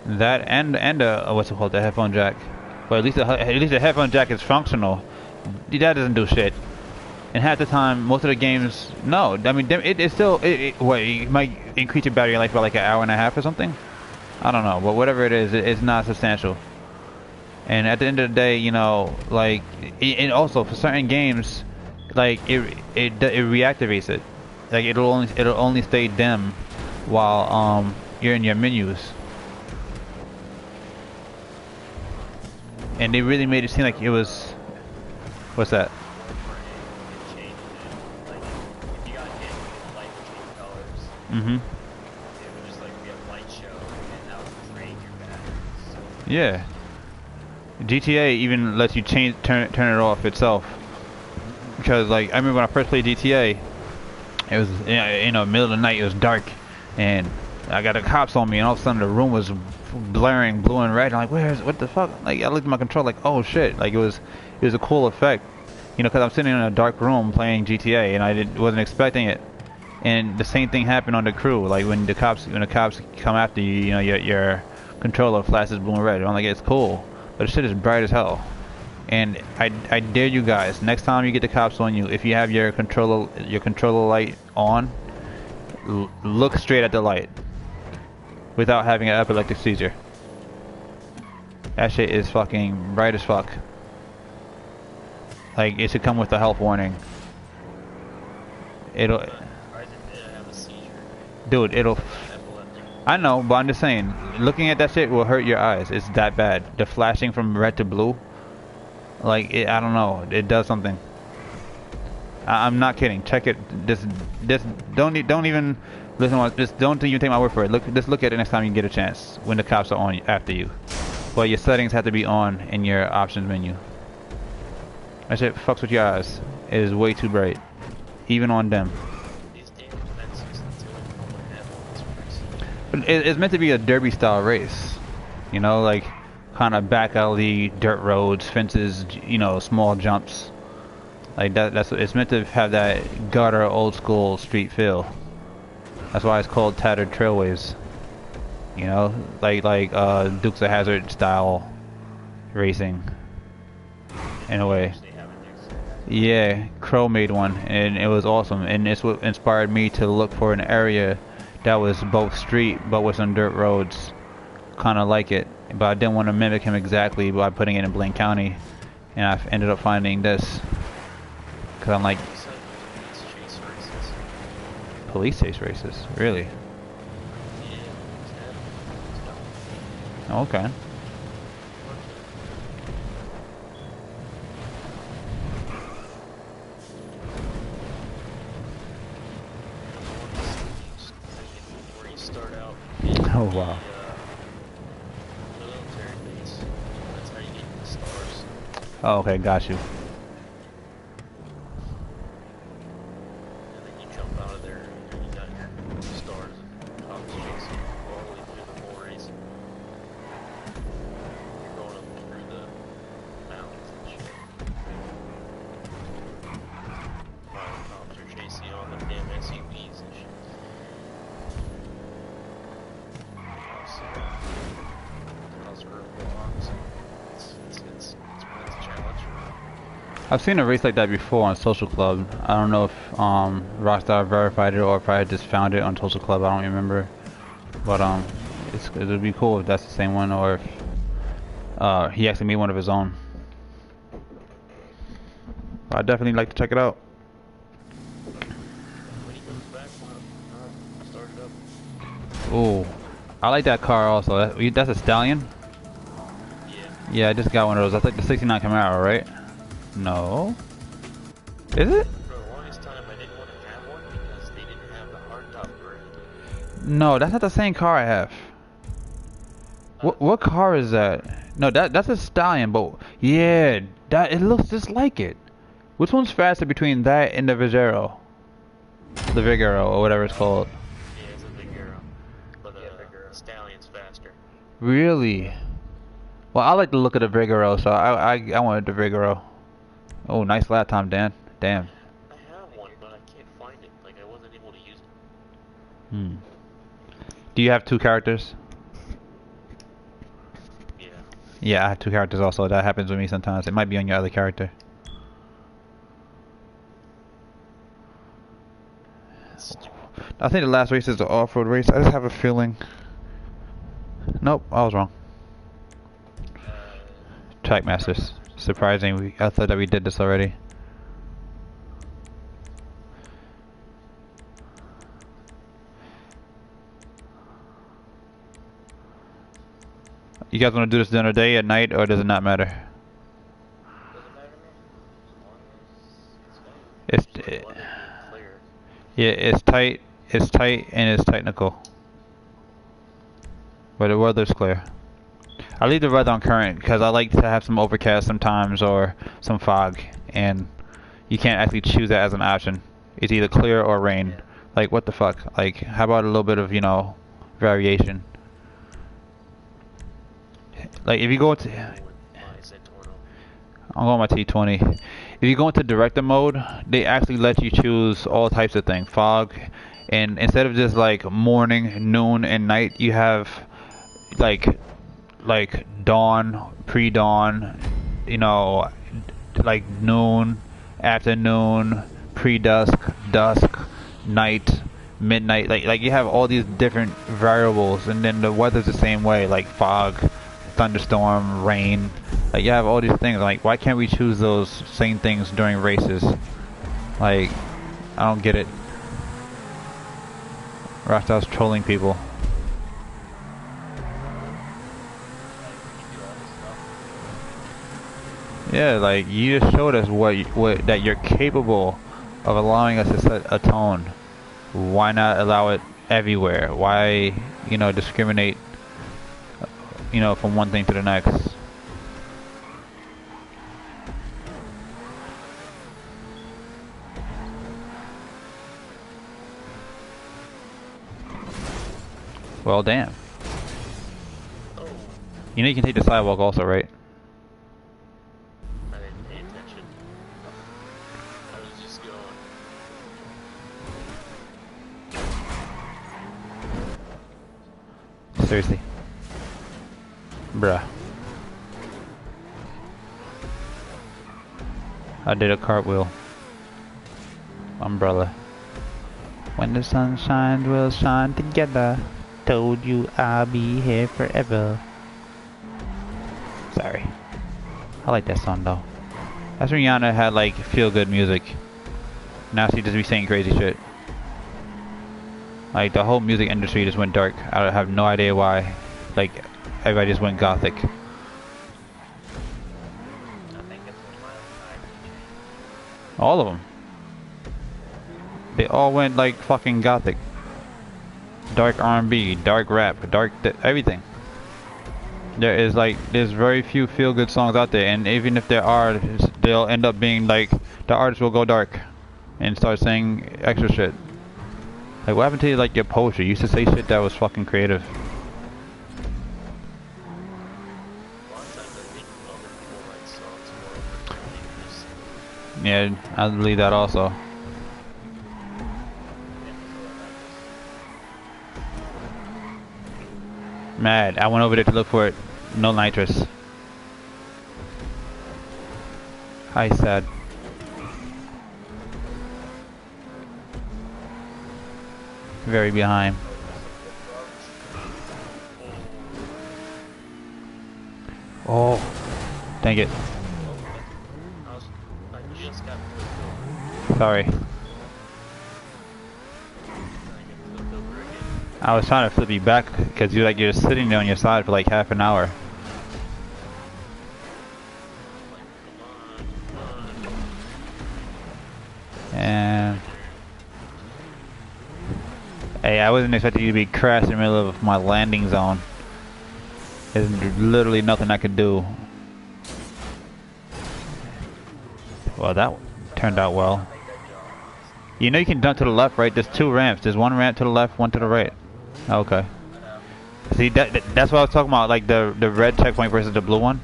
That and what's it called, the headphone jack. But at least the headphone jack is functional. That doesn't do shit. And half the time, most of the games, no. I mean, it's still, it might increase your battery life by like an hour and a half or something. I don't know, but whatever it is, it's not substantial. And at the end of the day, you know, like, and also for certain games, like it reactivates it. Like it'll only stay dim while you're in your menus. And they really made it seem like it was. What's that? Mm-hmm. Yeah. GTA even lets you turn it off itself. Because like I remember when I first played GTA, it was middle of the night, it was dark, and I got the cops on me, and all of a sudden the room was blaring blue and red. I'm like, what the fuck? Like I looked at my controller, like, oh shit! Like it was a cool effect, you know, because I'm sitting in a dark room playing GTA, and I wasn't expecting it. And the same thing happened on the crew. Like when the cops come after you, you know, your controller flashes blue and red. I'm like, it's cool, but the shit is bright as hell. And I dare you guys, next time you get the cops on you, if you have your controller light on, look straight at the light without having an epileptic seizure. That shit is fucking bright as fuck. Like it should come with a health warning. Dude, I know, but I'm just saying, looking at that shit will hurt your eyes. It's that bad. The flashing from red to blue, like I don't know, it does something. I'm not kidding. Check it. Just don't even listen. Just don't even take my word for it. Just look at it next time you get a chance when the cops are on after you. But your settings have to be on in your options menu. That shit fucks with your eyes. It is way too bright, even on them. But it's meant to be a derby style race, you know, like kind of back alley, dirt roads, fences, you know, small jumps. Like it's meant to have that gutter, old school street feel. That's why it's called tattered trailways. You know, like Dukes of Hazzard style racing. In a way. Yeah, Crow made one, and it was awesome. And it's what inspired me to look for an area that was both street but with some dirt roads, kind of like it. But I didn't want to mimic him exactly by putting it in Blaine County, and I ended up finding this. Cause I'm like, police chase races, really? Okay. Oh wow. Oh, okay, got you. I've seen a race like that before on Social Club. I don't know if Rockstar verified it or if I just found it on Social Club. I don't remember. But it would be cool if that's the same one, or if he actually made one of his own. But I'd definitely like to check it out. Oh, I like that car also. That's a Stallion? Yeah, I just got one of those. That's like the 69 Camaro, right? No. Is it? For the longest time, I didn't want to have one because they didn't have the hardtop version. No, that's not the same car I have. What car is that? No, that's a Stallion, but yeah, it looks just like it. Which one's faster between that and the Vigero? The Vigero, or whatever it's called. Yeah, it's a Vigero. But the Stallion's faster. Really? Well, I like the look of the Vigero, so I wanted the Vigero. Oh, nice lap time, Dan. Damn. I have one, but I can't find it. Like, I wasn't able to use it. Do you have two characters? Yeah. Yeah, I have two characters also. That happens with me sometimes. It might be on your other character. I think the last race is the off-road race. I just have a feeling. Nope, I was wrong. Trackmasters. Surprising. I thought that we did this already. You guys want to do this during the day, at night, or does it not matter? It's yeah, it's tight, and it's technical. But the weather's clear. I leave the weather on current because I like to have some overcast sometimes or some fog, and you can't actually choose that as an option. It's either clear or rain. Like, what the fuck? Like, how about a little bit of, you know, variation? Like, if you go into... I'm going my T20. If you go into director mode, they actually let you choose all types of things. Fog, and instead of just like morning, noon, and night, you have like dawn, pre-dawn, you know, like noon, afternoon, pre-dusk, dusk, night, midnight. Like you have all these different variables, and then the weather's the same way, like fog, thunderstorm, rain. Like you have all these things. Like, why can't we choose those same things during races? Like, I don't get it. Rockstar's trolling people. Yeah, like, you just showed us what that you're capable of allowing us to set a tone. Why not allow it everywhere? Why, you know, discriminate, you know, from one thing to the next? Well, damn. You know you can take the sidewalk also, right? I didn't pay attention. I was just going. Seriously. Bruh. I did a cartwheel. Umbrella. When the sun shines, we'll shine together. Told you I'll be here forever. Sorry. I like that song though. That's when Rihanna had like feel-good music. Now she just be saying crazy shit. Like the whole music industry just went dark. I have no idea why. Like everybody just went gothic. All of them. They all went like fucking gothic. Dark R&B, dark rap, everything. There's very few feel-good songs out there, and even if there are, they'll end up being like, the artist will go dark and start saying extra shit. Like, what happened to like your poetry? You used to say shit that was fucking creative. Yeah, I believe that also. Mad. I went over there to look for it. No nitrous. Hi, sad. Very behind. Oh, dang it. Sorry. I was trying to flip you back because you're sitting there on your side for like half an hour. And hey, I wasn't expecting you to be crashed in the middle of my landing zone. There's literally nothing I could do. Well, that turned out well. You know you can jump to the left, right? There's two ramps. There's one ramp to the left, one to the right. Okay. See, that's what I was talking about, like the red checkpoint versus the blue one.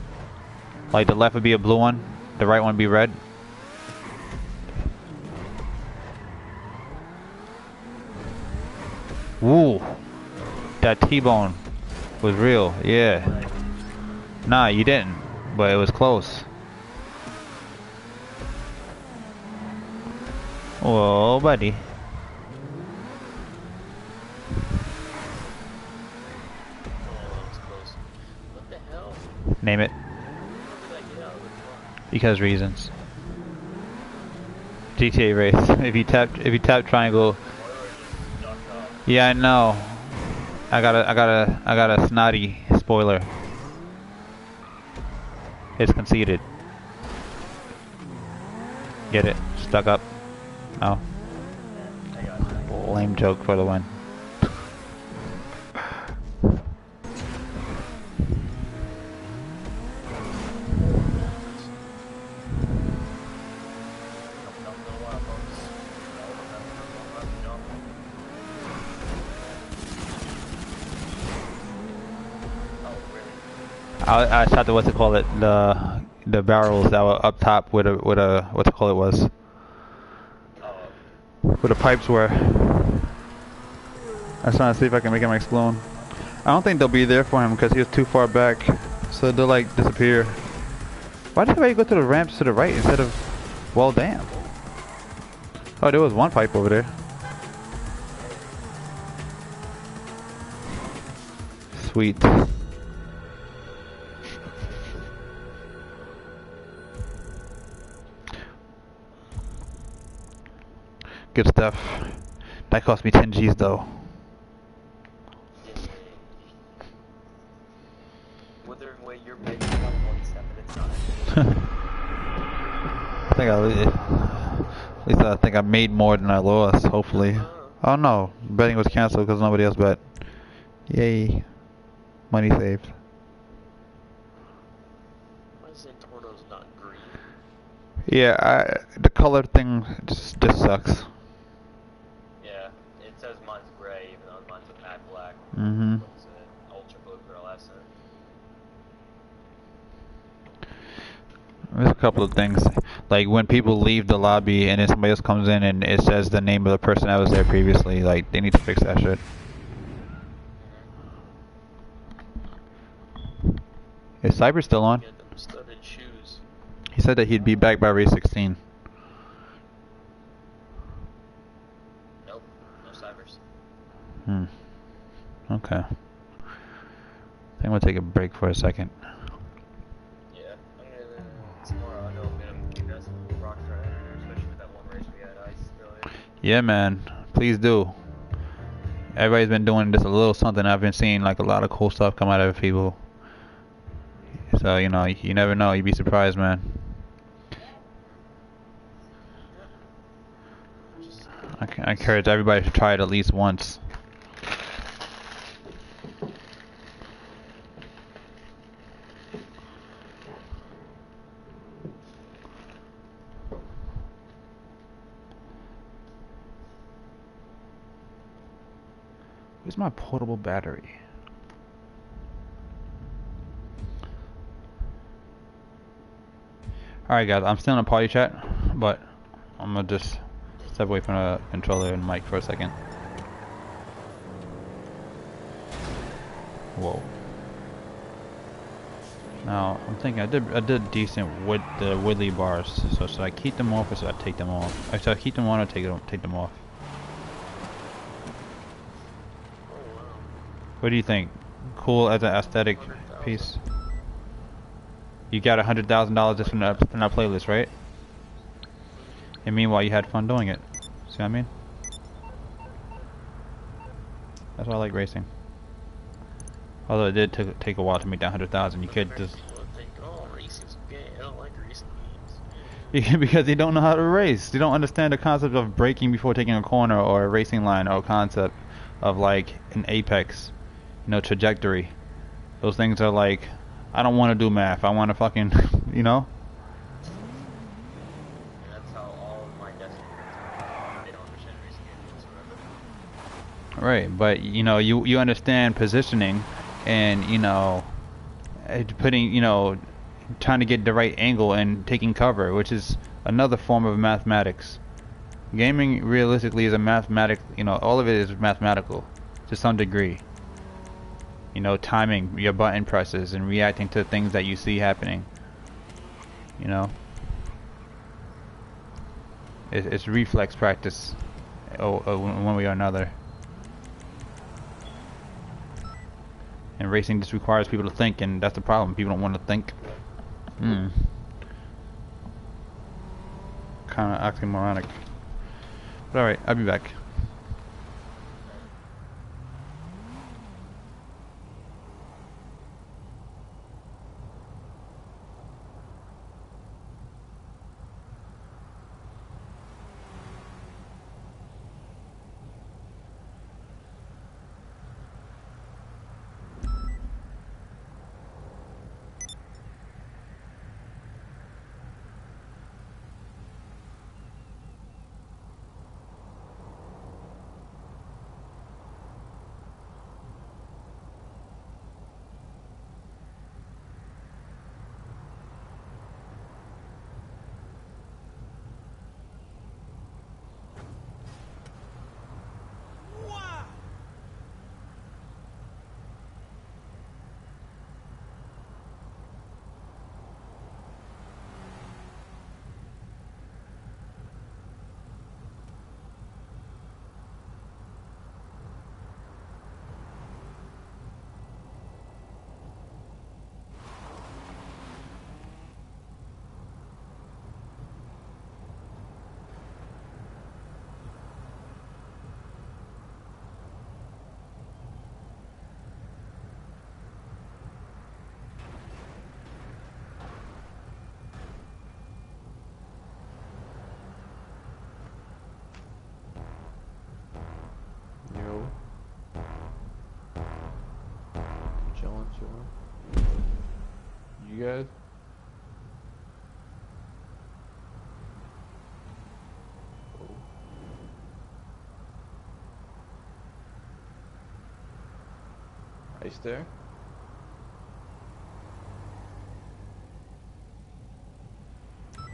Like the left would be a blue one, the right one would be red. Woo! That T-bone was real, yeah. Nah, you didn't, but it was close. Whoa, buddy. What the hell? Name it. Because reasons. GTA race. If you tap triangle. Yeah, I know. I got a snotty spoiler. It's conceded. Get it? Stuck up. No. Lame joke for the win. I shot the what's it called the barrels that were up top where what's it called was. Where the pipes were. I was trying to see if I can make him explode. I don't think they'll be there for him because he was too far back. So they'll like disappear. Why did everybody go to the ramps to the right instead of... Well, damn. Oh, there was one pipe over there. Sweet. Good stuff. That cost me 10 G's though. Withering away your base one step at a time. I think at least I think I made more than I lost, hopefully. Oh no, betting was canceled because nobody else bet. Yay. Money saved. Why is Torto's not green? Yeah, the color thing just sucks. Yeah, it says mine's gray even though mine's a matte black. Mm-hmm. What's it? Ultra blue pearlescent. There's a couple of things. Like when people leave the lobby and then somebody else comes in and it says the name of the person that was there previously, like they need to fix that shit. Is Cyber still on? Get them studded shoes. He said that he'd be back by race 16. Nope, no cybers. Okay. I think I'm gonna take a break for a second. Yeah, I'm gonna tomorrow. I know I'm gonna give us a rock try, especially with that one race we had ice earlier. Yeah, man. Please do. Everybody's been doing just a little something. I've been seeing like a lot of cool stuff come out of people. So, you know, you never know. You'd be surprised, man. I encourage everybody to try it at least once. Where's my portable battery? Alright guys, I'm still in a party chat, but I'm gonna just step away from the controller and mic for a second. Whoa. Now, I'm thinking I did decent with the Woodley bars, so should I keep them off or should I take them off? Should I keep them on or take them off? What do you think? Cool as an aesthetic piece? You got $100,000 just from that playlist, right? And meanwhile, you had fun doing it. See what I mean? That's why I like racing. Although it did take a while to make that 100,000. You could just... Oh, racing's gay. I don't like racing games. Because they don't know how to race. They don't understand the concept of braking before taking a corner or a racing line or a concept of like an apex, you know, trajectory. Those things are like... I don't want to do math. I want to fucking, you know? That's how all of my destiny is. They don't understand racing games whatsoever. Right, but you know, you understand positioning and, you know, putting, you know, trying to get the right angle and taking cover, which is another form of mathematics. Gaming realistically is a mathematic, you know, all of it is mathematical to some degree. You know, timing your button presses and reacting to things that you see happening. You know, it's reflex practice, one way or another. And racing just requires people to think, and that's the problem. People don't want to think. Kind of oxymoronic. But alright, I'll be back. Chillin. You guys? Are you there?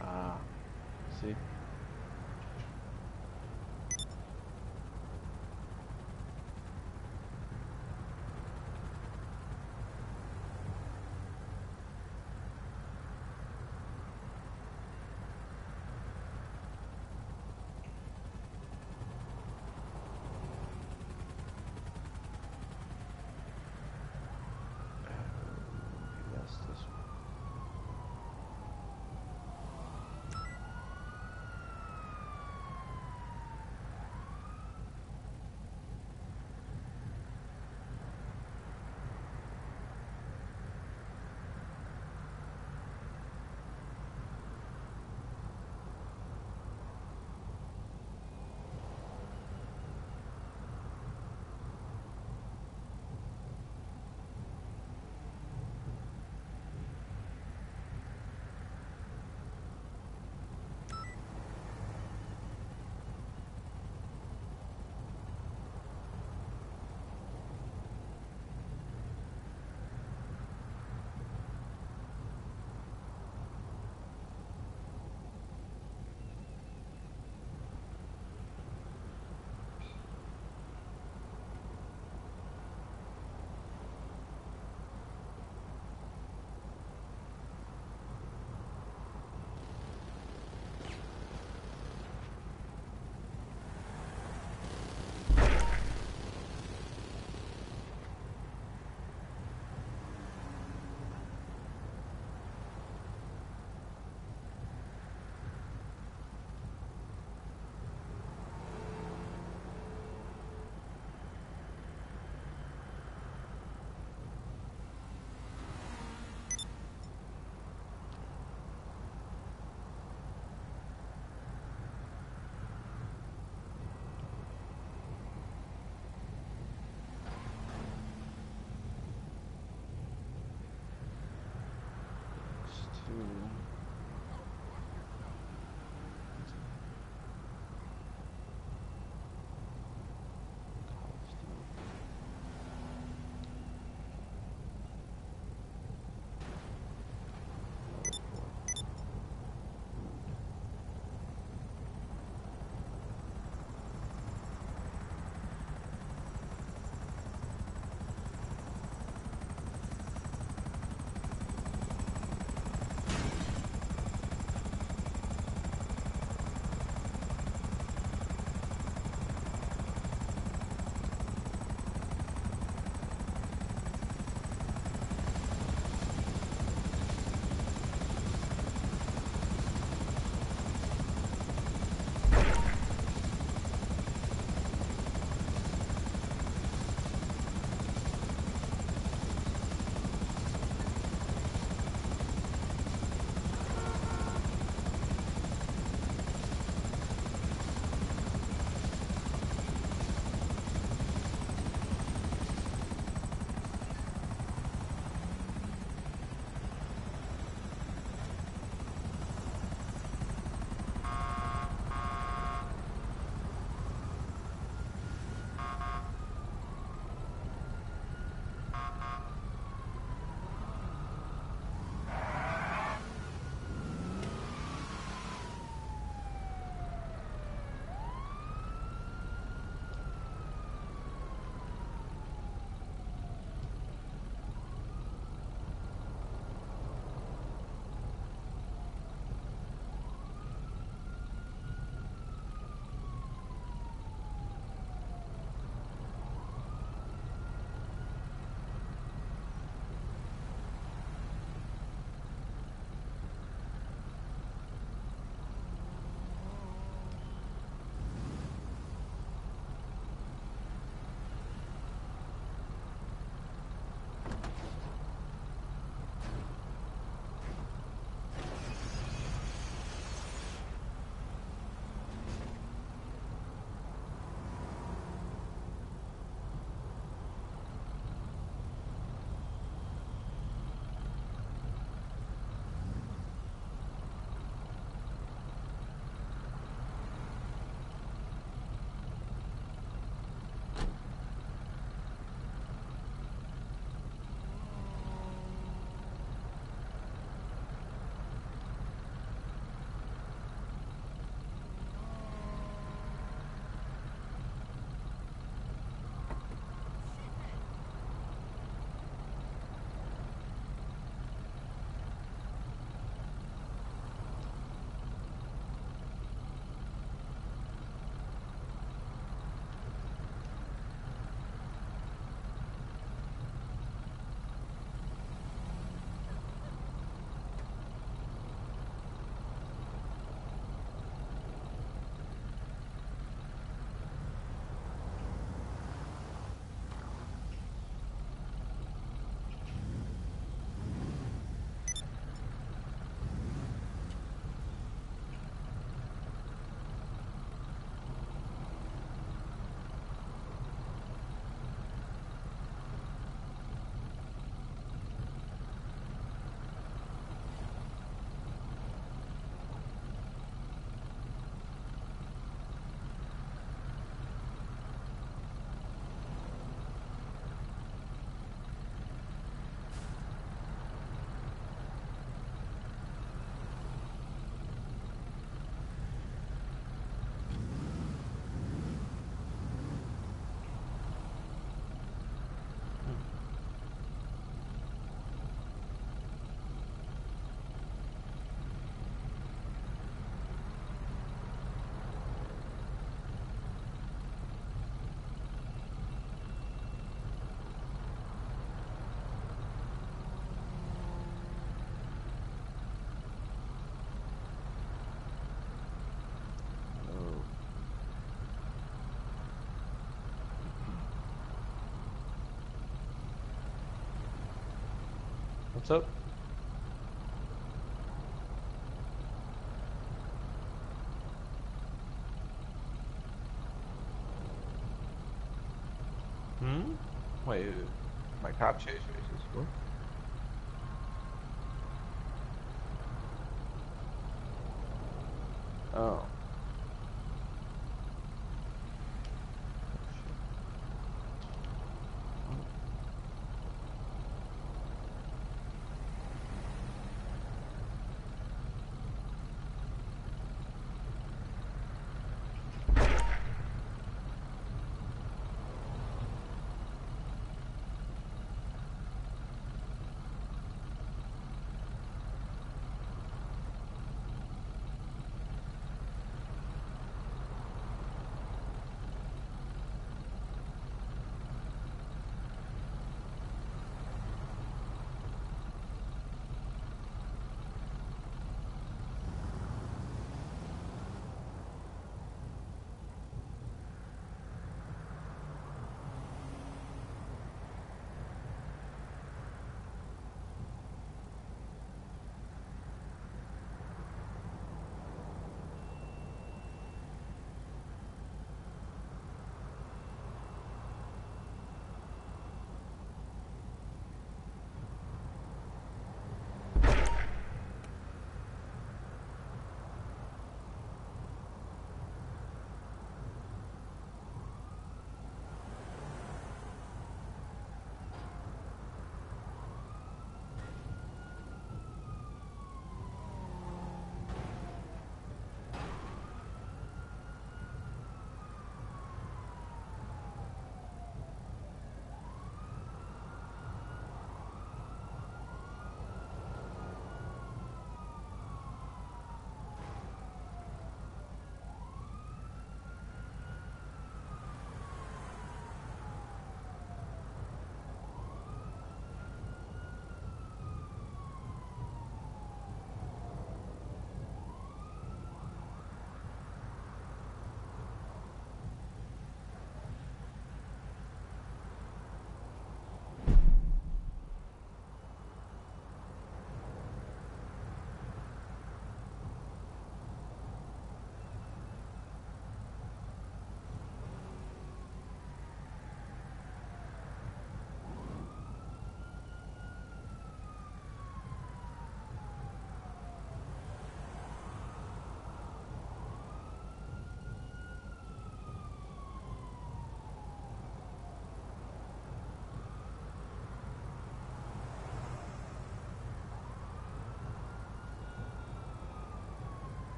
Ah, see? What's up? Hmm? Wait, my cop chase races. What? Oh.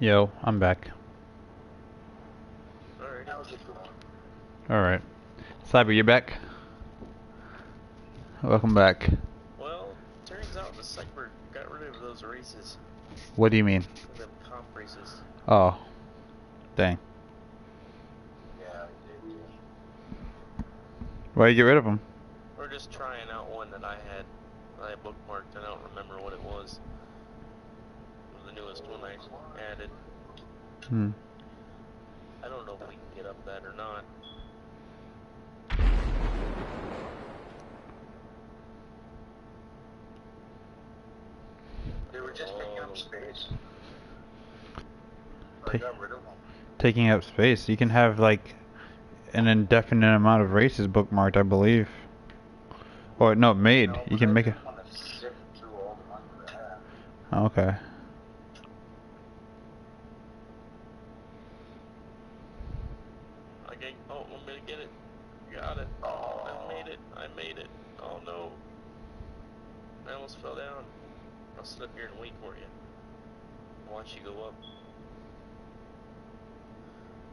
Yo, I'm back. Alright. Cyber, you're back? Welcome back. Well, turns out the Cyber got rid of those races. What do you mean? The comp races. Oh. Dang. Yeah, I did. Why'd you get rid of them? We're just trying out one that I had bookmarked. I don't remember what it was. It was the newest one I added. Hmm. I don't know if we can get up that or not. They were just taking up space. I got rid of them. Taking up space. You can have like an indefinite amount of races bookmarked, I believe. Or no, made. No, you can make it. want to sift through all the ones that I have. Okay. Okay. Oh, I'm gonna get it. Got it. Oh, I made it. I made it. Oh no. I almost fell down. I'll sit up here and wait for you. Watch you go up.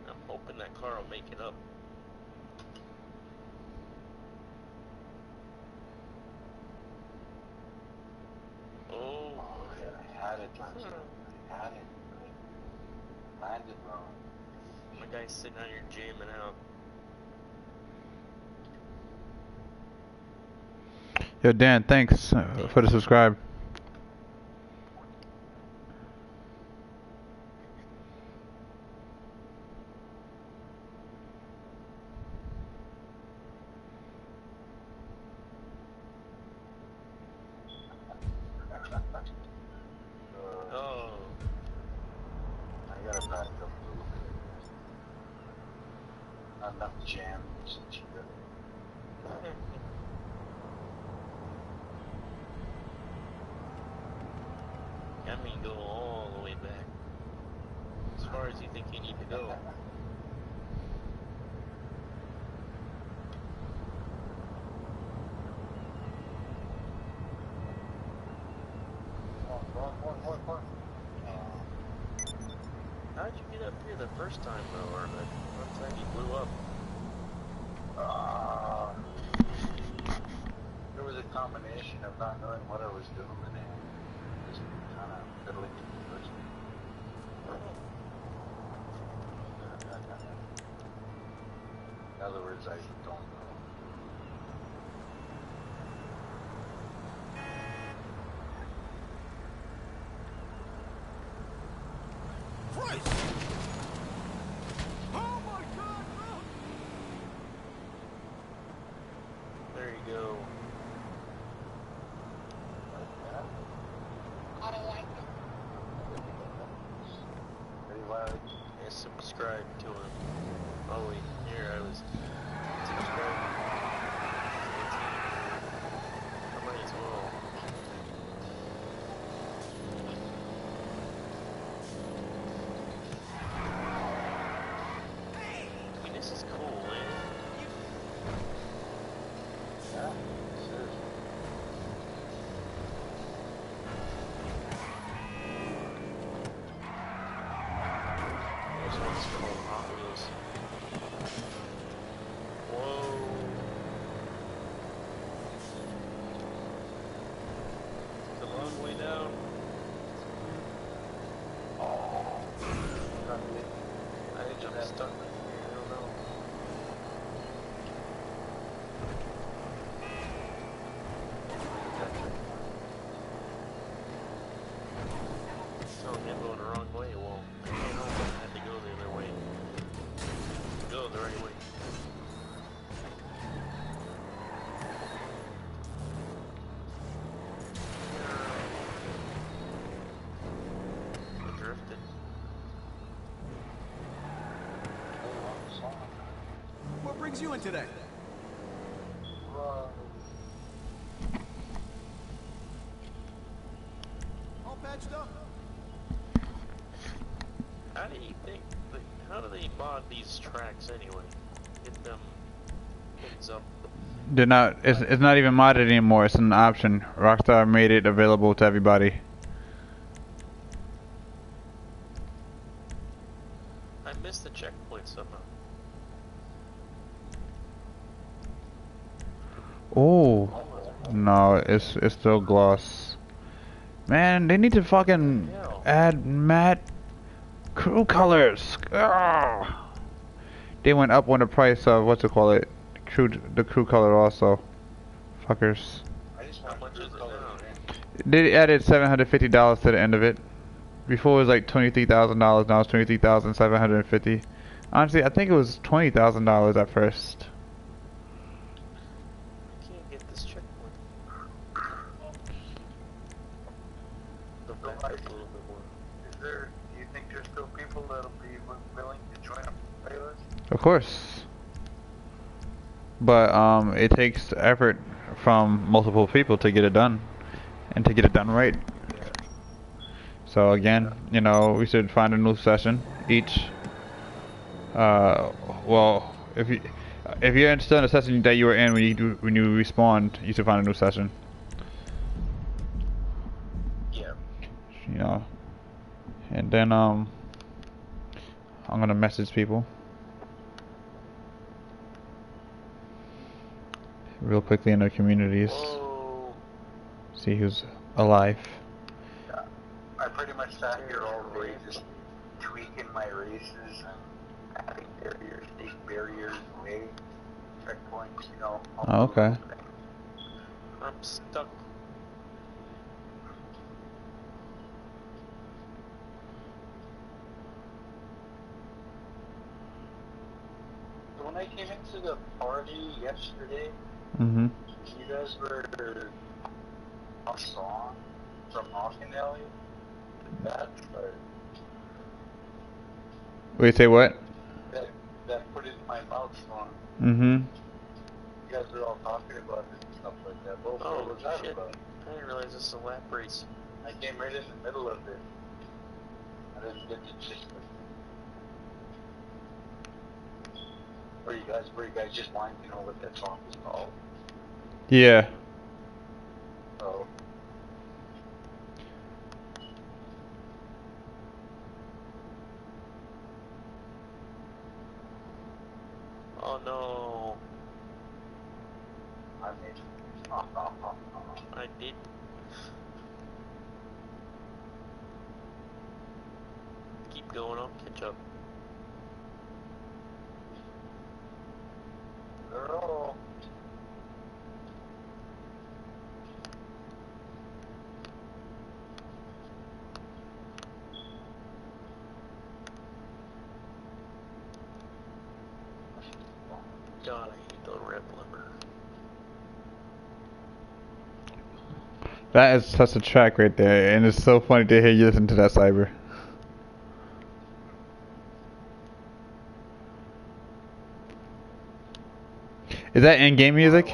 I'm hoping that car will make it up. Oh, yeah, I had it, I had it. Landed wrong. My guy's sitting out here jamming out. Yo, Dan, thanks for the subscribe. Oh. I gotta back up a little bit. Not enough jam since you got it. I mean, go all the way back. As far as you think you need to go. How'd you get up here the first time, though, or the first time you blew up? There was a combination of not knowing what I was doing and just kind of fiddling with the first thing. In other words, I don't know. Christ! Oh my God! There you go. Yeah, subscribe to him. Oh wait, here I was subscribed. I might as well. I mean, this is cool, man. Yeah, seriously. This one's called Hot Wheels. Whoa. It's a long way down. I think I'm stuck. I don't know. Telling me I'm going the wrong way. Well, I can't help it. I had to go the other way. Go the right way. I drifted. What brings you in today? All patched up. How do you think? How do they mod these tracks anyway? Get them things up. They're not. It's not even modded anymore. It's an option. Rockstar made it available to everybody. Oh, no, it's still gloss. Man, they need to fucking add matte crew colors. Ugh. They went up on the price of what's it called the crew color also. Fuckers. How much is it now? They added $750 to the end of it. Before it was like $23,000. Now it's $23,750. Honestly, I think it was $20,000 at first. I can't get this checkpoint. The back is a little bit more. Do you think there's still people that'll be willing to join a playlist? Of course. But it takes effort from multiple people to get it done. And to get it done right. So again, you know, we should find a new session each. Well, if you're still in a session that you were in when you respawned, you should find a new session. Yeah. You know, and then I'm gonna message people real quickly in their communities. Whoa. See who's alive. Yeah. I pretty much sat here all day just tweaking my races and adding barriers, taking barriers away, checkpoints, you know. Oh, okay. I'm stuck. So when I came into the party yesterday, Mm-hmm. you guys were a song from Austin Alley. That started. Wait, say what? That put it in my mouth song. Mm-hmm. You guys were all talking about it and stuff like that. What was that Shit. about? I didn't realize this is a lap race. I came right in the middle of it. I didn't get to gist of it. Were you guys just wanting to know what that song was called? Yeah. Oh. Oh no. I made it. I did. Keep going, I'll catch up. Girl. God, I hate the red blubber. That is such a track right there, and it's so funny to hear you listen to that, Cyber. Is that in-game music?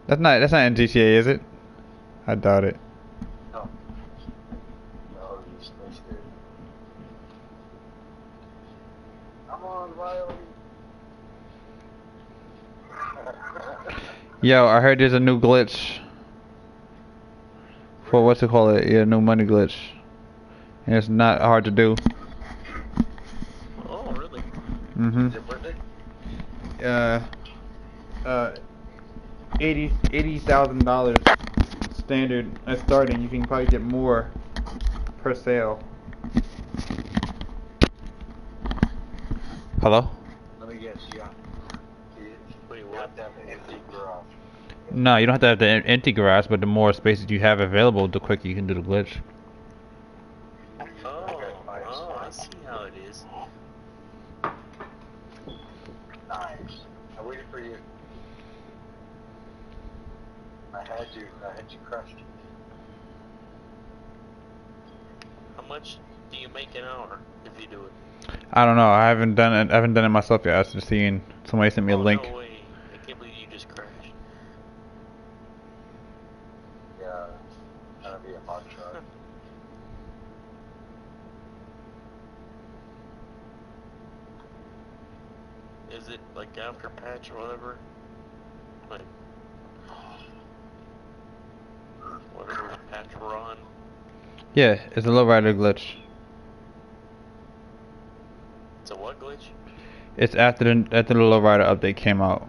That's not in GTA, is it? I doubt it. No. No, you stay scared. Come on, Riley. Yo, I heard there's a new glitch. For what's it called? Yeah, new money glitch. And it's not hard to do. Oh, really? Mm-hmm. Is it worth it? $80,000 standard at starting. You can probably get more per sale. Hello? Let me guess, you have to have an empty garage. No, you don't have to have the empty garage, but the more spaces you have available, the quicker you can do the glitch. Oh, I see how it is. Nice. I waited for you. I had you crushed. How much do you make an hour if you do it? I don't know. I haven't done it myself yet. I was just seeing somebody sent me a link. No way. I can't believe you just crashed. Yeah, that'd be a hot shot. Is it like after patch or whatever? Like whatever patch we're on? Yeah, it's a lowrider glitch. It's a what glitch? It's after the lowrider update came out.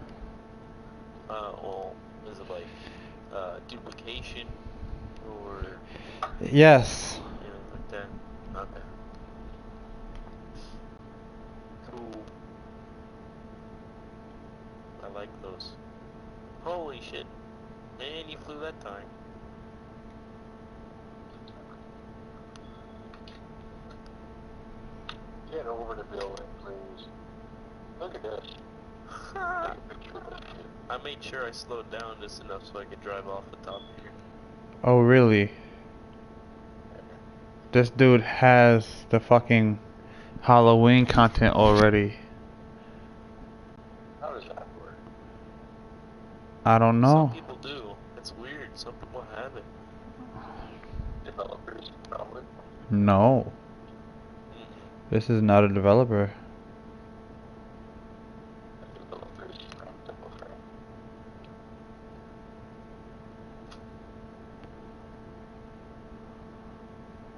Yes. Anything like that? Okay. Cool. I like those. Holy shit. And you flew that time. Get over the building, please. Look at this. I made sure I slowed down just enough so I could drive off the top here. Oh, really? This dude has the fucking Halloween content already. How does that work? I don't know. Some people do. It's weird. Some people have it. Developers probably. No. This is not a developer. Developers from Double Frame.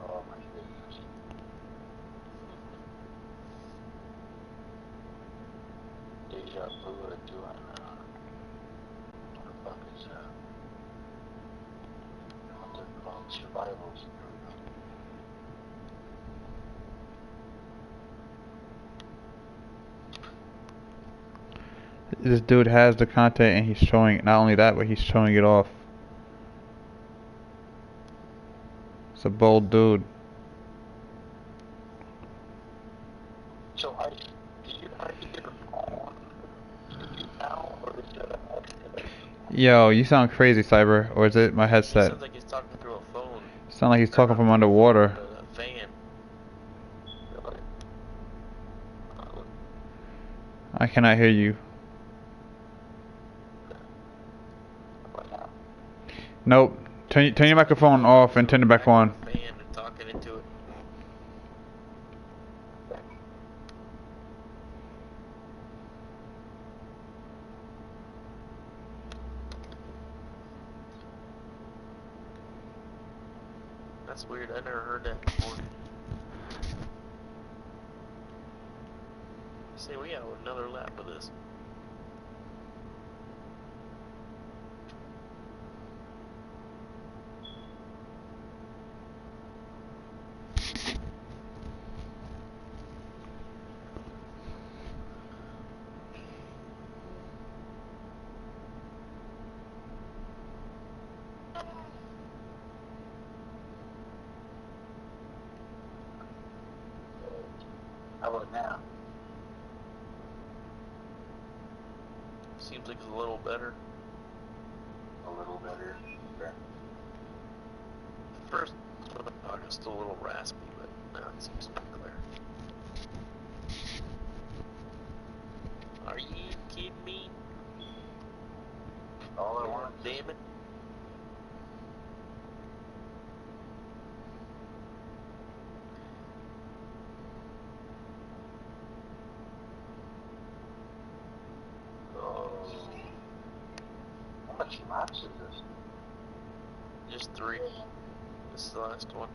Oh my goodness. Deja Vu are doing, what the fuck is, what they're called, survivals. This dude has the content and he's showing, not only that, but he's showing it off. It's a bold dude. So do you have to get a phone now, or is it an accident? Yo, you sound crazy, Cyber. Or is it my headset? Sounds like he's talking through a phone. Sound like he's talking from underwater. A van. I cannot hear you. Nope. Turn your microphone off and turn it back on. Van and talking into it. That's weird. I never heard that before. Say we got another lap of this. How about now? Seems like it's a little better. A little better. Okay. First, just a little raspy, but now it seems pretty clear. Are you kidding me? All I want. Damn it. How much laps is this? Just 3. This is the last one.